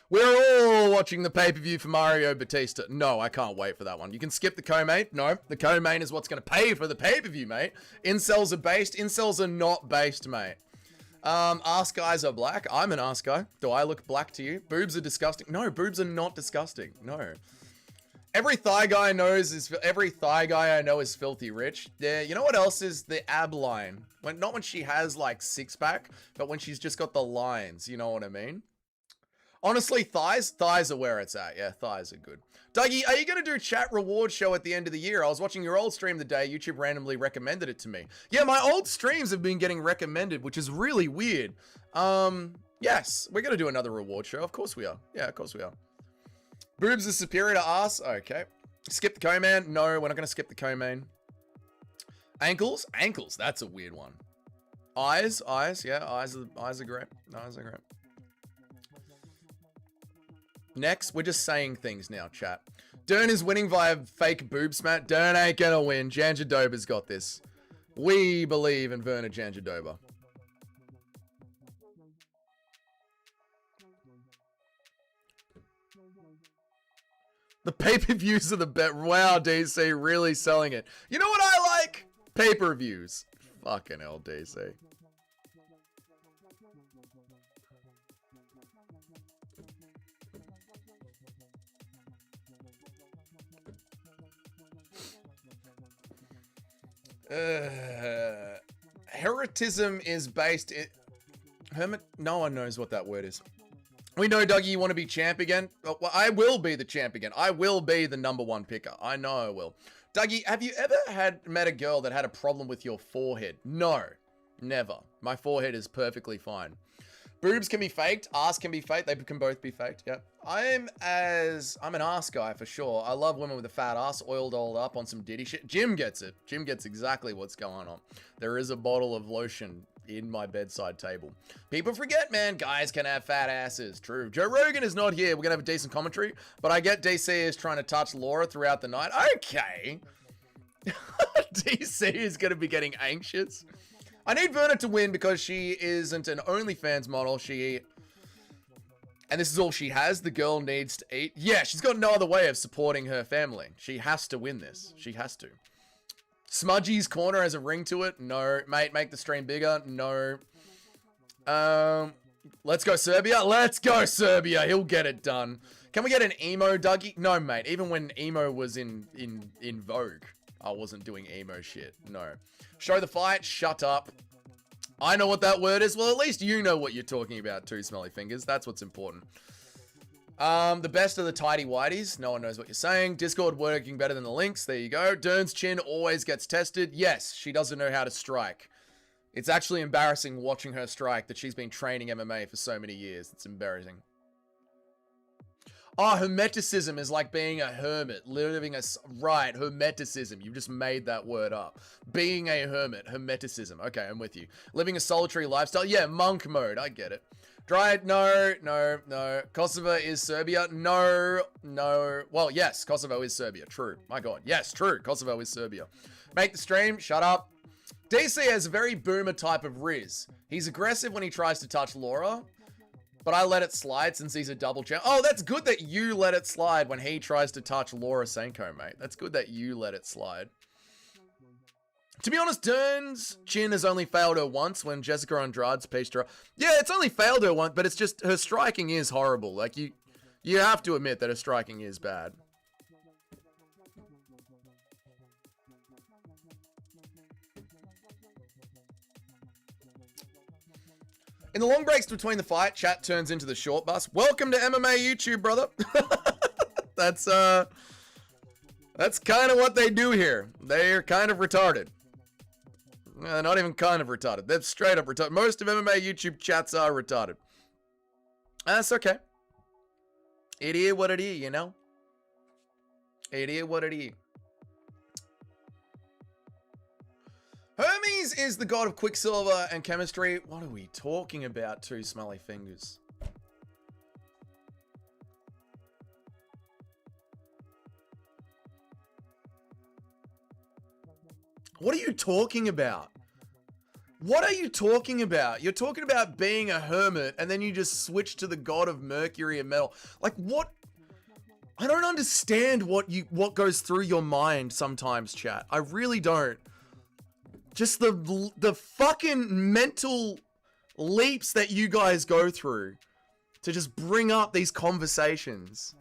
We're all watching the pay-per-view for Mario Batista. No, I can't wait for that one. You can skip the co-main. No, the co-main is what's going to pay for the pay-per-view, mate. Incels are based. Incels are not based, mate. Ass guys are black. I'm an ass guy. Do I look black to you? Boobs are disgusting. No, boobs are not disgusting. No. Every thigh guy I know is filthy rich. Yeah, you know what else is the ab line? Not when she has like six pack, but when she's just got the lines. You know what I mean? Honestly, thighs are where it's at. Yeah, thighs are good. Dougie, are you going to do chat reward show at the end of the year? I was watching your old stream today. YouTube randomly recommended it to me. Yeah, my old streams have been getting recommended, which is really weird. Yes, we're going to do another reward show. Of course we are. Yeah, of course we are. Boobs is superior to ass. Okay. Skip the co-man. No, we're not going to skip the co-man. Ankles. Ankles. That's a weird one. Eyes. Yeah, eyes are great. Eyes are great. Next, we're just saying things now, chat. Dern is winning via fake boob smat. Dern ain't gonna win. Janjadoba's got this. We believe in Werner Janjadoba. The pay-per-views are the bet. Wow, DC, really selling it. You know what I like? Pay-per-views. Fucking hell, DC. Heritism is based in... No one knows what that word is. We know, Dougie, you want to be champ again? Well, I will be the champ again. I will be the #1 picker. I know I will. Dougie, have you ever met a girl that had a problem with your forehead? No, never. My forehead is perfectly fine. Boobs can be faked. Ass can be faked. They can both be faked. Yeah. I'm an ass guy for sure. I love women with a fat ass, oiled up on some ditty shit. Jim gets it. Jim gets exactly what's going on. There is a bottle of lotion in my bedside table. People forget, man. Guys can have fat asses. True. Joe Rogan is not here. We're going to have a decent commentary. But I get DC is trying to touch Laura throughout the night. Okay. DC is going to be getting anxious. I need Verna to win because she isn't an OnlyFans model. And this is all she has. The girl needs to eat. Yeah, she's got no other way of supporting her family. She has to win this. She has to. Smudgy's corner has a ring to it. No. Mate, make the stream bigger. No. Let's go Serbia. Let's go Serbia. He'll get it done. Can we get an emo Dougie? No, mate. Even when emo was in vogue, I wasn't doing emo shit. No. Show the fight. Shut up. I know what that word is. Well, at least you know what you're talking about too, Smelly Fingers. That's what's important. The best of the tidy whiteys. No one knows what you're saying. Discord working better than the links. There you go. Dern's chin always gets tested. Yes, she doesn't know how to strike. It's actually embarrassing watching her strike that she's been training MMA for so many years. It's embarrassing. Oh, hermeticism is like being a hermit, living a... Right, hermeticism. You just made that word up. Being a hermit, hermeticism. Okay, I'm with you. Living a solitary lifestyle. Yeah, monk mode. I get it. Dried? No. Kosovo is Serbia? No. Well, yes, Kosovo is Serbia. True. My God. Yes, true. Kosovo is Serbia. Make the stream. Shut up. DC has a very boomer type of Riz. He's aggressive when he tries to touch Laura. But I let it slide since he's a double champ. Oh, that's good that you let it slide when he tries to touch Laura Senko, mate. That's good that you let it slide. To be honest, Dern's chin has only failed her once when Jessica Andrade's pieced her up. Yeah, it's only failed her once, but it's just her striking is horrible. Like, you have to admit that her striking is bad. In the long breaks between the fight, chat turns into the short bus. Welcome to MMA YouTube, brother. That's kind of what they do here. They're kind of retarded. Not even kind of retarded. They're straight up retarded. Most of MMA YouTube chats are retarded. That's okay. It is what it is, you know? It is what it is. Hermes is the god of quicksilver and chemistry. What are we talking about, two smelly fingers? What are you talking about? What are you talking about? You're talking about being a hermit and then you just switch to the god of mercury and metal. Like what? I don't understand what goes through your mind sometimes, chat. I really don't. Just the fucking mental leaps that you guys go through to just bring up these conversations.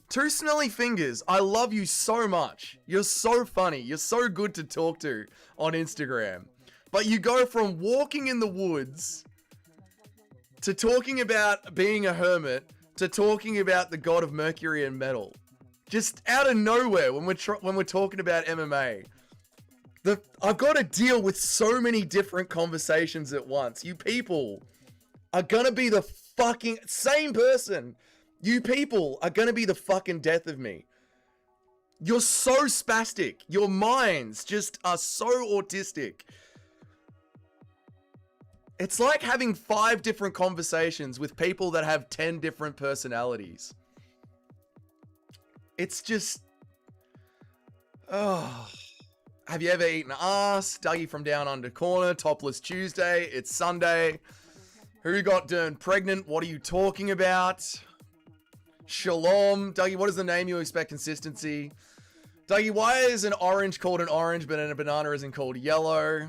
Two Smelly Fingers, I love you so much. You're so funny. You're so good to talk to on Instagram. But you go from walking in the woods to talking about being a hermit to talking about the god of Mercury and metal. Just out of nowhere when we're talking about MMA. I've got to deal with so many different conversations at once. You people are gonna be the fucking same person. You people are gonna be the fucking death of me. You're so spastic. Your minds just are so autistic. It's like having 5 different conversations with people that have 10 different personalities. It's just... Oh... Have you ever eaten ass? Dougie from Down Under Corner. Topless Tuesday. It's Sunday. Who got turned pregnant? What are you talking about? Shalom. Dougie, what is the name you expect consistency? Dougie, why is an orange called an orange, but a banana isn't called yellow?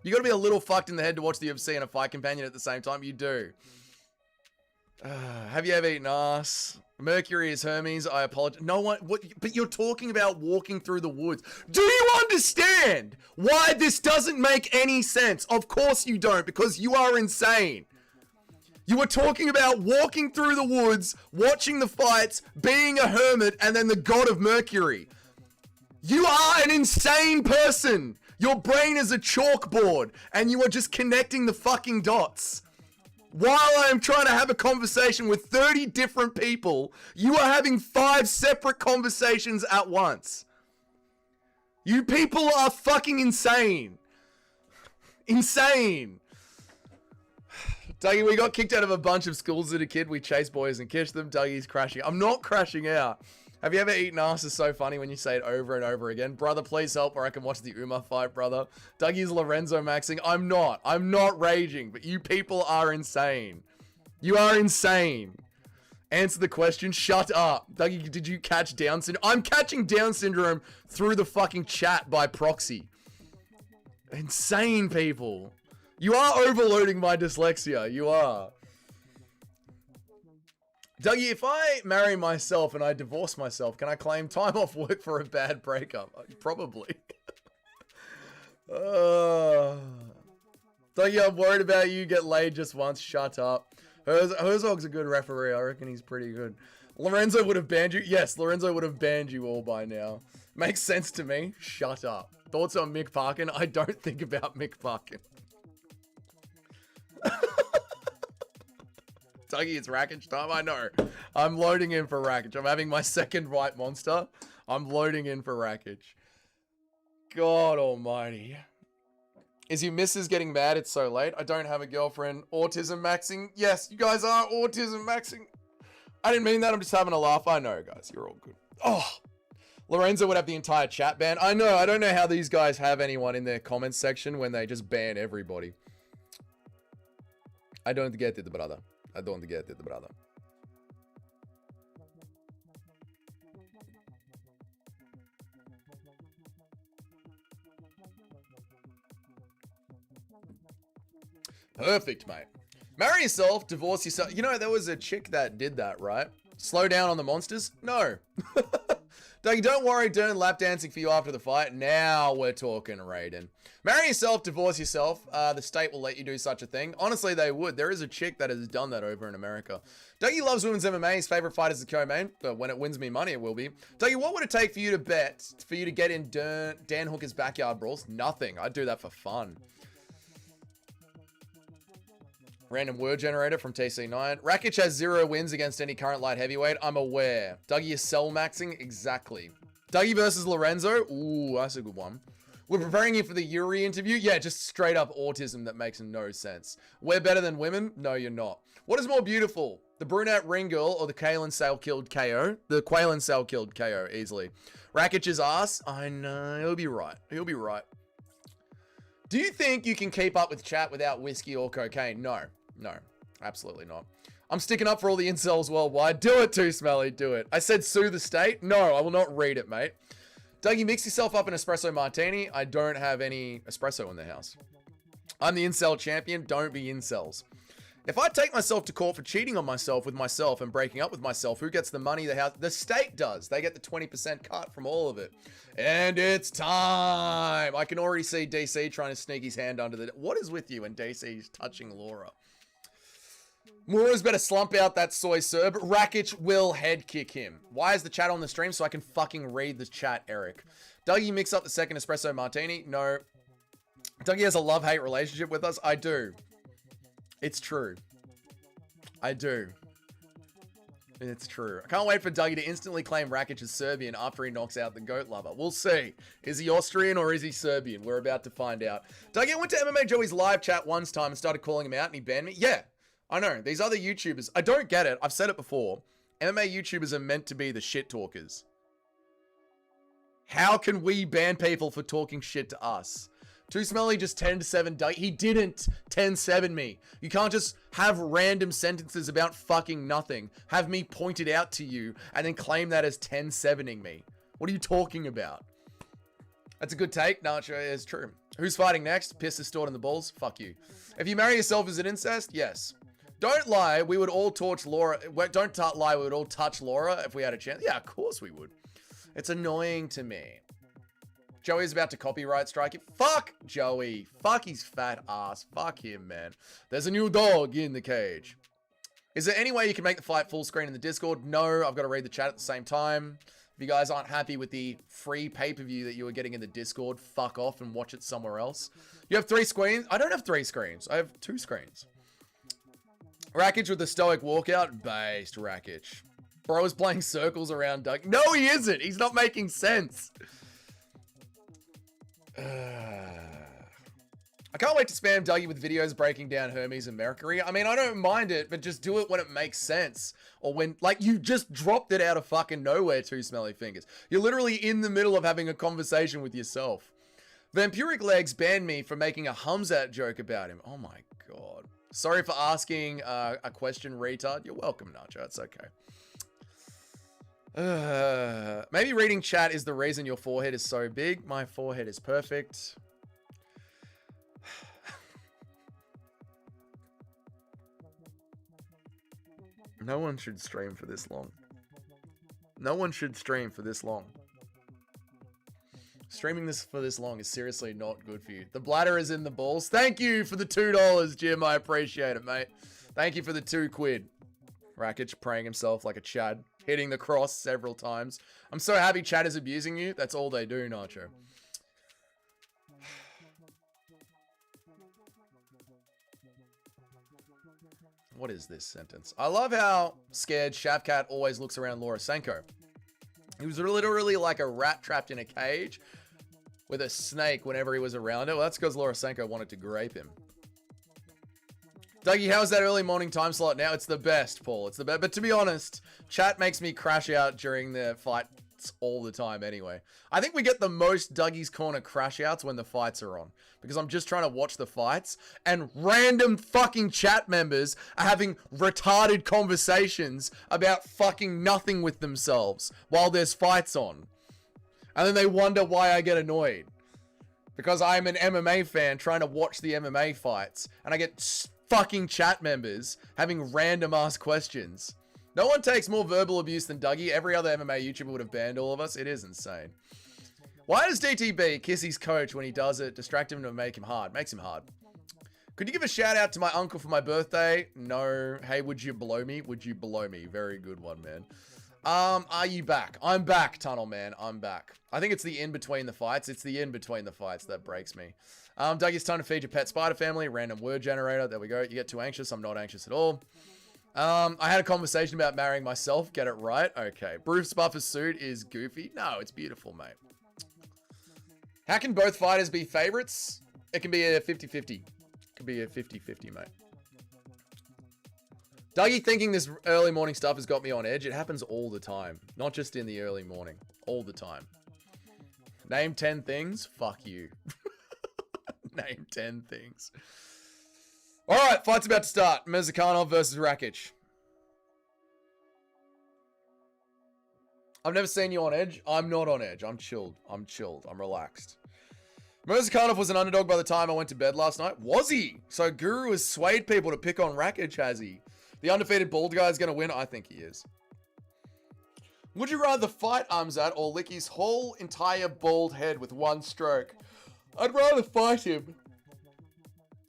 You gotta be a little fucked in the head to watch the UFC and a fight companion at the same time. You do. Have you ever eaten ass? Mercury is Hermes. I apologize. No one. What? But you're talking about walking through the woods. Do you understand why this doesn't make any sense? Of course you don't, because you are insane. You were talking about walking through the woods, watching the fights, being a hermit, and then the god of Mercury. You are an insane person. Your brain is a chalkboard, and you are just connecting the fucking dots. While I am trying to have a conversation with 30 different people, you are having 5 separate conversations at once. You people are fucking insane. Insane. Dougie, we got kicked out of a bunch of schools as a kid. We chased boys and kissed them. Dougie's crashing. I'm not crashing out. Have you ever eaten ass? Is so funny when you say it over and over again. Brother, please help or I can watch the Uma fight, brother. Dougie's Lorenzo maxing. I'm not raging, but you people are insane. You are insane. Answer the question. Shut up. Dougie, did you catch Down syndrome? I'm catching Down syndrome through the fucking chat by proxy. Insane people. You are overloading my dyslexia. You are. Dougie, if I marry myself and I divorce myself, can I claim time off work for a bad breakup? Probably. Dougie, I'm worried about you. Get laid just once. Shut up. Herzog's a good referee. I reckon he's pretty good. Lorenzo would have banned you. Yes, Lorenzo would have banned you all by now. Makes sense to me. Shut up. Thoughts on Mick Parkin? I don't think about Mick Parkin. Dougie, it's Rackage time. I know. I'm loading in for Rackage. I'm having my second white monster. I'm loading in for Rackage. God almighty. Is your missus getting mad it's so late? I don't have a girlfriend. Autism maxing? Yes, you guys are autism maxing. I didn't mean that. I'm just having a laugh. I know, guys. You're all good. Oh, Lorenzo would have the entire chat banned. I know. I don't know how these guys have anyone in their comments section when they just ban everybody. I don't get it, brother. I don't get it, brother. Perfect, mate. Marry yourself, divorce yourself. You know, there was a chick that did that, right? Slow down on the monsters? No. Dougie, don't worry, Dern lap dancing for you after the fight. Now we're talking, Raiden. Marry yourself, divorce yourself. The state will let you do such a thing. Honestly, they would. There is a chick that has done that over in America. Dougie loves women's MMA. His favorite fight is the co-main, but when it wins me money, it will be. Dougie, what would it take for you to bet, for you to get in Dan Hooker's backyard brawls? Nothing. I'd do that for fun. Random word generator from TC9. Rakic has 0 wins against any current light heavyweight. I'm aware. Dougie is cell maxing. Exactly. Dougie versus Lorenzo. Ooh, that's a good one. We're preparing you for the Yuri interview. Yeah, just straight up autism that makes no sense. We're better than women? No, you're not. What is more beautiful? The brunette ring girl or the Kalen Sale killed KO? The Quaylen Sale killed KO easily. Rakic's ass? I know. He'll be right. He'll be right. Do you think you can keep up with chat without whiskey or cocaine? No. No, absolutely not. I'm sticking up for all the incels worldwide. Do it too, Smelly. Do it. I said sue the state. No, I will not read it, mate. Dougie, mix yourself up an espresso martini. I don't have any espresso in the house. I'm the incel champion. Don't be incels. If I take myself to court for cheating on myself with myself and breaking up with myself, who gets the money? The house? The state does. They get the 20% cut from all of it. And it's time. I can already see DC trying to sneak his hand under the... What is with you and DC's touching Laura? Mora's better slump out that soy sir, but Rakic will head kick him. Why is the chat on the stream? So I can fucking read the chat, Eric. Dougie mix up the second espresso martini? No. Dougie has a love-hate relationship with us? I do. It's true. I do. It's true. I can't wait for Dougie to instantly claim Rakic as Serbian after he knocks out the GOAT lover. We'll see. Is he Austrian or is he Serbian? We're about to find out. Dougie, I went to MMA Joey's live chat once time and started calling him out and he banned me. Yeah, I know. These other YouTubers, I don't get it. I've said it before. MMA YouTubers are meant to be the shit talkers. How can we ban people for talking shit to us? Too Smelly just 10-7 Dougie. He didn't 10-7 me. You can't just have random sentences about fucking nothing. Have me pointed out to you and then claim that as 10-7ing me. What are you talking about? That's a good take. Nacho is true. Who's fighting next? Piss is stored in the balls. Fuck you. If you marry yourself as an incest, yes. Don't lie. We would all torch Laura. Don't lie. We would all touch Laura if we had a chance. Yeah, of course we would. It's annoying to me. Joey's about to copyright strike it. Fuck Joey. Fuck his fat ass. Fuck him, man. There's a new dog in the cage. Is there any way you can make the fight full screen in the Discord? No, I've got to read the chat at the same time. If you guys aren't happy with the free pay-per-view that you were getting in the Discord, fuck off and watch it somewhere else. You have 3 screens? I don't have 3 screens. I have 2 screens. Rakic with the stoic walkout. Based Rakic. Bro is playing circles around Doug. No, he isn't. He's not making sense. I can't wait to spam Dougie with videos breaking down Hermes and Mercury. I mean, I don't mind it, but just do it when it makes sense. Or when, like, you just dropped it out of fucking nowhere, Too Smelly Fingers. You're literally in the middle of having a conversation with yourself. Vampiric Legs banned me for making a Hamzat joke about him. Oh my god. Sorry for asking a question, retard. You're welcome, Nacho. It's okay. Maybe reading chat is the reason your forehead is so big. My forehead is perfect. No one should stream for this long. No one should stream for this long. Streaming this for this long is seriously not good for you. The bladder is in the balls. Thank you for the $2, Jim. I appreciate it, mate. Thank you for the 2 quid. Rakic praying himself like a Chad, hitting the cross several times. I'm so happy Chad is abusing you. That's all they do, Nacho. What is this sentence? I love how scared Shavkat always looks around Laura Senko. He was literally like a rat trapped in a cage with a snake whenever he was around it. Well, that's because Laura Senko wanted to grape him. Dougie, how's that early morning time slot now? It's the best, Paul. It's the best. But to be honest, chat makes me crash out during the fights all the time anyway. I think we get the most Dougie's Corner crash outs when the fights are on. Because I'm just trying to watch the fights and random fucking chat members are having retarded conversations about fucking nothing with themselves while there's fights on. And then they wonder why I get annoyed. Because I'm an MMA fan trying to watch the MMA fights and I get fucking chat members having random ass questions. No one takes more verbal abuse than Dougie. Every other MMA YouTuber would have banned all of us. It is insane. Why does DTB kiss his coach when he does it? Distract him to make him hard. Makes him hard. Could you give a shout out to my uncle for my birthday? No. Hey, would you blow me? Would you blow me? Very good one, man. Are you back? I'm back, Tunnel Man. I'm back. I think it's the in between the fights. It's the in between the fights that breaks me. Doug, it's time to feed your pet spider family. Random word generator. There we go. You get too anxious. I'm not anxious at all. I had a conversation about marrying myself. Get it right? Okay. Bruce Buffer's suit is goofy. No, it's beautiful, mate. How can both fighters be favorites? It can be a 50-50. It can be a 50-50, mate. Dougie thinking this early morning stuff has got me on edge. It happens all the time. Not just in the early morning. All the time. Name 10 things? Fuck you. Name 10 things. Alright, fight's about to start. Mezikhanov versus Rakic. I've never seen you on edge. I'm not on edge. I'm chilled. I'm chilled. I'm relaxed. Mirzakanov was an underdog by the time I went to bed last night. Was he? So Guru has swayed people to pick on Rakic, has he? The undefeated bald guy is going to win? I think he is. Would you rather fight Amzat or lick his whole entire bald head with one stroke? I'd rather fight him.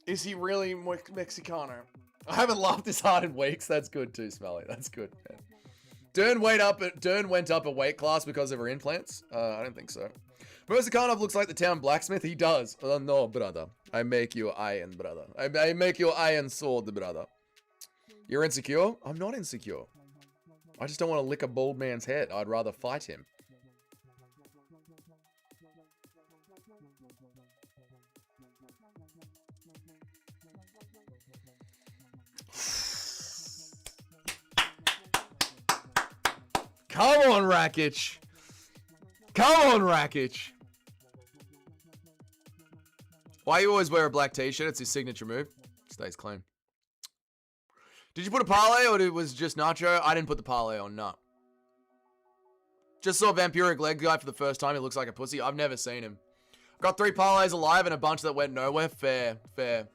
Is he really Mexicano? I haven't laughed this hard in weeks. That's good too, Smelly. That's good, man. Dern went up a weight class because of her implants. I don't think so. Mirzakanov looks like the town blacksmith. He does. No, brother. I make you iron, brother. I make you iron sword, brother. You're insecure? I'm not insecure. I just don't want to lick a bald man's head. I'd rather fight him. Come on, Rakic. Come on, Rakic. Why you always wear a black t-shirt? It's his signature move. Stays clean. Did you put a parlay or it was just Nacho? I didn't put the parlay on, no. Just saw Vampiric Leg Guy for the first time. He looks like a pussy. I've never seen him. Got 3 parlays alive and a bunch that went nowhere. Fair, fair.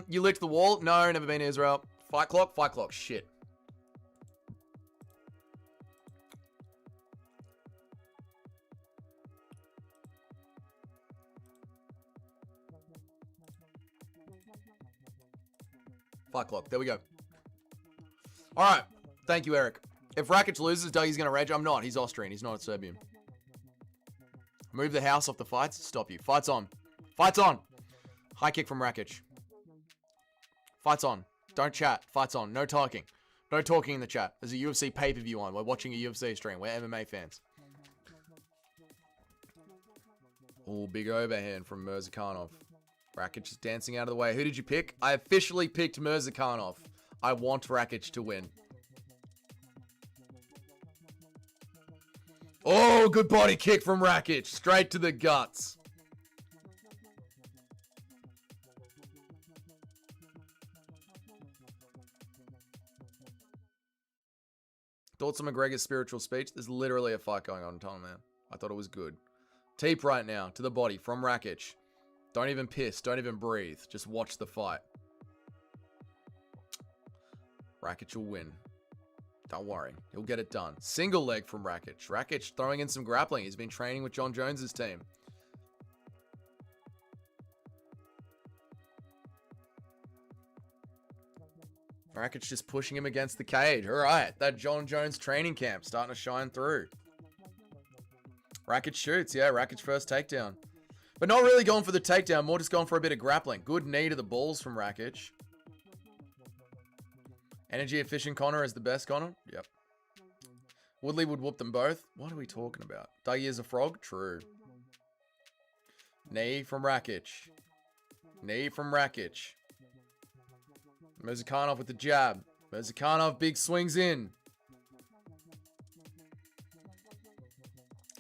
You licked the wall? No, never been to Israel. Fight clock? Fight clock. Shit. Fight clock. There we go. All right. Thank you, Eric. If Rakic loses, Dougie's going to rage. I'm not. He's Austrian. He's not Serbian. Move the house off the fights. Stop you. Fights on. Fights on. High kick from Rakic. Fights on. Don't chat. Fights on. No talking. No talking in the chat. There's a UFC pay-per-view on. We're watching a UFC stream. We're MMA fans. Oh, big overhand from Mirzakanov. Rakic is dancing out of the way. Who did you pick? I officially picked Mirzakanov. I want Rakic to win. Oh, good body kick from Rakic. Straight to the guts. Thoughts on McGregor's spiritual speech? There's literally a fight going on, Tom, man. I thought it was good. Teep right now to the body from Rakic. Don't even piss. Don't even breathe. Just watch the fight. Rakic will win. Don't worry. He'll get it done. Single leg from Rakic. Rakic throwing in some grappling. He's been training with John Jones's team. Rakic just pushing him against the cage. All right. That John Jones training camp starting to shine through. Rakic shoots. Yeah, Rakic first takedown. But not really going for the takedown. More just going for a bit of grappling. Good knee to the balls from Rakic. Energy efficient Connor is the best Connor. Yep. Woodley would whoop them both. What are we talking about? Dougie is a frog? True. Knee from Rakic. Knee from Rakic. Mirzakanov with the jab. Mirzakanov big swings in.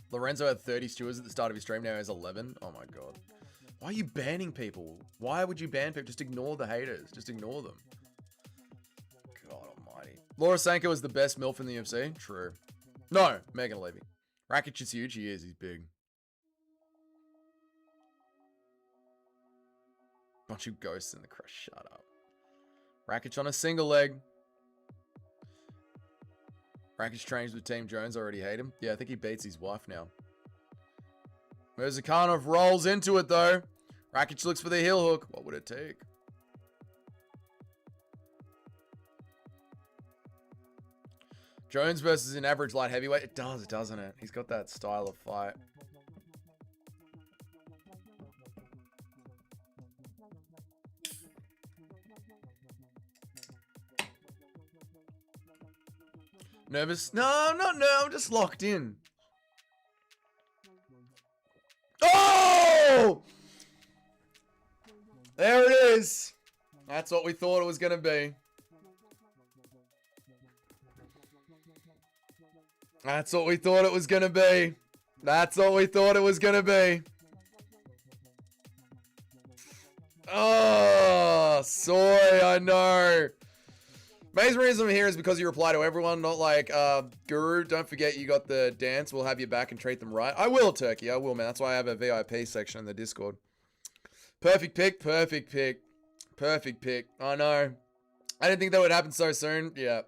Lorenzo had 30 stewards at the start of his stream. Now he has 11. Oh my god. Why are you banning people? Why would you ban people? Just ignore the haters. Just ignore them. God almighty. Laura Sanko is the best MILF in the UFC. True. No, Megan Levy. Rakic is huge. He is. He's big. Bunch of ghosts in the crush. Shut up. Rakic on a single leg. Rakic trains with Team Jones. I already hate him. Yeah, I think he beats his wife now. Mirzakanov rolls into it, though. Rakic looks for the heel hook. What would it take? Jones versus an average light heavyweight. It does, doesn't it? He's got that style of fight. Nervous? No, I'm not nervous. I'm just locked in. Oh! There it is. That's what we thought it was going to be. That's what we thought it was going to be. That's what we thought it was going to be. Oh, soy, I know. Main reason I'm here is because you reply to everyone, not like, Guru, don't forget you got the dance. We'll have you back and treat them right. I will, Turkey. I will, man. That's why I have a VIP section in the Discord. Perfect pick. Perfect pick. Perfect pick. I know. I didn't think that would happen so soon. Yeah.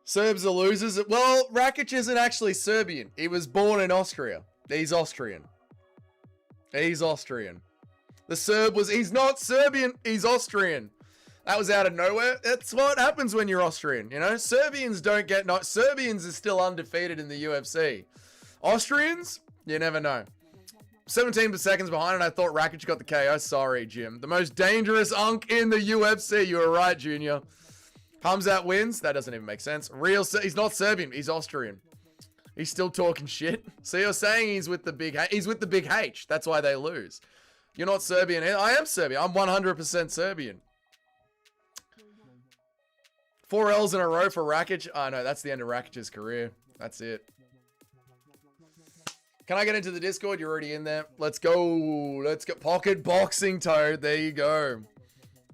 Serbs are losers. Well, Rakic isn't actually Serbian. He was born in Austria. He's Austrian. He's Austrian. The Serb was... He's not Serbian. He's Austrian. That was out of nowhere. That's what happens when you're Austrian, you know? Serbians don't get... No, Serbians are still undefeated in the UFC. Austrians? You never know. 17 seconds behind, and I thought Rakic got the KO. Sorry, Jim. The most dangerous unk in the UFC. You were right, Junior. Hamzat wins. That doesn't even make sense. He's not Serbian. He's Austrian. He's still talking shit. So you're saying he's with the big H. He's with the big H. That's why they lose. You're not Serbian. I am Serbian. I'm 100% Serbian. 4 L's in a row for Rakic. Oh, no, that's the end of Rakic's career. That's it. Can I get into the Discord? You're already in there. Let's go. Let's go. Pocket boxing, Toad. There you go.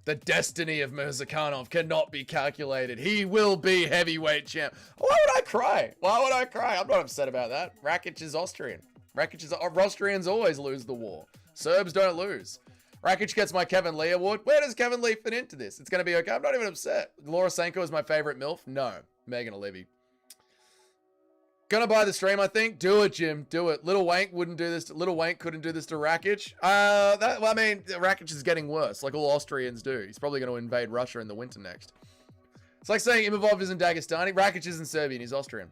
The destiny of Mirzakhanov cannot be calculated. He will be heavyweight champ. Why would I cry? Why would I cry? I'm not upset about that. Rakic is Austrian. Austrians always lose the war. Serbs don't lose. Rakic gets my Kevin Lee award. Where does Kevin Lee fit into this? It's going to be okay. I'm not even upset. Laura Senko is my favorite MILF. No. Megan O'Leary. Gonna buy the stream, I think. Do it, Jim. Do it. Little Wank wouldn't do this. Little Wank couldn't do this to Rakic. I mean, Rakic is getting worse, like all Austrians do. He's probably going to invade Russia in the winter next. It's like saying Imavov isn't Dagestani. Rakic isn't Serbian. He's Austrian.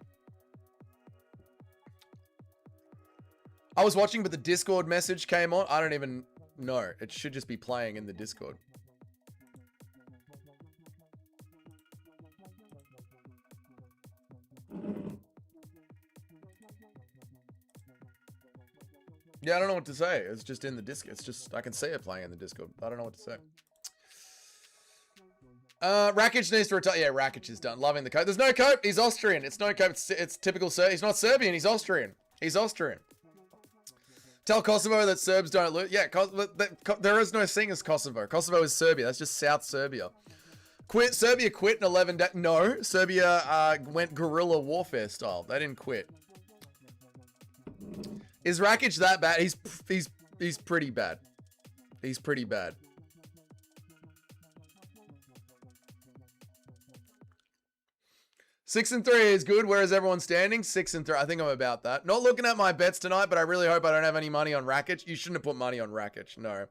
I was watching, but the Discord message came on. I don't even know. It should just be playing in the Discord. Yeah, I don't know what to say. It's just in the Discord. It's just, I can see it playing in the Discord. I don't know what to say. Rakic needs to retire. Yeah, Rakic is done. Loving the coat. There's no coat. He's Austrian. It's no coat. It's typical Serb. He's not Serbian. He's Austrian. He's Austrian. Tell Kosovo that Serbs don't lose. Yeah, there is no thing as Kosovo. Kosovo is Serbia. That's just South Serbia. Serbia quit in 11 days. No, Serbia went guerrilla warfare style. They didn't quit. Is Rakic that bad? He's pretty bad. He's pretty bad. Six and 3 is good. Where is everyone standing? 6 and 3. I think I'm about that. Not looking at my bets tonight, but I really hope I don't have any money on Rakic. You shouldn't have put money on Rakic. No.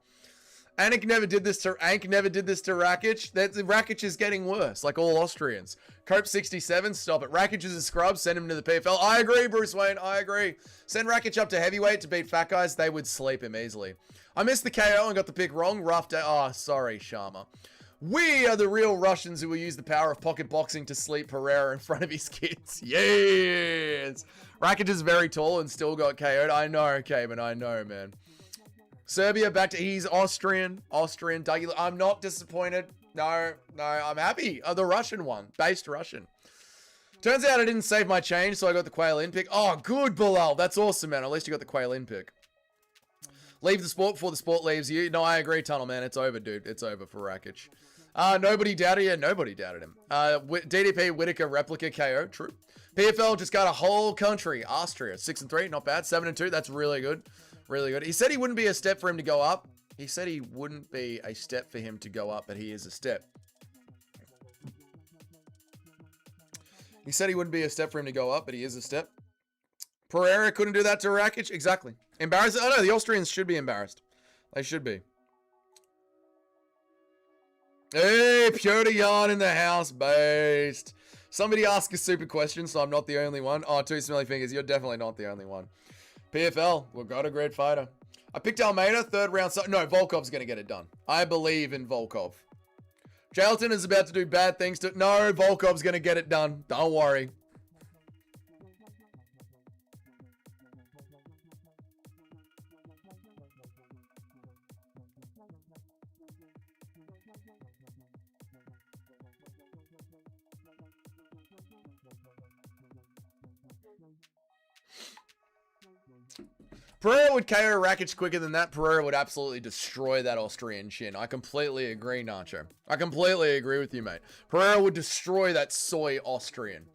Anik never did this to Rakic. Rakic is getting worse, like all Austrians. Cope 67, stop it. Rakic is a scrub, send him to the PFL. I agree, Bruce Wayne, I agree. Send Rakic up to heavyweight to beat fat guys. They would sleep him easily. I missed the KO and got the pick wrong. Rough day. Oh, sorry, Sharma. We are the real Russians who will use the power of pocket boxing to sleep Pereira in front of his kids. Yes! Rakic is very tall and still got KO'd. I know, Cayman, I know, man. Serbia back to... He's Austrian. Dougie, I'm not disappointed. No, I'm happy. The Russian one. Based Russian. Turns out I didn't save my change, so I got the Quail in pick. Oh, good, Bilal. That's awesome, man. At least you got the Quail in pick. Leave the sport before the sport leaves you. No, I agree, Tunnel, man. It's over, dude. It's over for Rakic. Nobody doubted him. Yeah, nobody doubted him. DDP, Whitaker, replica, KO. True. PFL just got a whole country. Austria, 6 and 3. Not bad. 7 and 2. That's really good. Really good. He said he wouldn't be a step for him to go up. He said he wouldn't be a step for him to go up, but he is a step. He said he wouldn't be a step for him to go up, but he is a step. Pereira couldn't do that to Rakic. Exactly. Embarrassed? Oh, no, the Austrians should be embarrassed. They should be. Hey, Piotr Jan in the house, based. Somebody ask a super question, so I'm not the only one. Oh, 2 smelly fingers. You're definitely not the only one. PFL, we've got a great fighter. I picked Almeida, 3rd round. No, Volkov's going to get it done. I believe in Volkov. Jailton is about to do bad things to... No, Volkov's going to get it done. Don't worry. Pereira would KO Rakic quicker than that. Pereira would absolutely destroy that Austrian chin. I completely agree, Nacho. I completely agree with you, mate. Pereira would destroy that soy Austrian.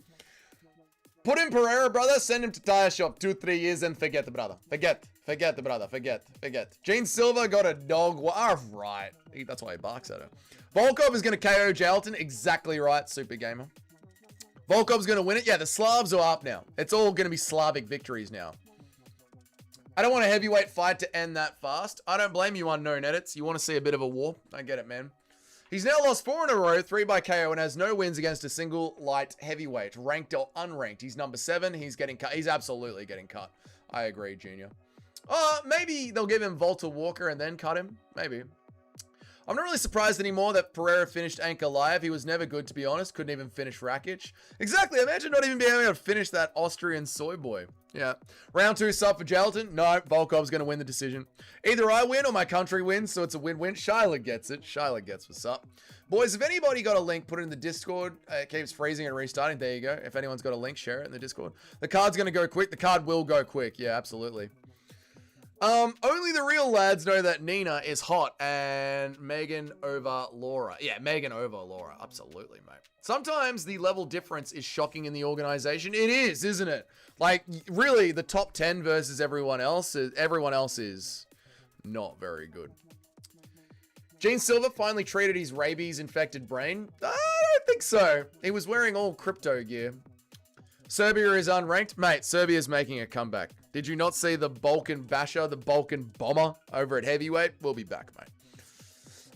Put in Pereira, brother. Send him to tire shop 2-3 years and forget the brother. Forget the brother. Forget. Gene Silva got a dog. All right. That's why he barks at her. Volkov is going to KO Jalton. Exactly right, Super Gamer. Volkov's going to win it. Yeah, the Slavs are up now. It's all going to be Slavic victories now. I don't want a heavyweight fight to end that fast. I don't blame you, Unknown Edits. You want to see a bit of a war. I get it, man. He's now lost 4 in a row, 3 by KO, and has no wins against a single light heavyweight, ranked or unranked. He's number 7. He's getting cut. He's absolutely getting cut. I agree, Junior. Maybe they'll give him Volta Walker and then cut him. Maybe. I'm not really surprised anymore that Pereira finished Ankalaev. He was never good, to be honest. Couldn't even finish Rakic. Exactly. Imagine not even being able to finish that Austrian soy boy. Yeah. Round 2 sub for Jalton. No, Volkov's going to win the decision. Either I win or my country wins, so it's a win-win. Shyla gets it. Shyla gets what's up. Boys, if anybody got a link, put it in the Discord. It keeps freezing and restarting. There you go. If anyone's got a link, share it in the Discord. The card's going to go quick. The card will go quick. Yeah, absolutely. Only the real lads know that Nina is hot and Megan over Laura. Yeah, Megan over Laura. Absolutely, mate. Sometimes the level difference is shocking in the organization. It is, isn't it? Like, really, the top 10 versus everyone else is not very good. Gene Silva finally treated his rabies-infected brain. I don't think so. He was wearing all crypto gear. Serbia is unranked. Mate, Serbia's making a comeback. Did you not see the Balkan Basher, the Balkan Bomber over at heavyweight? We'll be back, mate.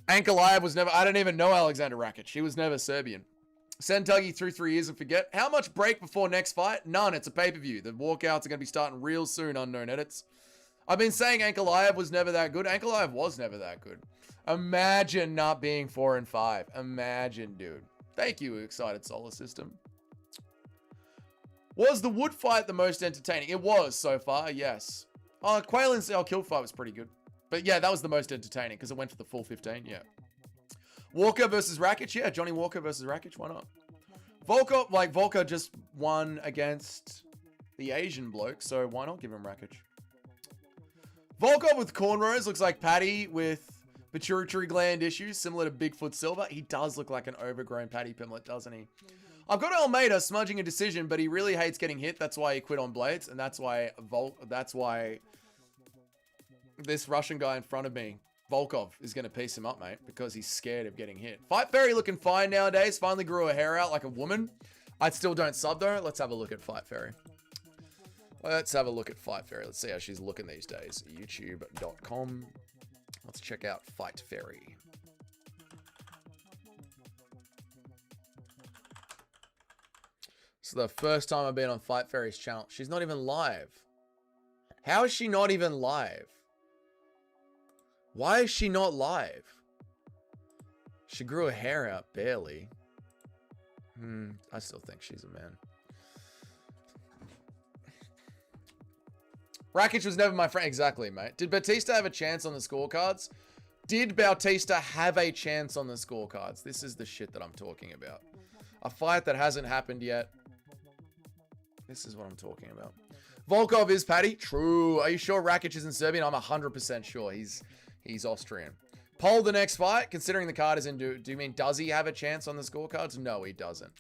Ankalaev was never... I don't even know Alexander Rakic. He was never Serbian. Send Tuggy through 3 years and forget. How much break before next fight? None. It's a pay-per-view. The walkouts are going to be starting real soon, Unknown Edits. I've been saying Ankalaev was never that good. Ankalaev was never that good. Imagine not being 4-5. Imagine, dude. Thank you, Excited Solar System. Was the Wood fight the most entertaining? It was so far, yes. Quaylen's Kill fight was pretty good. But yeah, that was the most entertaining because it went for the full 15, yeah. Walker versus Rakic, yeah. Johnny Walker versus Rakic, why not? Volker just won against the Asian bloke, so why not give him Rakic? Volkov with cornrows looks like Paddy with pituitary gland issues, similar to Bigfoot Silver. He does look like an overgrown Paddy Pimlet, doesn't he? I've got Almeida smudging a decision, but he really hates getting hit. That's why he quit on Blades, and that's why this Russian guy in front of me, Volkov, is going to piece him up, mate, because he's scared of getting hit. Fight Fairy looking fine nowadays. Finally grew her hair out like a woman. I still don't sub, though. Let's have a look at Fight Fairy. Let's have a look at Fight Fairy. Let's see how she's looking these days. YouTube.com. Let's check out Fight Fairy. It's the first time I've been on Fight Fairy's channel. She's not even live. How is she not even live? Why is she not live? She grew her hair out barely. I still think she's a man. Rakic was never my friend. Exactly, mate. Did Batista have a chance on the scorecards? Did Bautista have a chance on the scorecards? This is the shit that I'm talking about. A fight that hasn't happened yet. This is what I'm talking about. Volkov is Paddy. True. Are you sure Rakic isn't Serbian? I'm 100% sure. He's Austrian. Poll the next fight. Considering the card is in, do you mean does he have a chance on the scorecards? No, he doesn't.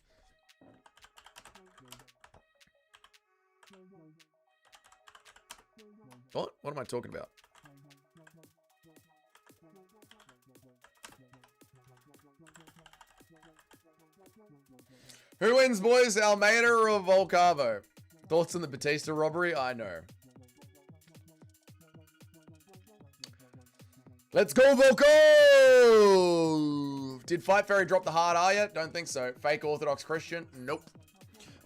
What? What am I talking about? Who wins, boys? Almeida or Volkavo? Thoughts on the Batista robbery? I know. Let's go, Volko! Did Fight Fairy drop the hard R yet? Don't think so. Fake Orthodox Christian? Nope.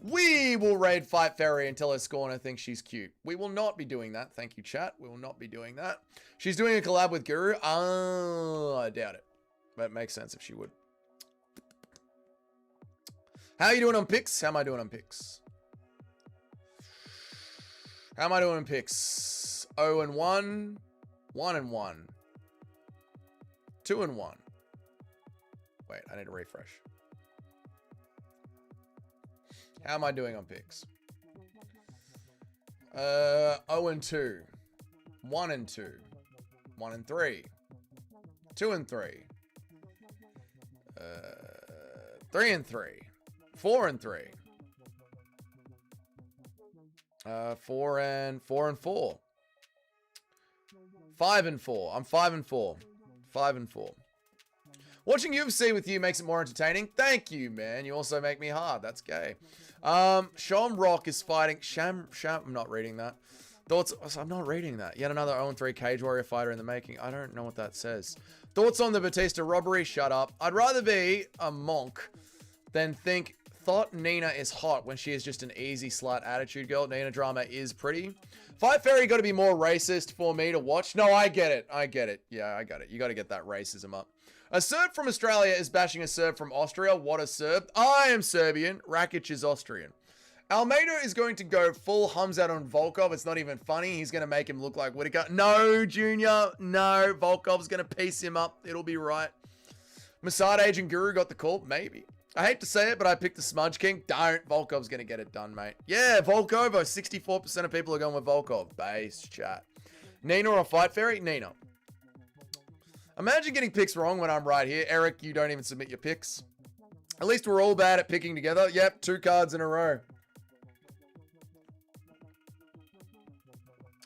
We will raid Fight Fairy until her scorner thinks she's cute. We will not be doing that. Thank you, chat. We will not be doing that. She's doing a collab with Guru. I doubt it. But it makes sense if she would. How are you doing on picks? How am I doing on picks? How am I doing on picks? 0-1, 1-1, 2-1. Wait, I need to refresh. How am I doing on picks? 0-2. 1 and 2. 1 and 3. 2 and 3. 3 and 3. 4 and 3. 4 and 4. 5 and 4. I'm 5 and 4. 5 and 4. Watching UFC with you makes it more entertaining. Thank you, man. You also make me hard. That's gay. Shamrock is fighting. Sham. I'm not reading that. Thoughts. I'm not reading that. Yet another 0-3 Cage Warrior fighter in the making. I don't know what that says. Thoughts on the Batista robbery? Shut up. I'd rather be a monk than thought Nina is hot when she is just an easy slut attitude girl. Nina drama is pretty. Fight Fairy got to be more racist for me to watch. No, I get it. I get it. Yeah, I got it. You got to get that racism up. A Serb from Australia is bashing a Serb from Austria. What a Serb. I am Serbian. Rakic is Austrian. Almeida is going to go full hums out on Volkov. It's not even funny. He's going to make him look like Whittaker. No, Junior. No. Volkov's going to piece him up. It'll be right. Masada Agent Guru got the call. Maybe. I hate to say it, but I picked the Smudge King. Don't. Volkov's going to get it done, mate. Yeah, Volkov. 64% of people are going with Volkov. Base chat. Nina or Fight Fairy? Nina. Imagine getting picks wrong when I'm right here. Eric, you don't even submit your picks. At least we're all bad at picking together. Yep, 2 cards in a row.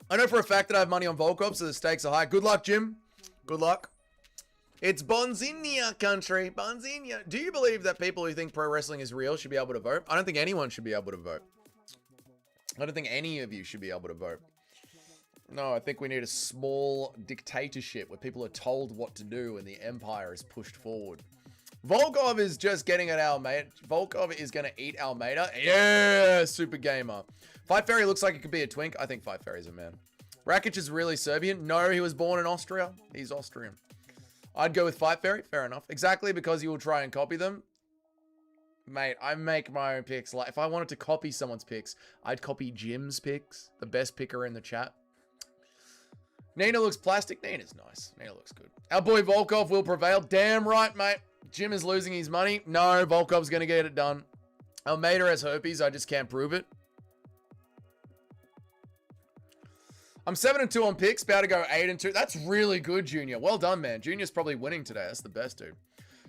I know for a fact that I have money on Volkov, so the stakes are high. Good luck, Jim. Good luck. It's Bonzinia country. Bonzinia. Do you believe that people who think pro wrestling is real should be able to vote? I don't think anyone should be able to vote. I don't think any of you should be able to vote. No, I think we need a small dictatorship where people are told what to do and the empire is pushed forward. Volkov is just getting at Almeida. Volkov is going to eat Almeida. Yeah, super gamer. Fight Fairy looks like it could be a twink. I think Fight Fairy's a man. Rakic is really Serbian. No, he was born in Austria. He's Austrian. I'd go with Fight Fairy. Fair enough. Exactly because you will try and copy them. Mate, I make my own picks. Like, if I wanted to copy someone's picks, I'd copy Jim's picks. The best picker in the chat. Nina looks plastic. Nina's nice. Nina looks good. Our boy Volkov will prevail. Damn right, mate. Jim is losing his money. No, Volkov's going to get it done. Almeida has herpes. I just can't prove it. I'm 7 and 2 on picks. About to go 8 and 2. That's really good, Junior. Well done, man. Junior's probably winning today. That's the best, dude.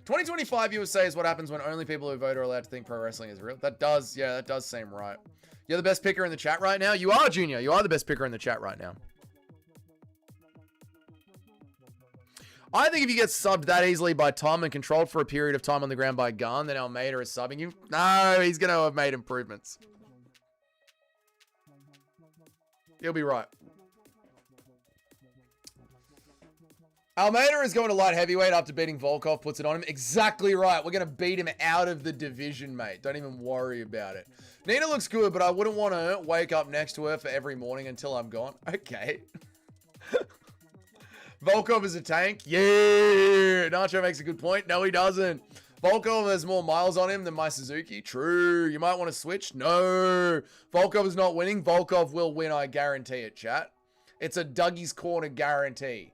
2025 USA is what happens when only people who vote are allowed to think pro wrestling is real. That does seem right. You're the best picker in the chat right now? You are, Junior. You are the best picker in the chat right now. I think if you get subbed that easily by Tom and controlled for a period of time on the ground by Gane, then Almeida is subbing you. No, he's going to have made improvements. He'll be right. Almeida is going to light heavyweight after beating Volkov, puts it on him. Exactly right. We're going to beat him out of the division, mate. Don't even worry about it. Nina looks good, but I wouldn't want to wake up next to her for every morning until I'm gone. Okay. Volkov is a tank. Yeah. Nacho makes a good point. No, he doesn't. Volkov has more miles on him than my Suzuki. True. You might want to switch. No. Volkov is not winning. Volkov will win. I guarantee it, chat. It's a Dougie's Corner guarantee.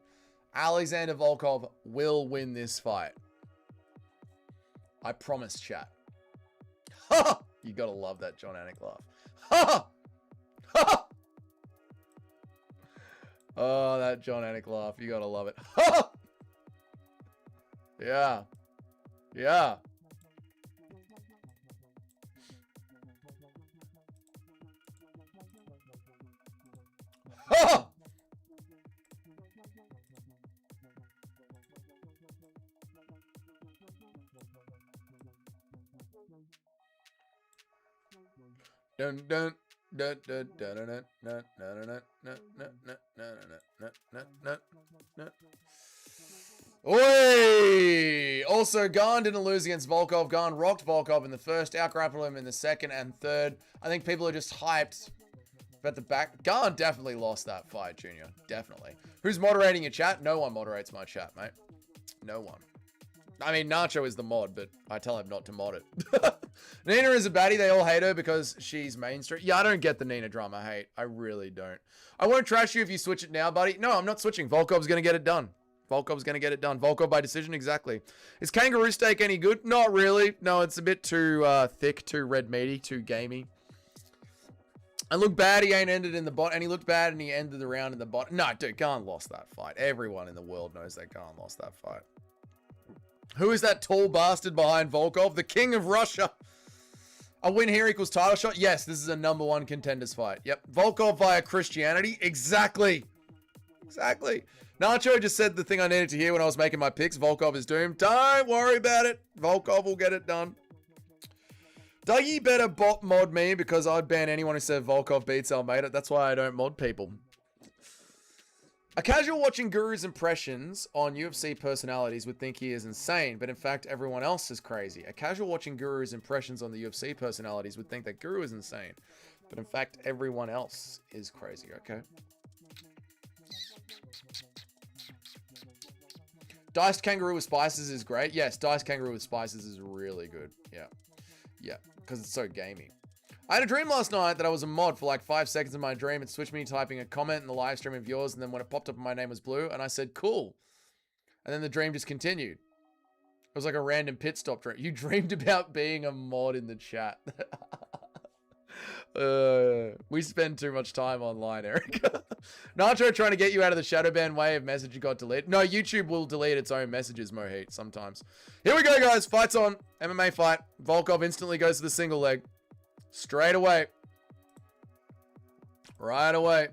Alexander Volkov will win this fight. I promise, chat. Ha! You gotta love that John Anik laugh. Ha! Ha! Oh, that John Anik laugh. You gotta love it. Ha! Yeah. Yeah. Ha! Dun dun dun dun dun dun dun dun dun dun. Oi! Also, Gane didn't lose against Volkov. Gane rocked Volkov in the first, out-grappled him in the second and third. I think people are just hyped about the back. Gane definitely lost that fight, Junior. Definitely. Who's moderating your chat? No one moderates my chat, mate. No one. I mean, Nacho is the mod, but I tell him not to mod it. Nina is a baddie. They all hate her because she's mainstream. Yeah, I don't get the Nina drama hate. I really don't. I won't trash you if you switch it now, buddy. No, I'm not switching. Volkov's going to get it done. Volkov's going to get it done. Volkov by decision, exactly. Is kangaroo steak any good? Not really. No, it's a bit too thick, too red meaty, too gamey. And look bad, he ain't ended in the bot, and he looked bad and he ended the round in the bot. No, dude, Gane lost that fight. Everyone in the world knows that Gane lost that fight. Who is that tall bastard behind Volkov? The king of Russia. A win here equals title shot? Yes, this is a #1 contenders fight. Yep. Volkov via Christianity? Exactly. Exactly. Nacho just said the thing I needed to hear when I was making my picks. Volkov is doomed. Don't worry about it. Volkov will get it done. Dougie better bot mod me because I'd ban anyone who said Volkov beats Almeida. That's why I don't mod people. A casual watching Guru's impressions on UFC personalities would think he is insane, but in fact everyone else is crazy. A casual watching Guru's impressions on the UFC personalities would think that Guru is insane, but in fact everyone else is crazy, okay? Diced kangaroo with spices is great. Yes, diced kangaroo with spices is really good. Yeah. Yeah, because it's so gamey. I had a dream last night that I was a mod for like 5 seconds in my dream. It switched me typing a comment in the live stream of yours, and then when it popped up, my name was Blue, and I said, cool. And then the dream just continued. It was like a random pit stop dream. You dreamed about being a mod in the chat. We spend too much time online, Eric. Nacho trying to get you out of the shadow ban way of message you got deleted. No, YouTube will delete its own messages, Mohit, sometimes. Here we go, guys. Fight's on. MMA fight. Volkov instantly goes to the single leg. Straight away. Right away.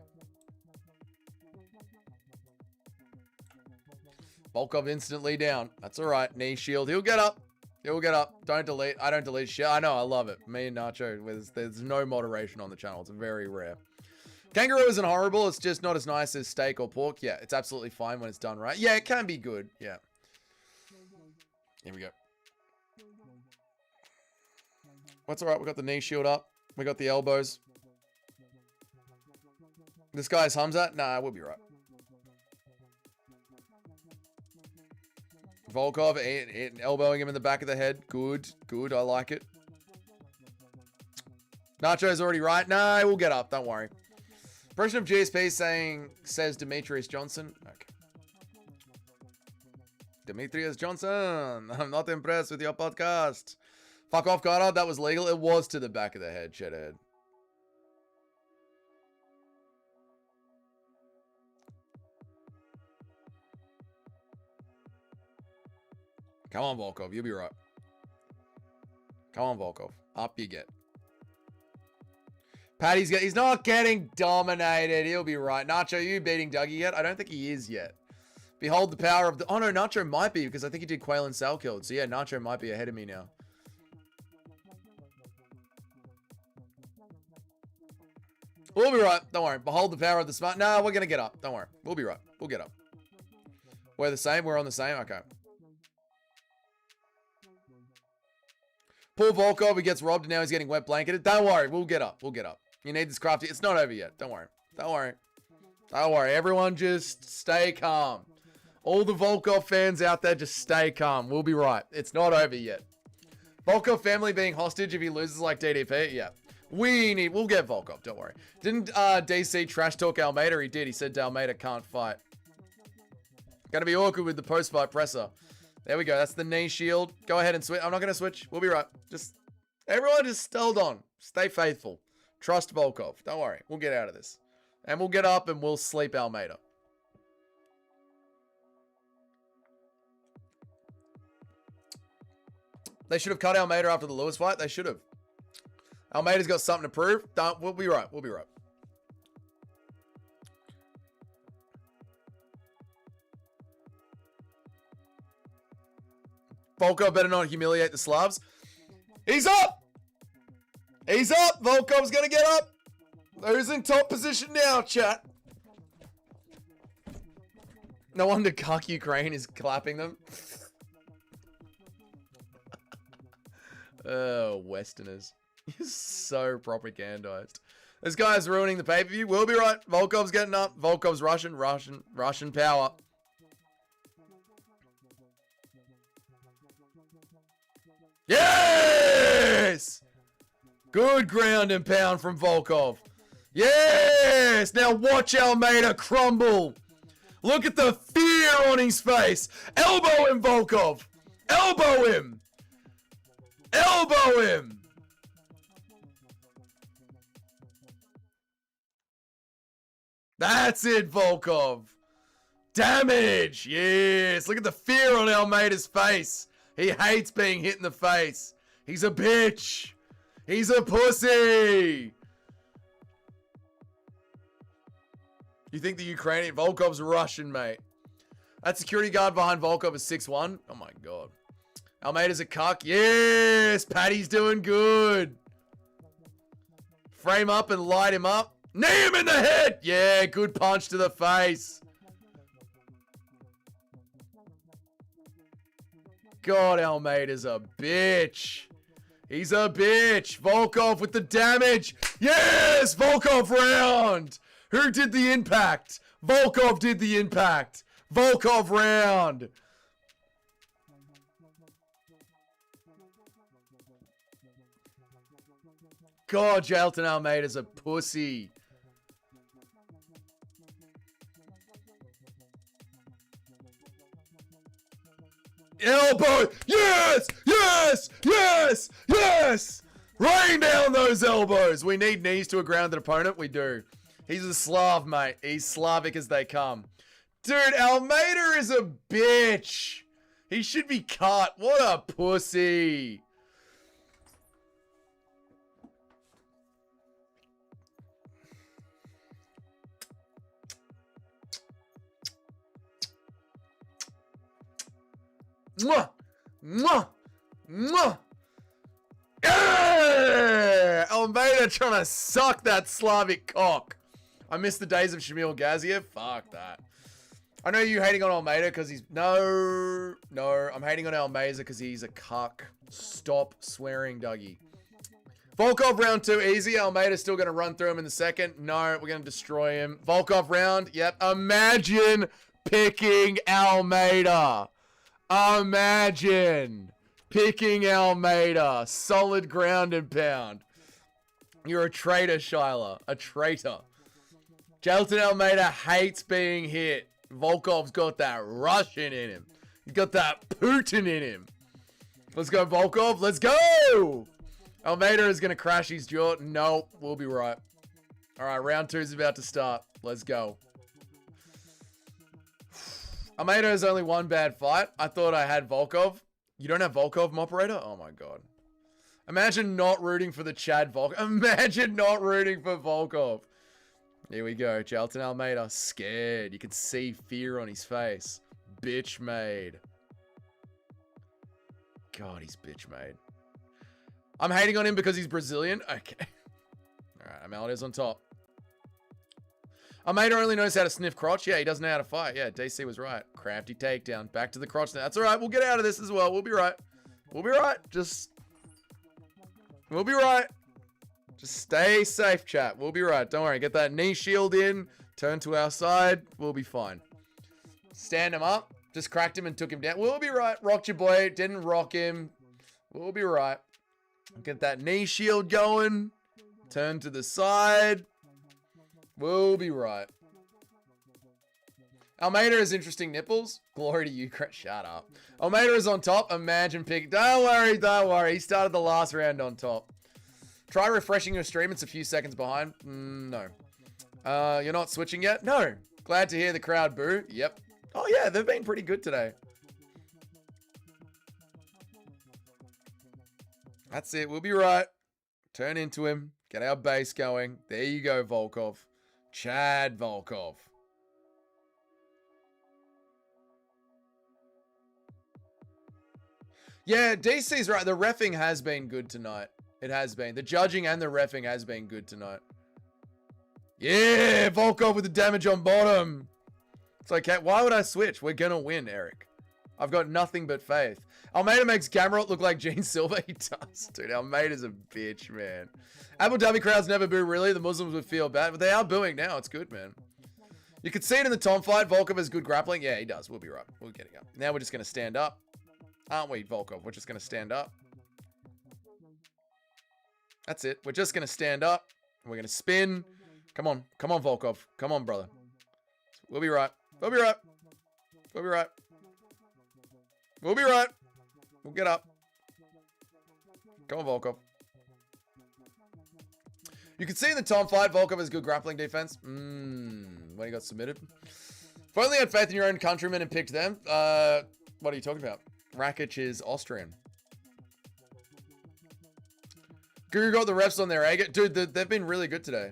Volkov instantly down. That's all right. Knee shield. He'll get up. He'll get up. Don't delete. I don't delete shit. I know. I love it. Me and Nacho. There's no moderation on the channel. It's very rare. Kangaroo isn't horrible. It's just not as nice as steak or pork. Yeah, it's absolutely fine when it's done right. Yeah, it can be good. Yeah. Here we go. What's all right? We got the knee shield up. We got the elbows. This guy's Hamza? Nah, we'll be right. Volkov elbowing him in the back of the head. Good. Good. I like it. Nacho's already right. Nah, we'll get up. Don't worry. Impression of GSP says Demetrius Johnson. Okay. Demetrius Johnson. I'm not impressed with your podcast. Fuck off, Goddard. That was legal. It was to the back of the head, shithead. Come on, Volkov. You'll be right. Come on, Volkov. Up you get. Patty's he's not getting dominated. He'll be right. Nacho, you beating Dougie yet? I don't think he is yet. Behold the power of the... Oh, no, Nacho might be because I think he did Quail and Sal killed. So, yeah, Nacho might be ahead of me now. We'll be right. Don't worry. Behold the power of the smart... No, we're going to get up. Don't worry. We'll be right. We'll get up. We're the same. We're on the same. Okay. Poor Volkov, he gets robbed and now he's getting wet blanketed. Don't worry. We'll get up. We'll get up. You need this crafty. It's not over yet. Don't worry. Don't worry. Don't worry. Everyone just stay calm. All the Volkov fans out there, just stay calm. We'll be right. It's not over yet. Volkov family being hostage if he loses like DDP? Yeah. We'll get Volkov. Don't worry. Didn't DC trash talk Almeida? He did. He said Almeida can't fight. Gonna be awkward with the post-fight presser. There we go. That's the knee shield. Go ahead and switch. I'm not going to switch. We'll be right. Everyone just hold on. Stay faithful. Trust Volkov. Don't worry. We'll get out of this. And we'll get up and we'll sleep Almeida. They should have cut Almeida after the Lewis fight. They should have. Almeida's got something to prove. We'll be right. We'll be right. Volkov better not humiliate the Slavs. He's up! He's up! Volkov's gonna get up! Who's in top position now, chat? No wonder Cuck Ukraine is clapping them. Oh, Westerners. You're so propagandized. This guy's ruining the pay-per-view. We'll be right. Volkov's getting up. Volkov's Russian power. Yes! Good ground and pound from Volkov. Yes! Now watch Almeida crumble. Look at the fear on his face. Elbow him, Volkov. Elbow him. Elbow him. That's it, Volkov. Damage. Yes. Look at the fear on Almeida's face. He hates being hit in the face. He's a bitch. He's a pussy. You think the Ukrainian Volkov's Russian, mate? That security guard behind Volkov is 6'1". Oh my god. Almeida's a cuck. Yes. Paddy's doing good. Frame up and light him up. Knee him in the head. Yeah, good punch to the face. God, Almeida's a bitch. He's a bitch. Volkov with the damage. Yes, Volkov round. Who did the impact? Volkov did the impact. Volkov round. God, Jailton Almeida's a pussy. Elbow! Yes! Yes! Yes! Yes! Rain down those elbows! We need knees to a grounded opponent. We do. He's a Slav, mate. He's Slavic as they come. Dude, Almeida is a bitch. He should be cut. What a pussy. Mwah! Mwah! Mwah! Yeah! Almeida trying to suck that Slavic cock. I miss the days of Shamil Gaziev. Fuck that. I know you hating on Almeida because he's... No. I'm hating on Almeida because he's a cuck. Stop swearing, Dougie. Volkov round 2, easy. Almeida's still going to run through him in the second. No, we're going to destroy him. Volkov round. Yep. Imagine picking Almeida. Imagine picking Almeida. Solid ground and pound. You're a traitor, Shyla. A traitor. Jailton Almeida hates being hit. Volkov's got that Russian in him. He's got that Putin in him. Let's go, Volkov. Let's go. Almeida is going to crash his jaw. Nope. We'll be right. All right. Round 2 is about to start. Let's go. Almeida has only one bad fight. I thought I had Volkov. You don't have Volkov, operator? Oh my god. Imagine not rooting for the Chad Volkov. Imagine not rooting for Volkov. Here we go. Jailton Almeida. Scared. You can see fear on his face. Bitch made. God, he's bitch made. I'm hating on him because he's Brazilian. Okay. Alright, Almeida's on top. Almeida only knows how to sniff crotch. Yeah, he doesn't know how to fight. Yeah, DC was right. Crafty takedown. Back to the crotch now. That's all right. We'll get out of this as well. We'll be right. We'll be right. We'll be right. Just stay safe, chat. We'll be right. Don't worry. Get that knee shield in. Turn to our side. We'll be fine. Stand him up. Just cracked him and took him down. We'll be right. Rocked your boy. Didn't rock him. We'll be right. Get that knee shield going. Turn to the side. We'll be right. Almeida has interesting nipples. Glory to Ukraine. Shut up. Almeida is on top. Imagine pick. Don't worry. Don't worry. He started the last round on top. Try refreshing your stream. It's a few seconds behind. No. You're not switching yet? No. Glad to hear the crowd boo. Yep. Oh, yeah. They've been pretty good today. That's it. We'll be right. Turn into him. Get our base going. There you go, Volkov. Chad Volkov. Yeah, DC's right. The reffing has been good tonight. It has been. The judging and the reffing has been good tonight. Yeah, Volkov with the damage on bottom. It's okay. Why would I switch? We're going to win, Eric. I've got nothing but faith. Almeida makes Gamrot look like Gene Silver. He does, dude. Almeida's a bitch, man. Abu Dhabi crowds never boo, really. The Muslims would feel bad, but they are booing now. It's good, man. You could see it in the Tom fight. Volkov has good grappling. Yeah, he does. We'll be right. We're getting up. Now we're just going to stand up. Aren't we, Volkov? We're just going to stand up. That's it. We're just going to stand up. We're going to spin. Come on. Come on, Volkov. Come on, brother. We'll be right. We'll be right. We'll be right. We'll be right. We'll get up. Come on, Volkov. You can see in the Tom fight, Volkov has good grappling defense. when he got submitted. If only you had faith in your own countrymen and picked them. What are you talking about? Rakic is Austrian. Guru got the refs on their egg. Dude, they've been really good today.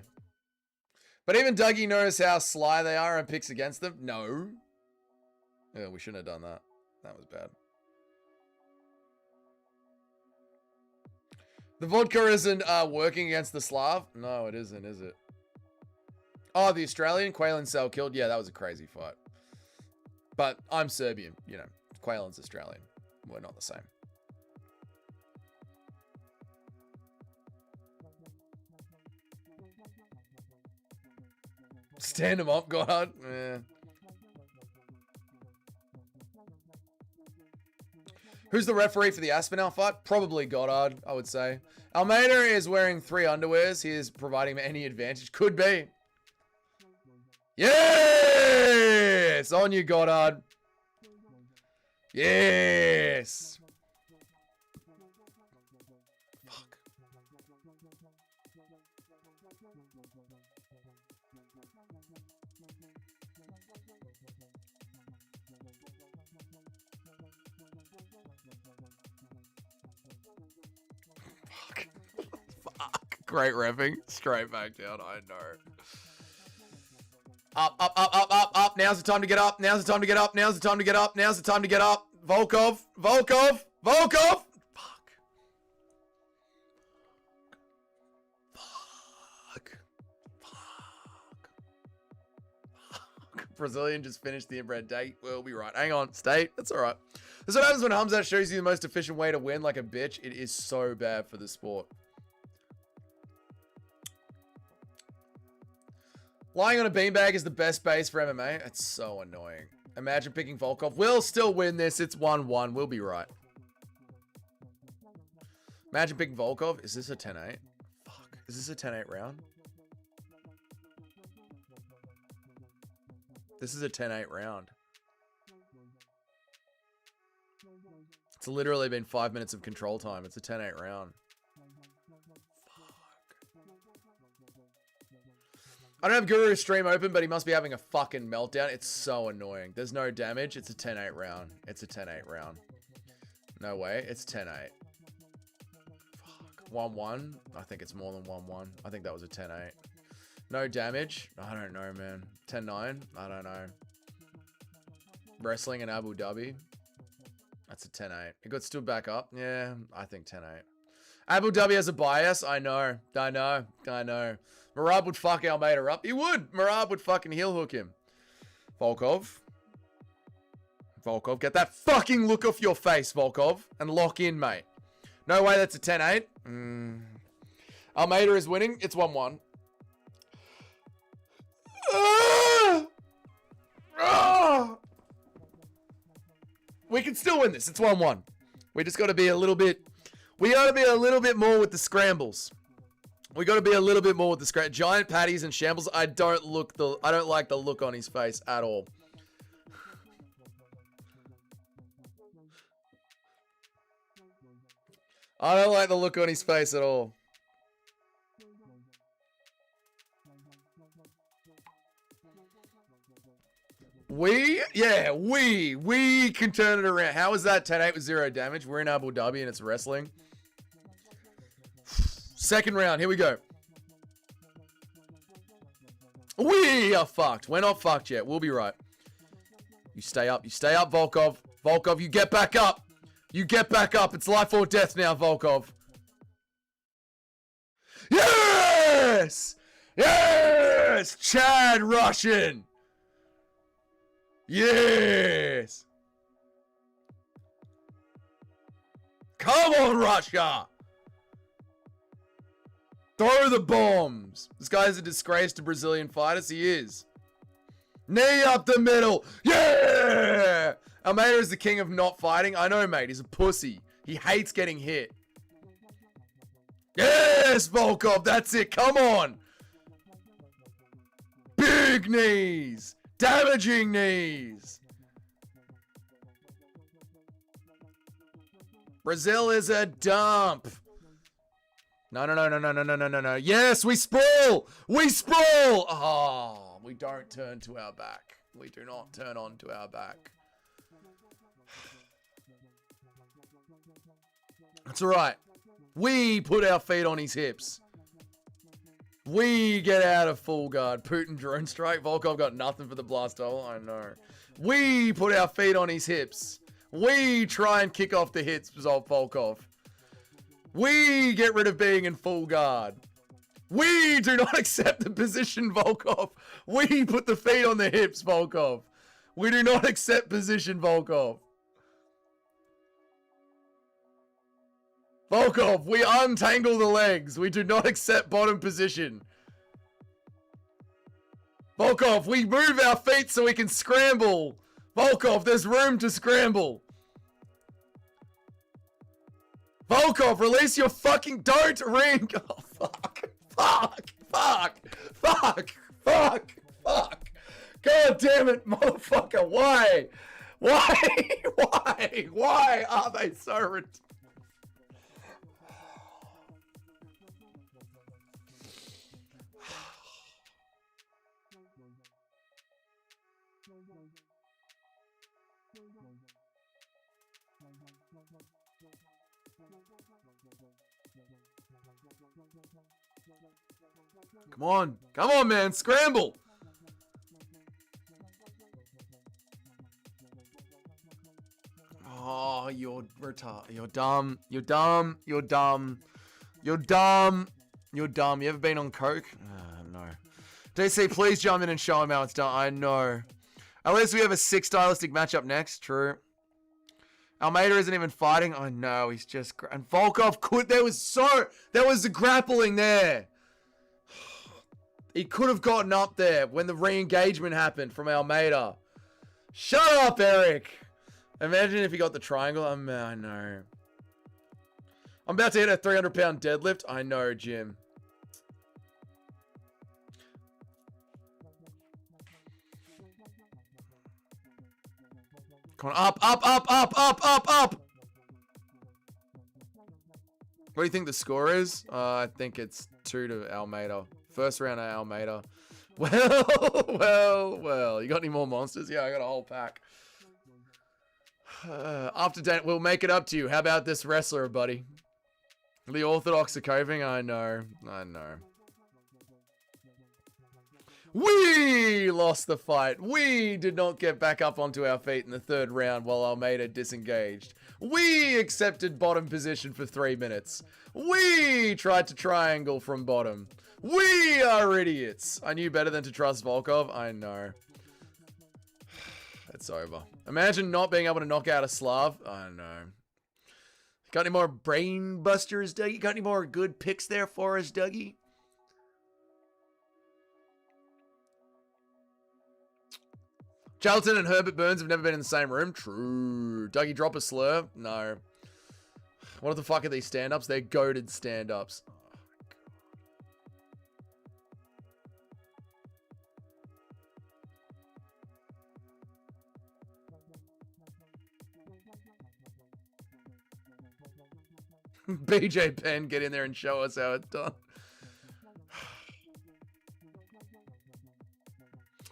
But even Dougie knows how sly they are and picks against them. No. Yeah, we shouldn't have done that. That was bad. The vodka isn't working against the Slav? No, it isn't, is it? Oh, the Australian Quaylen Cell killed? Yeah, that was a crazy fight. But I'm Serbian, you know. Quaylen's Australian. We're not the same. Stand him up, God. Yeah. Who's the referee for the Aspinall fight? Probably Goddard, I would say. Almeida is wearing 3 underwears. He is providing him any advantage. Could be. Yes! On you, Goddard. Yes! Fuck. Fuck. Great reffing. Straight back down. I know. Up, up, up, up, up, up. Now's the time to get up. Now's the time to get up. Now's the time to get up. Now's the time to get up. Volkov. Volkov. Volkov. Fuck. Fuck. Fuck. Fuck. Brazilian just finished the inbred date. We'll be right. Hang on. Stay. That's all right. That's what happens when Hamza shows you the most efficient way to win like a bitch. It is so bad for the sport. Lying on a beanbag is the best base for MMA. It's so annoying. Imagine picking Volkov. We'll still win this. It's 1-1. We'll be right. Imagine picking Volkov. Is this a 10-8? Fuck. Is this a 10-8 round? This is a 10-8 round. It's literally been 5 minutes of control time. It's a 10-8 round. I don't have Guru's stream open, but he must be having a fucking meltdown. It's so annoying. There's no damage. It's a 10-8 round. It's a 10-8 round. No way. It's 10-8. Fuck. 1-1. I think it's more than 1-1. I think that was a 10-8. No damage. I don't know, man. 10-9. I don't know. Wrestling in Abu Dhabi. That's a 10-8. It got stood back up. Yeah, I think 10-8. Abu Dhabi has a bias. I know. I know. I know. Marab would fuck Almeida up. He would. Marab would fucking heel hook him. Volkov. Volkov, get that fucking look off your face, Volkov. And lock in, mate. No way that's a 10-8. Almeida is winning. It's 1-1. We can still win this. It's 1-1. We just got to be a little bit... We got to be a little bit more with the scrambles. We got to be a little bit more with the giant patties and shambles. I don't like the look on his face at all. I don't like the look on his face at all. We can turn it around. How is that 10-8 with 0 damage? We're in Abu Dhabi and it's wrestling. Second round, here we go. We are fucked. We're not fucked yet. We'll be right. You stay up, Volkov. Volkov, you get back up. You get back up. It's life or death now, Volkov. Yes! Yes! Chad Russian! Yes! Come on, Russia! Throw the bombs. This guy's a disgrace to Brazilian fighters. He is. Knee up the middle. Yeah! Almeida is the king of not fighting. I know, mate. He's a pussy. He hates getting hit. Yes, Volkov. That's it. Come on. Big knees. Damaging knees. Brazil is a dump. No. Yes, we sprawl. We sprawl. Oh, We don't turn to our back. We do not turn on to our back. That's alright. We put our feet on his hips. We get out of full guard. Putin drone strike. Volkov got nothing for the blast double. I know. We put our feet on his hips. We try and kick off the hits of Volkov. We get rid of being in full guard. We do not accept the position, Volkov. We put the feet on the hips, Volkov. We do not accept position, Volkov. Volkov, we untangle the legs. We do not accept bottom position. Volkov, we move our feet so we can scramble. Volkov, there's room to scramble. Volkov, release your fucking... Don't ring. Oh, fuck. Fuck. Fuck. Fuck. Fuck. Fuck. God damn it, motherfucker. Why? Why? Why? Why are they so ridiculous? Come on. Come on, man. Scramble. Oh, you're retarded. You're dumb. You're dumb. You're dumb. You're dumb. You're dumb. You ever been on coke? No. DC, please jump in and show him how it's done. I know. At least we have a 6 stylistic matchup next. True. Almeida isn't even fighting. I know. He's just... And Volkov could... There was the grappling there. He could have gotten up there when the re-engagement happened from Almeida. Shut up, Eric. Imagine if he got the triangle. I know. I'm about to hit a 300-pound deadlift. I know, Jim. Come on, up, up, up, up, up, up, up. What do you think the score is? I think it's 2 to Almeida. First round of Almeida. Well. You got any more monsters? Yeah, I got a whole pack. After Dan, we'll make it up to you. How about this wrestler, buddy? The Orthodox are coping? I know. We lost the fight. We did not get back up onto our feet in the 3rd round while Almeida disengaged. We accepted bottom position for 3 minutes. We tried to triangle from bottom. We are idiots. I knew better than to trust Volkov. I know. It's over. Imagine not being able to knock out a Slav. I know. Got any more brain busters, Dougie? Got any more good picks there for us, Dougie? Charlton and Herbert Burns have never been in the same room. True. Dougie, drop a slur? No. What the fuck are these stand-ups? They're goated stand-ups. BJ Penn, get in there and show us how it's done.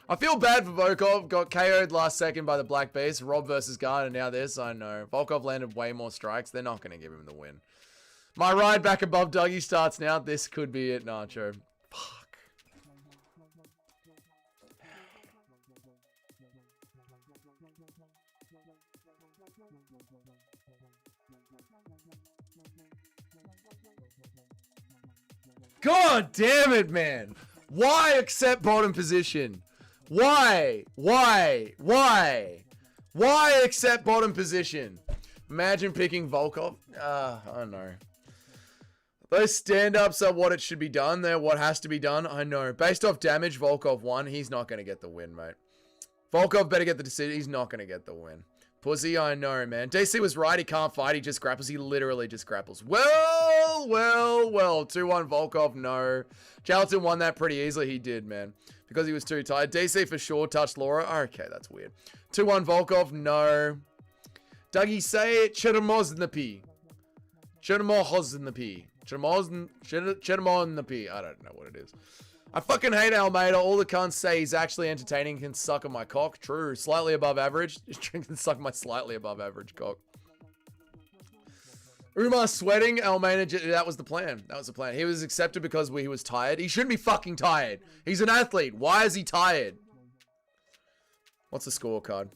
I feel bad for Volkov. Got KO'd last second by the Black Beast. Rob versus Gane, and now this. I know. Volkov landed way more strikes. They're not going to give him the win. My ride back above Dougie starts now. This could be it, Nacho. Fuck. God damn it, man. Why accept bottom position? Why accept bottom position? Imagine picking Volkov. I don't know. Those stand-ups are what it should be done. They're what has to be done. I know. Based off damage, Volkov won. He's not going to get the win, mate. Volkov better get the decision. He's not going to get the win. Pussy, I know, man. DC was right. He can't fight. He just grapples. He literally just grapples. Well. 2-1 Volkov, no. Charlton won that pretty easily. He did, man. Because he was too tired. DC for sure touched Laura. Okay, that's weird. 2-1 Volkov, no. Dougie, say it. Chermoz in the P. Chermoz in the P. I don't know what it is. I fucking hate Almeida. All the cunts say he's actually entertaining, can suck on my cock. True. Slightly above average. Can suck my slightly above average cock. Umar sweating. Almeida, that was the plan. That was the plan. He was accepted because he was tired. He shouldn't be fucking tired. He's an athlete. Why is he tired? What's the scorecard?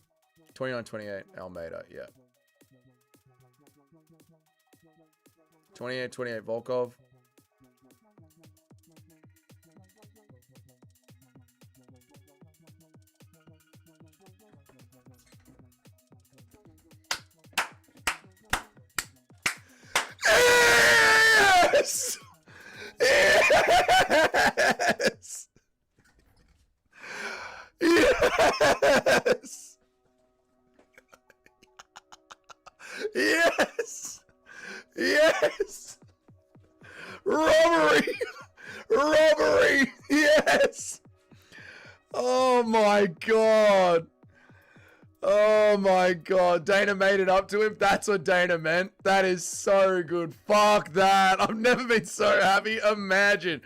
29-28. Almeida, yeah. 28-28. Volkov. Yes! Yes! Yes! Yes! Yes! Robbery! Robbery! Yes! Oh my god. Oh my god. Dana made it up to him. That's what Dana meant. That is so good. Fuck that. I've never been so happy. Imagine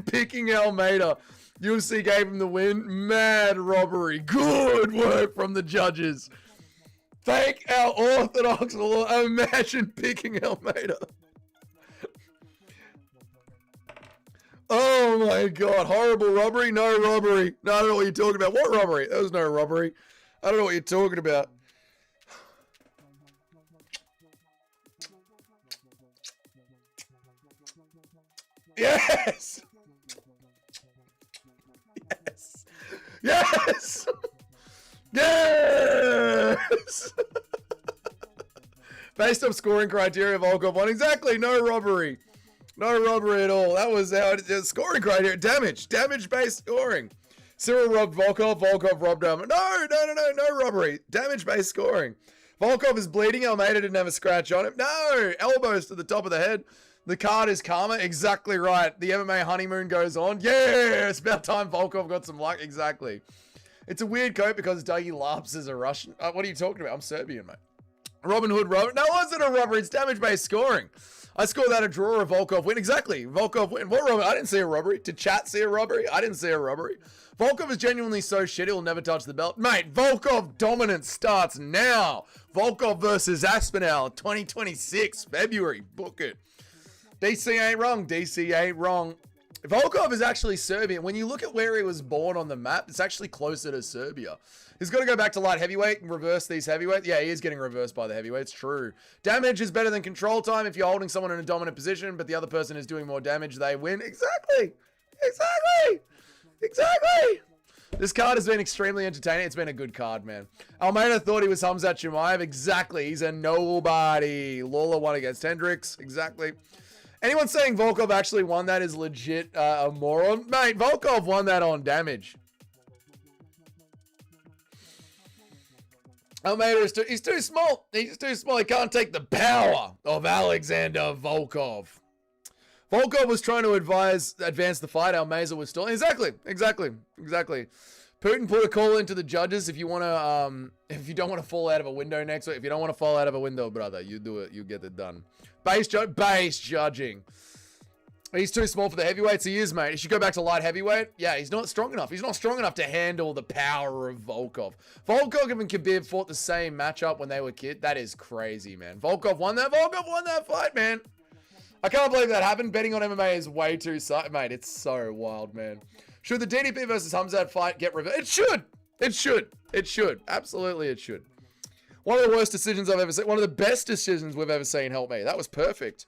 picking Almeida. UFC gave him the win. Mad robbery. Good work from the judges. Thank our orthodox law. Imagine picking Almeida. Oh my god. Horrible robbery. No robbery. No, I don't know what you're talking about. What robbery? There was no robbery. I don't know what you're talking about. Yes! Yes! Yes! Yes! Based on scoring criteria, Volkov won. Exactly, no robbery. No robbery at all. That was our scoring criteria. Damage-based scoring. Cyril robbed Volkov. Volkov robbed him. No robbery. Damage-based scoring. Volkov is bleeding. Almeida didn't have a scratch on him. No! Elbows to the top of the head. The card is karma. Exactly right. The MMA honeymoon goes on. Yeah! It's about time Volkov got some luck. Exactly. It's a weird coat because Dougie laughs as a Russian. What are you talking about? I'm Serbian, mate. Robin Hood robbery. No, it wasn't a robbery. It's damage-based scoring. I scored that a draw, a Volkov win. Exactly. Volkov win. What robbery? I didn't see a robbery. Did chat see a robbery? I didn't see a robbery. Volkov is genuinely so shit he'll never touch the belt. Mate, Volkov dominance starts now. Volkov versus Aspinall, 2026, February. Book it. DC ain't wrong. DC ain't wrong. Volkov is actually Serbian. When you look at where he was born on the map, it's actually closer to Serbia. He's got to go back to light heavyweight and reverse these heavyweights. Yeah, he is getting reversed by the heavyweights. True. Damage is better than control time. If you're holding someone in a dominant position, but the other person is doing more damage, they win. Exactly. Exactly. Exactly. This card has been extremely entertaining. It's been a good card, man. Almeida thought he was Hamzat Chimaev. Exactly. He's a nobody. Lawler won against Hendricks. Exactly. Anyone saying Volkov actually won that is legit a moron. Mate, Volkov won that on damage. Almeida is he's too small. He's too small. He can't take the power of Alexander Volkov. Volkov was trying to advance the fight. Almeida was still. Exactly. Putin put a call into the judges if you want to, if you don't want to fall out of a window next week. If you don't want to fall out of a window, brother, you do it. You get it done. Base judging. He's too small for the heavyweights. He is, mate. He should go back to light heavyweight. Yeah, he's not strong enough. He's not strong enough to handle the power of Volkov. Volkov and Khabib fought the same matchup when they were kids. That is crazy, man. Volkov won that. Volkov won that fight, man. I can't believe that happened. Betting on MMA is way too mate. It's so wild, man. Should the DDP versus Hamzat fight get reversed? It should. It should. It should. Absolutely, it should. One of the worst decisions I've ever seen. One of the best decisions we've ever seen. Help me. That was perfect.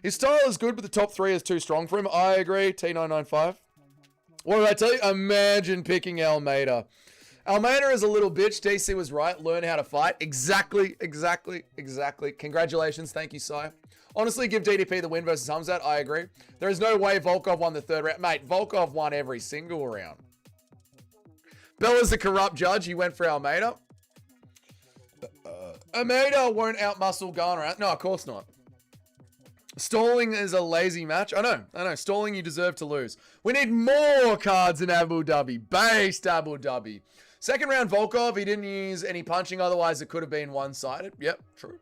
His style is good, but the top three is too strong for him. I agree. T995. What did I tell you? Imagine picking Almeida. Almeida is a little bitch. DC was right. Learn how to fight. Exactly. Congratulations. Thank you, Sai. Honestly, give DDP the win versus Hamzat. I agree. There is no way Volkov won the third round. Mate, Volkov won every single round. Bella's a corrupt judge. He went for Almeida. Almeida won't outmuscle Gane. No, of course not. Stalling is a lazy match. I know. Stalling, you deserve to lose. We need more cards in Abu Dhabi. Based Abu Dhabi. Second round Volkov, he didn't use any punching, otherwise it could have been one-sided. Yep, true.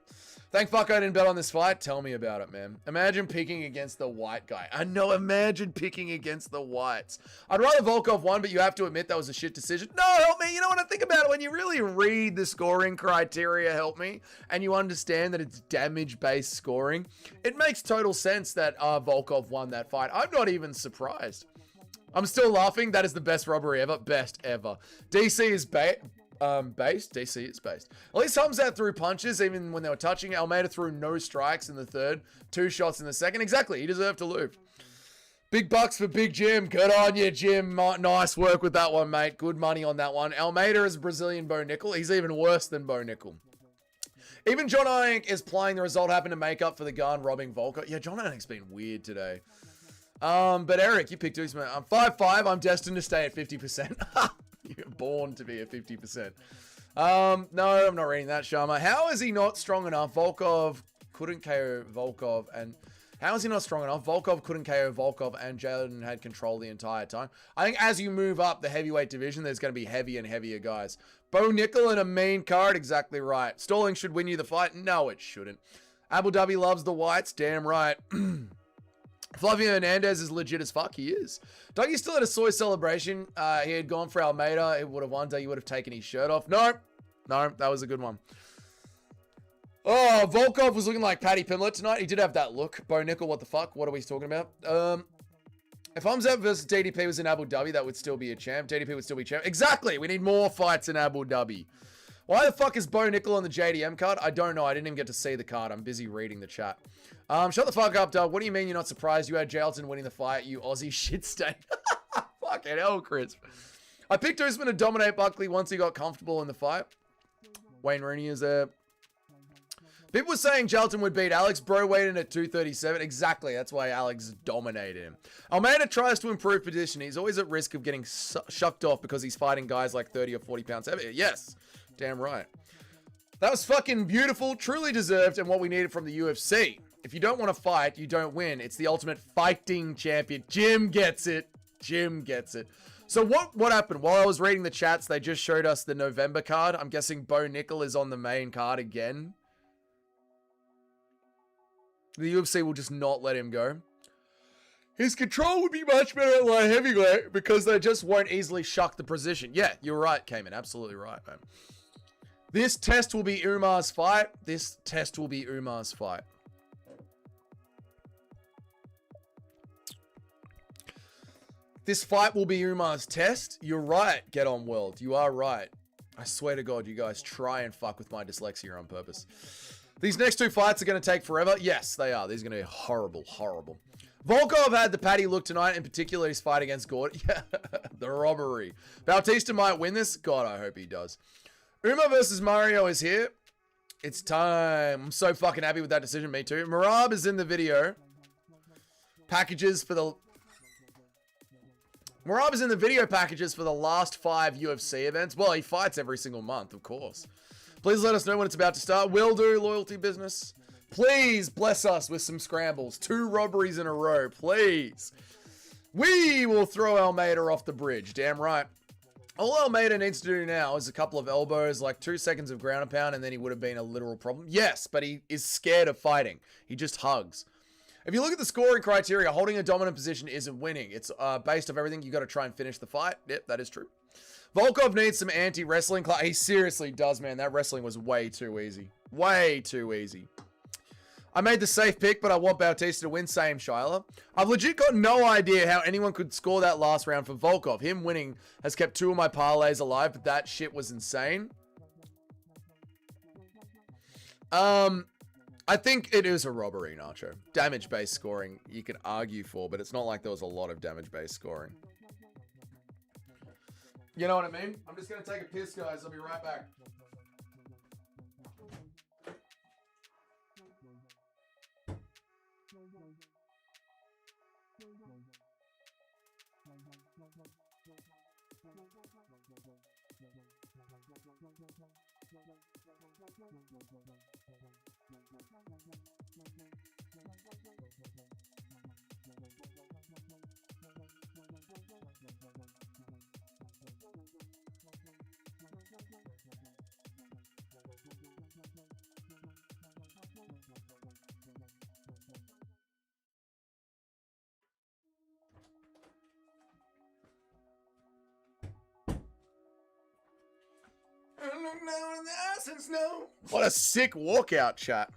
Thank fuck I didn't bet on this fight. Tell me about it, man. Imagine picking against the white guy. I know, imagine picking against the whites. I'd rather Volkov won, but you have to admit that was a shit decision. No, help me. You know what I think about it? When you really read the scoring criteria, help me, and you understand that it's damage-based scoring, it makes total sense that Volkov won that fight. I'm not even surprised. I'm still laughing. That is the best robbery ever. Best ever. DC is based. DC is based. At least Hamzat threw punches even when they were touching. Almeida threw no strikes in the third. 2 shots in the second. Exactly. He deserved to lose. Big bucks for Big Jim. Good on you, Jim. Nice work with that one, mate. Good money on that one. Almeida is Brazilian Bo Nickel. He's even worse than Bo Nickel. Even John Anik is playing the result happened to make up for the gun robbing Volker. Yeah, John Anik's been weird today. But Eric, you picked Usman. I'm 5'5". I'm destined to stay at 50%. You're born to be at 50%. No, I'm not reading that, Sharma. How is he not strong enough? Volkov couldn't KO Volkov. And how is he not strong enough? Volkov couldn't KO Volkov, and Jalen had control the entire time. I think as you move up the heavyweight division, there's going to be heavier and heavier guys. Bo Nickel in a main card, exactly right. Stalling should win you the fight. No, it shouldn't. Abu Dhabi loves the whites. Damn right. Flavio Hernandez is legit as fuck. He is. Dougie still had a soy celebration. He had gone for Almeida. It would have won. Dougie would have taken his shirt off. No, that was a good one. Oh, Volkov was looking like Paddy Pimblett tonight. He did have that look. Bo Nickel, what the fuck? What are we talking about? If Hamzat versus DDP was in Abu Dhabi, that would still be a champ. DDP would still be champ. Exactly. We need more fights in Abu Dhabi. Why the fuck is Bo Nickel on the JDM card? I don't know. I didn't even get to see the card. I'm busy reading the chat. Shut the fuck up, Doug. What do you mean you're not surprised? You had Jailton winning the fight, you Aussie shit stain. Fucking hell, Chris. I picked Usman to dominate Buckley once he got comfortable in the fight. Wayne Rooney is there. People were saying Jailton would beat Alex. Bro weighed in at 237. Exactly. That's why Alex dominated him. Almeida tries to improve position. He's always at risk of getting shucked off because he's fighting guys like 30 or 40 pounds heavier. Yes. Damn right. That was fucking beautiful, truly deserved, and what we needed from the UFC. If you don't want to fight, you don't win. It's the ultimate fighting champion. Jim gets it. Jim gets it. So what happened? While I was reading the chats, they just showed us the November card. I'm guessing Bo Nickel is on the main card again. The UFC will just not let him go. His control would be much better at light heavyweight because they just won't easily shuck the position. Yeah, you're right, Cayman. Absolutely right, man. This test will be Umar's fight. This test will be Umar's fight. This fight will be Umar's test. You're right, Get On World. You are right. I swear to God, you guys try and fuck with my dyslexia on purpose. These next 2 fights are going to take forever. Yes, they are. These are going to be horrible, horrible. Volkov had the Paddy look tonight, in particular his fight against Gordon. Yeah, the robbery. Bautista might win this. God, I hope he does. Uma versus Mario is here. It's time. I'm so fucking happy with that decision. Me too. Marab is in the video. Packages for the... Marab is in the video packages for the last 5 UFC events. Well, he fights every single month, of course. Please let us know when it's about to start. Will do, loyalty business. Please bless us with some scrambles. 2 robberies in a row, please. We will throw Almeida off the bridge. Damn right. All Almeida needs to do now is a couple of elbows, like 2 seconds of ground and pound, and then he would have been a literal problem. Yes, but he is scared of fighting. He just hugs. If you look at the scoring criteria, holding a dominant position isn't winning. It's based off everything. You got to try and finish the fight. Yep, that is true. Volkov needs some anti-wrestling class. He seriously does, man. That wrestling was way too easy. Way too easy. I made the safe pick, but I want Bautista to win. Same, Shyla. I've legit got no idea how anyone could score that last round for Volkov. Him winning has kept 2 of my parlays alive, but that shit was insane. I think it is a robbery, Nacho. Damage-based scoring, you could argue for, but it's not like there was a lot of damage-based scoring. You know what I mean? I'm just going to take a piss, guys. I'll be right back. What a sick walkout chat.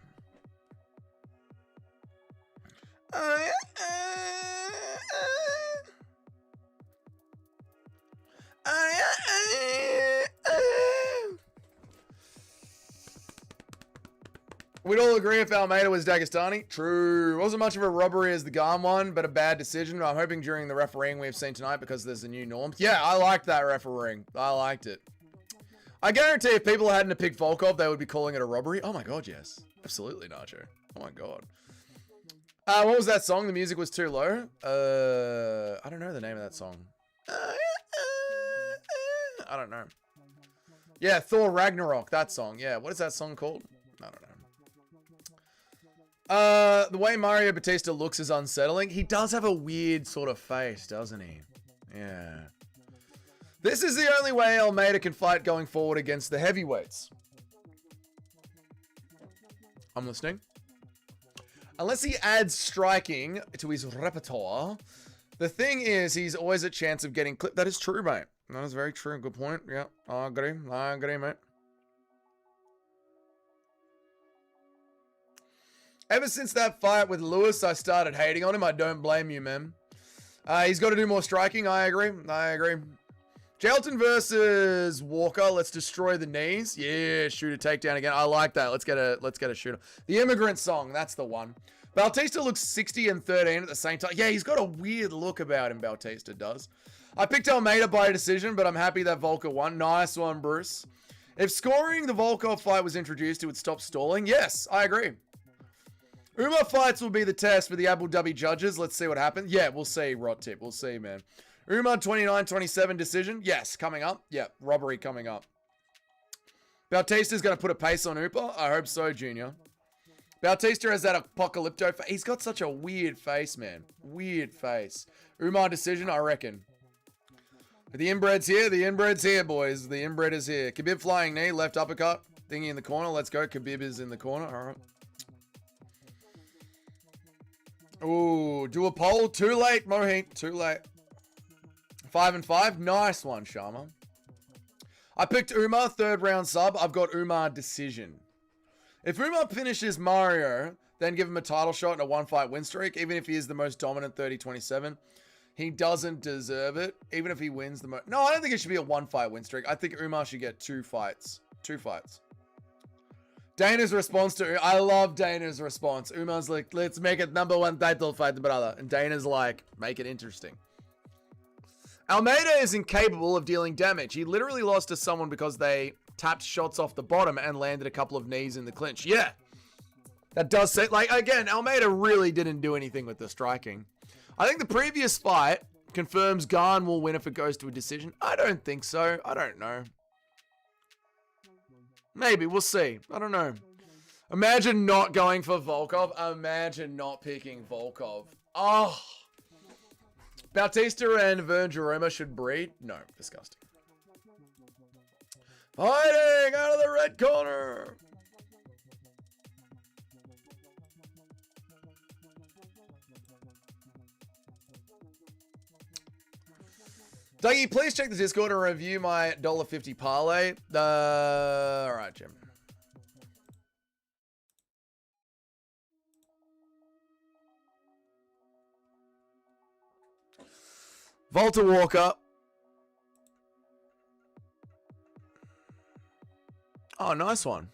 We'd all agree if Almeida was Dagestani. True. Wasn't much of a robbery as the Gane one, but a bad decision. I'm hoping during the refereeing we've seen tonight because there's a new norm. Yeah, I liked that refereeing. I liked it. I guarantee if people hadn't picked Volkov, they would be calling it a robbery. Oh my god, yes. Absolutely, Nacho. Oh my god. What was that song? The music was too low. I don't know the name of that song. I don't know. Yeah, Thor Ragnarok, that song. Yeah, what is that song called? I don't know. The way Mario Batista looks is unsettling. He does have a weird sort of face, doesn't he? Yeah. This is the only way Almeida can fight going forward against the heavyweights. I'm listening. Unless he adds striking to his repertoire. The thing is, he's always a chance of getting clipped. That is true, mate. That is very true. Good point. Yeah, I agree. I agree, mate. Ever since that fight with Lewis, I started hating on him. I don't blame you, man. He's got to do more striking. I agree. I agree. Jailton versus Walker. Let's destroy the knees. Yeah, shoot a takedown again. I like that. Let's get a shooter. The Immigrant Song. That's the one. Bautista looks 60 and 13 at the same time. Yeah, he's got a weird look about him, Bautista does. I picked Almeida by decision, but I'm happy that Volker won. Nice one, Bruce. If scoring the Volkov fight was introduced, it would stop stalling. Yes, I agree. Umar fights will be the test for the Abu Dhabi judges. Let's see what happens. Yeah, we'll see, Rot Tip. We'll see, man. Umar 29-27 decision. Yes, coming up. Yeah, robbery coming up. Bautista's going to put a pace on Upa. I hope so, Junior. Bautista has that apocalypto face. He's got such a weird face, man. Weird face. Umar decision, I reckon. The inbred's here. The inbred's here, boys. The inbred is here. Khabib flying knee, left uppercut. Thingy in the corner. Let's go. Khabib is in the corner. All right. Ooh, do a poll. Too late, Mohit. Too late. 5 and 5. Nice one, Sharma. I picked Umar, third round sub. I've got Umar decision. If Umar finishes Mario, then give him a title shot and a one-fight win streak, even if he is the most dominant 30-27. He doesn't deserve it, even if he wins the most. No, I don't think it should be a one-fight win streak. I think Umar should get 2 fights. 2 fights. Dana's response to... I love Dana's response. Umar's like, let's make it #1 title fight, brother. And Dana's like, make it interesting. Almeida is incapable of dealing damage. He literally lost to someone because they tapped shots off the bottom and landed a couple of knees in the clinch. Yeah. That does say... Like, again, Almeida really didn't do anything with the striking. I think the previous fight confirms Gane will win if it goes to a decision. I don't think so. I don't know. Maybe. We'll see. I don't know. Imagine not going for Volkov. Imagine not picking Volkov. Oh. Bautista and Vern Jeroma should breed? No. Disgusting. Fighting out of the red corner. Dougie, please check the Discord and review my $1.50 parlay. All right, Jim. Volta Walker. Oh, nice one.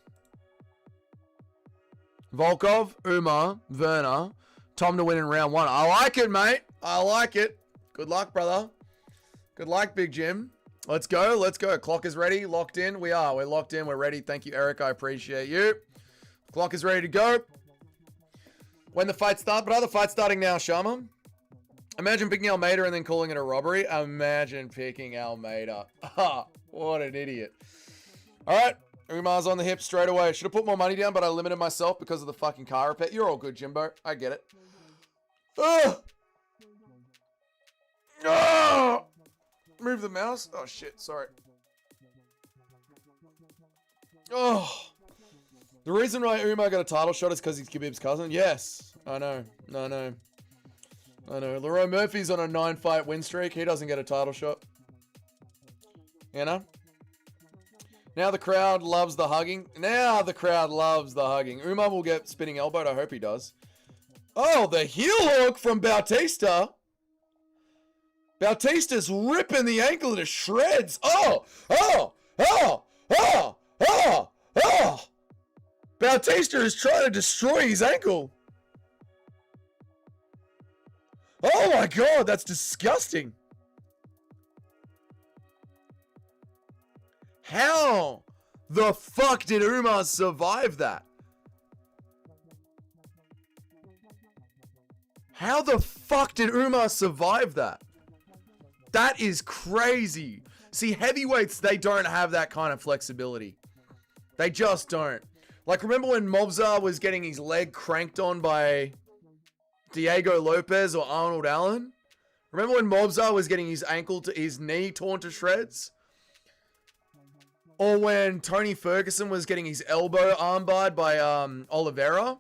Volkov, Umar, Werner. Tom to win in round 1. I like it, mate. I like it. Good luck, brother. Good luck, Big Jim. Let's go. Let's go. Clock is ready. Locked in. We are. We're locked in. We're ready. Thank you, Eric. I appreciate you. Clock is ready to go. When the fight starts, brother. Fight's starting now, Sharma. Imagine picking Almeida and then calling it a robbery. Imagine picking Almeida. Ah, what an idiot. All right. Umar's on the hip straight away. Should have put more money down, but I limited myself because of the fucking car repair. You're all good, Jimbo. I get it. Oh! Oh! Move the mouse. Oh, shit. Sorry. Oh. The reason why Umar got a title shot is because he's Khabib's cousin? Yes. I know. I know. I know. Leroy Murphy's on a 9-fight win streak. He doesn't get a title shot. You know? Now the crowd loves the hugging. Now the crowd loves the hugging. Umar will get spinning elbowed. I hope he does. Oh, the heel hook from Bautista. Bautista's ripping the ankle to shreds. Oh, oh, oh, oh, oh, oh. Bautista is trying to destroy his ankle. Oh my God, that's disgusting. How the fuck did Umar survive that? How the fuck did Umar survive that? That is crazy. See, heavyweights, they don't have that kind of flexibility. They just don't. Like, remember when Mobzar was getting his leg cranked on by Diego Lopez or Arnold Allen? Remember when Mobzar was getting his knee torn to shreds? Or when Tony Ferguson was getting his elbow armbarred by Oliveira?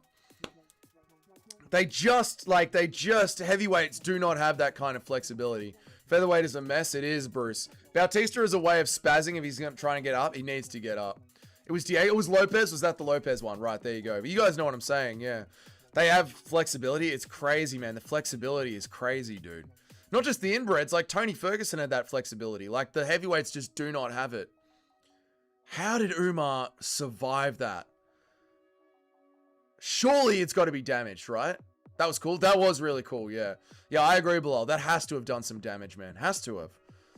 Heavyweights do not have that kind of flexibility. Featherweight is a mess. It is, Bruce. Bautista is a way of spazzing if he's trying to get up. He needs to get up. It was Diego. It was Lopez. Was that the Lopez one? Right, there you go. But you guys know what I'm saying, yeah. They have flexibility. It's crazy, man. The flexibility is crazy, dude. Not just the inbreds. Like, Tony Ferguson had that flexibility. Like, the heavyweights just do not have it. How did Umar survive that? Surely it's got to be damaged, right? That was cool. That was really cool, yeah. Yeah, I agree, Bilal. That has to have done some damage, man. Has to have.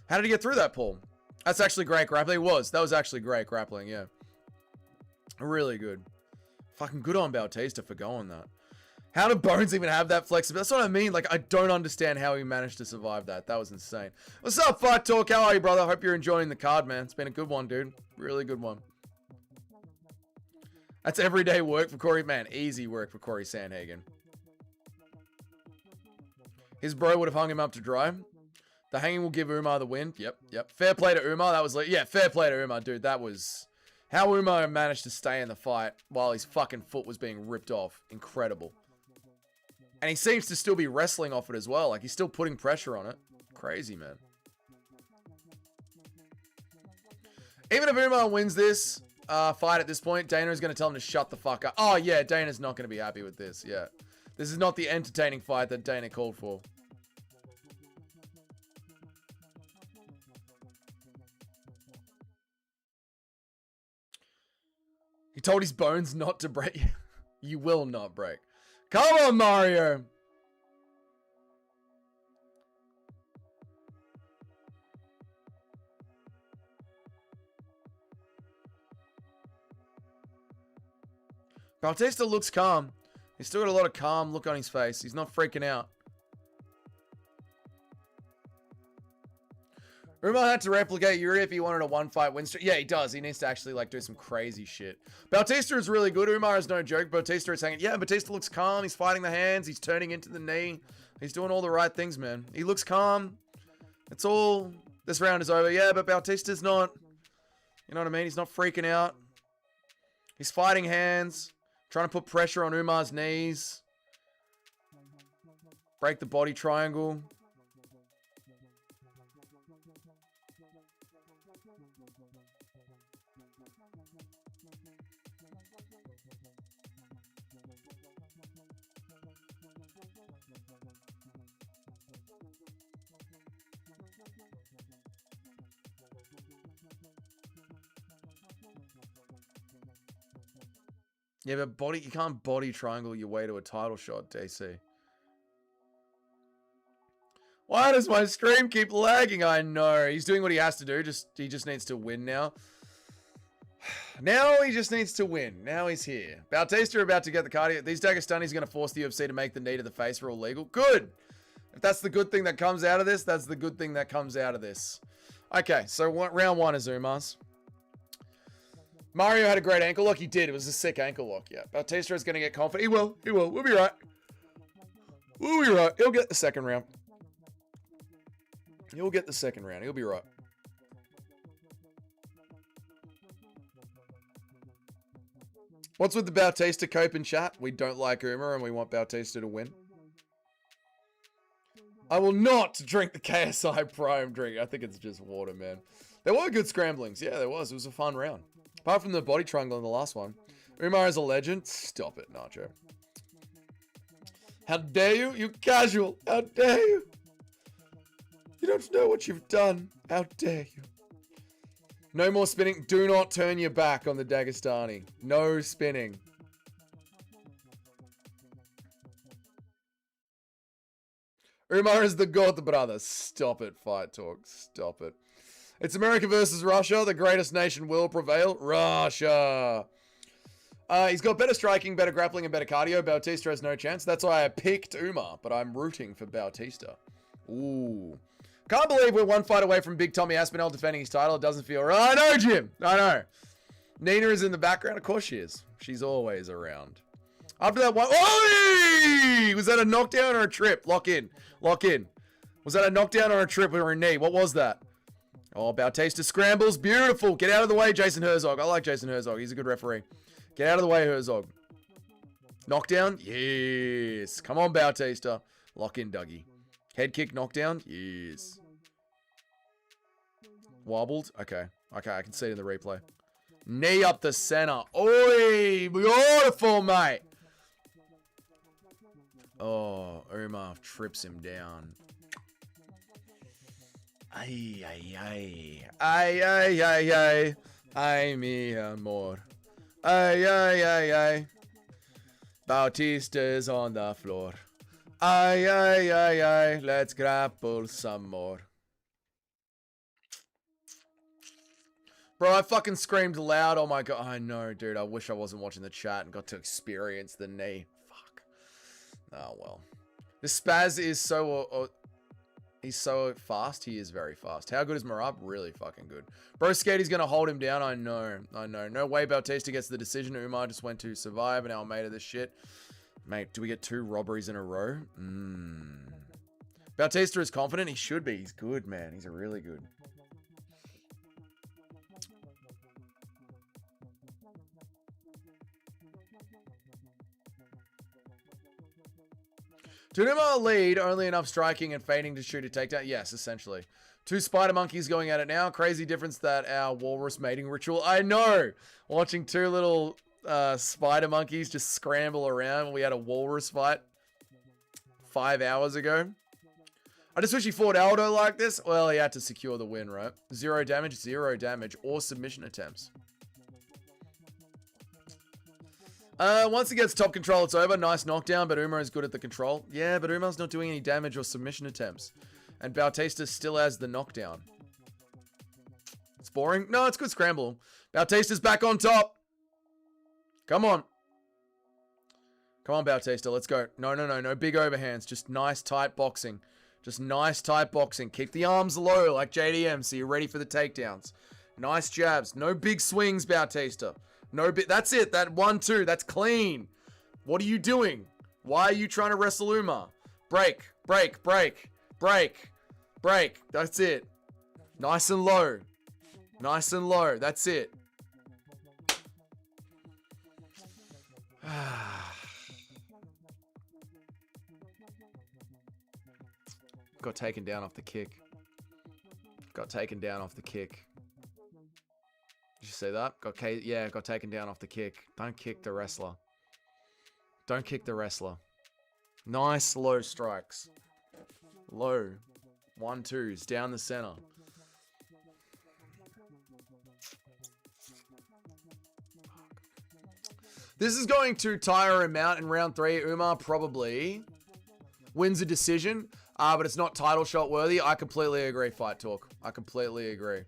How did he get through that, Paul? That's actually great grappling. It was. That was actually great grappling, yeah. Really good. Fucking good on Bautista for going that. How do Bones even have that flexibility? That's what I mean. Like, I don't understand how he managed to survive that. That was insane. What's up, Fight Talk? How are you, brother? Hope you're enjoying the card, man. It's been a good one, dude. Really good one. That's everyday work for Corey. Man, easy work for Corey Sandhagen. His bro would have hung him up to dry. The hanging will give Umar the win. Yep. Fair play to Umar. That was like, yeah, fair play to Umar, dude. That was how Umar managed to stay in the fight while his fucking foot was being ripped off. Incredible. And he seems to still be wrestling off it as well. Like, he's still putting pressure on it. Crazy, man. Even if Umar wins this fight at this point, Dana is going to tell him to shut the fuck up. Oh, yeah, Dana's not going to be happy with this. Yeah. This is not the entertaining fight that Dana called for. He told his bones not to break. You will not break. Come on, Mario. Bautista looks calm. He's still got a lot of calm look on his face. He's not freaking out. Umar had to replicate Yuri if he wanted a one-fight win streak. Yeah, he does. He needs to actually, like, do some crazy shit. Bautista is really good. Umar is no joke. Bautista is hanging. Yeah, Bautista looks calm. He's fighting the hands. He's turning into the knee. He's doing all the right things, man. He looks calm. It's all... This round is over. Yeah, but Bautista's not... You know what I mean? He's not freaking out. He's fighting hands. Trying to put pressure on Umar's knees. Break the body triangle. Yeah, but you can't body triangle your way to a title shot, DC. Why does my stream keep lagging? I know. He's doing what he has to do. He just needs to win now. Now he just needs to win. Now he's here. Bautista about to get the cardio. These Dagestanis are going to force the UFC to make the knee to the face rule legal. Good. If that's the good thing that comes out of this, that's the good thing that comes out of this. Okay, so round one is Umar's. Mario had a great ankle lock. He did. It was a sick ankle lock, yeah. Bautista is going to get confident. He will. He will. We'll be right. We'll be right. He'll get the second round. He'll get the second round. He'll be right. What's with the Bautista cope in chat? We don't like Umar and we want Bautista to win. I will not drink the KSI Prime drink. I think it's just water, man. There were good scramblings. Yeah, there was. It was a fun round. Apart from the body triangle in the last one. Umar is a legend. Stop it, Nacho. How dare you? You casual. How dare you? You don't know what you've done. How dare you? No more spinning. Do not turn your back on the Dagestani. No spinning. Umar is the god, brother. Stop it, Fight Talk. Stop it. It's America versus Russia. The greatest nation will prevail. Russia. He's got better striking, better grappling, and better cardio. Bautista has no chance. That's why I picked Umar, but I'm rooting for Bautista. Ooh. Can't believe we're one fight away from Big Tommy Aspinall defending his title. It doesn't feel right. I know, Jim. I know. Nina is in the background. Of course she is. She's always around. After that one... Oh! Was that a knockdown or a trip? Lock in. Lock in. Was that a knockdown or a trip or a knee? What was that? Oh, Bautista scrambles. Beautiful. Get out of the way, Jason Herzog. I like Jason Herzog. He's a good referee. Get out of the way, Herzog. Knockdown? Yes. Come on, Bautista. Lock in, Dougie. Head kick, knockdown? Yes. Wobbled? Okay. Okay, I can see it in the replay. Knee up the center. Oi! Beautiful, mate. Oh, Umar trips him down. Ay, ay, ay. Ay, ay, ay, ay. Ay, mi amor. Ay, ay, ay, ay. Bautista's on the floor. Ay, ay, ay, ay. Let's grapple some more. Bro, I fucking screamed loud. Oh my god. I know, dude. I wish I wasn't watching the chat and got to experience the knee. Fuck. Oh, well. This Spaz is so... he's so fast. He is very fast. How good is Marab? Really fucking good. Bro, Skatey's going to hold him down. I know. I know. No way Bautista gets the decision. Umar just went to survive and now I'm made of this shit. Mate, do we get 2 robberies in a row? Bautista is confident. He should be. He's good, man. He's really good. Did Umar lead only enough striking and fading to shoot a takedown? Yes, essentially. 2 spider monkeys going at it now. Crazy difference that our walrus mating ritual. I know. Watching 2 little spider monkeys just scramble around when we had a walrus fight 5 hours ago. I just wish he fought Aldo like this. Well, he had to secure the win, right? 0 damage, 0 damage, or submission attempts. Once he gets top control, it's over. Nice knockdown, but Umar is good at the control. Yeah, but Umar's not doing any damage or submission attempts. And Bautista still has the knockdown. It's boring. No, it's good scramble. Bautista's back on top. Come on. Come on, Bautista. Let's go. No, no, no. No big overhands. Just nice, tight boxing. Just nice, tight boxing. Keep the arms low like JDM so you're ready for the takedowns. Nice jabs. No big swings, Bautista. No bit. That's it. That 1-2. That's clean. What are you doing? Why are you trying to wrestle Umar? Break. Break. Break. Break. Break. That's it. Nice and low. Nice and low. That's it. Got taken down off the kick. Got taken down off the kick. Did you see that? Got taken down off the kick. Don't kick the wrestler. Don't kick the wrestler. Nice low strikes. Low. 1-2s down the center. This is going to tire him out in round 3. Umar probably wins a decision, but it's not title shot worthy. I completely agree, Fight Talk. I completely agree.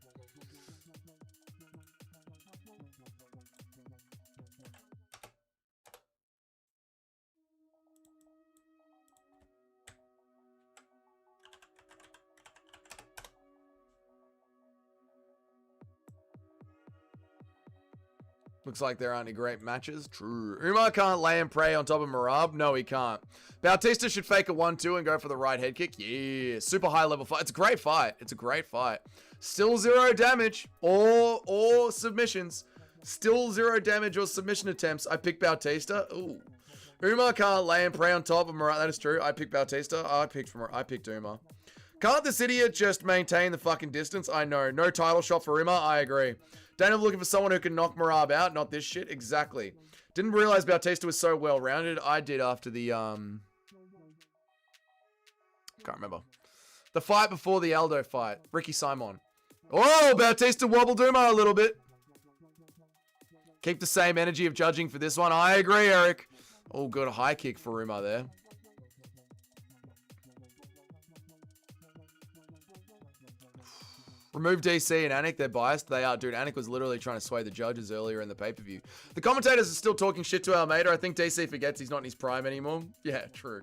Looks like there aren't any great matches. True. Umar can't lay and pray on top of Marab. No, he can't. Bautista should fake a 1-2 and go for the right head kick. Yeah. Super high level fight. It's a great fight. It's a great fight. Still 0 damage or submissions. Still 0 damage or submission attempts. I picked Bautista. Ooh. Umar can't lay and pray on top of Marab. That is true. I picked Bautista. I picked Umar. Can't this idiot just maintain the fucking distance? I know. No title shot for Uma. I agree. Dana looking for someone who can knock Marab out. Not this shit. Exactly. Didn't realize Bautista was so well-rounded. I did after the, Can't remember. The fight before the Aldo fight. Ricky Simon. Oh, Bautista wobbled Uma a little bit. Keep the same energy of judging for this one. I agree, Eric. Oh, good high kick for Uma there. Remove DC and Anik, they're biased. They are. Dude, Anik was literally trying to sway the judges earlier in the pay-per-view. The commentators are still talking shit to Almeida. I think DC forgets he's not in his prime anymore. Yeah, true.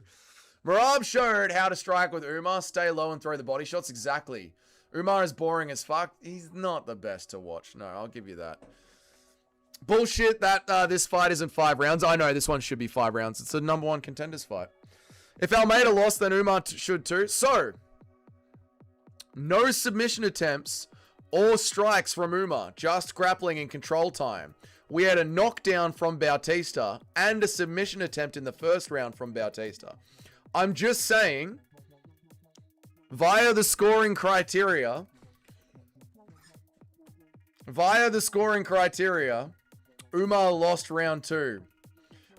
Marab showed how to strike with Umar. Stay low and throw the body shots. Exactly. Umar is boring as fuck. He's not the best to watch. No, I'll give you that. Bullshit that this fight isn't 5 rounds. I know this one should be 5 rounds. It's a #1 contenders fight. If Almeida lost, then Umar should too. So, no submission attempts or strikes from Umar. Just grappling and control time. We had a knockdown from Bautista and a submission attempt in the first round from Bautista. I'm just saying, via the scoring criteria, Umar lost round 2.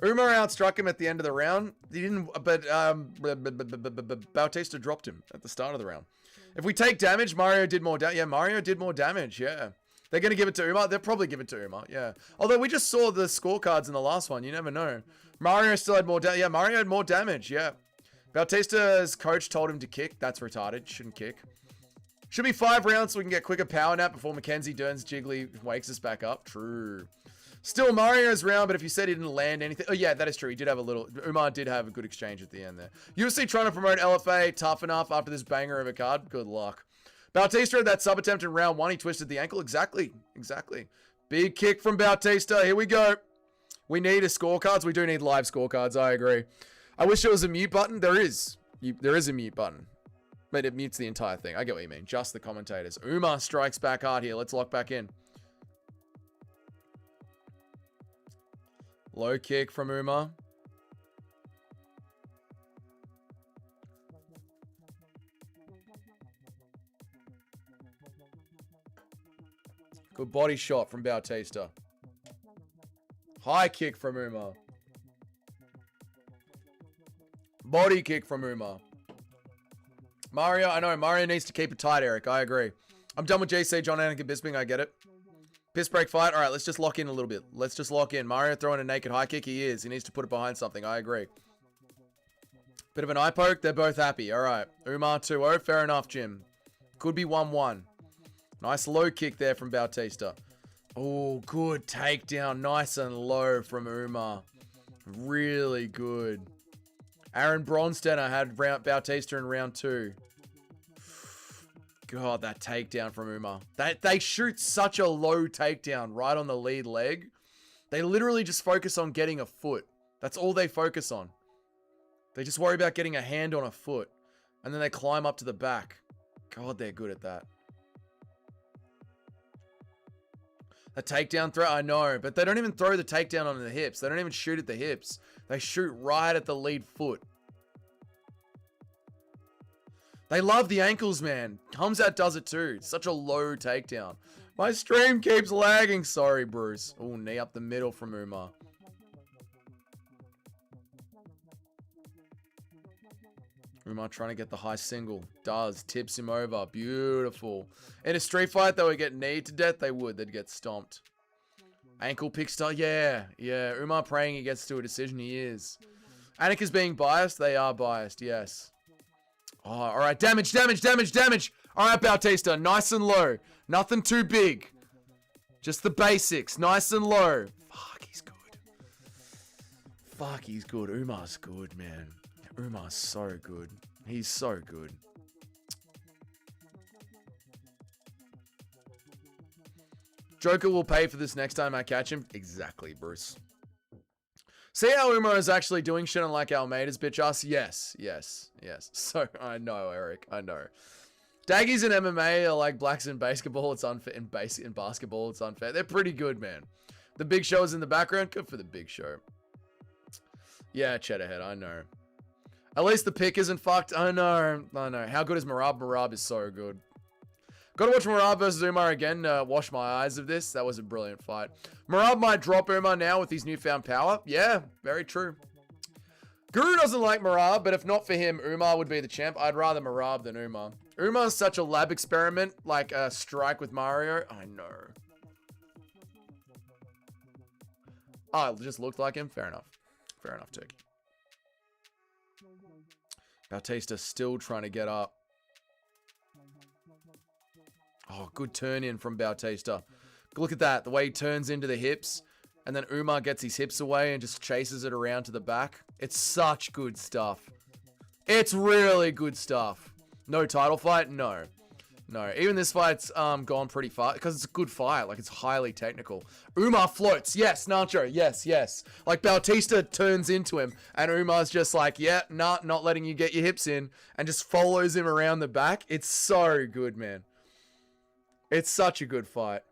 Umar outstruck him at the end of the round. He didn't, but Bautista dropped him at the start of the round. If we take damage, Mario did more damage. Yeah, Mario did more damage. Yeah. They're going to give it to Umar. They'll probably give it to Umar. Yeah. Although we just saw the scorecards in the last one. You never know. Mario still had more damage. Yeah, Mario had more damage. Yeah. Bautista's coach told him to kick. That's retarded. Shouldn't kick. Should be 5 rounds so we can get quicker power nap before Mackenzie Dern's Jiggly wakes us back up. True. Still Mario's round, but if you said he didn't land anything... Oh, yeah, that is true. He did have a little... Umar did have a good exchange at the end there. UFC trying to promote LFA tough enough after this banger of a card. Good luck. Bautista had that sub attempt in round 1. He twisted the ankle. Exactly. Exactly. Big kick from Bautista. Here we go. We need a scorecards. We do need live scorecards. I agree. I wish there was a mute button. There is. There is a mute button. But it mutes the entire thing. I get what you mean. Just the commentators. Umar strikes back hard here. Let's lock back in. Low kick from Umar. Good body shot from Bautista. High kick from Umar. Body kick from Umar. Mario, I know. Mario needs to keep it tight, Eric. I agree. I'm done with JC, John Anakin Bisping. I get it. Piss break fight. All right, let's just lock in a little bit. Let's just lock in. Mario throwing a naked high kick. He is. He needs to put it behind something. I agree. Bit of an eye poke. They're both happy. All right. Umar 2-0. Fair enough, Jim. Could be 1-1. Nice low kick there from Bautista. Oh, good takedown. Nice and low from Umar. Really good. Aaron Bronsteiner had Bautista in round 2. God, that takedown from Umar. They shoot such a low takedown right on the lead leg. They literally just focus on getting a foot. That's all they focus on. They just worry about getting a hand on a foot. And then they climb up to the back. God, they're good at that. A takedown throw, I know. But they don't even throw the takedown on the hips. They don't even shoot at the hips. They shoot right at the lead foot. They love the ankles, man. Hamzat does it too. It's such a low takedown. My stream keeps lagging. Sorry, Bruce. Oh, knee up the middle from Umar. Umar trying to get the high single. Does. Tips him over. Beautiful. In a street fight, they would get kneed to death. They would. They'd get stomped. Ankle pick style. Yeah. Yeah. Umar praying he gets to a decision. He is. Anik is being biased. They are biased. Yes. Oh, all right. Damage, damage, damage, damage. All right, Bautista. Nice and low. Nothing too big. Just the basics. Nice and low. Fuck, he's good. Fuck, he's good. Umar's good, man. Umar's so good. He's so good. Joker will pay for this next time I catch him. Exactly, Bruce. See how Umar is actually doing shit unlike Almeida's bitch ass? Yes, yes, yes. So, I know, Eric. I know. Daggies in MMA are like blacks in basketball. It's unfair. In basketball, it's unfair. They're pretty good, man. The Big Show is in the background. Good for the Big Show. Yeah, Cheddarhead, I know. At least the pick isn't fucked. I know. I know. How good is Merab? Merab is so good. Gotta watch Merab versus Umar again to wash my eyes of this. That was a brilliant fight. Merab might drop Umar now with his newfound power. Yeah, very true. Guru doesn't like Merab, but if not for him, Umar would be the champ. I'd rather Merab than Umar. Umar's such a lab experiment, like a strike with Mario. I know. Oh, it just looked like him? Fair enough. Fair enough, Tick. Bautista still trying to get up. Oh, good turn in from Bautista. Look at that. The way he turns into the hips. And then Umar gets his hips away and just chases it around to the back. It's such good stuff. It's really good stuff. No title fight? No. No. Even this fight's gone pretty far because it's a good fight. Like, it's highly technical. Umar floats. Yes, Nacho. Yes, yes. Like, Bautista turns into him and Umar's just like, yeah, nah, not letting you get your hips in, and just follows him around the back. It's so good, man. It's such a good fight.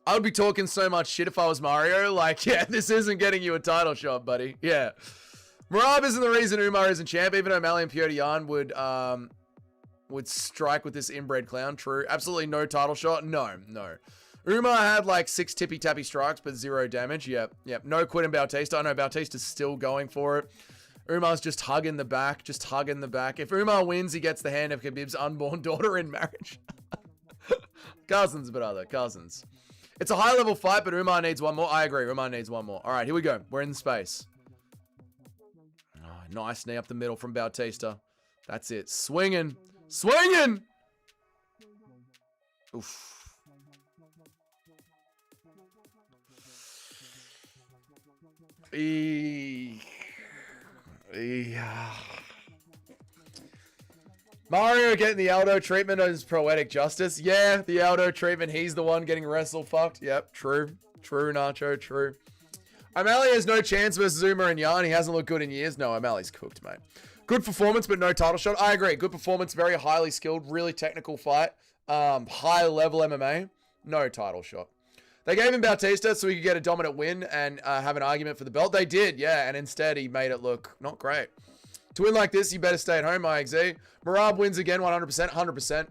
I would be talking so much shit if I was Mario. Like, yeah, this isn't getting you a title shot, buddy. Yeah. Merab isn't the reason Umar isn't champ. Even O'Malley and Piotr Jan would strike with this inbred clown. True. Absolutely no title shot. No, no. Umar had like 6 tippy-tappy strikes, but 0 damage. Yep, yep. No quit in Bautista. I know Bautista's still going for it. Umar's just hugging the back. Just hugging the back. If Umar wins, he gets the hand of Khabib's unborn daughter in marriage. Cousins, but other cousins. It's a high-level fight, but Umar needs one more. I agree. Umar needs one more. All right, here we go. We're in space. Oh, nice knee up the middle from Bautista. That's it. Swinging. Swinging! Oof. Mario getting the Aldo treatment on his poetic justice. Yeah, the Aldo treatment. He's the one getting wrestle fucked. Yep, true. True, Nacho, true. O'Malley has no chance versus Zuma and Jan. He hasn't looked good in years. No, O'Malley's cooked, mate. Good performance, but no title shot. I agree. Good performance, very highly skilled, really technical fight. High level MMA. No title shot. They gave him Bautista so he could get a dominant win and have an argument for the belt. They did, yeah, and instead he made it look not great. To win like this, you better stay at home, IXZ. Merab wins again, 100%, 100%.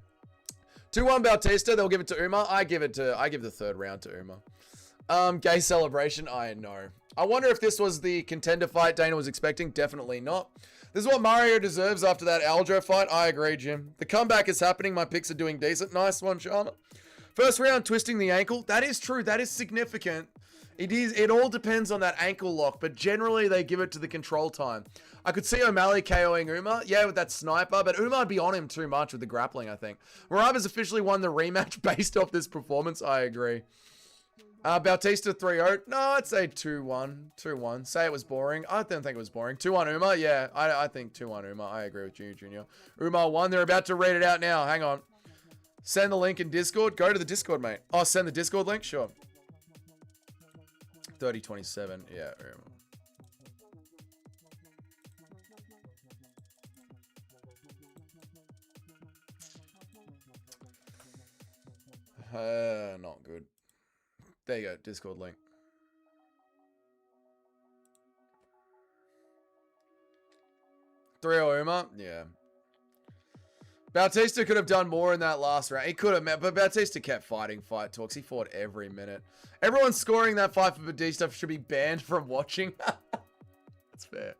2-1 Bautista, they'll give it to Umar. I give the third round to Umar. Gay celebration, I know. I wonder if this was the contender fight Dana was expecting. Definitely not. This is what Mario deserves after that Aljo fight. I agree, Jim. The comeback is happening. My picks are doing decent. Nice one, Sharma. First round, twisting the ankle. That is true. That is significant. It all depends on that ankle lock, but generally they give it to the control time. I could see O'Malley KOing Umar. Yeah, with that sniper, but Umar'd be on him too much with the grappling, I think. Merab has officially won the rematch based off this performance. I agree. Bautista 3-0. No, I'd say 2-1. 2-1. Say it was boring. I don't think it was boring. 2-1 Umar. Yeah, I think 2-1 Umar. I agree with you, Junior. Umar won. They're about to read it out now. Hang on. Send the link in Discord. Go to the Discord, mate. Oh, send the Discord link? Sure. 30-27. Yeah, not good. There you go, Discord link. Umar? Yeah. Bautista could have done more in that last round. He could have, but Bautista kept fighting fight talks. He fought every minute. Everyone scoring that fight for Bautista should be banned from watching. That's fair.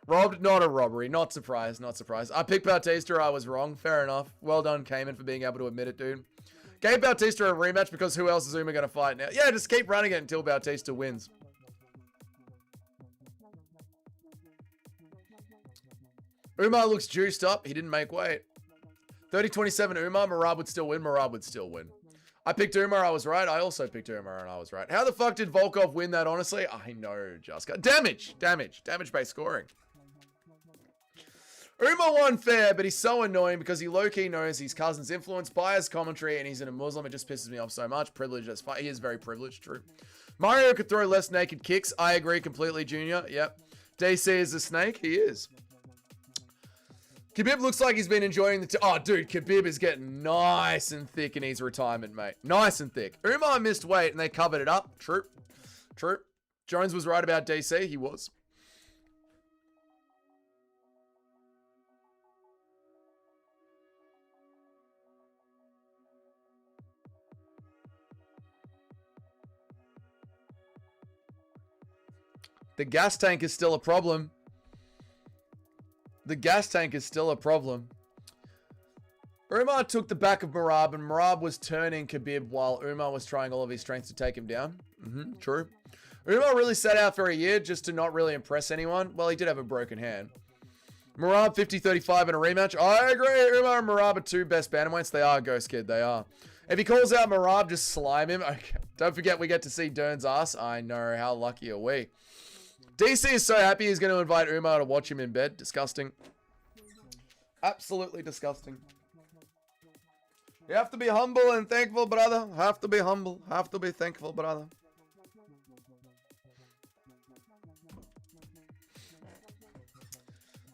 Robbed? Not a robbery. Not surprised. Not surprised. I picked Bautista. I was wrong. Fair enough. Well done, Cayman, for being able to admit it, dude. Gave Bautista a rematch because who else is Umar going to fight now? Yeah, just keep running it until Bautista wins. Umar looks juiced up. He didn't make weight. 30-27 Umar. Merab would still win. Merab would still win. I picked Umar. I was right. I also picked Umar and I was right. How the fuck did Volkov win that, honestly? I know, Jaska. Damage. Damage. Damage-based scoring. Umar won fair, but he's so annoying because he low-key knows his cousin's influenced by his commentary and he's in a Muslim. It just pisses me off so much. Privileged as fuck. He is very privileged, true. Mario could throw less naked kicks. I agree completely, Junior. Yep. DC is a snake. He is. Khabib looks like he's been enjoying the... Oh, dude, Khabib is getting nice and thick in his retirement, mate. Nice and thick. Umar missed weight and they covered it up. True. True. Jones was right about DC. He was. The gas tank is still a problem. The gas tank is still a problem. Umar took the back of Merab, and Merab was turning Khabib while Umar was trying all of his strength to take him down. True. Umar really set out for a year just to not really impress anyone. Well, he did have a broken hand. Merab 50-35 in a rematch. I agree. Umar and Merab are two best bantamweights. They are, Ghost Kid. They are. If he calls out Merab, just slime him. Okay. Don't forget we get to see Dern's ass. I know. How lucky are we? DC is so happy he's going to invite Umar to watch him in bed. Disgusting. Absolutely disgusting. You have to be humble and thankful, brother. Have to be humble. Have to be thankful, brother.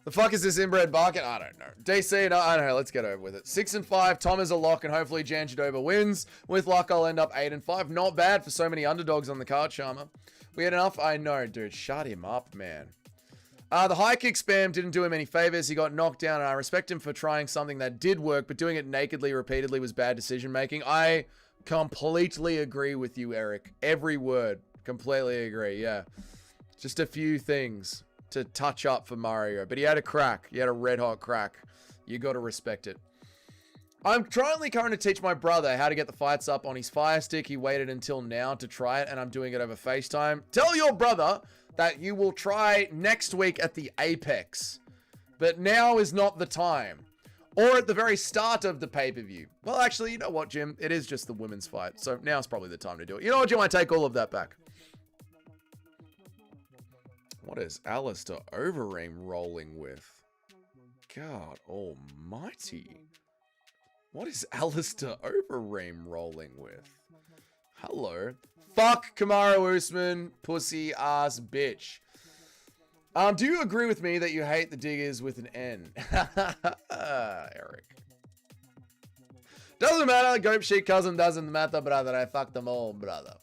The fuck is this inbred barking? I don't know. DC, no, I don't know. Let's get over with it. 6-5. Tom is a lock, and hopefully Jan Jadova wins. With luck, I'll end up 8-5. Not bad for so many underdogs on the card, Sharma. We had enough? I know, dude. Shut him up, man. The high kick spam didn't do him any favors. He got knocked down, and I respect him for trying something that did work, but doing it nakedly, repeatedly was bad decision making. I completely agree with you, Eric. Every word. Completely agree, yeah. Just a few things to touch up for Mario, but he had a crack. He had a red hot crack. You got to respect it. I'm currently trying to teach my brother how to get the fights up on his Fire Stick. He waited until now to try it, and I'm doing it over FaceTime. Tell your brother that you will try next week at the Apex, but now is not the time. Or at the very start of the pay-per-view. Well, actually, you know what, Jim? It is just the women's fight, so now's probably the time to do it. You know what, Jim? I take all of that back. What is Alistair Overeem rolling with? God almighty. What is Alistair Overeem rolling with? Hello. Fuck Kamaru Usman, pussy ass bitch. Do you agree with me that you hate the diggers with an N? Eric. Doesn't matter. Gope shit cousin doesn't matter, brother. I fucked them all, brother.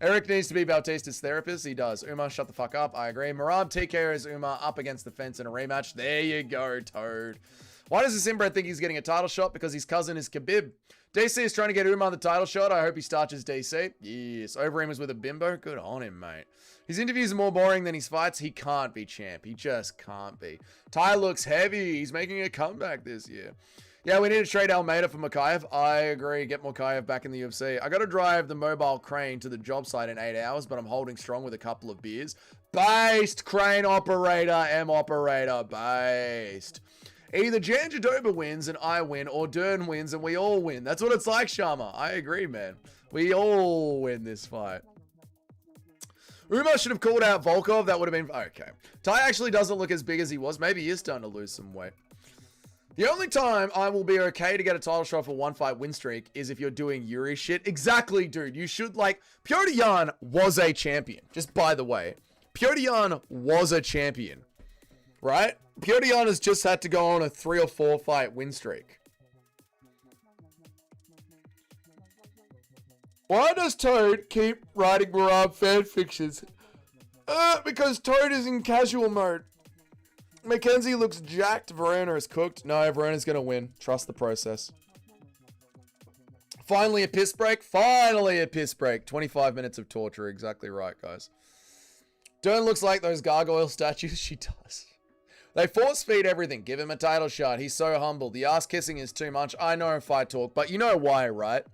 Eric needs to be Bautista's therapist. He does. Umar, shut the fuck up. I agree. Marab TKOs Umar up against the fence in a rematch. There you go, Toad. Why does this inbred think he's getting a title shot? Because his cousin is Khabib. DC is trying to get Umar the title shot. I hope he starches DC. Yes. Overeem is with a bimbo. Good on him, mate. His interviews are more boring than his fights. He can't be champ. He just can't be. Ty looks heavy. He's making a comeback this year. Yeah, we need to trade Almeida for Makayev. I agree. Get Makayev back in the UFC. I got to drive the mobile crane to the job site in 8 hours, but I'm holding strong with a couple of beers. Based, crane operator, M operator, based. Either Jan Jadova wins and I win, or Dern wins and we all win. That's what it's like, Sharma. I agree, man. We all win this fight. Umar should have called out Volkov. That would have been... Okay. Ty actually doesn't look as big as he was. Maybe he is starting to lose some weight. The only time I will be okay to get a title shot for one fight win streak is if you're doing Yuri shit. Exactly, dude. You should, like... Petr Yan was a champion. Just by the way. Petr Yan was a champion. Right? Petr Yan has just had to go on a 3 or 4 fight win streak. Why does Toad keep writing Marab fan fictions? Because Toad is in casual mode. Mackenzie looks jacked. Verona is cooked. No, Verona's going to win. Trust the process. Finally a piss break. Finally a piss break. 25 minutes of torture. Exactly right, guys. Dern looks like those gargoyle statues. She does. They force feed everything. Give him a title shot. He's so humble. The ass kissing is too much. I know fight talk, but you know why, right?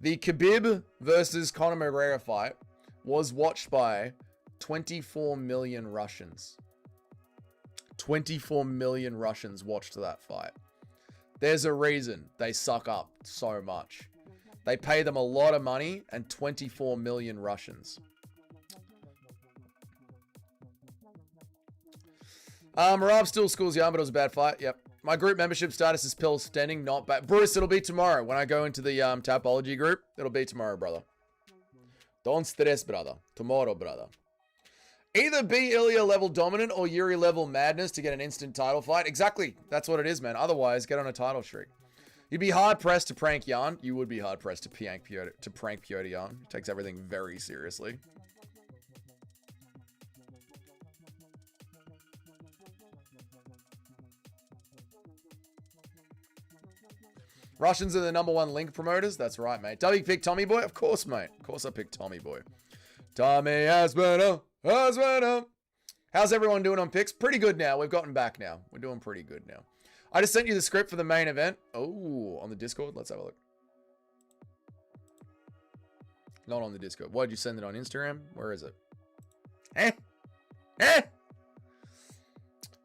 The Khabib versus Conor McGregor fight was watched by 24 million Russians. 24 million Russians watched that fight. There's a reason they suck up so much. They pay them a lot of money, and 24 million Russians. Marab still schools young, but it was a bad fight. Yep. My group membership status is still standing, not bad. Bruce, it'll be tomorrow. When I go into the Tapology group, it'll be tomorrow, brother. Don't stress, brother. Tomorrow, brother. Either be Ilya level dominant or Yuri level madness to get an instant title fight. Exactly. That's what it is, man. Otherwise, get on a title streak. You'd be hard-pressed to prank Jan. You would be hard-pressed to prank Petr Yan. He takes everything very seriously. Russians are the #1 link promoters. That's right, mate. W picked Tommy Boy? Of course, mate. Of course I picked Tommy Boy. Tommy Aspinall. Aspinall. How's everyone doing on picks? Pretty good now. We've gotten back now. We're doing pretty good now. I just sent you the script for the main event. Oh, on the Discord. Let's have a look. Not on the Discord. Why'd you send it on Instagram? Where is it?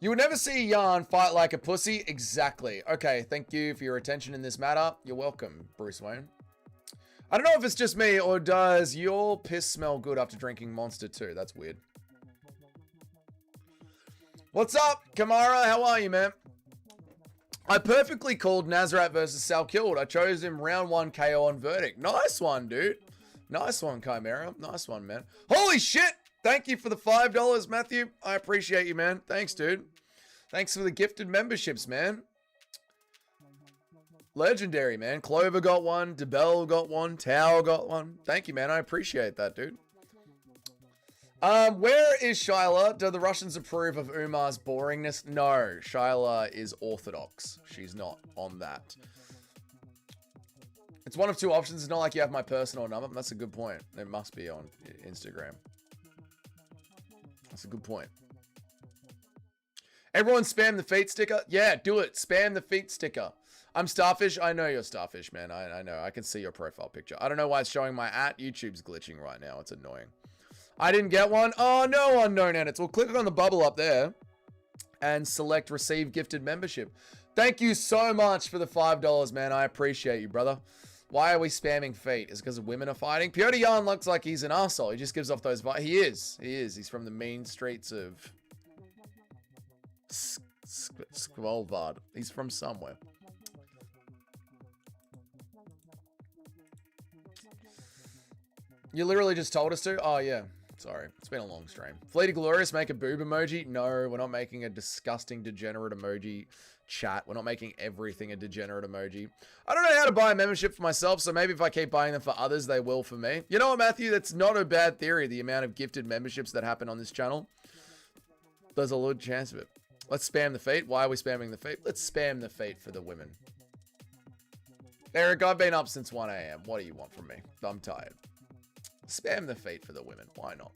You would never see Yarn fight like a pussy. Exactly. Okay, thank you for your attention in this matter. You're welcome, Bruce Wayne. I don't know if it's just me or does your piss smell good after drinking Monster too? That's weird. What's up, Kamara? How are you, man? I perfectly called Nazrat versus Sal Killed. I chose him round 1 KO on verdict. Nice one, dude. Nice one, Chimera. Nice one, man. Holy shit! Thank you for the $5, Matthew. I appreciate you, man. Thanks, dude. Thanks for the gifted memberships, man. Legendary, man. Clover got one. DeBell got one. Tao got one. Thank you, man. I appreciate that, dude. Where is Shyla? Do the Russians approve of Umar's boringness? No, Shyla is orthodox. She's not on that. It's one of two options. It's not like you have my personal number. That's a good point. It must be on Instagram. That's a good point. Everyone spam the feet sticker. Yeah, do it. Spam the feet sticker. I'm Starfish. I know you're Starfish, man. I know. I can see your profile picture. I don't know why it's showing my @ YouTube's glitching right now. It's annoying. I didn't get one. Oh, no unknown edits. Well, click on the bubble up there and select receive gifted membership. Thank you so much for the $5, man. I appreciate you, brother. Why are we spamming feet? Is it because women are fighting? Piotr Jan looks like he's an arsehole. He just gives off those vibes. He is. He is. He's from the mean streets of Skvolvad. He's from somewhere. You literally just told us to? Oh, yeah. Sorry. It's been a long stream. Fleety Glorious, make a boob emoji? No, we're not making a disgusting degenerate emoji chat. We're not making everything a degenerate emoji. I don't know how to buy a membership for myself, so maybe if I keep buying them for others, they will for me. You know what, Matthew? That's not a bad theory, the amount of gifted memberships that happen on this channel. There's a good chance of it. Let's spam the feet. Why are we spamming the feet? Let's spam the feet for the women. Eric, I've been up since 1 a.m. What do you want from me? I'm tired. Spam the feet for the women. Why not?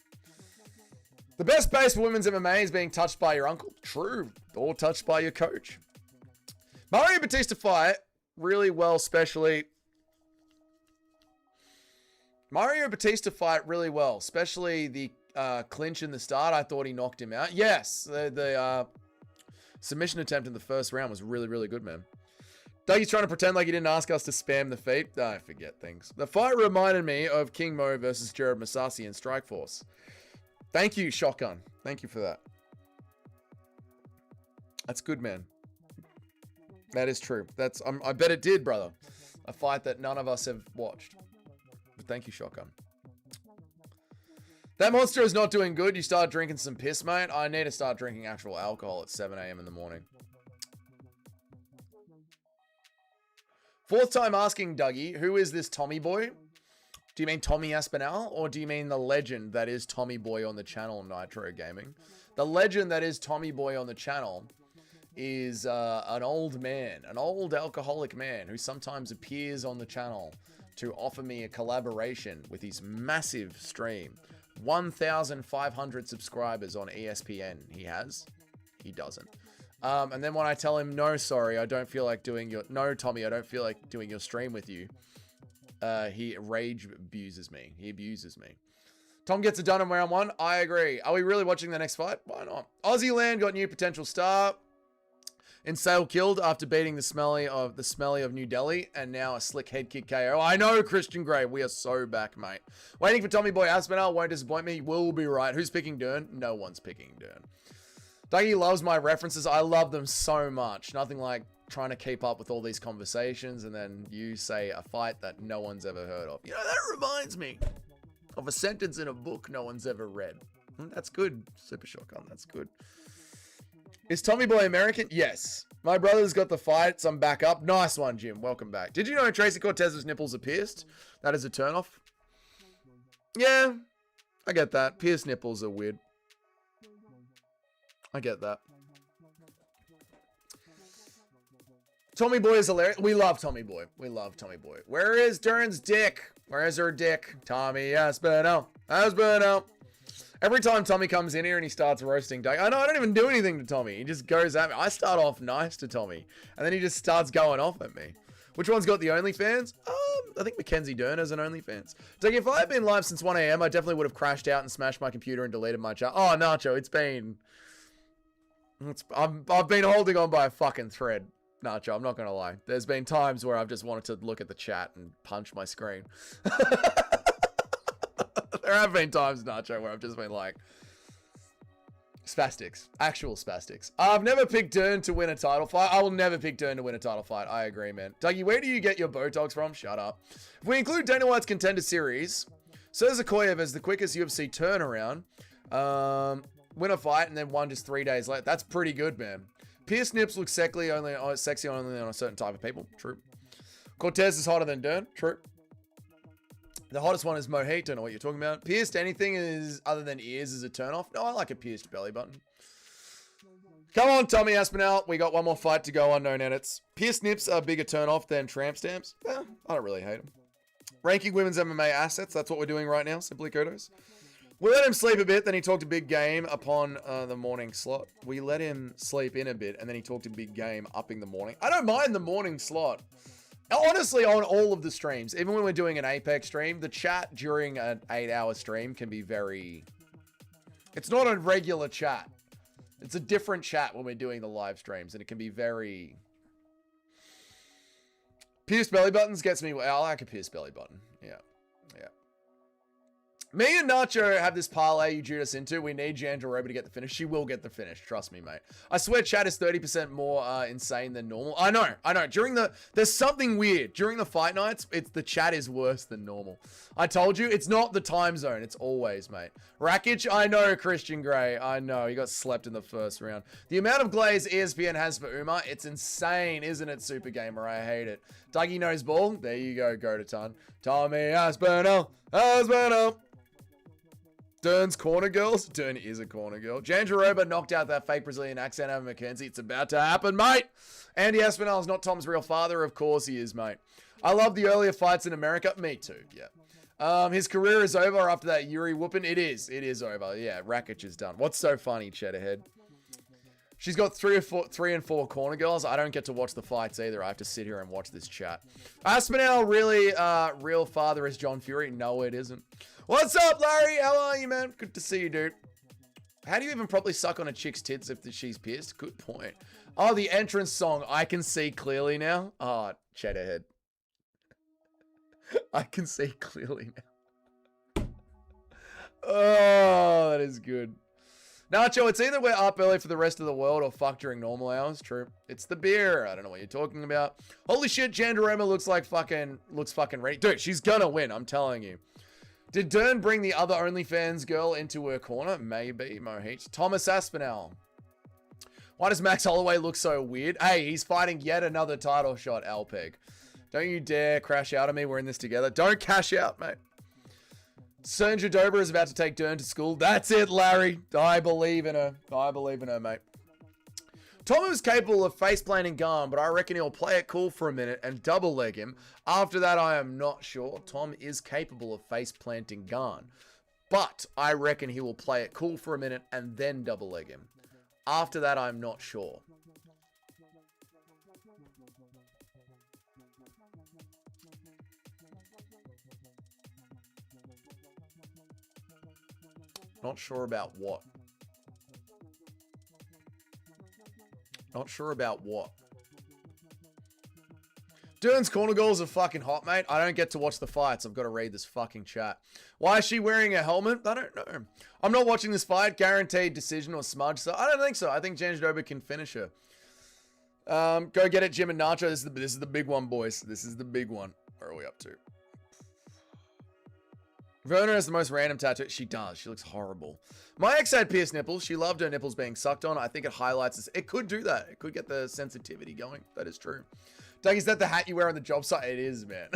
The best base for women's MMA is being touched by your uncle. True. Or touched by your coach. Mario Batista fight really well, especially. Mario Batista fight really well, especially the clinch in the start. I thought he knocked him out. Yes, the submission attempt in the first round was really, really good, man. Dougie's trying to pretend like he didn't ask us to spam the feet. I forget things. The fight reminded me of King Mo versus Jared Masasi in Strikeforce. Thank you, Shotgun. Thank you for that. That's good, man. That is true. That's I bet it did, brother. A fight that none of us have watched. But thank you, Shotgun. That monster is not doing good. You start drinking some piss, mate. I need to start drinking actual alcohol at 7 a.m. in the morning. Fourth time asking Dougie, who is this Tommy boy? Do you mean Tommy Aspinall? Or do you mean the legend that is Tommy Boy on the channel, Nitro Gaming? The legend that is Tommy Boy on the channel is an old man, an old alcoholic man who sometimes appears on the channel to offer me a collaboration with his massive stream. 1,500 subscribers on ESPN he has. He doesn't. And then when I tell him, no, sorry, I don't feel like doing your... No, Tommy, I don't feel like doing your stream with you. He rage abuses me. He abuses me. Tom gets it done in round 1. I agree. Are we really watching the next fight? Why not? Aussie Land got new potential star. In Sale killed after beating the smelly of New Delhi, and now a slick head kick KO. I know, Christian Grey. We are so back, mate. Waiting for Tommy Boy Aspinall. Won't disappoint me. Will be right. Who's picking Dern? No one's picking Dern. Dougie loves my references. I love them so much. Nothing like trying to keep up with all these conversations and then you say a fight that no one's ever heard of. You know, that reminds me of a sentence in a book no one's ever read. That's good, Super Shotgun. That's good. Is Tommy Boy American? Yes. My brother's got the fight, so I'm back up. Nice one, Jim. Welcome back. Did you know Tracy Cortez's nipples are pierced? That is a turnoff. Yeah, I get that. Pierced nipples are weird. I get that. Tommy Boy is hilarious. We love Tommy Boy. We love Tommy Boy. Where is Dern's dick? Where is her dick? Tommy Aspinall. Aspinall. Every time Tommy comes in here and he starts roasting Doug, I know I don't even do anything to Tommy. He just goes at me. I start off nice to Tommy, and then he just starts going off at me. Which one's got the OnlyFans? I think Mackenzie Dern has an OnlyFans. Doug, if I had been live since 1 a.m., I definitely would have crashed out and smashed my computer and deleted my chat. Oh, Nacho, I've been holding on by a fucking thread. Nacho, I'm not going to lie. There's been times where I've just wanted to look at the chat and punch my screen. There have been times, Nacho, where I've just been like, spastics. Actual spastics. I've never picked Dern to win a title fight. I will never pick Dern to win a title fight. I agree, man. Dougie, where do you get your Botox from? Shut up. If we include Dana White's Contender Series, Serza Koyev as the quickest UFC turnaround, win a fight and then won just 3 days later. That's pretty good, man. Pierce Nips looks sexy only on a certain type of people. True. Cortez is hotter than Dern. True. The hottest one is Mohit. Don't know what you're talking about. Pierced anything is other than ears is a turn off. No, I like a pierced belly button. Come on, Tommy Aspinall. We got one more fight to go on. No edits. Pierced nips are a bigger turn off than tramp stamps. I don't really hate them. Ranking women's MMA assets. That's what we're doing right now. Simply kudos. We let him sleep a bit. Then he talked a big game upon the morning slot. We let him sleep in a bit. And then he talked a big game upping the morning. I don't mind the morning slot. Honestly, on all of the streams, even when we're doing an Apex stream, the chat during an 8-hour stream can be very... It's not a regular chat. It's a different chat when we're doing the live streams, and it can be very... Pierced belly buttons gets me... I like a pierced belly button. Yeah. Yeah. Me and Nacho have this parlay you drew us into. We need Janjaroba to get the finish. She will get the finish. Trust me, mate. I swear chat is 30% more insane than normal. I know. There's something weird. During the fight nights, the chat is worse than normal. I told you, it's not the time zone. It's always, mate. Rakic, I know, Christian Grey. I know. He got slept in the first round. The amount of glaze ESPN has for Umar, it's insane, isn't it, Super Gamer? I hate it. Dougie knows ball. There you go, go to ton. Tommy Aspinall. Dern's corner girls. Dern is a corner girl. Janjaroba knocked out that fake Brazilian accent over Mackenzie. It's about to happen, mate. Andy Aspinall is not Tom's real father. Of course he is, mate. I love the earlier fights in America. Me too, yeah. His career is over after that Yuri whooping. It is over. Yeah, Rakic is done. What's so funny, Cheddarhead? She's got 3 and 4 corner girls. I don't get to watch the fights either. I have to sit here and watch this chat. Aspinall really, real father is John Fury? No, it isn't. What's up, Larry? How are you, man? Good to see you, dude. How do you even properly suck on a chick's tits if she's pierced? Good point. Oh, the entrance song. I can see clearly now. Oh, Cheddarhead. I can see clearly now. Oh, that is good. Nacho, it's either we're up early for the rest of the world or fuck during normal hours. True. It's the beer. I don't know what you're talking about. Holy shit, Jandaroma looks fucking ready. Dude, she's gonna win, I'm telling you. Did Dern bring the other OnlyFans girl into her corner? Maybe, Mohit. Thomas Aspinall. Why does Max Holloway look so weird? Hey, he's fighting yet another title shot, Alpeg. Don't you dare crash out on me. We're in this together. Don't cash out, mate. Sergio Dober is about to take Dern to school. That's it, Larry. I believe in her. I believe in her, mate. Tom is capable of face planting Gane, but I reckon he'll play it cool for a minute and double leg him. After that, I am not sure. Tom is capable of face planting Gane, but I reckon he will play it cool for a minute and then double leg him. After that, I'm not sure. Not sure about what. Not sure about what. Dern's corner goals are fucking hot, mate. I don't get to watch the fights. I've got to read this fucking chat. Why is she wearing a helmet? I don't know. I'm not watching this fight. Guaranteed decision or smudge. So I don't think so. I think Janjaroba can finish her. Go get it, Jim and Nacho. This is the big one, boys. This is the big one. Where are we up to? Verna has the most random tattoo. She does. She looks horrible. My ex had pierced nipples. She loved her nipples being sucked on. I think it highlights this. It could do that. It could get the sensitivity going. That is true. Doug, is that the hat you wear on the job site? It is, man.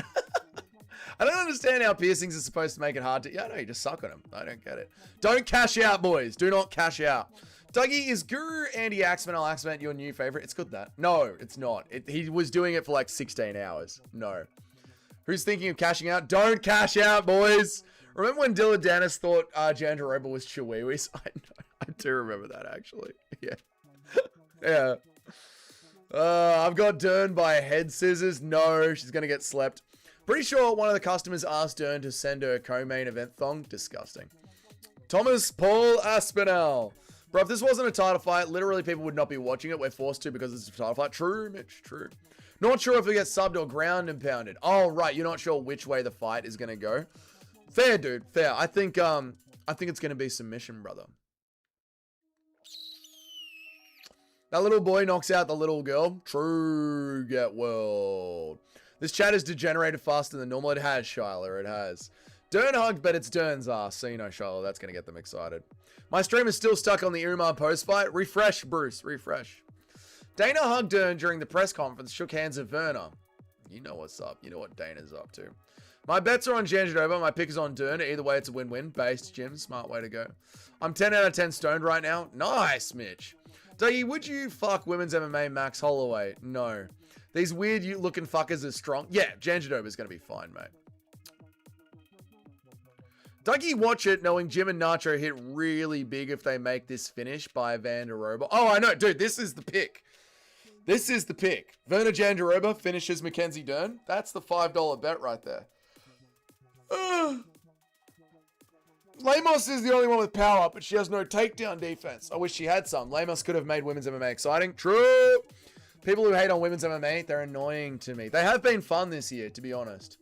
I don't understand how piercings are supposed to make it hard to... Yeah, no, you just suck on them. I don't get it. Don't cash out, boys. Do not cash out. Dougie, is Guru Andy Aspinall your new favorite? It's good that. No, it's not. He was doing it for like 16 hours. No. Who's thinking of cashing out? Don't cash out, boys. Remember when Dylan Dennis thought Jandaroba was Chihuahuas? I do remember that, actually. Yeah. Yeah. I've got Dern by head scissors. No, she's going to get slept. Pretty sure one of the customers asked Dern to send her a co-main event thong. Disgusting. Thomas Paul Aspinall. Bro, if this wasn't a title fight, literally people would not be watching it. We're forced to because it's a title fight. True, Mitch, true. Not sure if we get subbed or ground and pounded. Oh, right. You're not sure which way the fight is going to go. Fair, dude. Fair. I think it's going to be submission, brother. That little boy knocks out the little girl. True, get world. This chat is degenerated faster than normal. It has, Shyla. It has. Dern hugged, but it's Dern's ass. So, you know, Shyla, that's going to get them excited. My stream is still stuck on the Umar post-fight. Refresh, Bruce. Refresh. Dana hugged Dern during the press conference. Shook hands with Werner. You know what's up. You know what Dana's up to. My bets are on Janjadova. My pick is on Dern. Either way, it's a win-win. Based, Jim. Smart way to go. I'm 10 out of 10 stoned right now. Nice, Mitch. Dougie, would you fuck women's MMA Max Holloway? No. These weird looking fuckers are strong. Yeah, Janjadova is going to be fine, mate. Dougie, watch it knowing Jim and Nacho hit really big if they make this finish by Vanderoba. Oh, I know. Dude, this is the pick. This is the pick. Werner Jandaroba finishes Mackenzie Dern. That's the $5 bet right there. Lamos is the only one with power, but she has no takedown defense. I wish she had some. Lamos could have made women's MMA exciting. True. People who hate on women's MMA, they're annoying to me. They have been fun this year, to be honest.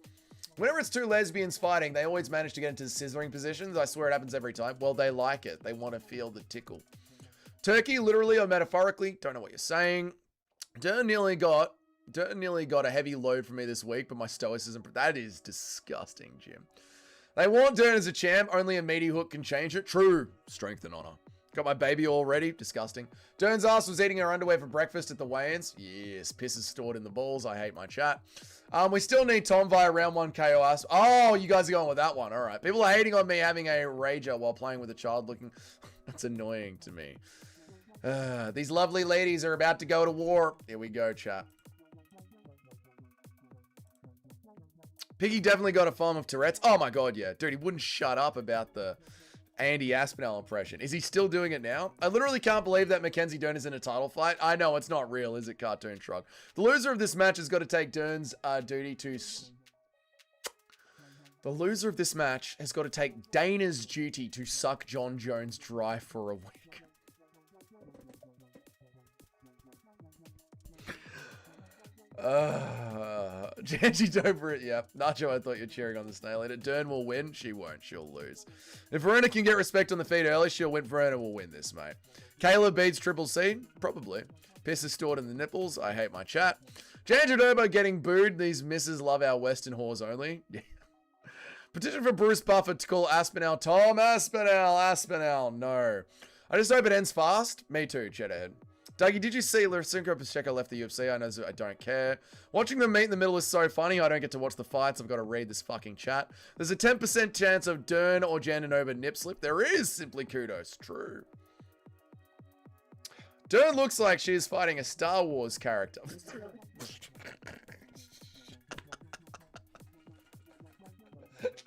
Whenever it's two lesbians fighting, they always manage to get into scissoring positions. I swear it happens every time. Well, they like it. They want to feel the tickle. Turkey, literally or metaphorically, don't know what you're saying. Dern nearly got a heavy load from me this week, but my stoicism, that is disgusting, Jim. They want Dern as a champ. Only a meaty hook can change it. True. Strength and honor. Got my baby already. Disgusting. Dern's ass was eating her underwear for breakfast at the weigh-ins. Yes. Piss is stored in the balls. I hate my chat. We still need Tom via round 1 KO ass. Oh, you guys are going with that one. All right. People are hating on me having a rager while playing with a child looking. That's annoying to me. These lovely ladies are about to go to war. Here we go, chat. Piggy definitely got a form of Tourette's. Oh my god, yeah. Dude, he wouldn't shut up about the Andy Aspinall impression. Is he still doing it now? I literally can't believe that Mackenzie Dern is in a title fight. I know, it's not real, is it, Cartoon Shrug? The loser of this match has got to take Dern's duty to... The loser of this match has got to take Dana's duty to suck John Jones dry for a week. Janji Dober, yeah. Nacho, I thought you were cheering on the snail eater. Dern will win. She won't. She'll lose. If Verona can get respect on the feed early, she'll win. Verona will win this, mate. Kayla beats Triple C? Probably. Piss is stored in the nipples. I hate my chat. Janji Dober getting booed. These misses love our Western whores only. Yeah. Petition for Bruce Buffer to call Aspinall Tom Aspinall. Aspinall. No. I just hope it ends fast. Me too, Cheddarhead. Dougie, did you see Lysenko Pacheco left the UFC? I know I don't care. Watching them meet in the middle is so funny. I don't get to watch the fights. I've got to read this fucking chat. There's a 10% chance of Dern or Jandanova nip slip. There is. Simply kudos. True. Dern looks like she is fighting a Star Wars character.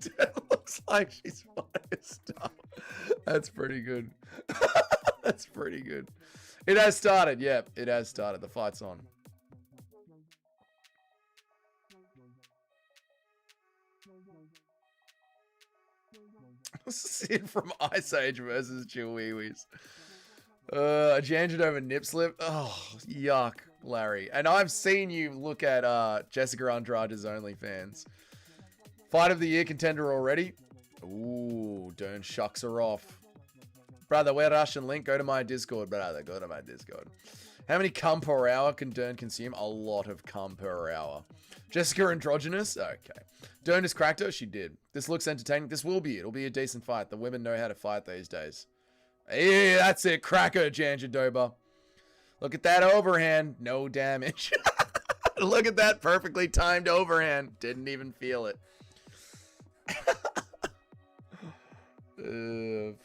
Dern looks like she's fighting a Star Wars. That's pretty good. That's pretty good. It has started. Yeah, it has started. The fight's on. Sid from Ice Age versus Chihuahuas. Janjanova nip slip. Oh, yuck, Larry. And I've seen you look at Jessica Andrade's OnlyFans. Fight of the year contender already. Ooh, Dern shucks her off. Brother, we're Russian link. Go to my Discord, brother. Go to my Discord. How many cum per hour can Dern consume? A lot of cum per hour. Jessica androgynous? Okay. Dern has cracked her? She did. This looks entertaining. This will be it. It'll be a decent fight. The women know how to fight these days. Yeah, that's it. Cracker, Janjadoba. Look at that overhand. No damage. Look at that perfectly timed overhand. Didn't even feel it.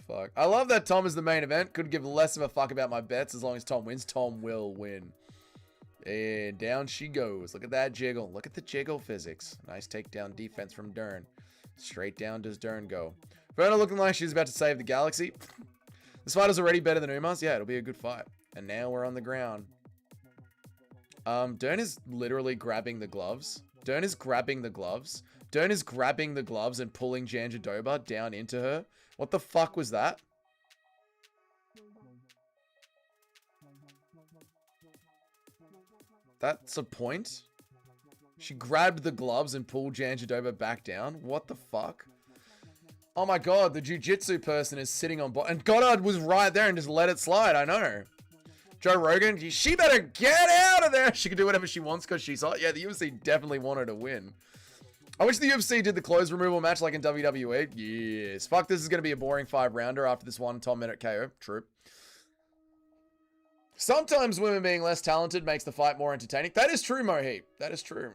Fuck. I love that Tom is the main event. Could give less of a fuck about my bets as long as Tom wins. Tom will win. And down she goes. Look at that jiggle. Look at the jiggle physics. Nice takedown defense from Dern. Straight down does Dern go. Verna looking like she's about to save the galaxy. This fight is already better than Umar's. Yeah, it'll be a good fight. And now we're on the ground. Dern is literally grabbing the gloves. Dern is grabbing the gloves. Dern is grabbing the gloves and pulling Janjadoba down into her. What the fuck was that? That's a point? She grabbed the gloves and pulled Janjadoba back down. What the fuck? Oh my god, the jiu-jitsu person is sitting on and Goddard was right there and just let it slide. I know. Joe Rogan, she better get out of there. She can do whatever she wants because she's hot. Yeah, the UFC definitely wanted to win. I wish the UFC did the clothes removal match like in WWE. Yes. Fuck, this is going to be a boring 5-rounder after this 1 10-minute KO. True. Sometimes women being less talented makes the fight more entertaining. That is true, Mohit. That is true.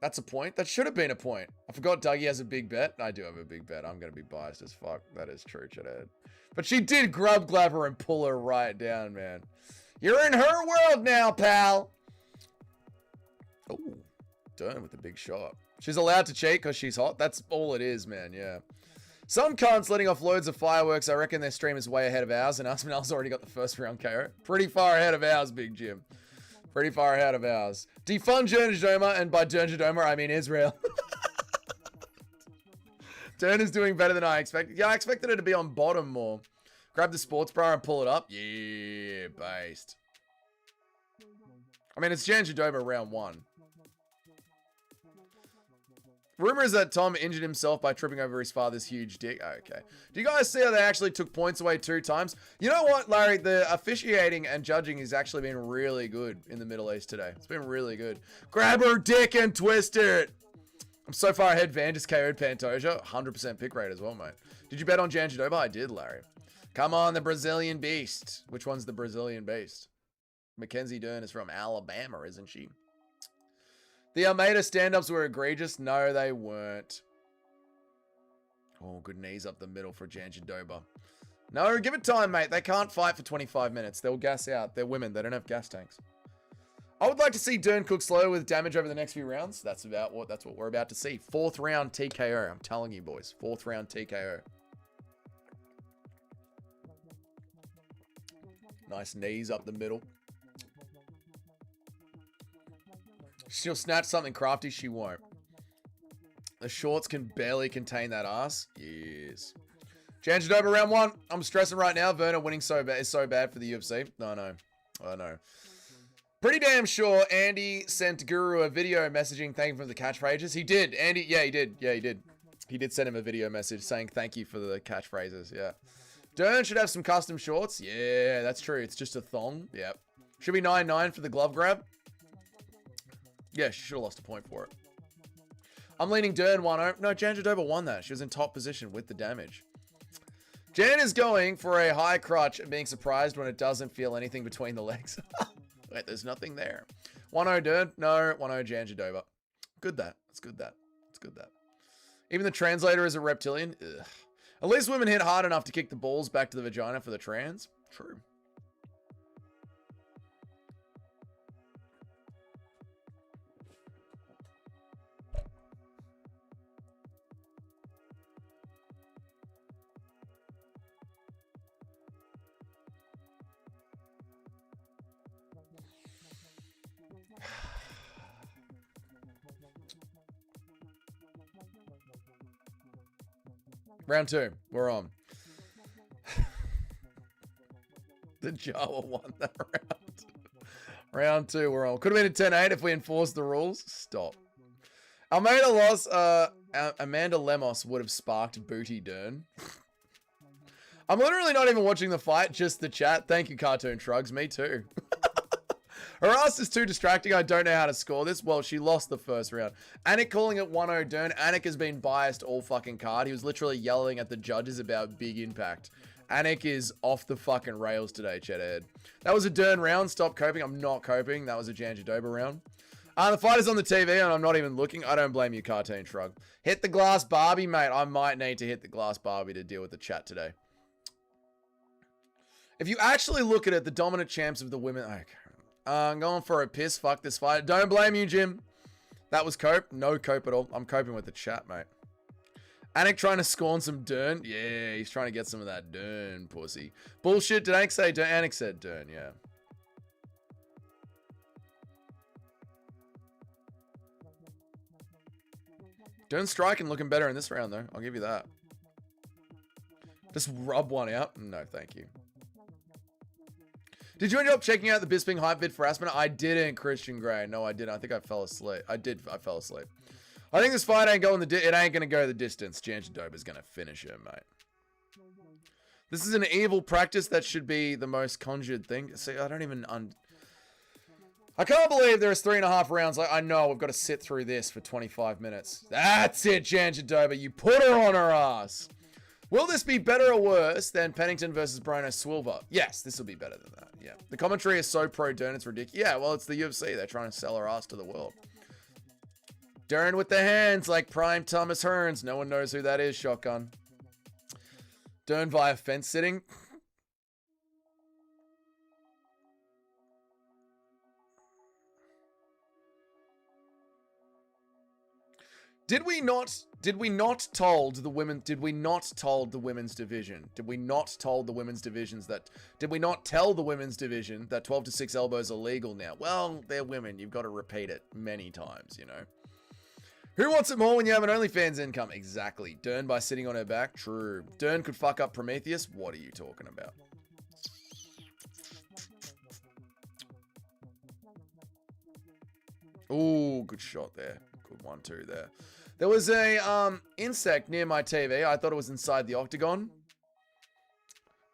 That's a point. That should have been a point. I forgot Dougie has a big bet. I do have a big bet. I'm going to be biased as fuck. That is true, Chad. But she did grab her and pull her right down, man. You're in her world now, pal. Oh, Dern with a big shot. She's allowed to cheat because she's hot. That's all it is, man. Yeah. Some cunts letting off loads of fireworks. I reckon their stream is way ahead of ours, and Aspinall's already got the first round KO. Pretty far ahead of ours, Big Jim. Pretty far ahead of ours. Defund Jernjadoma, and by Jernjadoma, I mean Israel. Dern is doing better than I expected. Yeah, I expected her to be on bottom more. Grab the sports bra and pull it up. Yeah, based. I mean, it's Jernjadoma round 1. Rumor is that Tom injured himself by tripping over his father's huge dick. Oh, okay. Do you guys see how they actually took points away 2 times? You know what, Larry? The officiating and judging has actually been really good in the Middle East today. It's been really good. Grab her dick and twist it. I'm so far ahead. Van just KO'd Pantoja. 100% pick rate as well, mate. Did you bet on Janjadoba? I did, Larry. Come on, the Brazilian beast. Which one's the Brazilian beast? Mackenzie Dern is from Alabama, isn't she? The Almeida stand-ups were egregious. No, they weren't. Oh, good knees up the middle for Janjadoba. No, give it time, mate. They can't fight for 25 minutes. They'll gas out. They're women. They don't have gas tanks. I would like to see Dern cook slow with damage over the next few rounds. That's what we're about to see. 4th round TKO. I'm telling you, boys. 4th round TKO. Nice knees up the middle. She'll snatch something crafty. She won't. The shorts can barely contain that ass. Yes. Janjadoba round 1. I'm stressing right now. Verna winning is so bad for the UFC. I know. Pretty damn sure Andy sent Guru a video messaging thanking him for the catchphrases. He did. Andy, yeah, he did. Yeah, he did. He did send him a video message saying thank you for the catchphrases. Yeah. Dern should have some custom shorts. Yeah, that's true. It's just a thong. Yep. Should be 9-9 for the glove grab. Yeah, she should have lost a point for it. I'm leaning Dern 1-0. No, Janjadoba won that. She was in top position with the damage. Jan is going for a high crutch and being surprised when it doesn't feel anything between the legs. Wait, there's nothing there. 1-0 Dern. No, 1-0 Janjadoba. Good that. It's good that. It's good that. Even the translator is a reptilian. Ugh. At least women hit hard enough to kick the balls back to the vagina for the trans. True. Round 2, we're on. The Jawa won that round. Round 2, we're on. Could have been a 10-8 if we enforced the rules. Stop. Almeida lost. Amanda Lemos would have sparked Booty Dern. I'm literally not even watching the fight, just the chat. Thank you, Cartoon Shrugs. Me too. Her ass is too distracting. I don't know how to score this. Well, she lost the first round. Anik calling it 1-0 Dern. Anik has been biased all fucking card. He was literally yelling at the judges about big impact. Anik is off the fucking rails today, Cheddhead. That was a Dern round. Stop coping. I'm not coping. That was a Janjadoba round. The fight is on the TV and I'm not even looking. I don't blame you, Cartoon Shrug. Hit the glass Barbie, mate. I might need to hit the glass Barbie to deal with the chat today. If you actually look at it, the dominant champs of the women... Okay. I'm going for a piss. Fuck this fight. Don't blame you, Jim. That was cope. No cope at all. I'm coping with the chat, mate. Anik trying to scorn some Dern. Yeah, he's trying to get some of that Dern pussy. Bullshit. Did Anik say Dern? Anik said Dern, yeah. Dern striking looking better in this round, though. I'll give you that. Just rub one out. No, thank you. Did you end up checking out the Bisping hype vid for Aspinall? I didn't, Christian Grey. No, I didn't. I think I fell asleep. I fell asleep. I think this fight ain't going it ain't gonna go the distance. Janjadoba's gonna finish him, mate. This is an evil practice that should be the most conjured thing. See, I don't even I can't believe there's 3.5 rounds. Like, I know we've got to sit through this for 25 minutes. That's it, Janjadoba. You put her on her ass. Will this be better or worse than Pennington versus Bruno Silva? Yes, this will be better than that. Yeah. The commentary is so pro-Dern, it's ridiculous. Yeah, well, it's the UFC. They're trying to sell her ass to the world. Dern with the hands like prime Thomas Hearns. No one knows who that is, Shotgun. Dern via fence sitting. Did we not tell the women's division that 12 to 6 elbows are legal now? Well, they're women. You've got to repeat it many times, you know. Who wants it more when you have an OnlyFans income? Exactly. Dern by sitting on her back? True. Dern could fuck up Prometheus? What are you talking about? Ooh, good shot there. Good 1-2 there. There was a insect near my TV. I thought it was inside the octagon.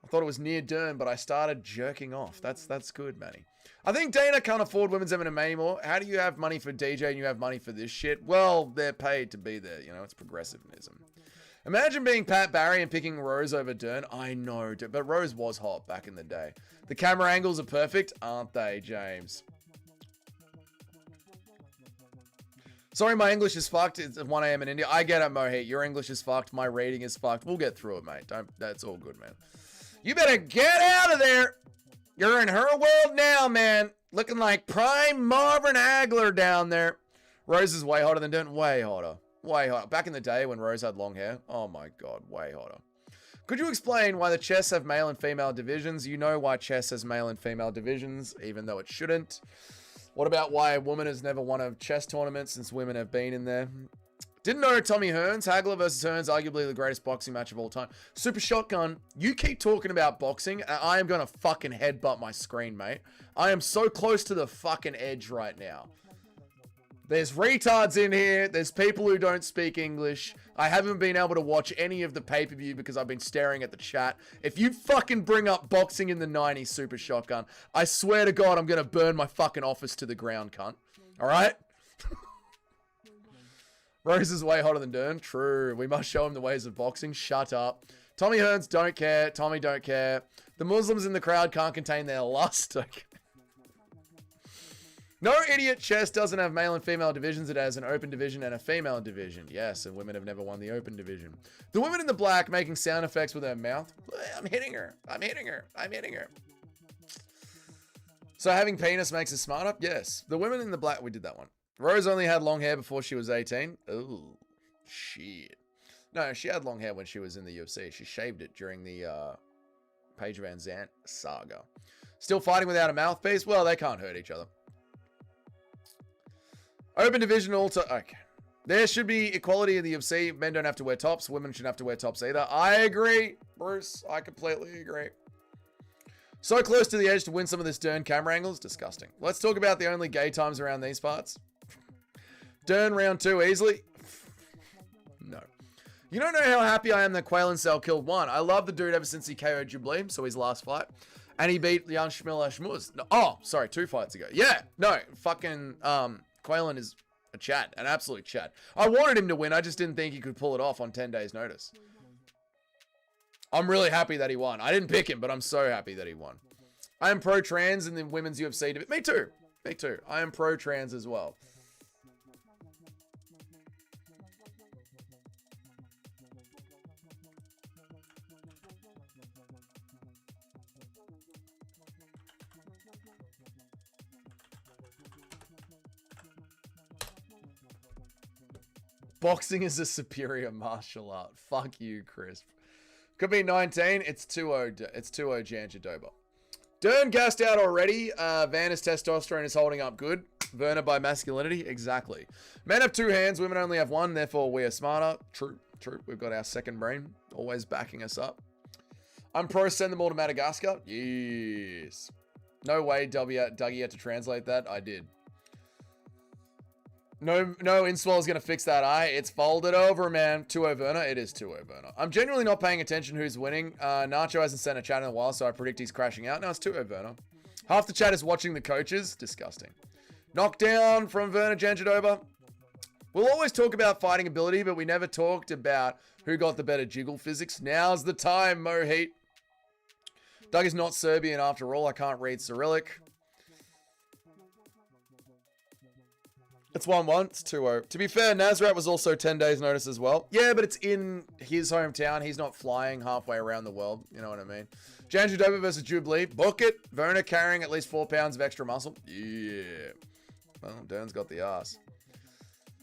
I thought it was near Dern, but I started jerking off. That's good, Manny. I think Dana can't afford women's MMA anymore. How do you have money for DJ and you have money for this shit? Well, they're paid to be there. You know, it's progressivism. Imagine being Pat Barry and picking Rose over Dern. I know, but Rose was hot back in the day. The camera angles are perfect, aren't they, James? Sorry, my English is fucked. It's 1 a.m. in India. I get it, Mohit. Your English is fucked. My rating is fucked. We'll get through it, mate. That's all good, man. You better get out of there. You're in her world now, man. Looking like prime Marvin Hagler down there. Rose is way hotter than Dern. Way hotter. Way hotter. Back in the day when Rose had long hair. Oh, my God. Way hotter. Could you explain why the chess have male and female divisions? You know why chess has male and female divisions, even though it shouldn't. What about why a woman has never won a chess tournament since women have been in there? Didn't know Tommy Hearns. Hagler versus Hearns, arguably the greatest boxing match of all time. Super Shotgun, you keep talking about boxing, and I am going to fucking headbutt my screen, mate. I am so close to the fucking edge right now. There's retards in here. There's people who don't speak English. I haven't been able to watch any of the pay-per-view because I've been staring at the chat. If you fucking bring up boxing in the 90s, Super Shotgun, I swear to God, I'm going to burn my fucking office to the ground, cunt. All right? Rose is way hotter than Dern. True. We must show him the ways of boxing. Shut up. Tommy Hearns don't care. Tommy don't care. The Muslims in the crowd can't contain their lust. No idiot chess doesn't have male and female divisions. It has an open division and a female division. Yes, and women have never won the open division. The woman in the black making sound effects with her mouth. I'm hitting her. I'm hitting her. I'm hitting her. So having penis makes us smarter? Yes. The women in the black, we did that one. Rose only had long hair before she was 18. Ooh, shit. No, she had long hair when she was in the UFC. She shaved it during the Paige Van Zandt saga. Still fighting without a mouthpiece? Well, they can't hurt each other. Open division also. Okay. There should be equality in the UFC. Men don't have to wear tops. Women shouldn't have to wear tops either. I agree, Bruce. I completely agree. So close to the edge to win some of this Dern camera angles. Disgusting. Let's talk about the only gay times around these parts. Dern round 2 easily. No. You don't know how happy I am that Quail and Cell killed one. I love the dude ever since he KO'd Jubilee, so his last fight. And he beat Jan Schmiller Schmuz. No, oh, sorry, 2 fights ago. Yeah, no, fucking, Quaylen is a Chad, an absolute Chad. I wanted him to win. I just didn't think he could pull it off on 10 days' notice. I'm really happy that he won. I didn't pick him, but I'm so happy that he won. I am pro-trans in the women's UFC. Me too. Me too. I am pro-trans as well. Boxing is a superior martial art. Fuck you, Crisp. Could be 19. It's 2-0. It's 2-0 Janjadoba. Dern gassed out already. Vanna's testosterone is holding up good. Werner by masculinity. Exactly. Men have 2 hands. Women only have 1. Therefore, we are smarter. True. True. We've got our second brain. Always backing us up. I'm pro send them all to Madagascar. Yes. No way Dougie had to translate that. I did. No, Inswell's going to fix that eye. It's folded over, man. 2-0 Werner. It is 2-0 Werner. I'm genuinely not paying attention who's winning. Nacho hasn't sent a chat in a while, so I predict he's crashing out. No, it's 2-0 Werner. Half the chat is watching the coaches. Disgusting. Knockdown from Werner Janjadoba. We'll always talk about fighting ability, but we never talked about who got the better jiggle physics. Now's the time, Mohit. Doug is not Serbian after all. I can't read Cyrillic. It's 1-1. It's 2-0. To be fair, Nazrat was also 10 days notice as well. Yeah, but it's in his hometown. He's not flying halfway around the world. You know what I mean? Janjadoba versus Jubilee. Book it. Werner carrying at least 4 pounds of extra muscle. Yeah. Well, Dern's got the ass.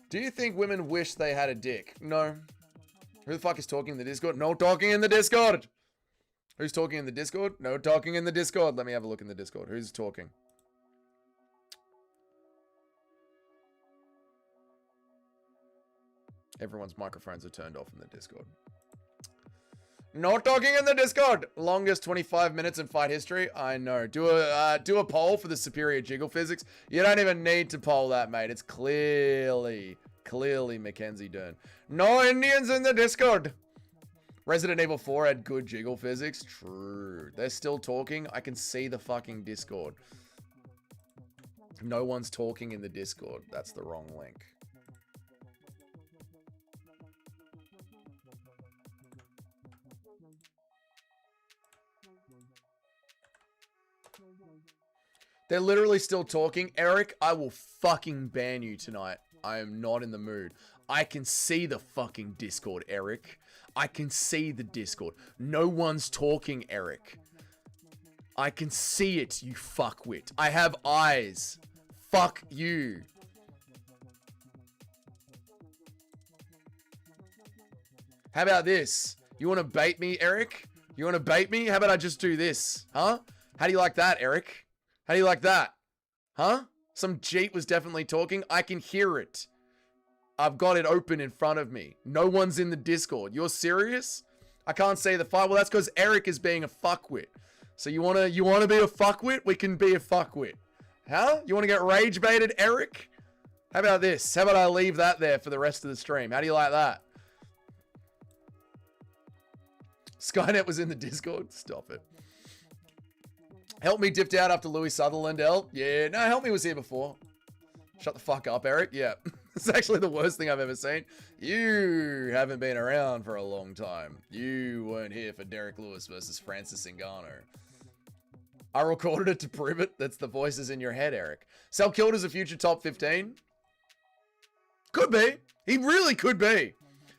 Do you think women wish they had a dick? No. Who the fuck is talking in the Discord? No talking in the Discord. Who's talking in the Discord? No talking in the Discord. Let me have a look in the Discord. Who's talking? Everyone's microphones are turned off in the Discord. No talking in the Discord. Longest 25 minutes in fight history. I know. Do a poll for the superior jiggle physics. You don't even need to poll that, mate. It's clearly Mackenzie Dern. No Indians in the Discord. Resident Evil 4 had good jiggle physics. True. They're still talking. I can see the fucking Discord. No one's talking in the Discord. That's the wrong link. They're literally still talking. Eric, I will fucking ban you tonight. I am not in the mood. I can see the fucking Discord, Eric. I can see the Discord. No one's talking, Eric. I can see it, you fuckwit. I have eyes. Fuck you. How about this? You want to bait me, Eric? You want to bait me? How about I just do this? Huh? How do you like that, Eric? How do you like that? Huh? Some Jeep was definitely talking. I can hear it. I've got it open in front of me. No one's in the Discord. You're serious? I can't say the fight. Well, that's because Eric is being a fuckwit. So you wanna be a fuckwit? We can be a fuckwit. Huh? You wanna get rage baited, Eric? How about this? How about I leave that there for the rest of the stream? How do you like that? Skynet was in the Discord. Stop it. Help me dipped out after Louis Sutherland, L. Yeah, no, Help me was here before. Shut the fuck up, Eric. Yeah, it's actually the worst thing I've ever seen. You haven't been around for a long time. You weren't here for Derek Lewis versus Francis Ngannou. I recorded it to prove it. That's the voices in your head, Eric. Sal Kilder's a future top 15. Could be. He really could be.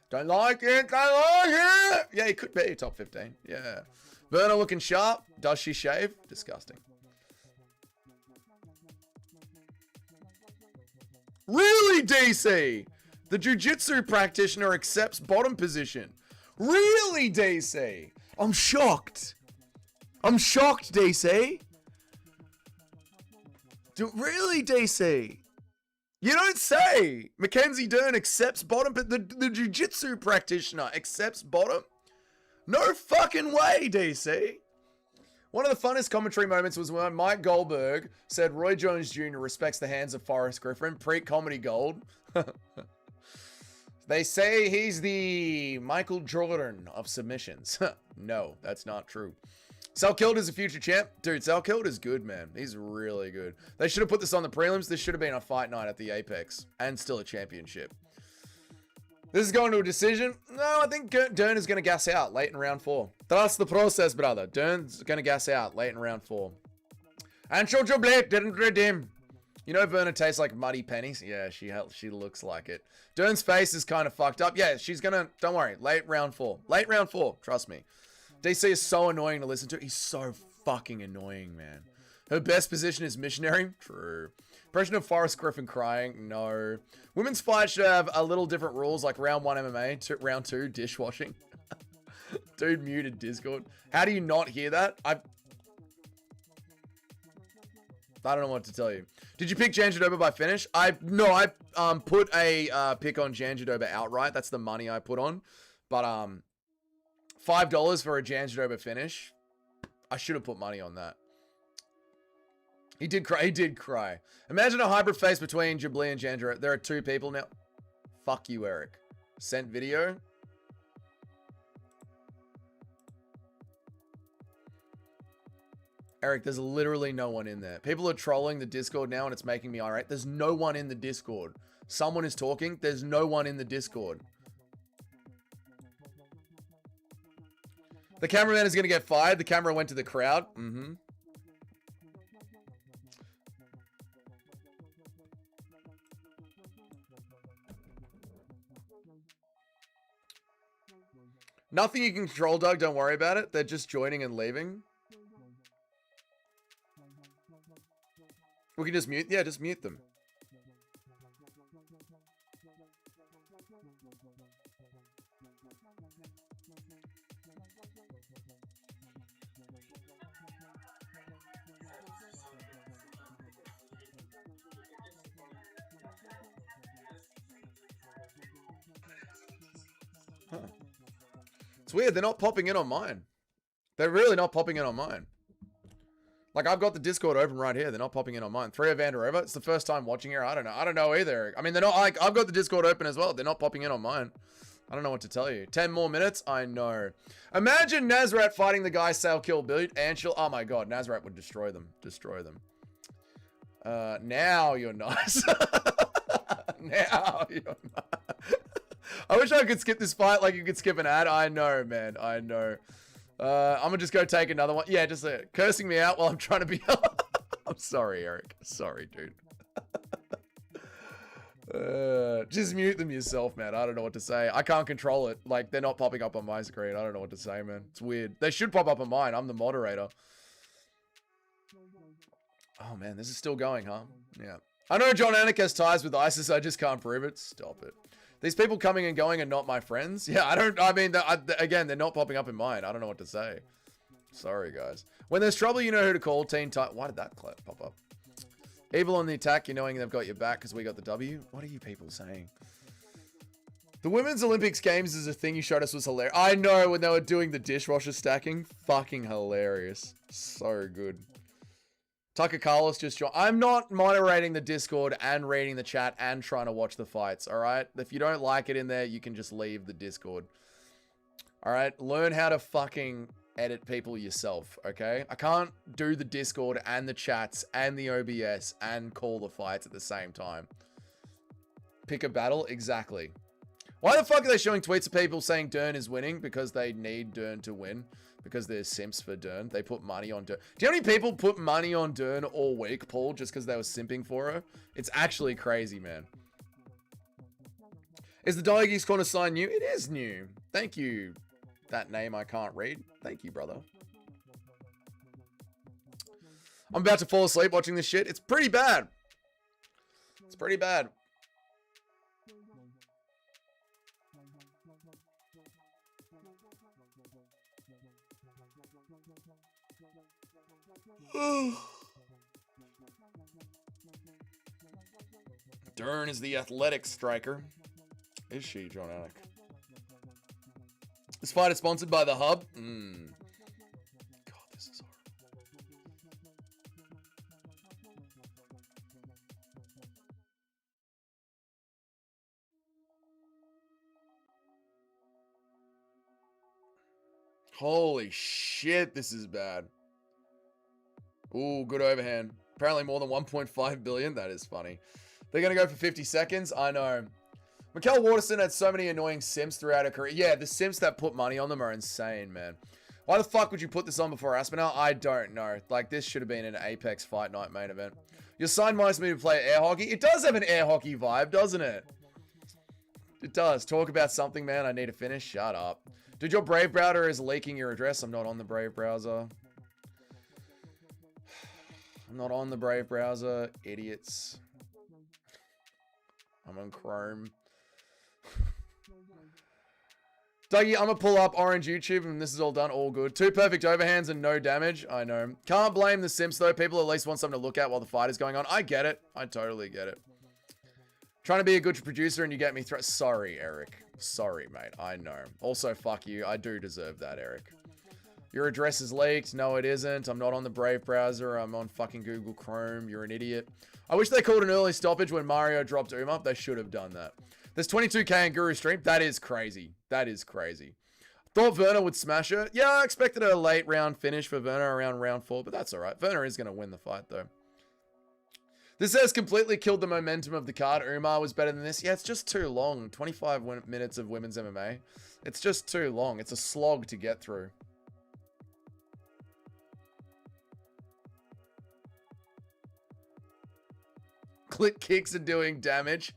Don't like it. Don't like it. Yeah, he could be top 15. Yeah. Werner looking sharp. Does she shave? Disgusting. Really, DC? The jiu-jitsu practitioner accepts bottom position. Really, DC? I'm shocked. I'm shocked, DC. Really, DC? You don't say. Mackenzie Dern accepts bottom. The jiu-jitsu practitioner accepts bottom? No fucking way, DC. One of the funnest commentary moments was when Mike Goldberg said Roy Jones Jr. respects the hands of Forrest Griffin, pre-comedy gold. They say he's the Michael Jordan of submissions. No, that's not true. Sal Kilder's a future champ. Dude, Sal Kilder's good, man. He's really good. They should have put this on the prelims. This should have been a fight night at the Apex. And still a championship. This is going to a decision. No, I think Dern is going to gas out late in round 4. That's the process, brother. Dern's going to gas out late in round 4. And Jojo Blake didn't redeem. You know Werner tastes like muddy pennies? Yeah, she looks like it. Dern's face is kind of fucked up. Yeah, she's going to... Don't worry. Late round 4. Late round 4. Trust me. DC is so annoying to listen to. He's so fucking annoying, man. Her best position is missionary. True. Impression of Forrest Griffin crying? No. Women's fight should have a little different rules, like round 1 MMA, round 2 dishwashing. Dude muted Discord. How do you not hear that? I don't know what to tell you. Did you pick Janjadoba by finish? I put a pick on Janjadoba outright. That's the money I put on. But $5 for a Janjadoba finish. I should have put money on that. He did cry. He did cry. Imagine a hybrid face between Ghibli and Janjadoba. There are 2 people now. Fuck you, Eric. Sent video. Eric, there's literally no one in there. People are trolling the Discord now and it's making me irate. There's no one in the Discord. Someone is talking. There's no one in the Discord. The cameraman is going to get fired. The camera went to the crowd. Mm-hmm. Nothing you can control, Doug. Don't worry about it. They're just joining and leaving. We can just mute. Yeah, just mute them. Huh. It's weird. They're not popping in on mine. They're really not popping in on mine. Like, I've got the Discord open right here. They're not popping in on mine. 3 Evander over. It's the first time watching here. I don't know. I don't know either. I mean, they're not like, I've got the Discord open as well. They're not popping in on mine. I don't know what to tell you. 10 more minutes? I know. Imagine Nazrat fighting the guy Sale Kill Build and she'll... Oh my god, Nazrat would destroy them. Destroy them. Now you're nice. Now you're nice. I wish I could skip this fight like you could skip an ad. I know, man. I know. I'm gonna just go take another one. Yeah, just cursing me out while I'm trying to be... I'm sorry, Eric. Sorry, dude. Just mute them yourself, man. I don't know what to say. I can't control it. Like, they're not popping up on my screen. I don't know what to say, man. It's weird. They should pop up on mine. I'm the moderator. Oh, man. This is still going, huh? Yeah. I know John Anik has ties with ISIS. I just can't prove it. Stop it. These people coming and going are not my friends. Yeah, I mean, again, they're not popping up in mine. I don't know what to say. Sorry, guys. When there's trouble, you know who to call. Teen Tight. Why did that pop up? Evil on the attack. You're knowing they've got your back because we got the W. What are you people saying? The Women's Olympics Games is a thing you showed us was hilarious. I know when they were doing the dishwasher stacking. Fucking hilarious. So good. Tucker Carlos just joined. I'm not moderating the Discord and reading the chat and trying to watch the fights, alright? If you don't like it in there, you can just leave the Discord. Alright? Learn how to fucking edit people yourself, okay? I can't do the Discord and the chats and the OBS and call the fights at the same time. Pick a battle? Exactly. Why the fuck are they showing tweets of people saying Dern is winning? Because they need Dern to win. Because they're simps for Dern. They put money on Dern. Do you know how many people put money on Dern all week, Paul, just because they were simping for her? It's actually crazy, man. Is the Dog East Corner sign new? It is new. Thank you. That name I can't read. Thank you, brother. I'm about to fall asleep watching this shit. It's pretty bad. It's pretty bad. Dern is the athletic striker. Is she, John Anik? This fight is sponsored by The Hub. God, this is horrible. Holy shit, this is bad. Ooh, good overhand. Apparently more than 1.5 billion. That is funny. They're going to go for 50 seconds. I know. Mikkel Waterson had so many annoying simps throughout her career. Yeah, the simps that put money on them are insane, man. Why the fuck would you put this on before Aspinall? I don't know. Like, this should have been an Apex Fight Night main event. Your sign reminds me to play air hockey. It does have an air hockey vibe, doesn't it? It does. Talk about something, man. I need to finish. Shut up. Dude, your Brave browser is leaking your address. I'm not on the Brave browser. I'm not on the Brave browser. Idiots. I'm on Chrome. Dougie, I'm gonna pull up Orange YouTube and this is all done. All good. 2 perfect overhands and no damage. I know. Can't blame the simps though. People at least want something to look at while the fight is going on. I get it. I totally get it. Trying to be a good producer and you get me through. Sorry, Eric. Sorry, mate. I know. Also, fuck you. I do deserve that, Eric. Your address is leaked. No, it isn't. I'm not on the Brave browser. I'm on fucking Google Chrome. You're an idiot. I wish they called an early stoppage when Mario dropped Uma. They should have done that. There's 22k in Guru stream. That is crazy. That is crazy. Thought Werner would smash her. Yeah, I expected a late round finish for Werner around round 4, but that's all right. Werner is going to win the fight, though. This has completely killed the momentum of the card. Umar was better than this. Yeah, it's just too long. 25 minutes of women's MMA. It's just too long. It's a slog to get through. Clit kicks are doing damage.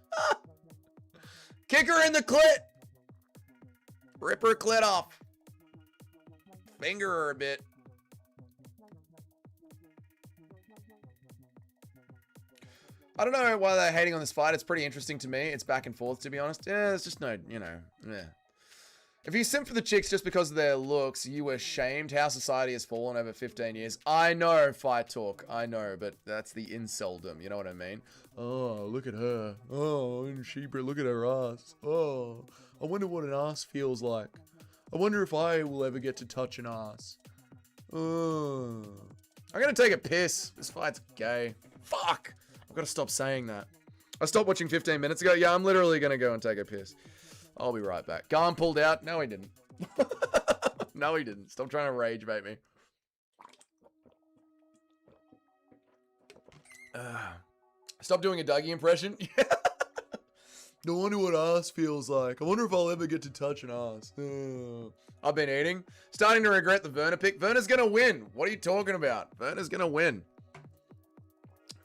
Kick her in the clit. Rip her clit off. Finger her a bit. I don't know why they're hating on this fight. It's pretty interesting to me. It's back and forth, to be honest. Yeah, there's just no, you know, yeah. If you simp for the chicks just because of their looks, you were shamed. How society has fallen over 15 years. I know, Fight Talk. I know, but that's the inseldom. You know what I mean? Oh, look at her. Oh, and Shebra, look at her ass. Oh, I wonder what an ass feels like. I wonder if I will ever get to touch an ass. Oh. I'm gonna take a piss. This fight's gay. Fuck. I've got to stop saying that. I stopped watching 15 minutes ago. Yeah, I'm literally going to go and take a piss. I'll be right back. Gane pulled out. No, he didn't. No, he didn't. Stop trying to rage bait me. Stop doing a Dougie impression. No wonder what ass feels like. I wonder if I'll ever get to touch an ass. I've been eating. Starting to regret the Werner pick. Werner's going to win. What are you talking about? Werner's going to win.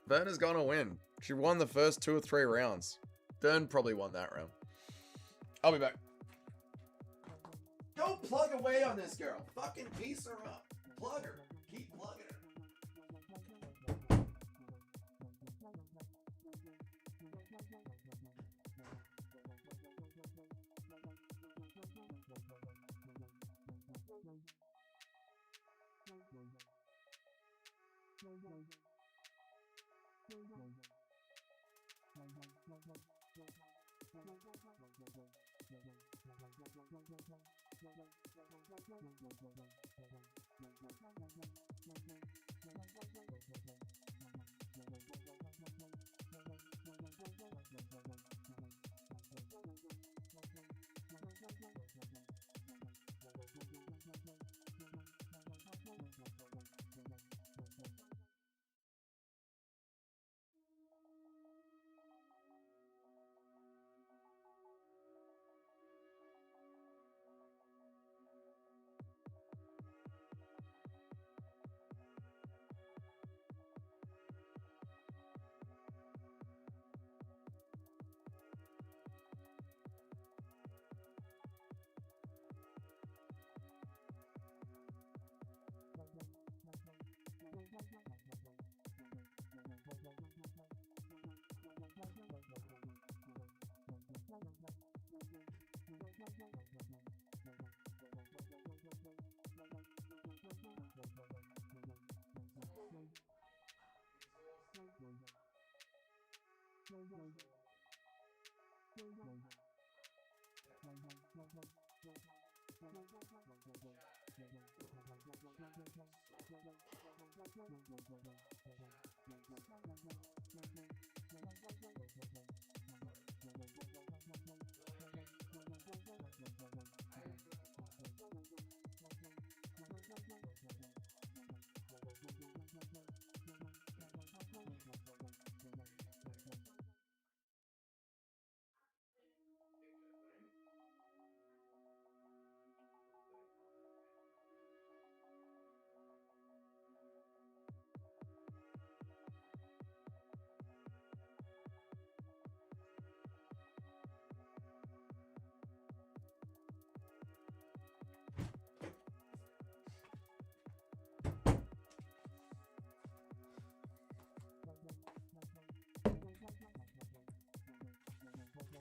Werner's gonna win. She won the first 2 or 3 rounds. Vern probably won that round. I'll be back. Don't plug away on this girl. Fucking piece her up. Plug her. Keep plugging her.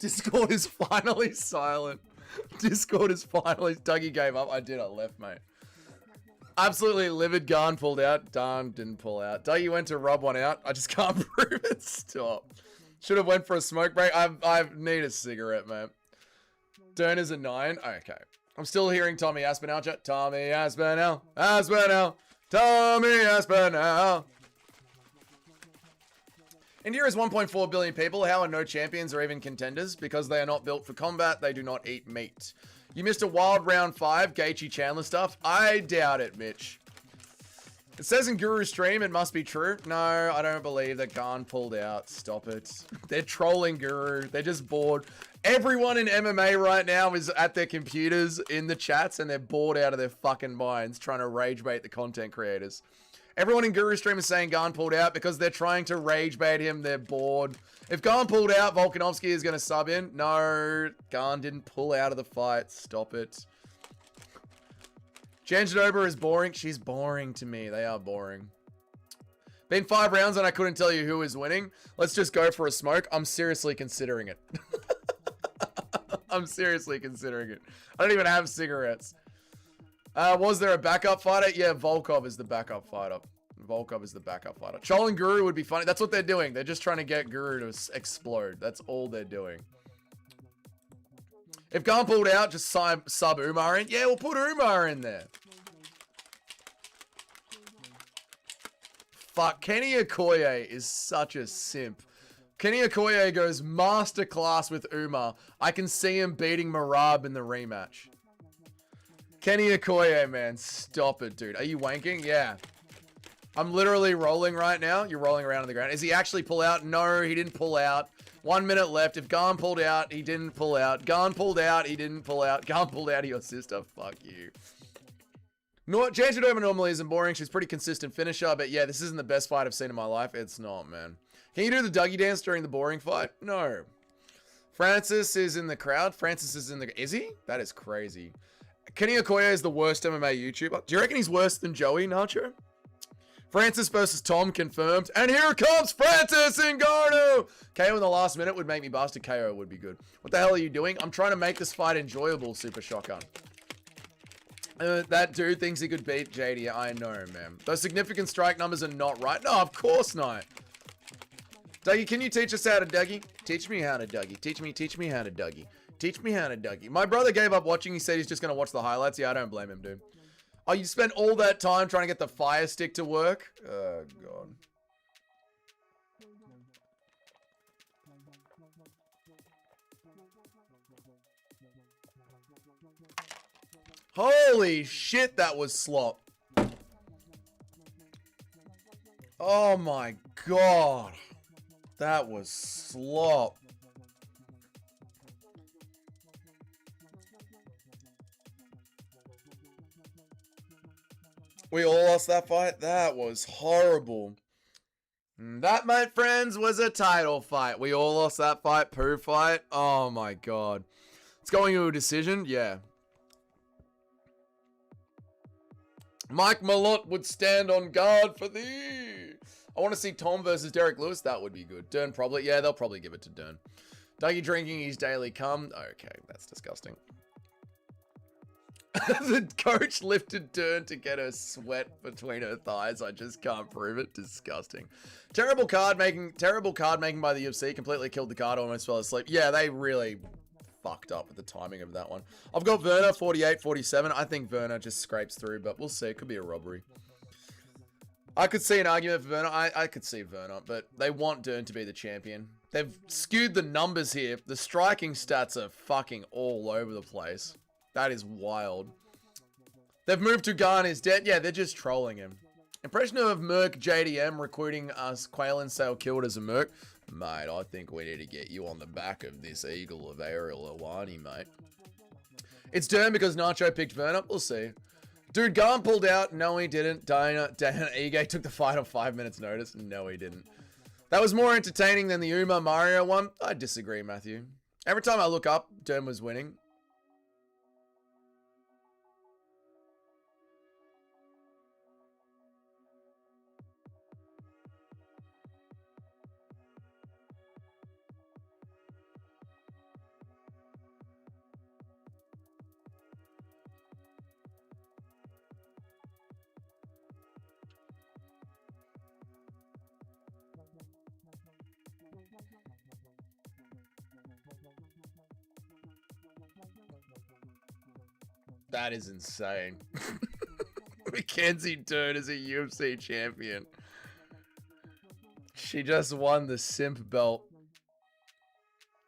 Discord is finally silent. Discord is finally... Dougie gave up. I left, mate. Absolutely livid. Gane pulled out. Darn, didn't pull out. Dougie went to rub one out. I just can't prove it. Stop. Should have went for a smoke break. I need a cigarette, man. Dern is a 9. Okay. I'm still hearing Tommy Aspinall chat. Tommy Aspinall. Aspinall. Tommy Aspinall. India is 1.4 billion people. How are no champions or even contenders? Because they are not built for combat. They do not eat meat. You missed a wild round 5, Gaethje Chandler stuff. I doubt it, Mitch. It says in Guru's stream it must be true. No, I don't believe that Gane pulled out. Stop it. They're trolling Guru. They're just bored. Everyone in MMA right now is at their computers in the chats and they're bored out of their fucking minds trying to rage bait the content creators. Everyone in Guru's stream is saying Gane pulled out because they're trying to rage bait him. They're bored. If Gane pulled out, Volkanovski is going to sub in. No, Gane didn't pull out of the fight. Stop it. Janjadova is boring. She's boring to me. They are boring. Been 5 rounds and I couldn't tell you who is winning. Let's just go for a smoke. I'm seriously considering it. I'm seriously considering it. I don't even have cigarettes. Was there a backup fighter? Yeah, Volkov is the backup fighter. Volkov is the backup fighter. Chol and Guru would be funny. That's what they're doing. They're just trying to get Guru to explode. That's all they're doing. If Gane pulled out, just sub Umar in. Yeah, we'll put Umar in there. Fuck, Kenny Okoye is such a simp. Kenny Okoye goes masterclass with Umar. I can see him beating Marab in the rematch. Kenny Okoye, man. Stop it, dude. Are you wanking? Yeah. I'm literally rolling right now. You're rolling around on the ground. Is he actually pull out? No, he didn't pull out. 1 minute left. If Gane pulled out, he didn't pull out. Gane pulled out, he didn't pull out. Gane pulled out of your sister. Fuck you. No, Janjadova normally isn't boring. She's a pretty consistent finisher. But yeah, this isn't the best fight I've seen in my life. It's not, man. Can you do the Dougie dance during the boring fight? No. Francis is in the crowd. Francis is in the... Is he? That is crazy. Kenny Okoye is the worst MMA YouTuber. Do you reckon he's worse than Joey, Nacho? Francis versus Tom confirmed. And here comes Francis Ngannou! KO in the last minute would make me bust. A KO would be good. What the hell are you doing? I'm trying to make this fight enjoyable, Super Shotgun. That dude thinks he could beat JD. I know, man. Those significant strike numbers are not right. No, of course not. Dougie, can you teach us how to Dougie? Teach me how to Dougie. Teach me how to Dougie. Teach me how to Dougie. My brother gave up watching. He said he's just going to watch the highlights. Yeah, I don't blame him, dude. Oh, you spent all that time trying to get the fire stick to work? Oh, God. Holy shit, that was slop. Oh, my God. That was slop. We all lost that fight? That was horrible. That, my friends, was a title fight. We all lost that fight. Poo fight. Oh, my God. It's going to a decision? Yeah. Mike Malott would stand on guard for thee. I want to see Tom versus Derek Lewis. That would be good. Dern probably. Yeah, they'll probably give it to Dern. Dougie drinking his daily cum. Okay, that's disgusting. The coach lifted Dern to get her sweat between her thighs. I just can't prove it. Disgusting. Terrible card making by the UFC. Completely killed the card. Almost fell asleep. Yeah, they really fucked up with the timing of that one. I've got Werner 48-47. I think Werner just scrapes through, but we'll see. It could be a robbery. I could see an argument for Werner. I could see Werner, but they want Dern to be the champion. They've skewed the numbers here. The striking stats are fucking all over the place. That is wild. They've moved to Gane is dead. Yeah, they're just trolling him. Impression of Merc JDM recruiting us. Quaylen Sale killed as a Merc. Mate, I think we need to get you on the back of this Eagle of Ariel Awani, mate. It's Dern because Nacho picked Werner. We'll see. Dude, Gane pulled out. No, he didn't. Dana Ige took the fight on 5 minutes notice. No, he didn't. That was more entertaining than the Uma Mario one. I disagree, Matthew. Every time I look up, Dern was winning. That is insane. Mackenzie Dern is a UFC champion. She just won the simp belt.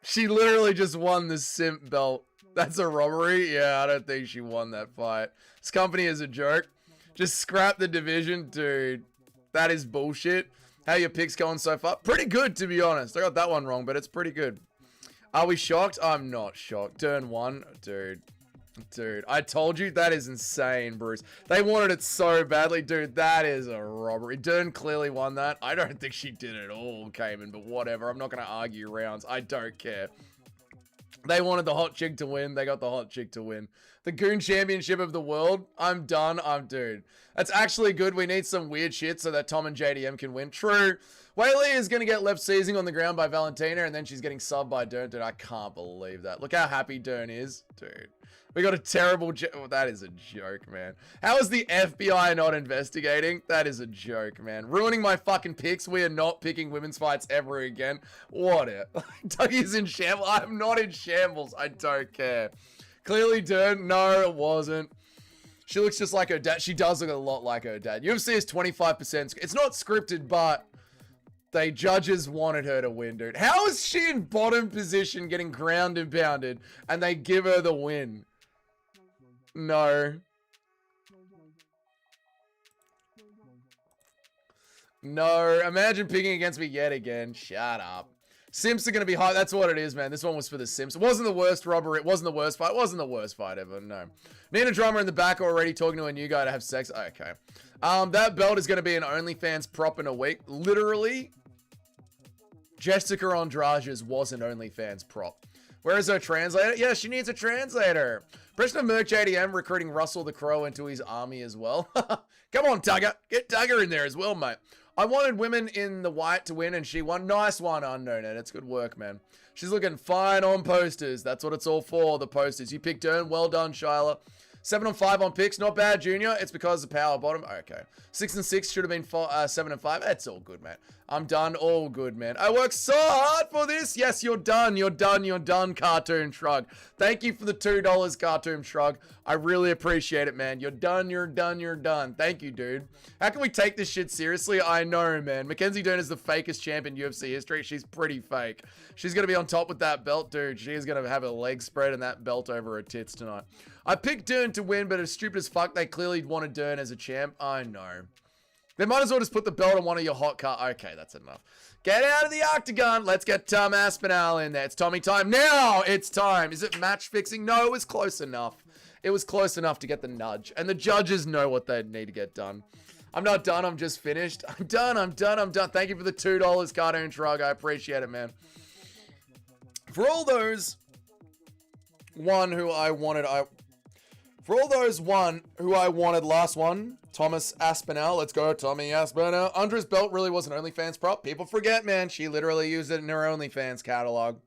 She literally just won the simp belt. That's a robbery? Yeah, I don't think she won that fight. This company is a joke. Just scrap the division, dude. That is bullshit. How your picks going so far? Pretty good, to be honest. I got that one wrong, but it's pretty good. Are we shocked? I'm not shocked. Turn one, dude. Dude, I told you that is insane, Bruce. They wanted it so badly, dude. That is a robbery. Dern clearly won that. I don't think she did at all, Cayman, but whatever. I'm not going to argue rounds. I don't care. They wanted the hot chick to win. They got the hot chick to win. The Goon Championship of the world. I'm done. Dude. That's actually good. We need some weird shit so that Tom and JDM can win. True. Whaley is going to get left seizing on the ground by Valentina, and then she's getting subbed by Dern. Dude, I can't believe that. Look how happy Dern is. Dude. We got a terrible... that is a joke, man. How is the FBI not investigating? That is a joke, man. Ruining my fucking picks. We are not picking women's fights ever again. What it? Dougie's in shambles. I'm not in shambles. I don't care. Clearly Dern. No, it wasn't. She looks just like her dad. She does look a lot like her dad. UFC is 25%. It's not scripted, but... they judges wanted her to win, dude. How is she in bottom position getting ground and pounded and they give her the win? No. No. Imagine picking against me yet again. Shut up. Simps are going to be high. That's what it is, man. This one was for the Simps. It wasn't the worst robbery. It wasn't the worst fight. It wasn't the worst fight ever. No. Nina Drummer in the back already talking to a new guy to have sex. Okay. That belt is going to be an OnlyFans prop in a week. Literally, Jessica Andrade's was an OnlyFans prop. Where is her translator? Yeah, she needs a translator. President of Merc JDM recruiting Russell the Crow into his army as well. Come on, Tugger. Get Tugger in there as well, mate. I wanted women in the white to win, and she won. Nice one, Unknown. It's good work, man. She's looking fine on posters. That's what it's all for, the posters. You picked Dern. Well done, Shyla. 7 and 5 on picks. Not bad, Junior. It's because of the power bottom. Okay. 6 and 6 should have been 7 and 5. It's all good, man. I'm done. All good, man. I worked so hard for this. Yes, you're done. You're done. You're done, Cartoon Shrug. Thank you for the $2, Cartoon Shrug. I really appreciate it, man. You're done. You're done. You're done. Thank you, dude. How can we take this shit seriously? I know, man. Mackenzie Dern is the fakest champ in UFC history. She's pretty fake. She's going to be on top with that belt, dude. She is going to have her legs spread and that belt over her tits tonight. I picked Dern to win, but as stupid as fuck, they clearly wanted Dern as a champ. I know. They might as well just put the belt on one of your hot cards. Okay, that's enough. Get out of the octagon. Let's get Tom Aspinall in there. It's Tommy time. Now it's time. Is it match fixing? No, it was close enough. It was close enough to get the nudge. And the judges know what they need to get done. I'm not done. I'm just finished. I'm done. I'm done. I'm done. Thank you for the $2, Cartoon Shrug. I appreciate it, man. For all those who I wanted last one, Thomas Aspinall. Let's go, Tommy Aspinall. Andra's belt really was an OnlyFans prop. People forget, man. She literally used it in her OnlyFans catalog.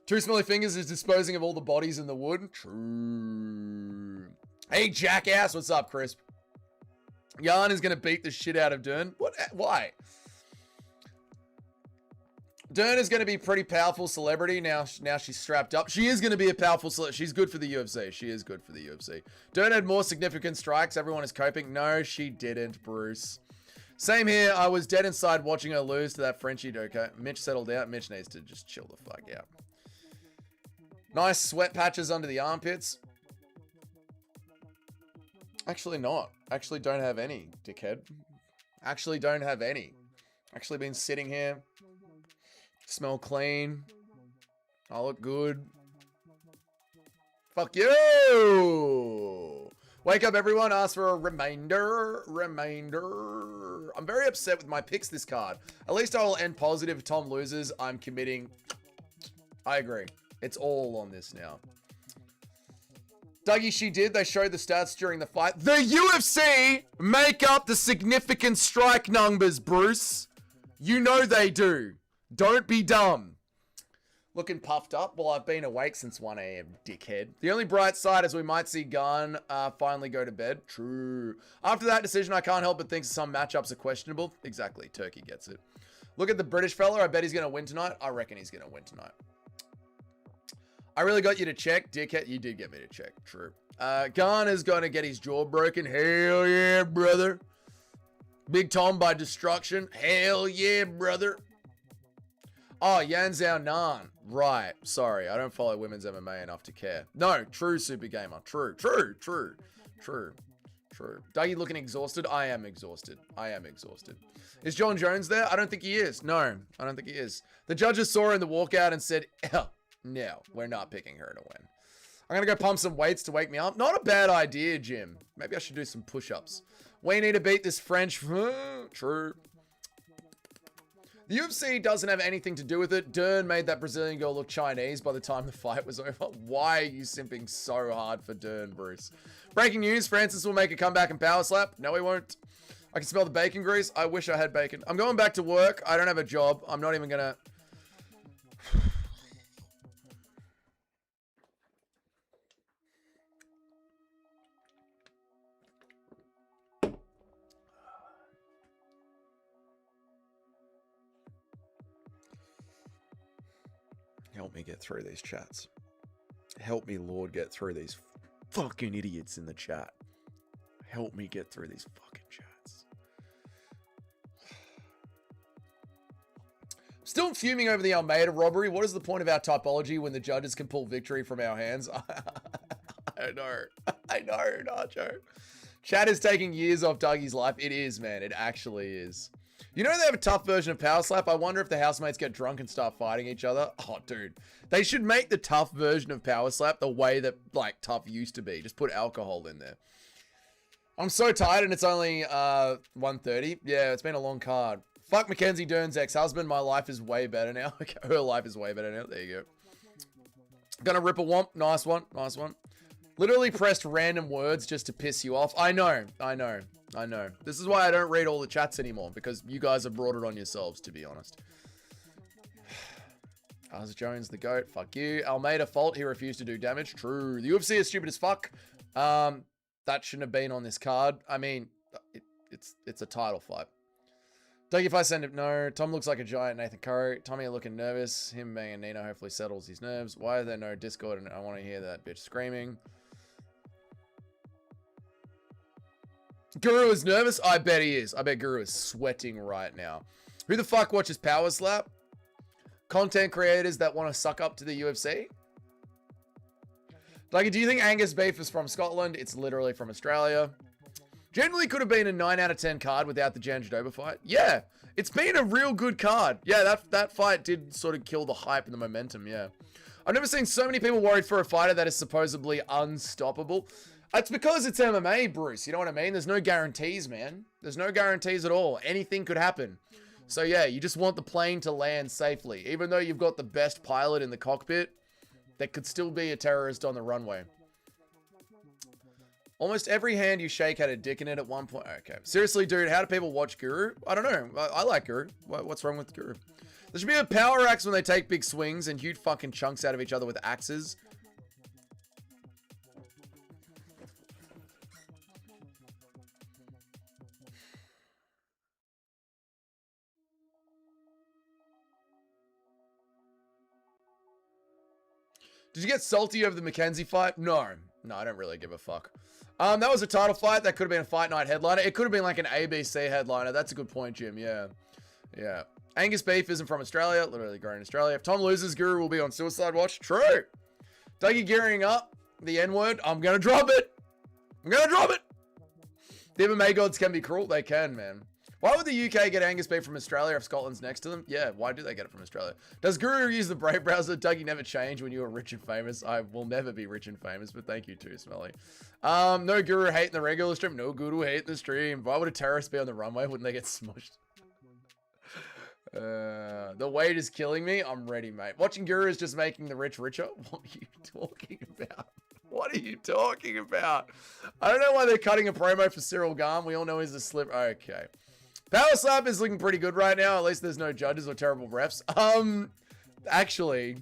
Two Smelly Fingers is disposing of all the bodies in the wood. True. Hey, jackass. What's up, Crisp? Gane is going to beat the shit out of Dern. What? Why? Dern is going to be a pretty powerful celebrity now she's strapped up. She is going to be a powerful celebrity. She's good for the UFC. She is good for the UFC. Dern had more significant strikes. Everyone is coping. No, she didn't, Bruce. Same here. I was dead inside watching her lose to that Frenchie. Okay, Mitch settled out. Mitch needs to just chill the fuck out. Nice sweat patches under the armpits. Actually not. Actually don't have any, dickhead. Actually don't have any. Actually been sitting here. Smell clean. I look good. Fuck you! Wake up, everyone. Ask for a reminder. I'm very upset with my picks this card. At least I will end positive. If Tom loses, I'm committing. I agree. It's all on this now. Dougie, she did. They showed the stats during the fight. The UFC make up the significant strike numbers, Bruce. You know they do. Don't be dumb. Looking puffed up? Well, I've been awake since 1 a.m., dickhead. The only bright side is we might see Gane finally go to bed. True. After that decision, I can't help but think some matchups are questionable. Exactly. Turkey gets it. Look at the British fella. I bet he's going to win tonight. I reckon he's going to win tonight. I really got you to check, dickhead. You did get me to check. True. Gane is going to get his jaw broken. Hell yeah, brother. Big Tom by destruction. Hell yeah, brother. Oh, Yan Zhao Nan. Right. Sorry, I don't follow women's MMA enough to care. No, true, Super Gamer. True. Dougie looking exhausted? I am exhausted. Is John Jones there? I don't think he is. No, I don't think he is. The judges saw her in the walkout and said, no, we're not picking her to win. I'm going to go pump some weights to wake me up. Not a bad idea, Jim. Maybe I should do some push-ups. We need to beat this French. True. The UFC doesn't have anything to do with it. Dern made that Brazilian girl look Chinese by the time the fight was over. Why are you simping so hard for Dern, Bruce? Breaking news, Francis will make a comeback and power slap. No, he won't. I can smell the bacon grease. I wish I had bacon. I'm going back to work. I don't have a job. I'm not even going to... Help me get through these chats. Help me, Lord, get through these fucking idiots in the chat. Help me get through these fucking chats. Still fuming over the Almeida robbery. What is the point of our typology when the judges can pull victory from our hands? I know, Nacho. Chat is taking years off Dougie's life. It is, man. It actually is. You know they have a tough version of Power Slap? I wonder if the housemates get drunk and start fighting each other. Oh, dude. They should make the tough version of Power Slap the way that, like, tough used to be. Just put alcohol in there. I'm so tired and it's only 1:30. Yeah, it's been a long card. Fuck Mackenzie Dern's ex-husband. My life is way better now. Okay, her life is way better now. There you go. Gonna rip a womp. Nice one. Nice one. Literally pressed random words just to piss you off. I know. This is why I don't read all the chats anymore, because you guys have brought it on yourselves, to be honest. Ars Jones, the GOAT. Fuck you. Almeida fault. He refused to do damage. True. The UFC is stupid as fuck. That shouldn't have been on this card. I mean, it's a title fight. Doug, if I send it, no. Tom looks like a giant Nathan Curry. Tommy looking nervous. Him being a Nino hopefully settles his nerves. Why is there no Discord? And I want to hear that bitch screaming. Guru is nervous? I bet he is. I bet Guru is sweating right now. Who the fuck watches Power Slap? Content creators that want to suck up to the UFC? Like, do you think Angus Beef is from Scotland? It's literally from Australia. Generally could have been a 9 out of 10 card without the Janjadova fight. Yeah, it's been a real good card. Yeah, that fight did sort of kill the hype and the momentum, yeah. I've never seen so many people worried for a fighter that is supposedly unstoppable. It's because it's MMA, Bruce. You know what I mean? There's no guarantees, man. There's no guarantees at all. Anything could happen. So yeah, you just want the plane to land safely. Even though you've got the best pilot in the cockpit, there could still be a terrorist on the runway. Almost every hand you shake had a dick in it at one point. Okay. Seriously, dude, how do people watch Guru? I don't know. I like Guru. What's wrong with Guru? There should be a power axe when they take big swings and huge fucking chunks out of each other with axes. Did you get salty over the Mackenzie fight? No, I don't really give a fuck. That was a title fight. That could have been a fight night headliner. It could have been like an ABC headliner. That's a good point, Jim. Yeah. Angus Beef isn't from Australia. Literally grown in Australia. If Tom loses, Guru will be on suicide watch. True. Dougie gearing up. The N-word. I'm going to drop it. The MMA gods can be cruel. They can, man. Why would the UK get Angus Beef from Australia if Scotland's next to them? Yeah, why do they get it from Australia? Does Guru use the Brave browser? Dougie never changed when you were rich and famous. I will never be rich and famous, but thank you too, Smelly. No Guru hating the regular stream. No Guru hating the stream. Why would a terrorist be on the runway? Wouldn't they get smushed? The weight is killing me. I'm ready, mate. Watching Guru is just making the rich richer. What are you talking about? What are you talking about? I don't know why they're cutting a promo for Cyril Gane. We all know he's a slip. Okay. Power Slap is looking pretty good right now. At least there's no judges or terrible refs. Actually,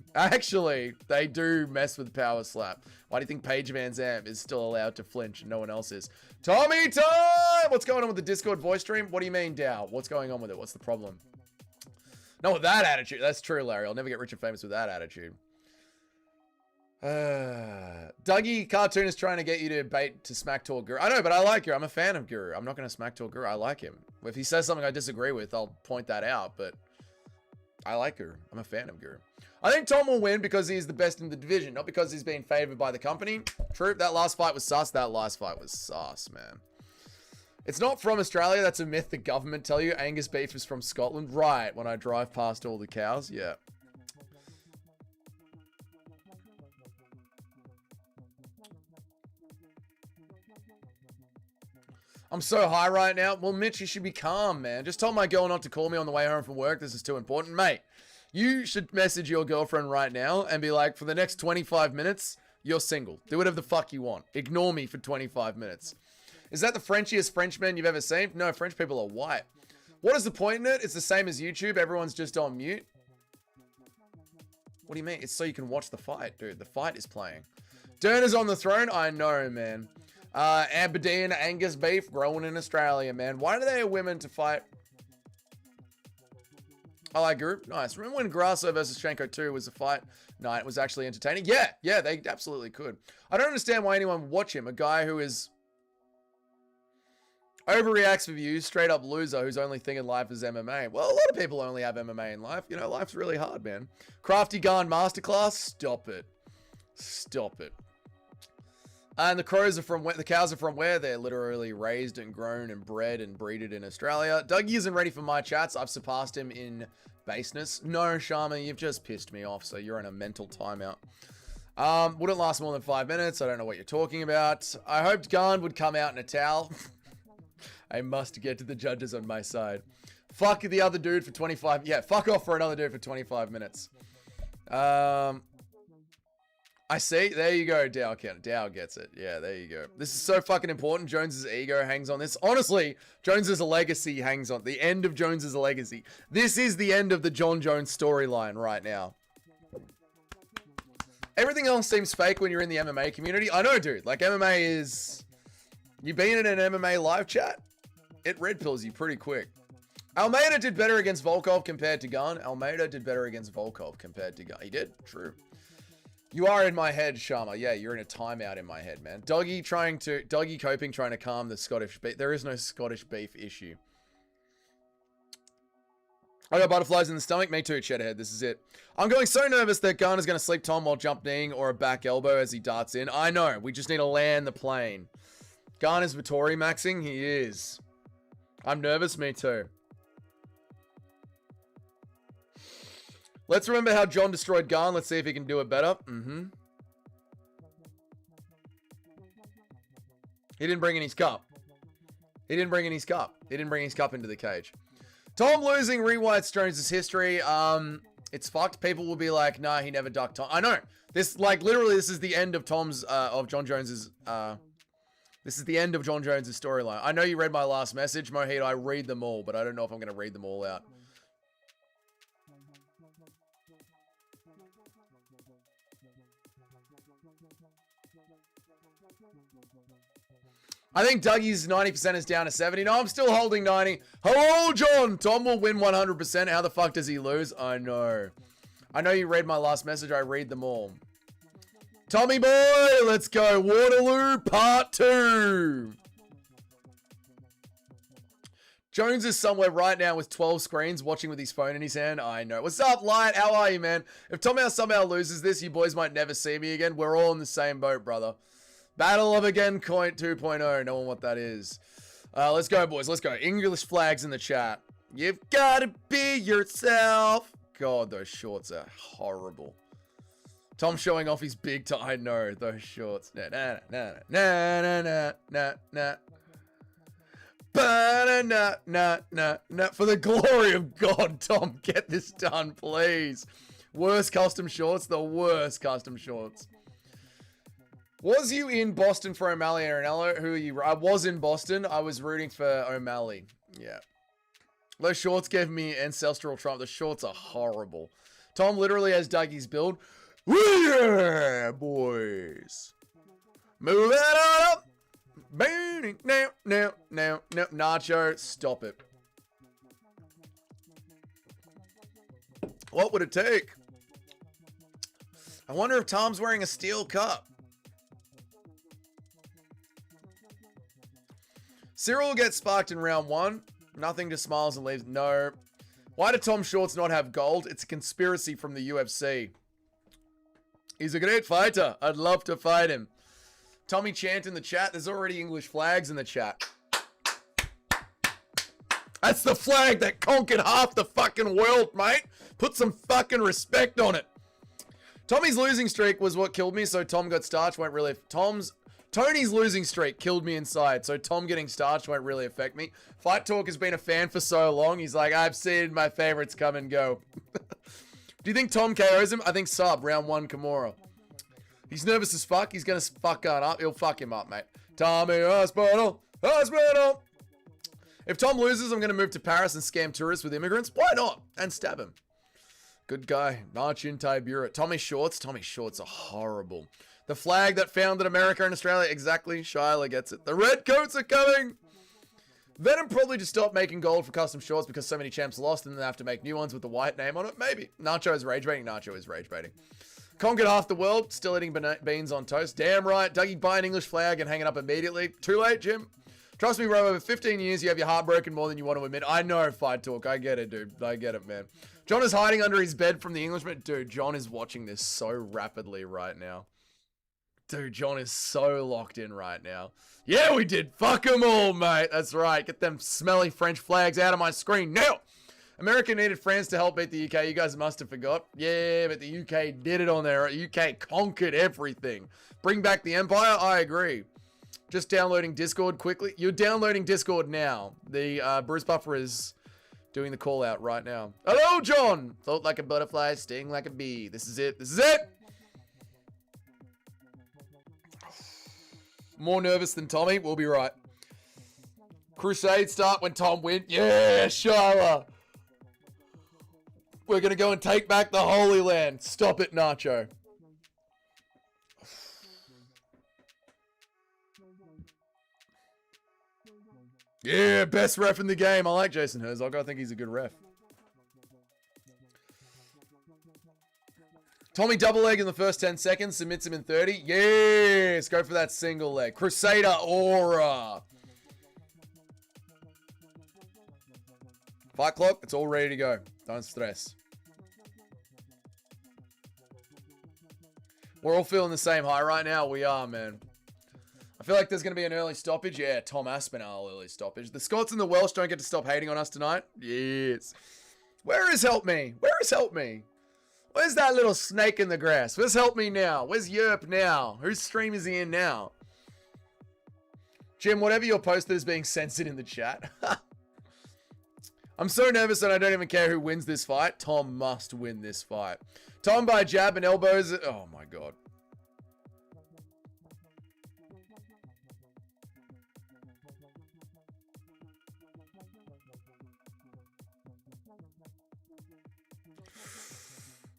they do mess with Power Slap. Why do you think Paige Van Zant is still allowed to flinch and no one else is? Tommy time! What's going on with the Discord voice stream? What do you mean, Dow? What's going on with it? What's the problem? Not with that attitude. That's true, Larry. I'll never get rich and famous with that attitude. Dougie Cartoon is trying to get you to bait to smack talk Guru. I know, but I like Guru. I'm a fan of Guru. I'm not going to smack talk Guru. I like him. If he says something I disagree with, I'll point that out, but I like Guru. I'm a fan of Guru. I think Tom will win because he's the best in the division, not because he's being favored by the company. True, that last fight was sus. That last fight was sus, man. It's not from Australia. That's a myth the government tell you. Angus beef is from Scotland. Right, when I drive past all the cows. Yeah. I'm so high right now. Well, Mitch, you should be calm, man. Just told my girl not to call me on the way home from work. This is too important. Mate, you should message your girlfriend right now and be like, for the next 25 minutes, you're single. Do whatever the fuck you want. Ignore me for 25 minutes. Is that the Frenchiest Frenchman you've ever seen? No, French people are white. What is the point in it? It's the same as YouTube. Everyone's just on mute. What do you mean? It's so you can watch the fight, dude. The fight is playing. Derner's on the throne? I know, man. Aberdeen, Angus beef, growing in Australia, man. Why do they have women to fight? I like Group. Nice. Remember when Grasso versus Shenko 2 was a fight night? It was actually entertaining. Yeah, they absolutely could. I don't understand why anyone would watch him. A guy who is overreacts for views, straight up loser whose only thing in life is MMA. Well, a lot of people only have MMA in life. You know, life's really hard, man. Crafty Gane Masterclass? Stop it. Stop it. And the cows are from where? They're literally raised and grown and bred and breeded in Australia. Dougie isn't ready for my chats. I've surpassed him in baseness. No, Sharma, you've just pissed me off, so you're in a mental timeout. Wouldn't last more than 5 minutes. I don't know what you're talking about. I hoped Gane would come out in a towel. I must get to the judges on my side. Fuck the other dude for 25. Yeah, fuck off for another dude for 25 minutes. I see. There you go, Dow. Dow gets it. Yeah, there you go. This is so fucking important. Jones's ego hangs on this. Honestly, Jones's legacy hangs on. The end of Jones's legacy. This is the end of the John Jones storyline right now. Everything else seems fake when you're in the MMA community. I know, dude. Like, MMA is... You been in an MMA live chat? It red pills you pretty quick. Almeida did better against Volkov compared to Gane. Almeida did better against Volkov compared to Gane. He did? True. You are in my head, Sharma. Yeah, you're in a timeout in my head, man. Dougie coping, trying to calm the Scottish beef. There is no Scottish beef issue. I got butterflies in the stomach. Me too, Cheddar Head. This is it. I'm going so nervous that Gane is going to sleep Tom while jumping or a back elbow as he darts in. I know. We just need to land the plane. Gane is Vittori maxing. He is. I'm nervous. Me too. Let's remember how John destroyed Gane. Let's see if he can do it better. He didn't bring in his cup. He didn't bring in his cup into the cage. Tom losing rewrites Jones' history. It's fucked. People will be like, nah, he never ducked Tom. I know. This, like, literally, this is the end of John Jones's, this is the end of John Jones's storyline. I know you read my last message, Mohito. I read them all, but I don't know if I'm going to read them all out. I think Dougie's 90% is down to 70. No, I'm still holding 90. Hello, John. Tom will win 100%. How the fuck does he lose? I know. I know you read my last message. I read them all. Tommy boy, let's go. Waterloo part 2. Jones is somewhere right now with 12 screens watching with his phone in his hand. I know. What's up, Light? How are you, man? If Tom House somehow loses this, you boys might never see me again. We're all in the same boat, brother. Battle of Again Coin 2.0. No one what that is. Let's go, boys. Let's go. English flags in the chat. You've got to be yourself. God, those shorts are horrible. Tom showing off his big tie. I know, those shorts. Nah, nah, nah, nah, nah, nah, nah, nah. Nah. For the glory of God, Tom, get this done, please. Worst custom shorts. The worst custom shorts. Was you in Boston for O'Malley and Ranallo? Who are you? I was in Boston. I was rooting for O'Malley. Yeah. Those shorts gave me ancestral trauma. The shorts are horrible. Tom literally has Dougie's build. Yeah, boys. Move it on up. Now. Nacho, stop it. What would it take? I wonder if Tom's wearing a steel cup. Cyril gets sparked in round 1. Nothing, just smiles and leaves. No. Why did Tom Shorts not have gold? It's a conspiracy from the UFC. He's a great fighter. I'd love to fight him. Tommy chant in the chat. There's already English flags in the chat. That's the flag that conquered half the fucking world, mate. Put some fucking respect on it. Tommy's losing streak was what killed me, so Tom got starched won't really... Tony's losing streak killed me inside, so Tom getting starched won't really affect me. Fight Talk has been a fan for so long, he's like, I've seen my favorites come and go. Do you think Tom KOs him? I think sub, round 1 Kimura. He's nervous as fuck, he's gonna fuck Gane up, he'll fuck him up, mate. Tommy Aspinall, Aspinall. If Tom loses, I'm gonna move to Paris and scam tourists with immigrants. Why not? And stab him. Good guy. Narchin Tibura. Tommy Shorts are horrible. The flag that founded America and Australia. Exactly. Shyla gets it. The red coats are coming. Venom probably just stopped making gold for custom shorts because so many champs lost and they have to make new ones with the white name on it. Maybe. Nacho is rage baiting. Nacho is rage baiting. Conquered half the world. Still eating beans on toast. Damn right. Dougie, buy an English flag and hang it up immediately. Too late, Jim. Trust me, bro, over 15 years, you have your heart broken more than you want to admit. I know, Fight Talk. I get it, dude. I get it, man. John is hiding under his bed from the Englishman. Dude, John is watching this so rapidly right now. Dude, John is so locked in right now. Yeah, we did. Fuck them all, mate. That's right. Get them smelly French flags out of my screen now. America needed France to help beat the UK. You guys must have forgot. Yeah, but the UK did it on there. UK conquered everything. Bring back the Empire? I agree. Just downloading Discord quickly. You're downloading Discord now. The Bruce Buffer is doing the call out right now. Hello, John. Float like a butterfly, sting like a bee. This is it. This is it. More nervous than Tommy. We'll be right. Crusade start when Tom wins. Yeah, Shyla. We're going to go and take back the Holy Land. Stop it, Nacho. Yeah, best ref in the game. I like Jason Herzog. I think he's a good ref. Tommy double leg in the first 10 seconds. Submits him in 30. Yes, go for that single leg. Crusader aura. Fight clock. It's all ready to go. Don't stress. We're all feeling the same high right now. We are, man. I feel like there's going to be an early stoppage. Yeah, Tom Aspinall early stoppage. The Scots and the Welsh don't get to stop hating on us tonight. Yes. Where is Help Me? Where is Help Me? Where's that little snake in the grass? Where's Help Me now? Where's Yerp now? Whose stream is he in now? Jim, whatever your posted is being censored in the chat. I'm so nervous that I don't even care who wins this fight. Tom must win this fight. Tom by jab and elbows. Oh my God.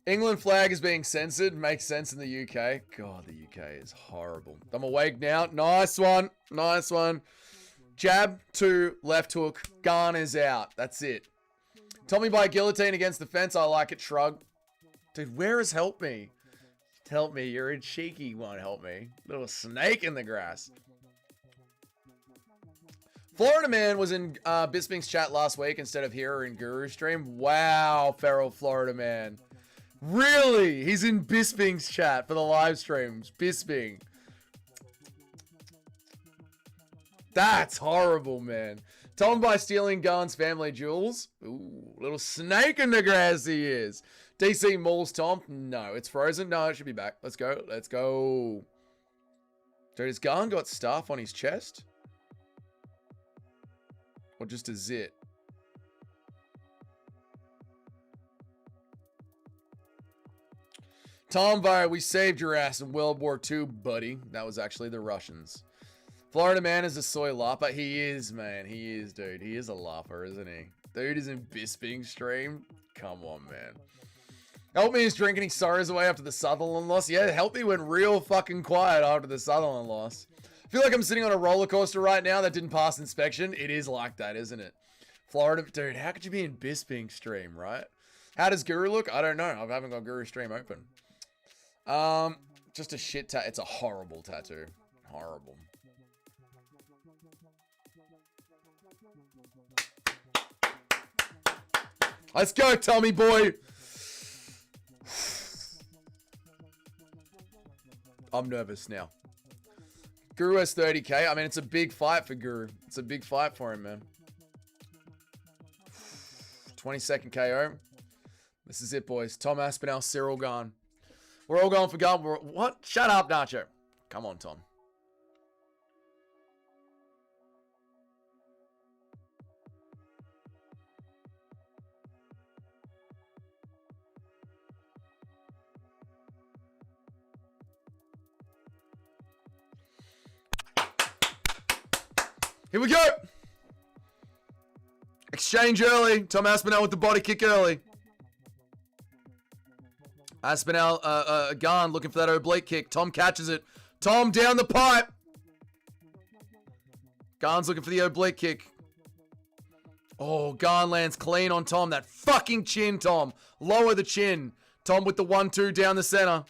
England flag is being censored. Makes sense in the UK. God, the UK is horrible. I'm awake now. Nice one. Nice one. Jab, 2, left hook. Gane is out. That's it. Tommy by guillotine against the fence. I like it. Shrug. Dude, where is Help Me? Help me. You're a cheeky one. Help me. Little snake in the grass. Florida Man was in Bisping's chat last week instead of here in Guru stream. Wow, feral Florida Man. Really? He's in Bisping's chat for the live streams. Bisping. That's horrible, man. Tom by stealing Gane's family jewels. Ooh, little snake in the grass he is. DC Mauls Tom. No, it's frozen. No, it should be back. Let's go. Let's go. Dude, has Gane got stuff on his chest? Or just a zit? Tom Vire, we saved your ass in World War II, buddy. That was actually the Russians. Florida Man is a soy lapper. He is, man. He is, dude. He is a lapper, isn't he? Dude is in Bisping stream. Come on, man. Help Me is drinking his sorrows away after the Sutherland loss. Yeah, Help Me went real fucking quiet after the Sutherland loss. I feel like I'm sitting on a roller coaster right now that didn't pass inspection. It is like that, isn't it? Florida, dude, how could you be in Bisping stream, right? How does Guru look? I don't know. I haven't got Guru stream open. Just a shit tattoo. It's a horrible tattoo. Horrible. Let's go, Tommy boy. I'm nervous now. Guru has 30k. I mean, it's a big fight for Guru. It's a big fight for him, man. 22nd KO. This is it, boys. Tom Aspinall, Cyril Gane. We're all going for Gane. What? Shut up, Nacho. Come on, Tom. Here we go. Exchange early. Tom Aspinall with the body kick early. Aspinall, Gane looking for that oblique kick. Tom catches it. Tom down the pipe. Gane's looking for the oblique kick. Oh, Gane lands clean on Tom. That fucking chin, Tom. Lower the chin. Tom with the 1-2 down the center.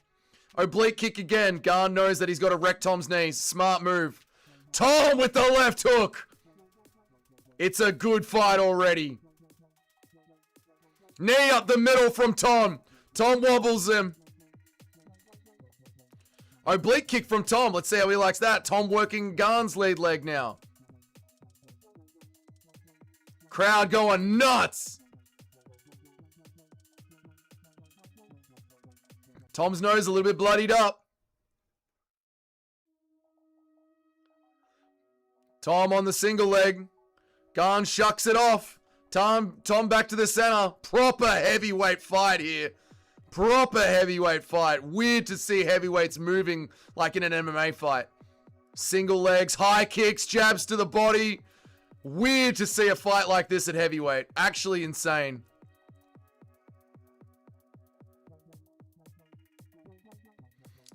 Oblique kick again. Gane knows that he's got to wreck Tom's knees. Smart move. Tom with the left hook. It's a good fight already. Knee up the middle from Tom. Tom wobbles him. Oblique kick from Tom. Let's see how he likes that. Tom working Gane's lead leg now. Crowd going nuts. Tom's nose a little bit bloodied up. Tom on the single leg. Gane shucks it off. Tom back to the center. Proper heavyweight fight here. Proper heavyweight fight. Weird to see heavyweights moving like in an MMA fight. Single legs, high kicks, jabs to the body. Weird to see a fight like this at heavyweight. Actually insane.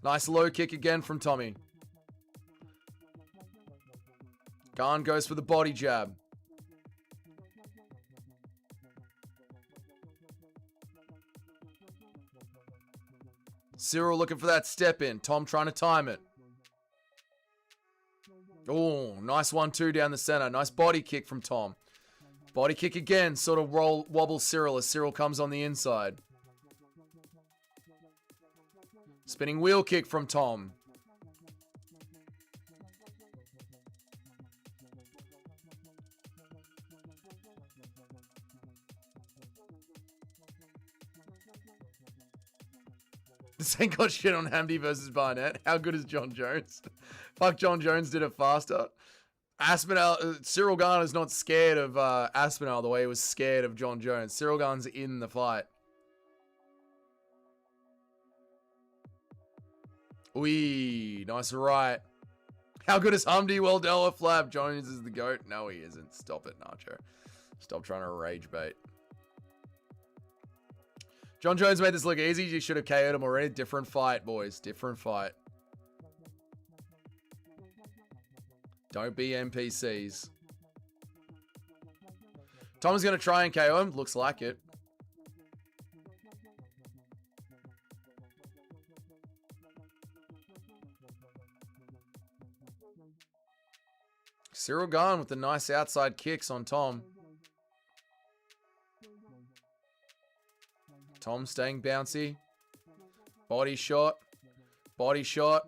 Nice low kick again from Tommy. Gane goes for the body jab. Cyril looking for that step in. Tom trying to time it. Oh, nice 1-2 down the center. Nice body kick from Tom. Body kick again. Sort of wobbles Cyril as Cyril comes on the inside. Spinning wheel kick from Tom. This ain't got shit on Hamdy versus Barnett. How good is John Jones? Fuck, John Jones did it faster. Aspinall, Cyril Gane is not scared of Aspinall the way he was scared of John Jones. Cyril Gane's in the fight. Wee, nice right. How good is Hamdy? Well, Della Flab. Jones is the GOAT. No, he isn't. Stop it, Nacho. Stop trying to rage bait. John Jones made this look easy. You should have KO'd him already. Different fight, boys. Different fight. Don't be NPCs. Tom's going to try and KO him. Looks like it. Cyril Gane with the nice outside kicks on Tom. Tom staying bouncy. Body shot. Body shot.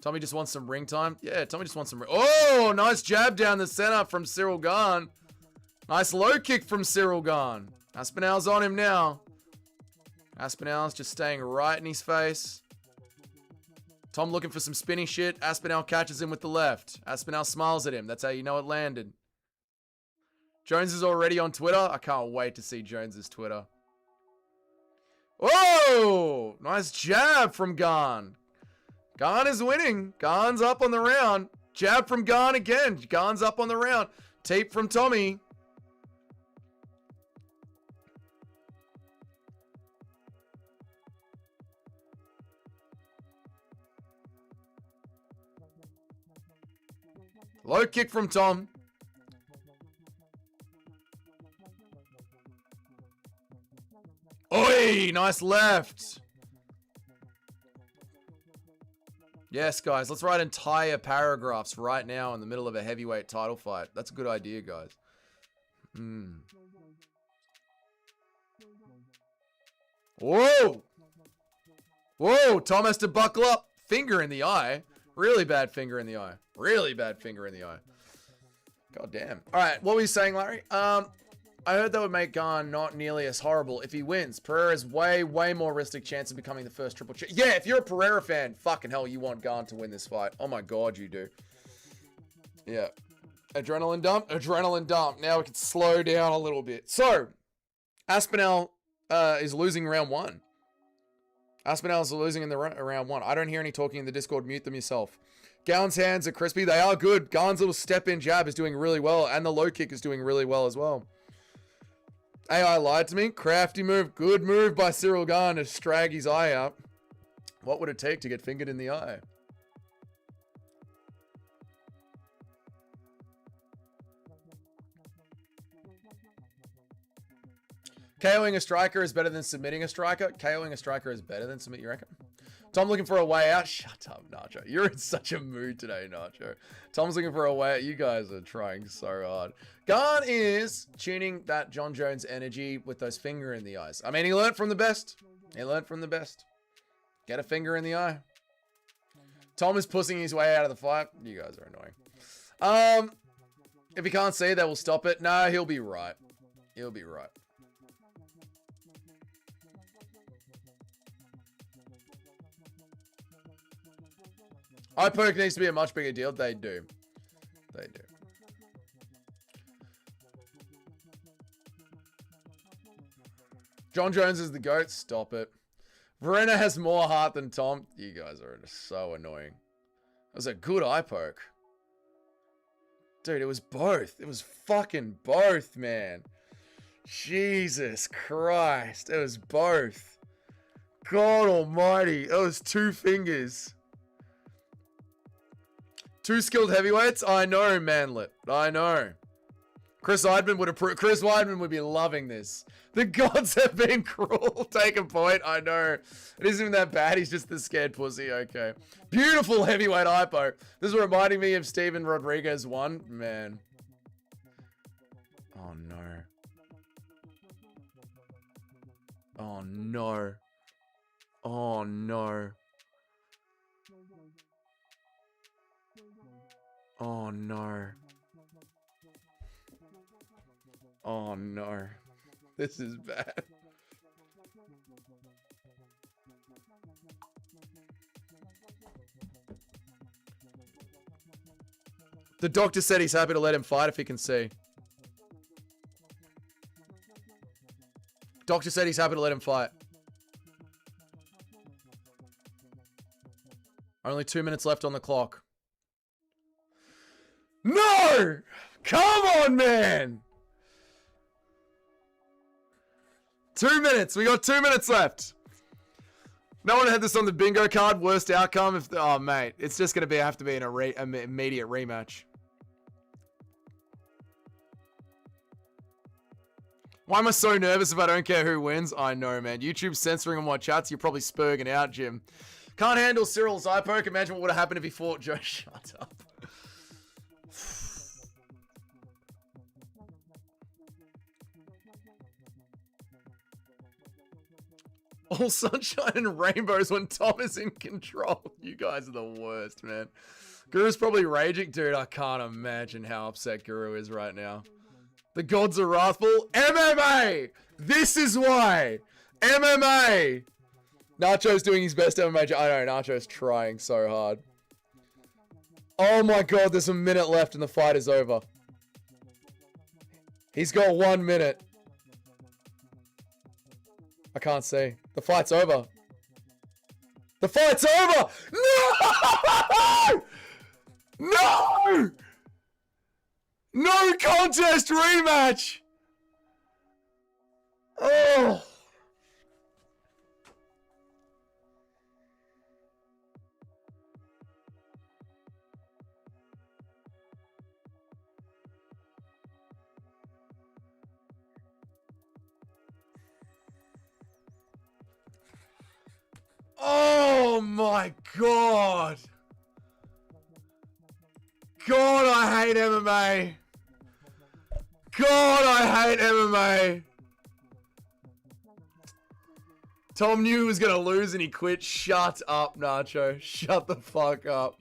Tommy just wants some ring time. Yeah, Tommy just wants some ring. Oh, nice jab down the center from Cyril Gane. Nice low kick from Cyril Gane. Aspinall's on him now. Aspinall's just staying right in his face. Tom looking for some spinny shit. Aspinall catches him with the left. Aspinall smiles at him. That's how you know it landed. Jones is already on Twitter. I can't wait to see Jones's Twitter. Whoa! Nice jab from Gane. Gane is winning. Gane's up on the round. Jab from Gane again. Gane's up on the round. Tape from Tommy. Low kick from Tom. Oi! Hamdy, nice left. Yes, guys, let's write entire paragraphs right now in the middle of a heavyweight title fight. That's a good idea, guys. Whoa! Whoa, Tom has to buckle up. Finger in the eye. Really bad finger in the eye. Really bad finger in the eye. God damn. All right, what were you saying, Larry? I heard that would make Gane not nearly as horrible if he wins. Pereira's way more realistic chance of becoming the first triple champ. Yeah, if you're a Pereira fan, fucking hell, you want Gane to win this fight. Oh my god, you do. Yeah. Adrenaline dump. Adrenaline dump. Now we can slow down a little bit. So, Aspinall is losing round 1. Aspinall is losing in the round 1. I don't hear any talking in the Discord. Mute them yourself. Gane's hands are crispy. They are good. Gane's little step-in jab is doing really well, and the low kick is doing really well as well. AI lied to me. Crafty move. Good move by Cyril Gane to strag his eye up. What would it take to get fingered in the eye? KOing a striker is better than submitting a striker. KOing a striker is better than submit, you reckon? Tom looking for a way out. Shut up, Nacho. You're in such a mood today, Nacho. Tom's looking for a way out. You guys are trying so hard. Gane is tuning that John Jones energy with those finger in the eyes. I mean, he learned from the best. He learned from the best. Get a finger in the eye. Tom is pussing his way out of the fight. You guys are annoying. If he can't see, that will stop it. No, he'll be right. He'll be right. Eye poke needs to be a much bigger deal. They do. They do. John Jones is the GOAT. Stop it. Verena has more heart than Tom. You guys are so annoying. That was a good eye poke. Dude, it was both. It was fucking both, man. Jesus Christ. It was both. God almighty. It was 2 fingers. 2 skilled heavyweights? I know, Manlet. I know. Chris Weidman would approve. Chris Weidman would be loving this. The gods have been cruel. Take a point. I know. It isn't even that bad. He's just the scared pussy. Okay. Beautiful heavyweight hypo. This is reminding me of Steven Rodriguez 1. Man. Oh, no. Oh, no. Oh, no. Oh, no. Oh, no. This is bad. The doctor said he's happy to let him fight if he can see. Doctor said he's happy to let him fight. Only 2 minutes left on the clock. No! Come on, man! 2 minutes. We got 2 minutes left. No one had this on the bingo card. Worst outcome. If oh, mate. It's just going to have to be an immediate rematch. Why am I so nervous if I don't care who wins? I know, man. YouTube's censoring on my chats. You're probably spurging out, Jim. Can't handle Cyril's eye poke. Imagine what would have happened if he fought Joe. Shut up. All sunshine and rainbows when Tom is in control. You guys are the worst, man. Guru's probably raging. Dude, I can't imagine how upset Guru is right now. The gods are wrathful. MMA! This is why! MMA! Nacho's doing his best MMA. I know, Nacho's trying so hard. Oh my god, there's a minute left and the fight is over. He's got 1 minute. I can't see. The fight's over. The fight's over! No! No! No contest rematch! Oh! Oh my God. God, I hate MMA. God, I hate MMA. Tom knew he was going to lose and he quit. Shut up, Nacho. Shut the fuck up.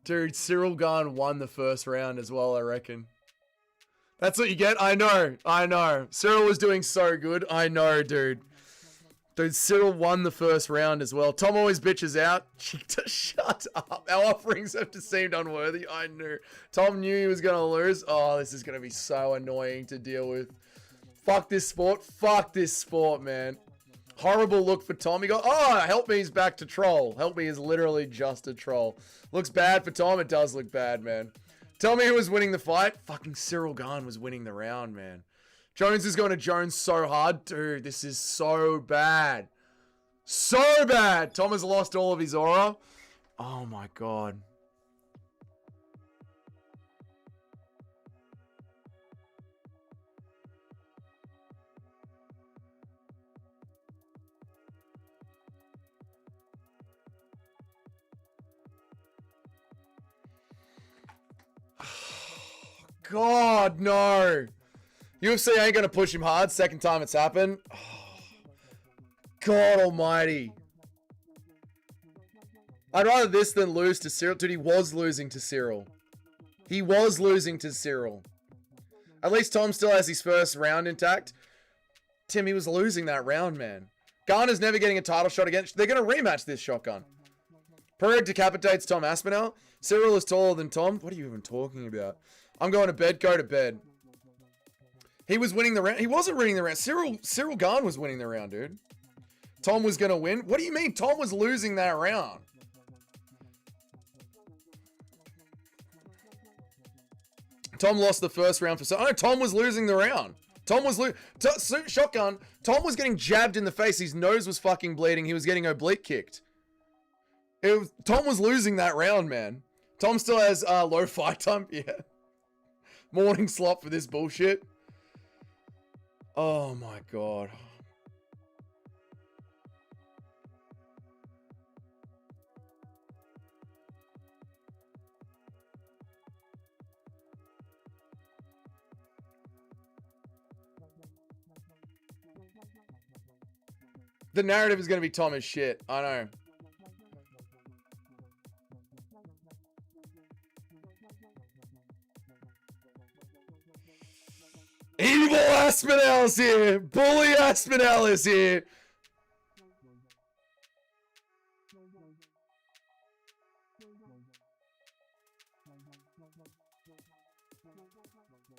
Dude, Cyril Gane won the first round as well, I reckon. That's what you get? I know. I know. Cyril was doing so good. I know, dude. Dude, Cyril won the first round as well. Tom always bitches out. Shut up. Our offerings have seemed unworthy. I knew. Tom knew he was going to lose. Oh, this is going to be so annoying to deal with. Fuck this sport. Fuck this sport, man. Horrible look for Tom. He got, oh, help me, he's back to troll. Help me is literally just a troll. Looks bad for Tom. It does look bad, man. Tell me who was winning the fight. Fucking Cyril Gane was winning the round, man. Jones is going to Jones so hard. Dude, this is so bad. So bad. Tom has lost all of his aura. Oh, my God. God, no. UFC ain't going to push him hard. Second time it's happened. Oh, God almighty. I'd rather this than lose to Cyril. Dude, he was losing to Cyril. He was losing to Cyril. At least Tom still has his first round intact. Tim, he was losing that round, man. Garner's never getting a title shot again. They're going to rematch this shotgun. Pereg decapitates Tom Aspinall. Cyril is taller than Tom. What are you even talking about? I'm going to bed. Go to bed. He was winning the round. He wasn't winning the round. Cyril Gane was winning the round, dude. Tom was going to win. What do you mean? Tom was losing that round. Tom lost the first round for... Oh, Tom was losing the round. Tom was shotgun. Tom was getting jabbed in the face. His nose was fucking bleeding. He was getting oblique kicked. Tom was losing that round, man. Tom still has low fight time. Yeah. Morning slop for this bullshit. Oh my God. The narrative is going to be Tom as shit. I know. Evil Aspinall is here. Bully Aspinall is here.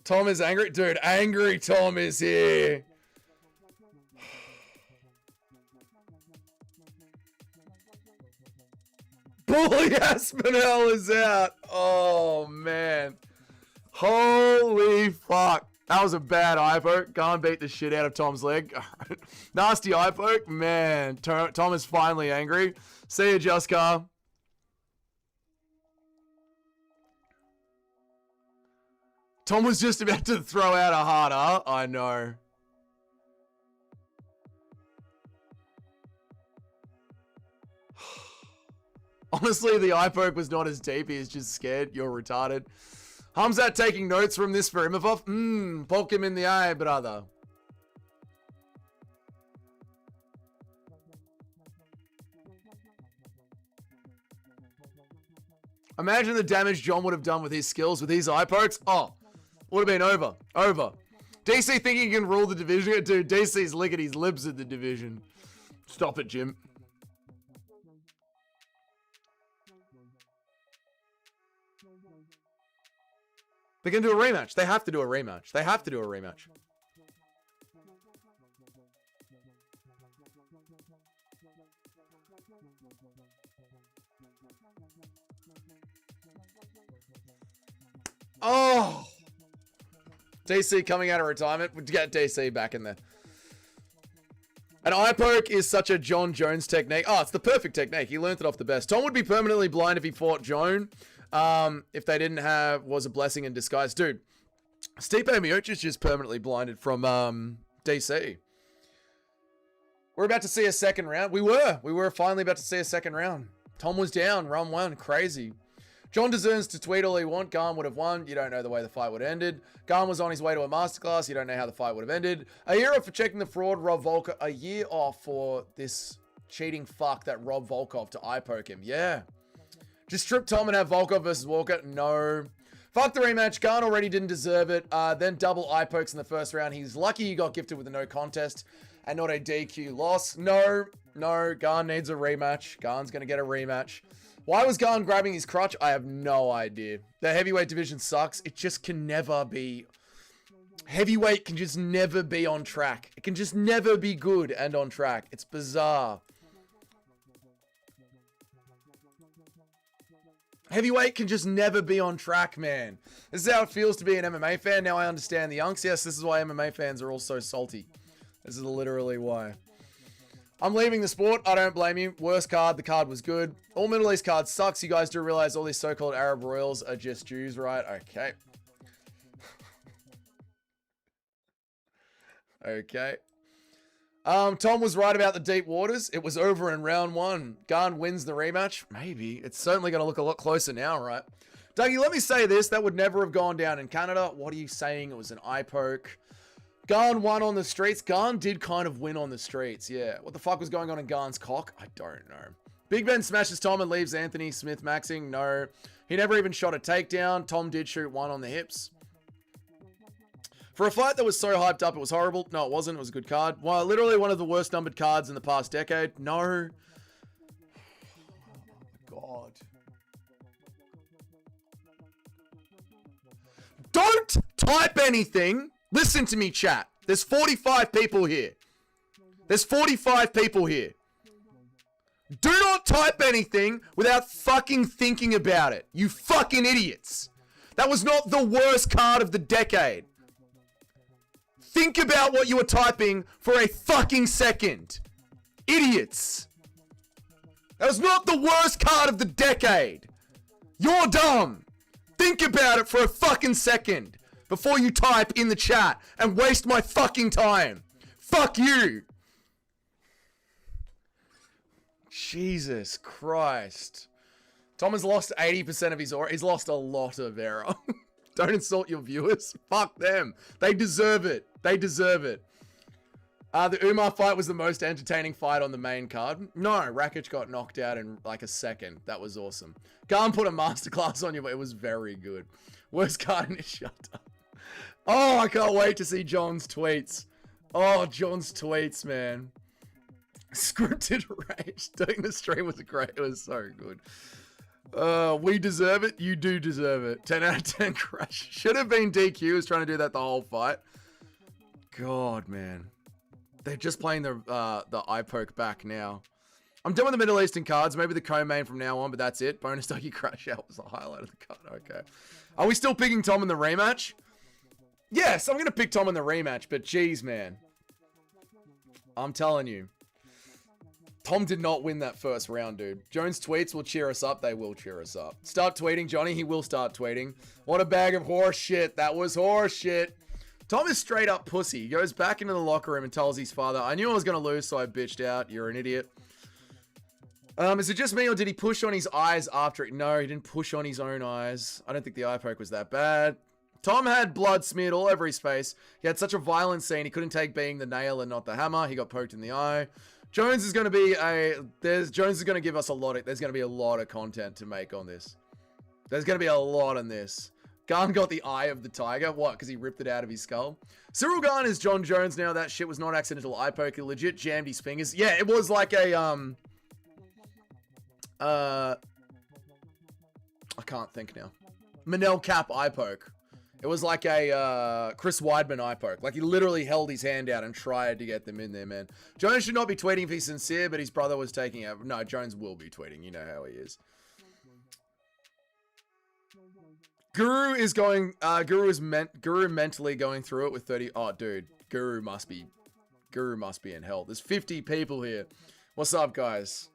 Tom is angry. Dude, angry Tom is here. Bully Aspinall is out. Oh, man. Holy fuck. That was a bad eye poke. Gane beat the shit out of Tom's leg. Nasty eye poke. Man, Tom is finally angry. See you, Juskar. Tom was just about to throw out a harder. I know. Honestly, the eye poke was not as deep. He is just scared. You're retarded. Hamzat taking notes from this for Imavov. Poke him in the eye, brother. Imagine the damage John would have done with his skills, with his eye pokes. Oh, would have been over. Over. DC thinking he can rule the division. Dude, DC's licking his lips at the division. Stop it, Jim. They're going to do a rematch. They have to do a rematch. They have to do a rematch. Oh! DC coming out of retirement. We'll get DC back in there. An eye poke is such a John Jones technique. Oh, it's the perfect technique. He learned it off the best. Tom would be permanently blind if he fought Joan. If they didn't have, was a blessing in disguise. Dude, Stipe Miocic is just permanently blinded from DC. We're about to see a second round. We were finally about to see a second round. Tom was down, round 1, crazy. John deserves to tweet all he want. Gane would have won. You don't know the way the fight would have ended. Gane was on his way to a masterclass. You don't know how the fight would have ended. A year off for checking the fraud, Rob Volkov. A year off for this cheating fuck that Rob Volkov to eye poke him. Yeah. Just strip Tom and have Volkov versus Walker. No. Fuck the rematch. Gane already didn't deserve it. Then double eye pokes in the first round. He's lucky he got gifted with a no contest and not a DQ loss. No. Gane needs a rematch. Gane's going to get a rematch. Why was Gane grabbing his crutch? I have no idea. The heavyweight division sucks. It just can never be... Heavyweight can just never be on track. It can just never be good and on track. It's bizarre. Heavyweight can just never be on track, man. This is how it feels to be an MMA fan. Now I understand the Unks. Yes, this is why MMA fans are all so salty. This is literally why. I'm leaving the sport. I don't blame you. Worst card. The card was good. All Middle East cards sucks. You guys do realize all these so-called Arab royals are just Jews, right? Okay. Okay. Tom was right about the deep waters. It was over in round 1. Gane wins the rematch. Maybe. It's certainly going to look a lot closer now, right? Dougie, let me say this. That would never have gone down in Canada. What are you saying? It was an eye poke. Gane won on the streets. Gane did kind of win on the streets, yeah. What the fuck was going on in Gane's cock? I don't know. Big Ben smashes Tom and leaves Anthony Smith maxing. No. He never even shot a takedown. Tom did shoot one on the hips. For a fight that was so hyped up, it was horrible. No, it wasn't. It was a good card. Well, literally one of the worst numbered cards in the past decade. No. Oh, God. Don't type anything. Listen to me, chat. There's 45 people here. There's 45 people here. Do not type anything without fucking thinking about it. You fucking idiots. That was not the worst card of the decade. Think about what you were typing for a fucking second. Idiots. That was not the worst card of the decade. You're dumb. Think about it for a fucking second before you type in the chat and waste my fucking time. Fuck you. Jesus Christ. Tom has lost 80% of his aura. He's lost a lot of aura. Don't insult your viewers. Fuck them. They deserve it. They deserve it. The Umar fight was the most entertaining fight on the main card. No, Rakic got knocked out in like a second. That was awesome. Gane put a masterclass on you, but it was very good. Worst card in his shut up. Oh, I can't wait to see John's tweets. Oh, John's tweets, man. Scripted rage. Doing the stream was great. It was so good. We deserve it. You do deserve it. 10 out of 10 crash. Should have been DQ. He was trying to do that the whole fight. God, man. They're just playing the eye poke back now. I'm done with the Middle Eastern cards. Maybe the co-main from now on, but that's it. Bonus Dougie crash out was the highlight of the card. Okay. Are we still picking Tom in the rematch? Yes, I'm going to pick Tom in the rematch, but geez, man. I'm telling you. Tom did not win that first round, dude. Jones' tweets will cheer us up. They will cheer us up. Start tweeting, Johnny. He will start tweeting. What a bag of horse shit. That was horse shit. Tom is straight up pussy. He goes back into the locker room and tells his father, I knew I was going to lose, so I bitched out. You're an idiot. Is it just me, or did he push on his eyes after it? No, he didn't push on his own eyes. I don't think the eye poke was that bad. Tom had blood smeared all over his face. He had such a violent scene. He couldn't take being the nail and not the hammer. He got poked in the eye. Jones is going to be Jones is going to give us there's going to be a lot of content to make on this. There's going to be a lot on this. Gane got the eye of the tiger. What? Because he ripped it out of his skull. Cyril Gane is John Jones now. That shit was not accidental eye poke. He legit jammed his fingers. Yeah, it was like a, I can't think now. Manel Cap eye poke. It was like a Chris Weidman eye poke. Like he literally held his hand out and tried to get them in there, man. Jones should not be tweeting if he's sincere, but his brother was taking out. No, Jones will be tweeting. You know how he is. Guru is going. Guru mentally going through it with 30. Oh, dude, Guru must be in hell. There's 50 people here. What's up, guys?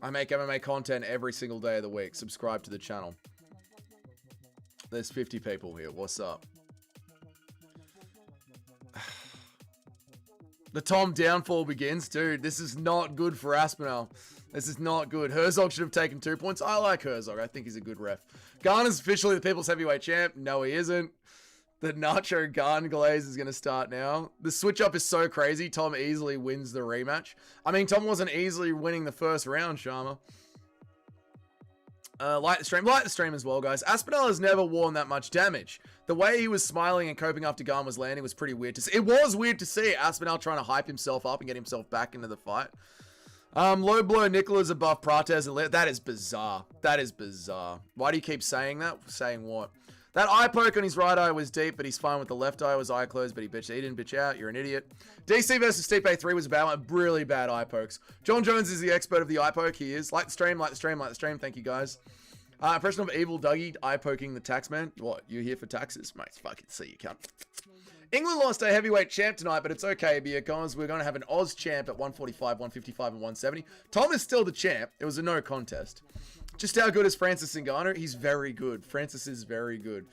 I make MMA content every single day of the week. Subscribe to the channel. There's 50 people here. What's up? The Tom downfall begins. Dude, this is not good for Aspinall. This is not good. Herzog should have taken 2 points. I like Herzog. I think he's a good ref. Gane is officially the People's Heavyweight Champ. No, he isn't. The Nacho Gane glaze is going to start now. The switch up is so crazy. Tom easily wins the rematch. I mean, Tom wasn't easily winning the first round, Sharma. Like the stream as well, guys. Aspinall has never worn that much damage. The way he was smiling and coping after Gane was landing was pretty weird to see. It was weird to see Aspinall trying to hype himself up and get himself back into the fight. Low blow Nicholas above Prates and that is bizarre. That is bizarre. Why do you keep saying that? Saying what? That eye poke on his right eye was deep, but he's fine with the left eye. It was eye closed, but he didn't bitch out. You're an idiot. DC versus Stipe 3 was a bad one. Really bad eye pokes. John Jones is the expert of the eye poke. He is. Like the stream, like the stream, like the stream. Thank you, guys. Impression of Evil Dougie eye poking the taxman. What? You here for taxes? Mate, fucking see you cunt. England lost a heavyweight champ tonight, but it's okay because we're going to have an Oz champ at 145, 155, and 170. Tom is still the champ. It was a no contest. Just how good is Francis Ngannou? He's very good. Francis is very good.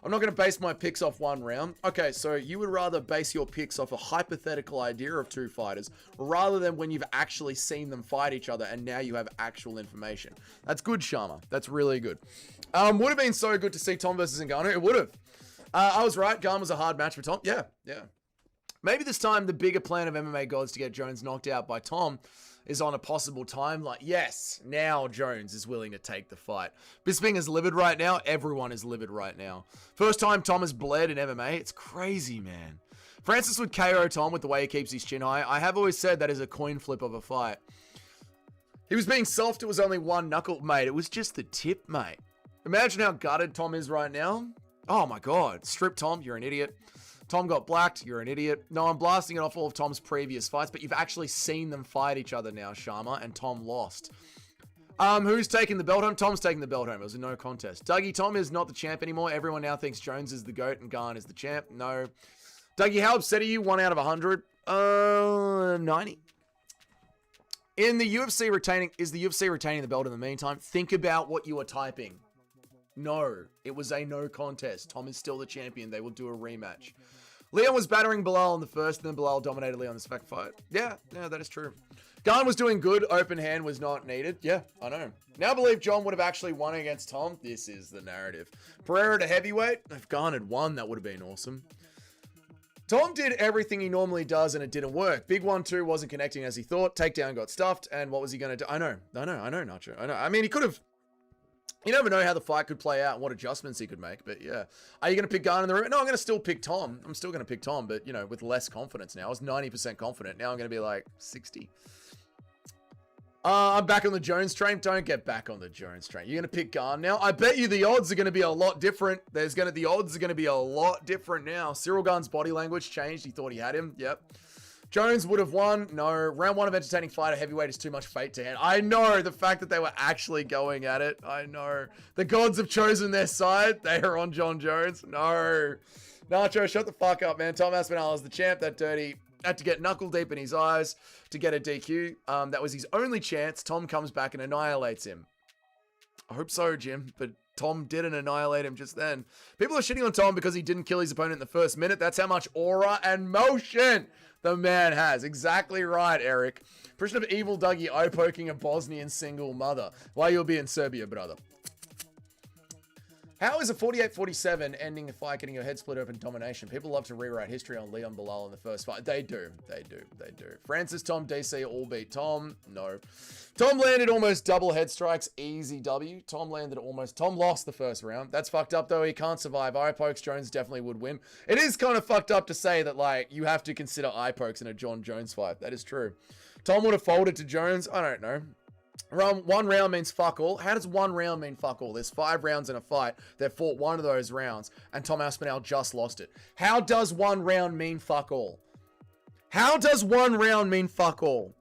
I'm not going to base my picks off one round. Okay, so you would rather base your picks off a hypothetical idea of two fighters rather than when you've actually seen them fight each other and now you have actual information. That's good, Sharma. That's really good. Would have been so good to see Tom versus Ngannou. It would have. I was right. Gane was a hard match for Tom. Yeah. Maybe this time the bigger plan of MMA gods to get Jones knocked out by Tom is on a possible timeline. Yes, now Jones is willing to take the fight. Bisping is livid right now. Everyone is livid right now. First time Tom has bled in MMA. It's crazy, man. Francis would KO Tom with the way he keeps his chin high. I have always said that is a coin flip of a fight. He was being soft. It was only one knuckle. Mate, it was just the tip, mate. Imagine how gutted Tom is right now. Oh my God. Strip Tom, you're an idiot. Tom got blacked, you're an idiot. No, I'm blasting it off all of Tom's previous fights, but you've actually seen them fight each other now, Sharma, and Tom lost. Who's taking the belt home? Tom's taking the belt home. It was a no contest. Dougie, Tom is not the champ anymore. Everyone now thinks Jones is the GOAT and Gane is the champ. No. Dougie, how upset are you? 1 out of 100? 90. Is the UFC retaining the belt in the meantime? Think about what you are typing. No, it was a no contest. Tom is still the champion. They will do a rematch. Leon was battering Bilal in the first, and then Bilal dominated Leon in the second fight. Yeah, that is true. Gane was doing good. Open hand was not needed. Yeah, I know. Now I believe John would have actually won against Tom. This is the narrative. Pereira to heavyweight. If Gane had won, that would have been awesome. Tom did everything he normally does, and it didn't work. Big 1-2 wasn't connecting as he thought. Takedown got stuffed, and what was he going to do? I know, Nacho. I know. I mean, he could have... You never know how the fight could play out and what adjustments he could make, but yeah. Are you going to pick Gane in the room? No, I'm going to still pick Tom. I'm still going to pick Tom, but, you know, with less confidence now. I was 90% confident. Now I'm going to be like 60. I'm back on the Jones train. Don't get back on the Jones train. You're going to pick Gane now? I bet you the odds are going to be a lot different. The odds are going to be a lot different now. Cyril Gane's body language changed. He thought he had him. Yep. Jones would have won. No. Round 1 of entertaining fighter heavyweight is too much fate to hand. I know. The fact that they were actually going at it. I know. The gods have chosen their side. They are on John Jones. No. Nacho, shut the fuck up, man. Tom Aspinall is the champ. That dirty had to get knuckle deep in his eyes to get a DQ. That was his only chance. Tom comes back and annihilates him. I hope so, Jim. But Tom didn't annihilate him just then. People are shitting on Tom because he didn't kill his opponent in the first minute. That's how much aura and motion the man has. Exactly right, Eric. Impression of Evil Dougie eye-poking a Bosnian single mother. Why you'll be in Serbia, brother. How is a 48-47 ending a fight getting your head split open domination? People love to rewrite history on Leon Bilal in the first fight. They do. Francis, Tom, DC all beat Tom. No. Tom landed almost double head strikes. Easy W. Tom lost the first round. That's fucked up, though. He can't survive. Eye pokes, Jones definitely would win. It is kind of fucked up to say that, like, you have to consider eye pokes in a John Jones fight. That is true. Tom would have folded to Jones. I don't know. 1 round means fuck all. How does 1 round mean fuck all? There's 5 rounds in a fight. They fought 1 of those rounds, and Tom Aspinall just lost it. How does 1 round mean fuck all? How does 1 round mean fuck all?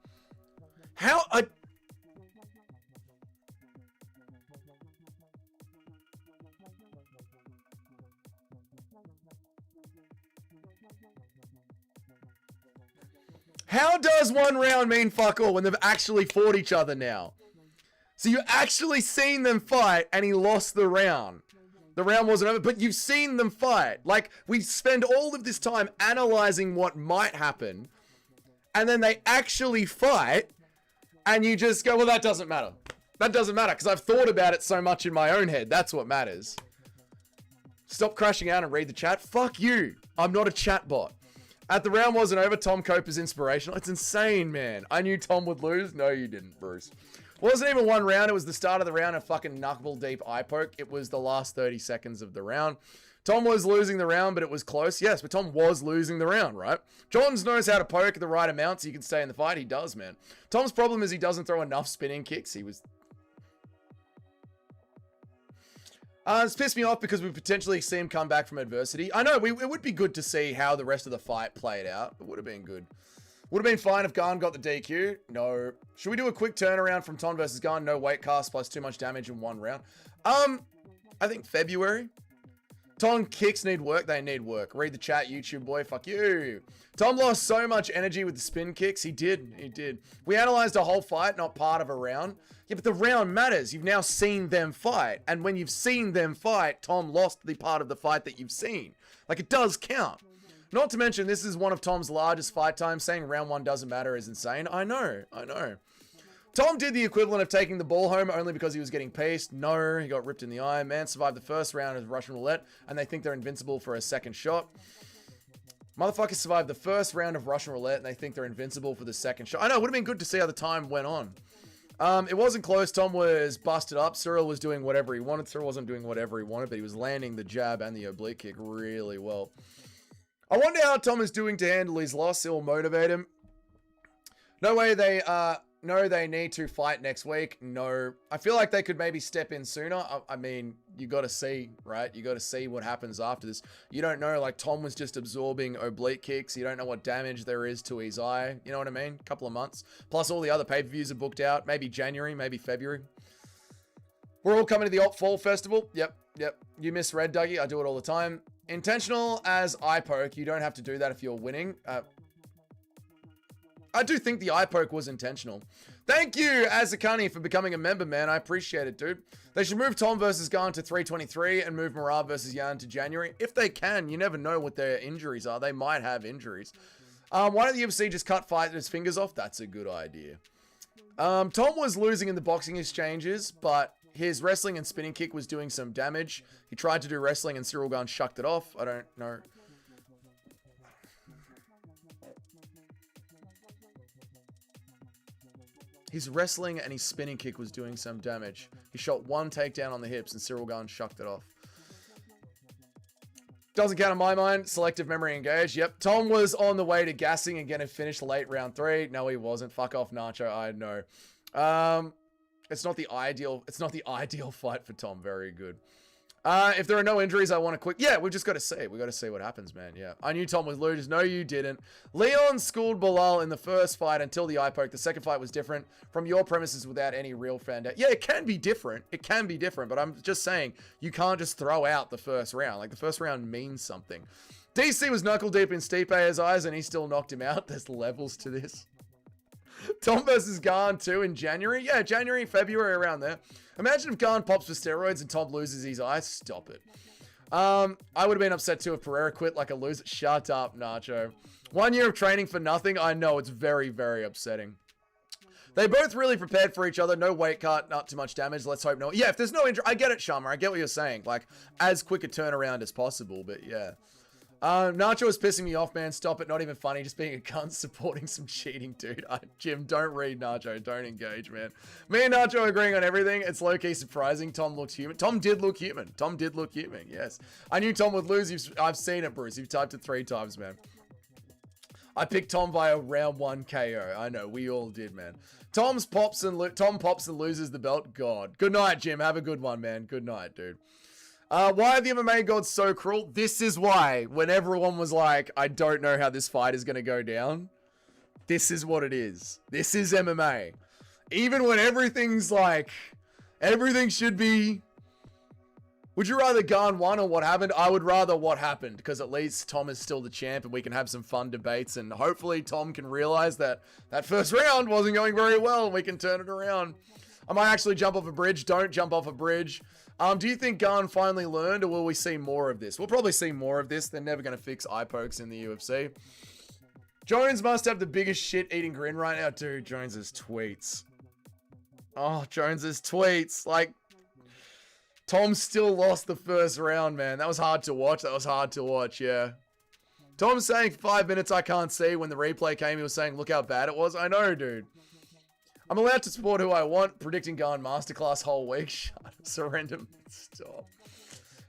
How does 1 round mean fuck all when they've actually fought each other now? So you actually seen them fight and he lost the round. The round wasn't over, but you've seen them fight. Like, we spend all of this time analyzing what might happen. and then they actually fight, and you just go, well, that doesn't matter. That doesn't matter, because I've thought about it so much in my own head. That's what matters. Stop crashing out and read the chat. Fuck you. I'm not a chat bot. At the round wasn't over, Tom Cope is inspirational. It's insane, man. I knew Tom would lose. No, you didn't, Bruce. Wasn't even one round. It was the start of the round, a fucking knuckle deep eye poke. It was the last 30 seconds of the round. Tom was losing the round, but it was close. Yes, but Tom was losing the round, right? Johns knows how to poke at the right amount so you can stay in the fight. He does, man. Tom's problem is he doesn't throw enough spinning kicks. He was... it's pissed me off because we potentially see him come back from adversity. I know, it would be good to see how the rest of the fight played out. It would have been good. Would have been fine if Gane got the DQ. No. Should we do a quick turnaround from Tom versus Gane? No weight cast plus too much damage in one round. I think February. Tom kicks need work. They need work. Read the chat, YouTube boy. Fuck you. Tom lost so much energy with the spin kicks. He did. He did. We analyzed a whole fight, not part of a round. Yeah, but the round matters. You've now seen them fight. And when you've seen them fight, Tom lost the part of the fight that you've seen. Like, it does count. Not to mention, this is one of Tom's largest fight times. Saying round one doesn't matter is insane. I know. Tom did the equivalent of taking the ball home only because he was getting paced. No, he got ripped in the eye. Man survived the first round of Russian roulette, and they think they're invincible for a second shot. Motherfuckers survived the first round of Russian roulette, and they think they're invincible for the second shot. I know, it would have been good to see how the time went on. It wasn't close. Tom was busted up. Cyril was doing whatever he wanted. Cyril wasn't doing whatever he wanted, but he was landing the jab and the oblique kick really well. I wonder how Tom is doing to handle his loss. It will motivate him. No way they... No, they need to fight next week. No. I feel like they could maybe step in sooner. I mean, you got to see, right? You got to see what happens after this. You don't know, like, Tom was just absorbing oblique kicks. You don't know what damage there is to his eye. You know what I mean? A couple of months. Plus, all the other pay-per-views are booked out. Maybe January, maybe February. We're all coming to the Op Fall Festival. Yep. You misread, Dougie. I do it all the time. Intentional as eye poke. You don't have to do that if you're winning. I do think the eye poke was intentional. Thank you, Azakani, for becoming a member, man. I appreciate it, dude. They should move Tom versus Gane to 323 and move Marab versus Yan to January. If they can, you never know what their injuries are. They might have injuries. Why don't the UFC just cut fighters' fingers off? That's a good idea. Tom was losing in the boxing exchanges, but his wrestling and spinning kick was doing some damage. He tried to do wrestling and Cyril Gane shucked it off. I don't know. His wrestling and his spinning kick was doing some damage. He shot one takedown on the hips and Cyril Gane shucked it off. Doesn't count in my mind. Selective memory engaged. Yep. Tom was on the way to gassing again and finished late round 3. No, he wasn't. Fuck off, Nacho. I know. It's not the ideal fight for Tom. Very good. If there are no injuries, I want to quick... Yeah, we've just got to see. We've got to see what happens, man. Yeah. I knew Tom was losers. No, you didn't. Leon schooled Bilal in the first fight until the eye poke. The second fight was different from your premises without any real fan. Yeah, it can be different. It can be different, but I'm just saying you can't just throw out the first round. Like, the first round means something. DC was knuckle deep in Stipe's eyes and he still knocked him out. There's levels to this. Tom versus Gane too in January. Yeah, January, February, around there. Imagine if Gane pops for steroids and Tom loses his eyes. Stop it. I would have been upset too if Pereira quit like a loser. Shut up, Nacho. 1 year of training for nothing. I know, it's very, very upsetting. They both really prepared for each other. No weight cut, not too much damage. Let's hope no. Yeah, if there's no injury, I get it, Sharma. I get what you're saying. Like, as quick a turnaround as possible, but yeah. Nacho is pissing me off, man. Stop it. Not even funny. Just being a cunt supporting some cheating, dude. Jim, don't read Nacho. Don't engage, man. Me and Nacho agreeing on everything. It's low-key surprising. Tom looks human. Tom did look human. Tom did look human, yes. I knew Tom would lose. I've seen it, Bruce. You've typed it 3 times, man. I picked Tom via round 1 KO. I know. We all did, man. Tom pops and loses the belt. God. Good night, Jim. Have a good one, man. Good night, dude. Why are the MMA gods so cruel? This is why, when everyone was like, I don't know how this fight is going to go down, this is what it is. This is MMA. Even when everything's like, everything should be... Would you rather Gane won or what happened? I would rather what happened, because at least Tom is still the champ and we can have some fun debates, and hopefully Tom can realize that that first round wasn't going very well and we can turn it around. I might actually jump off a bridge. Don't jump off a bridge. Do you think Gane finally learned, or will we see more of this? We'll probably see more of this. They're never going to fix eye pokes in the UFC. Jones must have the biggest shit-eating grin right now. Dude, Jones's tweets. Oh, Jones's tweets. Like, Tom still lost the first round, man. That was hard to watch. That was hard to watch, yeah. Tom's saying 5 minutes I can't see. When the replay came, he was saying, look how bad it was. I know, dude. I'm allowed to support who I want. Predicting Gane masterclass whole week. Shut up. Surrender. Stop.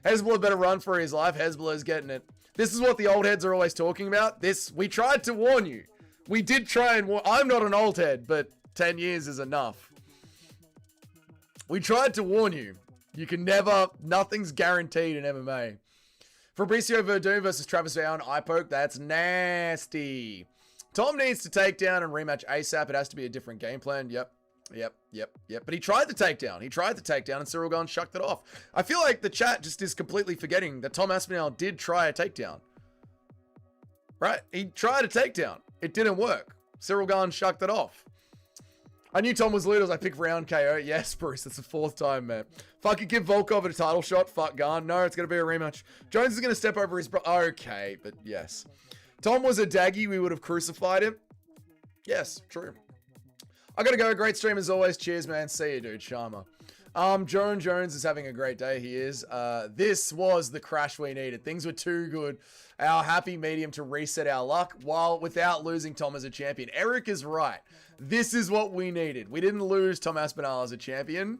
Hezbollah better run for his life. Hezbollah's getting it. This is what the old heads are always talking about. We tried to warn you. We did try and warn. I'm not an old head, but 10 years is enough. We tried to warn you. You can never, nothing's guaranteed in MMA. Fabricio Verdun versus Travis Bowen, eye poke. That's nasty. Tom needs to take down and rematch ASAP. It has to be a different game plan. Yep. But he tried the takedown. And Cyril Gane shucked it off. I feel like the chat just is completely forgetting that Tom Aspinall did try a takedown. Right? He tried a takedown. It didn't work. Cyril Gane shucked it off. I knew Tom was Littles. I picked round KO. Yes, Bruce. That's the 4th time, man. Fuck it. Give Volkov a title shot. Fuck Gane. No, it's going to be a rematch. Jones is going to step over his okay, but yes. Tom was a daggy. We would have crucified him. Yes, true. I got to go. Great stream as always. Cheers, man. See you, dude. Sharma. Jones is having a great day. He is. This was the crash we needed. Things were too good. Our happy medium to reset our luck while without losing Tom as a champion. Eric is right. This is what we needed. We didn't lose Tom Aspinall as a champion,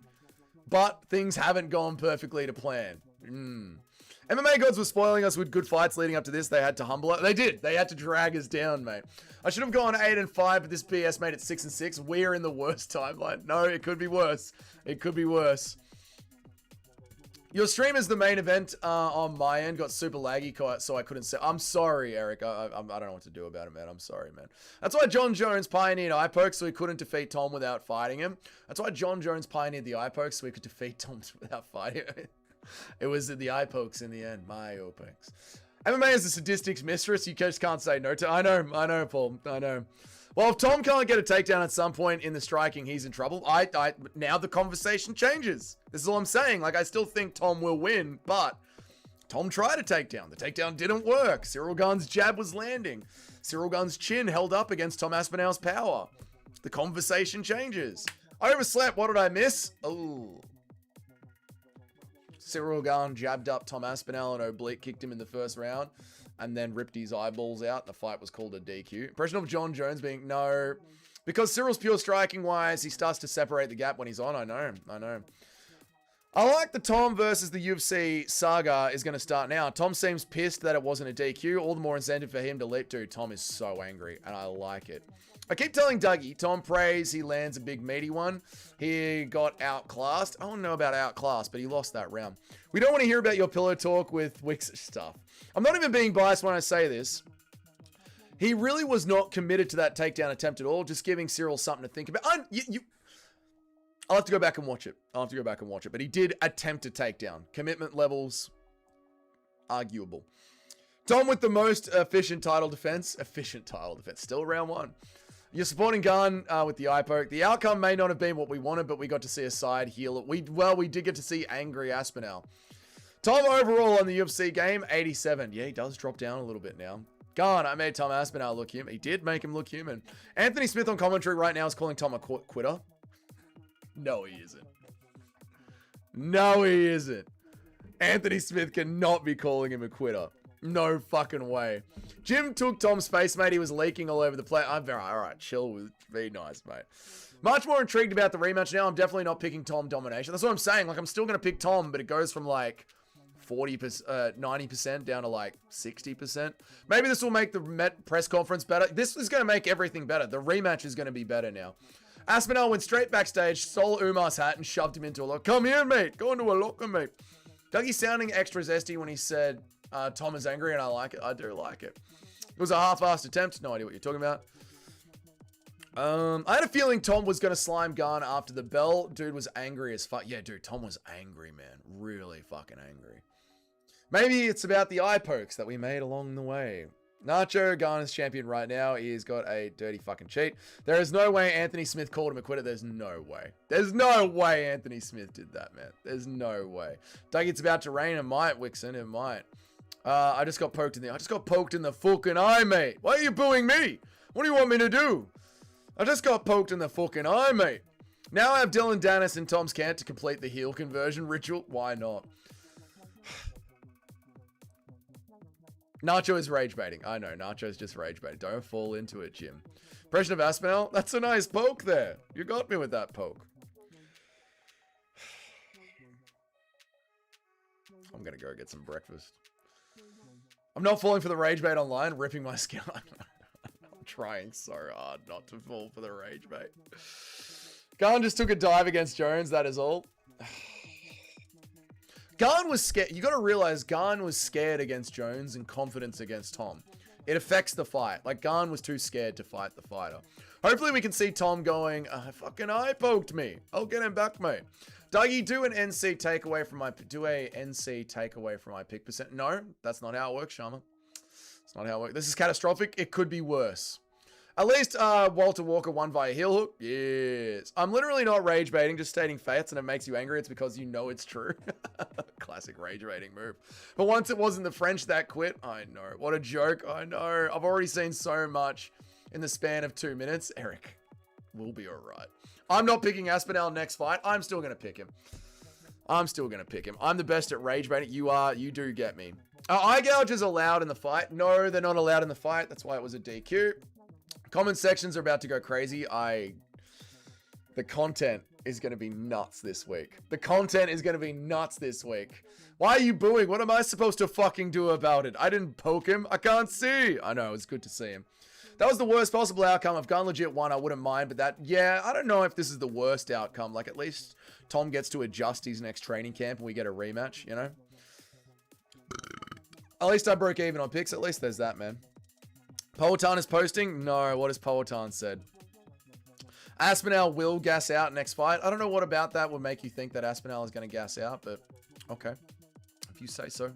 but things haven't gone perfectly to plan. MMA gods were spoiling us with good fights leading up to this. They had to humble it. They did. They had to drag us down, mate. I should have gone 8-5, but this BS made it 6-6. We're in the worst timeline. No, it could be worse. It could be worse. Your stream is the main event on my end. Got super laggy, so I couldn't say. I'm sorry, Eric. I don't know what to do about it, man. I'm sorry, man. That's why John Jones pioneered eye pokes, so he couldn't defeat Tom without fighting him. That's why John Jones pioneered the eye pokes, so he could defeat Tom without fighting him. It was the eye pokes in the end. My eye pokes. MMA is the statistics mistress. You just can't say no to. I know, Paul. I know. Well, if Tom can't get a takedown at some point in the striking, he's in trouble. Now the conversation changes. This is all I'm saying. Like, I still think Tom will win, but Tom tried a takedown. The takedown didn't work. Cyril Gane's jab was landing. Cyril Gane's chin held up against Tom Aspinall's power. The conversation changes. I overslept. What did I miss? Oh. Cyril Gane jabbed up Tom Aspinall and oblique kicked him in the first round and then ripped his eyeballs out. The fight was called a DQ. Impression of John Jones being no. Because Cyril's pure striking wise, he starts to separate the gap when he's on. I know. I like the Tom versus the UFC saga is going to start now. Tom seems pissed that it wasn't a DQ. All the more incentive for him to leap. Dude, Tom is so angry and I like it. I keep telling Dougie, Tom prays he lands a big meaty one. He got outclassed. I don't know about outclassed, but he lost that round. We don't want to hear about your pillow talk with Wix stuff. I'm not even being biased when I say this. He really was not committed to that takedown attempt at all, just giving Cyril something to think about. I'll have to go back and watch it. But he did attempt a takedown. Commitment levels, arguable. Tom with the most efficient title defense. Still round 1. You're supporting Gane with the eye poke. The outcome may not have been what we wanted, but we got to see a side heel. We did get to see angry Aspinall. Tom overall on the UFC game, 87. Yeah, he does drop down a little bit now. Gane, I made Tom Aspinall look human. He did make him look human. Anthony Smith on commentary right now is calling Tom a quitter. No, he isn't. Anthony Smith cannot be calling him a quitter. No fucking way. Jim took Tom's face, mate. He was leaking all over the place. I'm very, all right, chill. Be nice, mate. Much more intrigued about the rematch now. I'm definitely not picking Tom domination. That's what I'm saying. Like, I'm still going to pick Tom, but it goes from like 40%, 90% down to like 60%. Maybe this will make the press conference better. This is going to make everything better. The rematch is going to be better now. Aspinall went straight backstage, stole Umar's hat, and shoved him into a locker. Come here, mate. Go into a locker, mate. Dougie sounding extra zesty when he said Tom is angry, and I like it. I do like it. It was a half-assed attempt. No idea what you're talking about. I had a feeling Tom was going to slime Gane after the bell. Dude was angry as fuck. Yeah, dude, Tom was angry, man. Really fucking angry. Maybe it's about the eye pokes that we made along the way. Nacho, Gane is champion right now. He's got a dirty fucking cheat. There is no way Anthony Smith called him a quitter. There's no way. There's no way Anthony Smith did that, man. There's no way. Doug, it's about to rain. It might, Wixon. It might. I just got poked in the fucking eye, mate. Why are you booing me? What do you want me to do? I just got poked in the fucking eye, mate. Now I have Dylan Dennis and Tom's Cant to complete the heel conversion ritual. Why not? Nacho is rage baiting. I know, Nacho's just rage baiting. Don't fall into it, Jim. Impression of Aspinall? That's a nice poke there. You got me with that poke. I'm gonna go get some breakfast. I'm not falling for the rage bait online, ripping my skin. I'm trying so hard not to fall for the rage bait. Gane just took a dive against Jones, that is all. Gane was scared. You got to realize Gane was scared against Jones and confidence against Tom. It affects the fight. Like, Gane was too scared to fight the fighter. Hopefully we can see Tom going, fucking eye poked me. I'll get him back, mate. Dougie, do an NC takeaway from my pick percent. No, that's not how it works, Sharma. It's not how it works. This is catastrophic. It could be worse. At least Walter Walker won via heel hook. Yes. I'm literally not rage baiting, just stating facts, and it makes you angry. It's because you know it's true. Classic rage baiting move. But once it wasn't the French that quit, I know. What a joke. I know. I've already seen so much in the span of 2 minutes. Eric, we'll be all right. I'm not picking Aspinall next fight. I'm still going to pick him. I'm the best at rage baiting. You are. You do get me. Eye gouges allowed in the fight. No, they're not allowed in the fight. That's why it was a DQ. Comment sections are about to go crazy. The content is going to be nuts this week. Why are you booing? What am I supposed to fucking do about it? I didn't poke him. I can't see. I know, it's good to see him. That was the worst possible outcome. If Gane legit won, I wouldn't mind. But yeah, I don't know if this is the worst outcome. Like, at least Tom gets to adjust his next training camp and we get a rematch, you know? At least I broke even on picks. At least there's that, man. Powhatan is posting? No, what has Powhatan said? Aspinall will gas out next fight. I don't know what about that would make you think that Aspinall is going to gas out, but okay. If you say so.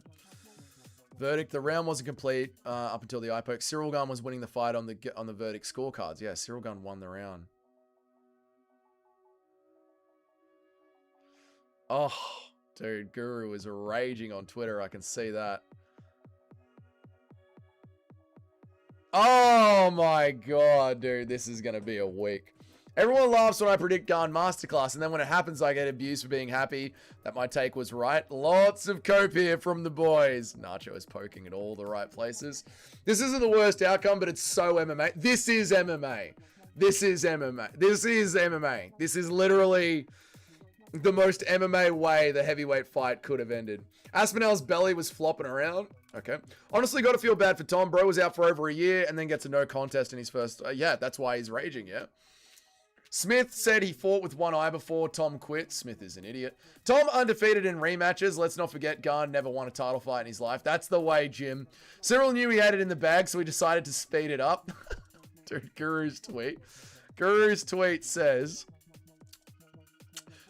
Verdict, the round wasn't complete up until the eye poke. Cyril Gane was winning the fight on the verdict scorecards. Yeah, Cyril Gane won the round. Oh, dude, Guru is raging on Twitter. I can see that. Oh my god, dude, this is going to be a week. Everyone laughs when I predict Gane Masterclass, and then when it happens, I get abused for being happy that my take was right. Lots of cope here from the boys. Nacho is poking at all the right places. This isn't the worst outcome, but it's so MMA. This is MMA. This is MMA. This is MMA. This is literally the most MMA way the heavyweight fight could have ended. Aspinall's belly was flopping around. Okay. Honestly, got to feel bad for Tom. Bro was out for over a year and then gets a no contest in his first... yeah, that's why he's raging, yeah. Smith said he fought with one eye before Tom quit. Smith is an idiot. Tom undefeated in rematches. Let's not forget Gane never won a title fight in his life. That's the way, Jim. Cyril knew he had it in the bag, so he decided to speed it up. Dude, Guru's tweet. Guru's tweet says...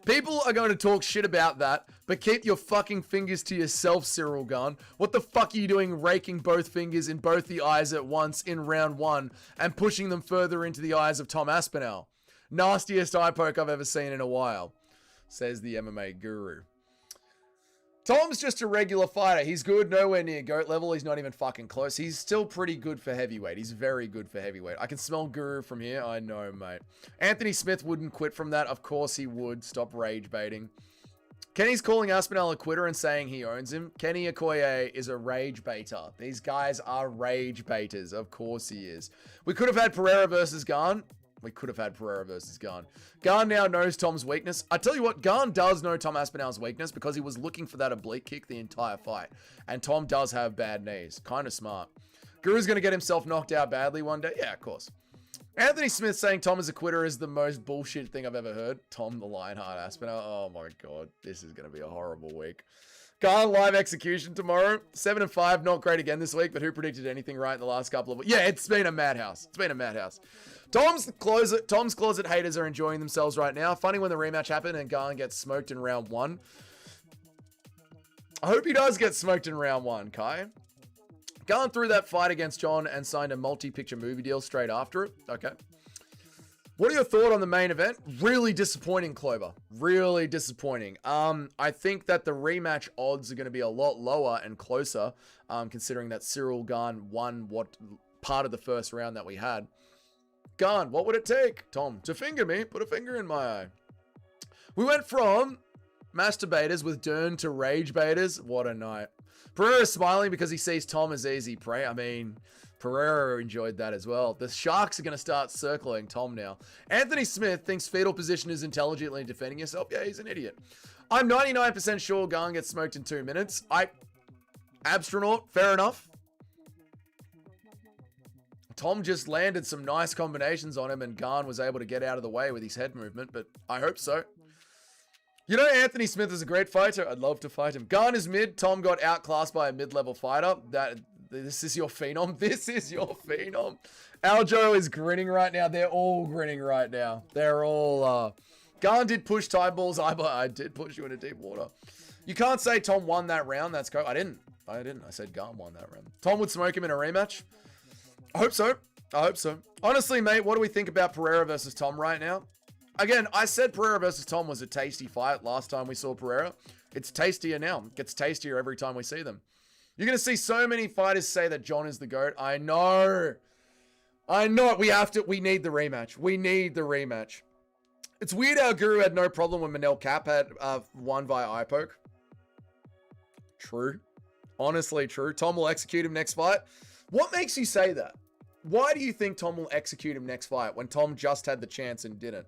People are going to talk shit about that, but keep your fucking fingers to yourself, Cyril Gane. What the fuck are you doing raking both fingers in both the eyes at once in round one and pushing them further into the eyes of Tom Aspinall? Nastiest eye poke I've ever seen in a while, says the MMA guru. Tom's just a regular fighter. He's good, nowhere near GOAT level. He's not even fucking close. He's still pretty good for heavyweight. He's very good for heavyweight. I can smell Guru from here. I know, mate. Anthony Smith wouldn't quit from that. Of course he would. Stop rage baiting. Kenny's calling Aspinall a quitter and saying he owns him. Kenny Okoye is a rage baiter. These guys are rage baiters. Of course he is. We could have had Pereira versus Gane. Gane now knows Tom's weakness. I tell you what, Gane does know Tom Aspinall's weakness because he was looking for that oblique kick the entire fight. And Tom does have bad knees. Kind of smart. Guru's going to get himself knocked out badly one day. Yeah, of course. Anthony Smith saying Tom is a quitter is the most bullshit thing I've ever heard. Tom the Lionheart Aspinall. Oh my god. This is going to be a horrible week. Gane live execution tomorrow. 7-5. Not great again this week, but who predicted anything right in the last couple of weeks? Yeah, it's been a madhouse. Tom's closet haters are enjoying themselves right now. Funny when the rematch happened and Gane gets smoked in round one. I hope he does get smoked in round one, Kai. Gane threw that fight against John and signed a multi-picture movie deal straight after it. Okay. What are your thoughts on the main event? Really disappointing, Clover. Really disappointing. I think that the rematch odds are going to be a lot lower and closer, considering that Cyril Gane won what part of the first round that we had. Gane, what would it take, Tom, to finger me? Put a finger in my eye. We went from masturbators with Dern to rage baiters. What a night. Pereira's smiling because he sees Tom as easy prey. I mean, Pereira enjoyed that as well. The Sharks are going to start circling Tom now. Anthony Smith thinks fetal position is intelligently defending yourself. Yeah, he's an idiot. I'm 99% sure Gane gets smoked in 2 minutes. Abstronaut, fair enough. Tom just landed some nice combinations on him and Gane was able to get out of the way with his head movement, but I hope so. You know, Anthony Smith is a great fighter. I'd love to fight him. Gane is mid. Tom got outclassed by a mid-level fighter. This is your phenom. This is your phenom. Aljo is grinning right now. They're all grinning right now. They're all... Gane did push time balls. I did push you into deep water. You can't say Tom won that round. That's I didn't. I said Gane won that round. Tom would smoke him in a rematch. I hope so. I hope so. Honestly, mate, what do we think about Pereira versus Tom right now? Again, I said Pereira versus Tom was a tasty fight last time we saw Pereira. It's tastier now. It gets tastier every time we see them. You're going to see so many fighters say that John is the GOAT. I know. I know. We need the rematch. We need the rematch. It's weird how Guru had no problem when Manel Cap had won via eye poke. True. Honestly, true. Tom will execute him next fight. What makes you say that? Why do you think Tom will execute him next fight when Tom just had the chance and didn't?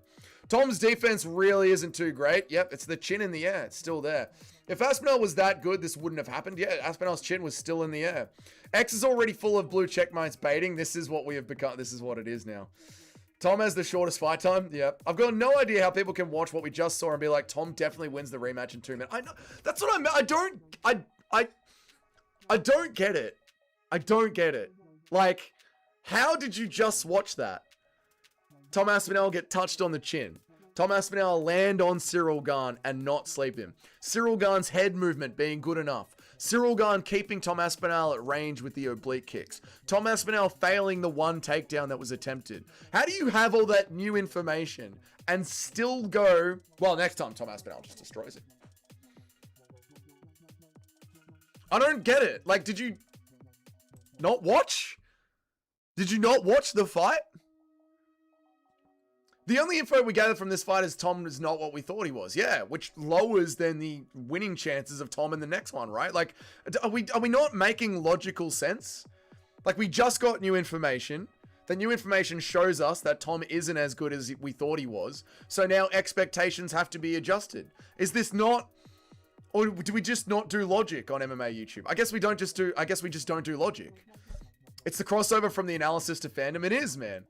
Tom's defense really isn't too great. Yep, it's the chin in the air. It's still there. If Aspinall was that good, this wouldn't have happened. Yeah, Aspinall's chin was still in the air. X is already full of blue checkmarks baiting. This is what we have become. This is what it is now. Tom has the shortest fight time. Yep. I've got no idea how people can watch what we just saw and be like, Tom definitely wins the rematch in 2 minutes. I know. That's what I meant. I don't get it. I don't get it. Like, how did you just watch that? Tom Aspinall get touched on the chin. Tom Aspinall land on Cyril Gane and not sleep him. Cyril Gane's head movement being good enough. Cyril Gane keeping Tom Aspinall at range with the oblique kicks. Tom Aspinall failing the one takedown that was attempted. How do you have all that new information and still go, well, next time Tom Aspinall just destroys it? I don't get it. Like, did you not watch? Did you not watch the fight? The only info we gathered from this fight is Tom is not what we thought he was. Yeah, which lowers then the winning chances of Tom in the next one, right? Like, are we not making logical sense? Like, we just got new information. The new information shows us that Tom isn't as good as we thought he was. So now expectations have to be adjusted. Is this not... Or do we just not do logic on MMA YouTube? I guess we just don't do logic. It's the crossover from the analysis to fandom. It is, man.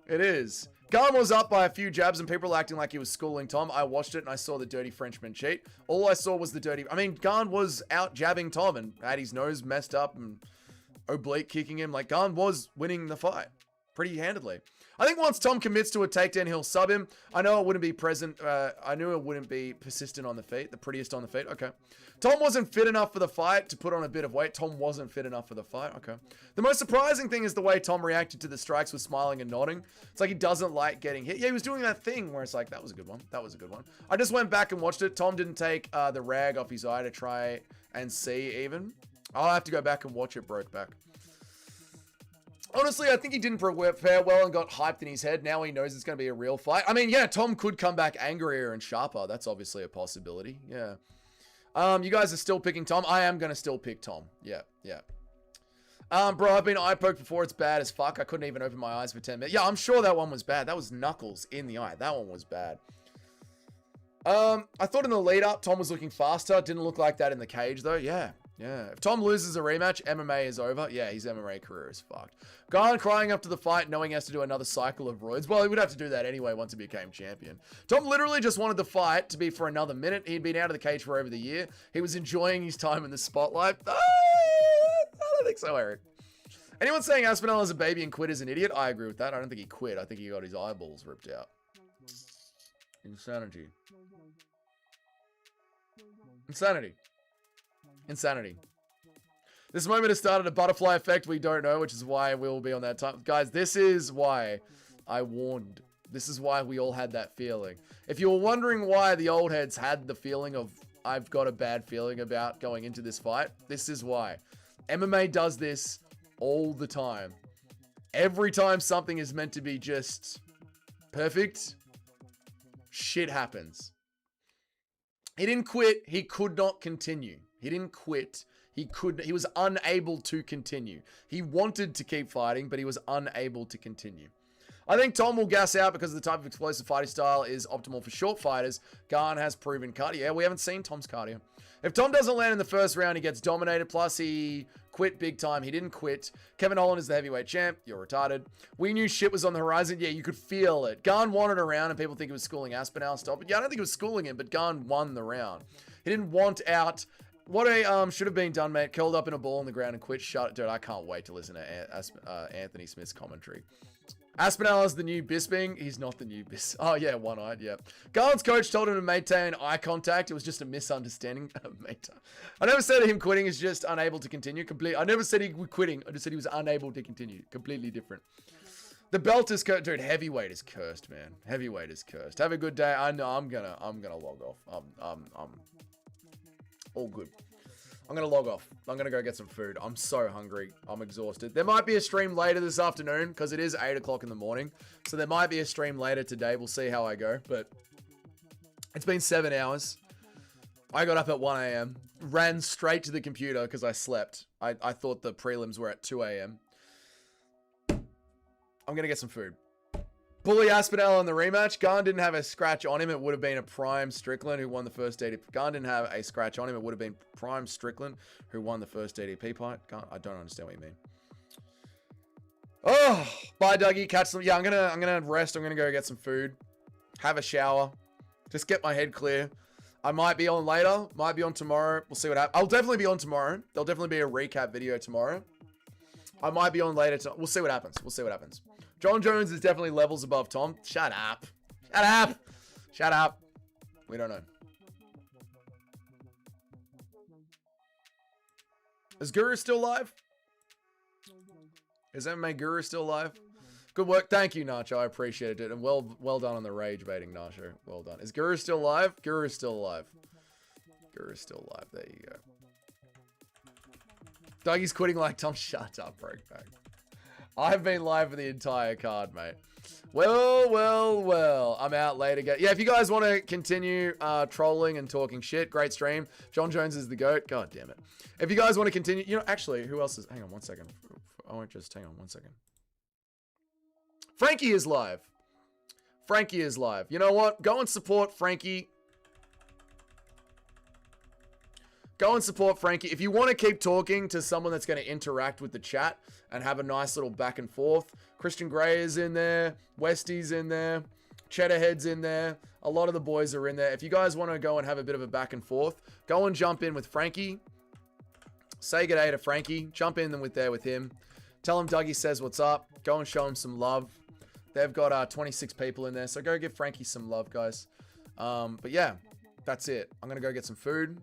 It is. Gane was up by a few jabs and people were acting like he was schooling Tom. I watched it and I saw the dirty Frenchman cheat. All I saw was the dirty... I mean, Gane was out jabbing Tom and had his nose messed up and oblique kicking him. Like, Gane was winning the fight pretty handedly. I think once Tom commits to a takedown, he'll sub him. I know it wouldn't be present. I knew it wouldn't be persistent on the feet. The prettiest on the feet. Okay. Tom wasn't fit enough for the fight to put on a bit of weight. Tom wasn't fit enough for the fight. Okay. The most surprising thing is the way Tom reacted to the strikes with smiling and nodding. It's like he doesn't like getting hit. Yeah, he was doing that thing where it's like, that was a good one. That was a good one. I just went back and watched it. Tom didn't take the rag off his eye to try and see even. I'll have to go back and watch it broke back. Honestly, I think he didn't prepare well and got hyped in his head. Now he knows it's going to be a real fight. I mean, yeah, Tom could come back angrier and sharper. That's obviously a possibility. Yeah. You guys are still picking Tom. I am going to still pick Tom. Yeah, yeah. Bro, I've been eye poked before. It's bad as fuck. I couldn't even open my eyes for 10 minutes. Yeah, I'm sure that one was bad. That was knuckles in the eye. That one was bad. I thought in the lead up, Tom was looking faster. Didn't look like that in the cage though. Yeah. Yeah. If Tom loses a rematch, MMA is over. Yeah, his MMA career is fucked. Gane crying up to the fight, knowing he has to do another cycle of roids. Well, he would have to do that anyway once he became champion. Tom literally just wanted the fight to be for another minute. He'd been out of the cage for over the year. He was enjoying his time in the spotlight. I don't think so, Eric. Anyone saying Aspinall is a baby and quit is an idiot? I agree with that. I don't think he quit. I think he got his eyeballs ripped out. Insanity. Insanity. Insanity. This moment has started a butterfly effect we don't know, which is why we'll be on that time. Guys, this is why I warned This is why we all had that feeling. If you were wondering why the old heads had the feeling of, I've got a bad feeling about going into this fight, this is why. MMA does this all the time. Every time something is meant to be just perfect, shit happens. He didn't quit. He could not continue. He didn't quit. He was unable to continue. He wanted to keep fighting, but he was unable to continue. I think Tom will gas out because the type of explosive fighting style is optimal for short fighters. Gane has proven cardio. Yeah, we haven't seen Tom's cardio. If Tom doesn't land in the first round, he gets dominated. Plus, he quit big time. He didn't quit. Kevin Holland is the heavyweight champ. You're retarded. We knew shit was on the horizon. Yeah, you could feel it. Gane wanted a round, and people think he was schooling Aspinall. Stop it. Yeah, I don't think he was schooling him, but Gane won the round. He didn't want out. What a should have been done, mate. Curled up in a ball on the ground and quit. Shut it. Dude, I can't wait to listen to Anthony Smith's commentary. Aspinall is the new Bisping. He's not the new Bisping. Oh, yeah, one-eyed, yeah. Gane's coach told him to maintain eye contact. It was just a misunderstanding. I never said him quitting is just unable to continue. I never said he was quitting. I just said he was unable to continue. Completely different. The belt is cursed. Dude, heavyweight is cursed, man. Heavyweight is cursed. Have a good day. I know I'm gonna log off. I'm all good. I'm going to log off. I'm going to go get some food. I'm so hungry. I'm exhausted. There might be a stream later this afternoon because it is 8 o'clock in the morning. So there might be a stream later today. We'll see how I go. But it's been 7 hours. I got up at 1 a.m. Ran straight to the computer because I slept. I thought the prelims were at 2 a.m. I'm going to get some food. Bully Aspinall in the rematch. Gane didn't have a scratch on him. It would have been a prime Strickland who won the first DDP. Gane didn't have a scratch on him. It would have been prime Strickland who won the first DDP fight. I don't understand what you mean. Oh, bye, Dougie. Catch some. Yeah, I'm gonna rest. I'm gonna go get some food, have a shower, just get my head clear. I might be on later. Might be on tomorrow. We'll see what happens. I'll definitely be on tomorrow. There'll definitely be a recap video tomorrow. I might be on later. We'll see what happens. We'll see what happens. John Jones is definitely levels above Tom. Shut up. Shut up. Shut up. We don't know. Is Guru still live? Is MMA Guru still live? Good work. Thank you, Nacho. I appreciate it. And well done on the rage baiting, Nacho. Well done. Is Guru still live? Guru is still alive. Guru is still alive. There you go. Dougie's quitting like Tom. Shut up, Breakback. I've been live for the entire card, mate. Well. I'm out later. Yeah, if you guys want to continue trolling and talking shit, great stream. John Jones is the GOAT. God damn it. If you guys want to continue, you know, actually, who else is... Hang on one second. I won't just... Hang on one second. Frankie is live. Frankie is live. You know what? Go and support Frankie. Go and support Frankie. If you want to keep talking to someone that's going to interact with the chat and have a nice little back and forth, Christian Grey is in there. Westy's in there. Cheddarhead's in there. A lot of the boys are in there. If you guys want to go and have a bit of a back and forth, go and jump in with Frankie. Say good day to Frankie. Jump in with him. Tell him Dougie says what's up. Go and show him some love. They've got 26 people in there, so go give Frankie some love, guys. But yeah, that's it. I'm going to go get some food.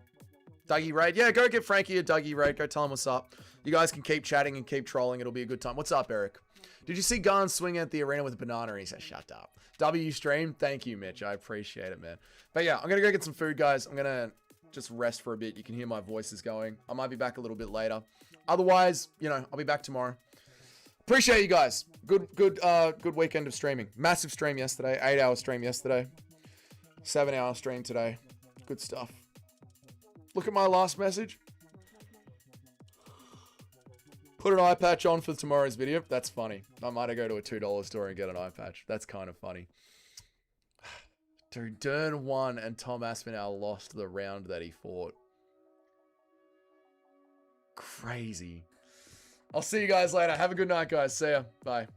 Dougie raid. Yeah, go give Frankie a Dougie raid. Go tell him what's up. You guys can keep chatting and keep trolling. It'll be a good time. What's up, Eric? Did you see Gane swing at the arena with a banana? And he said, shut up. W stream. Thank you, Mitch. I appreciate it, man. But yeah, I'm going to go get some food, guys. I'm going to just rest for a bit. You can hear my voice is going. I might be back a little bit later. Otherwise, you know, I'll be back tomorrow. Appreciate you guys. Good weekend of streaming. Massive stream yesterday. 8-hour stream yesterday. 7-hour stream today. Good stuff. Look at my last message. Put an eye patch on for tomorrow's video. That's funny. I might go to a $2 store and get an eye patch. That's kind of funny. Dude, Dern won and Tom Aspinall lost the round that he fought. Crazy. I'll see you guys later. Have a good night, guys. See ya. Bye.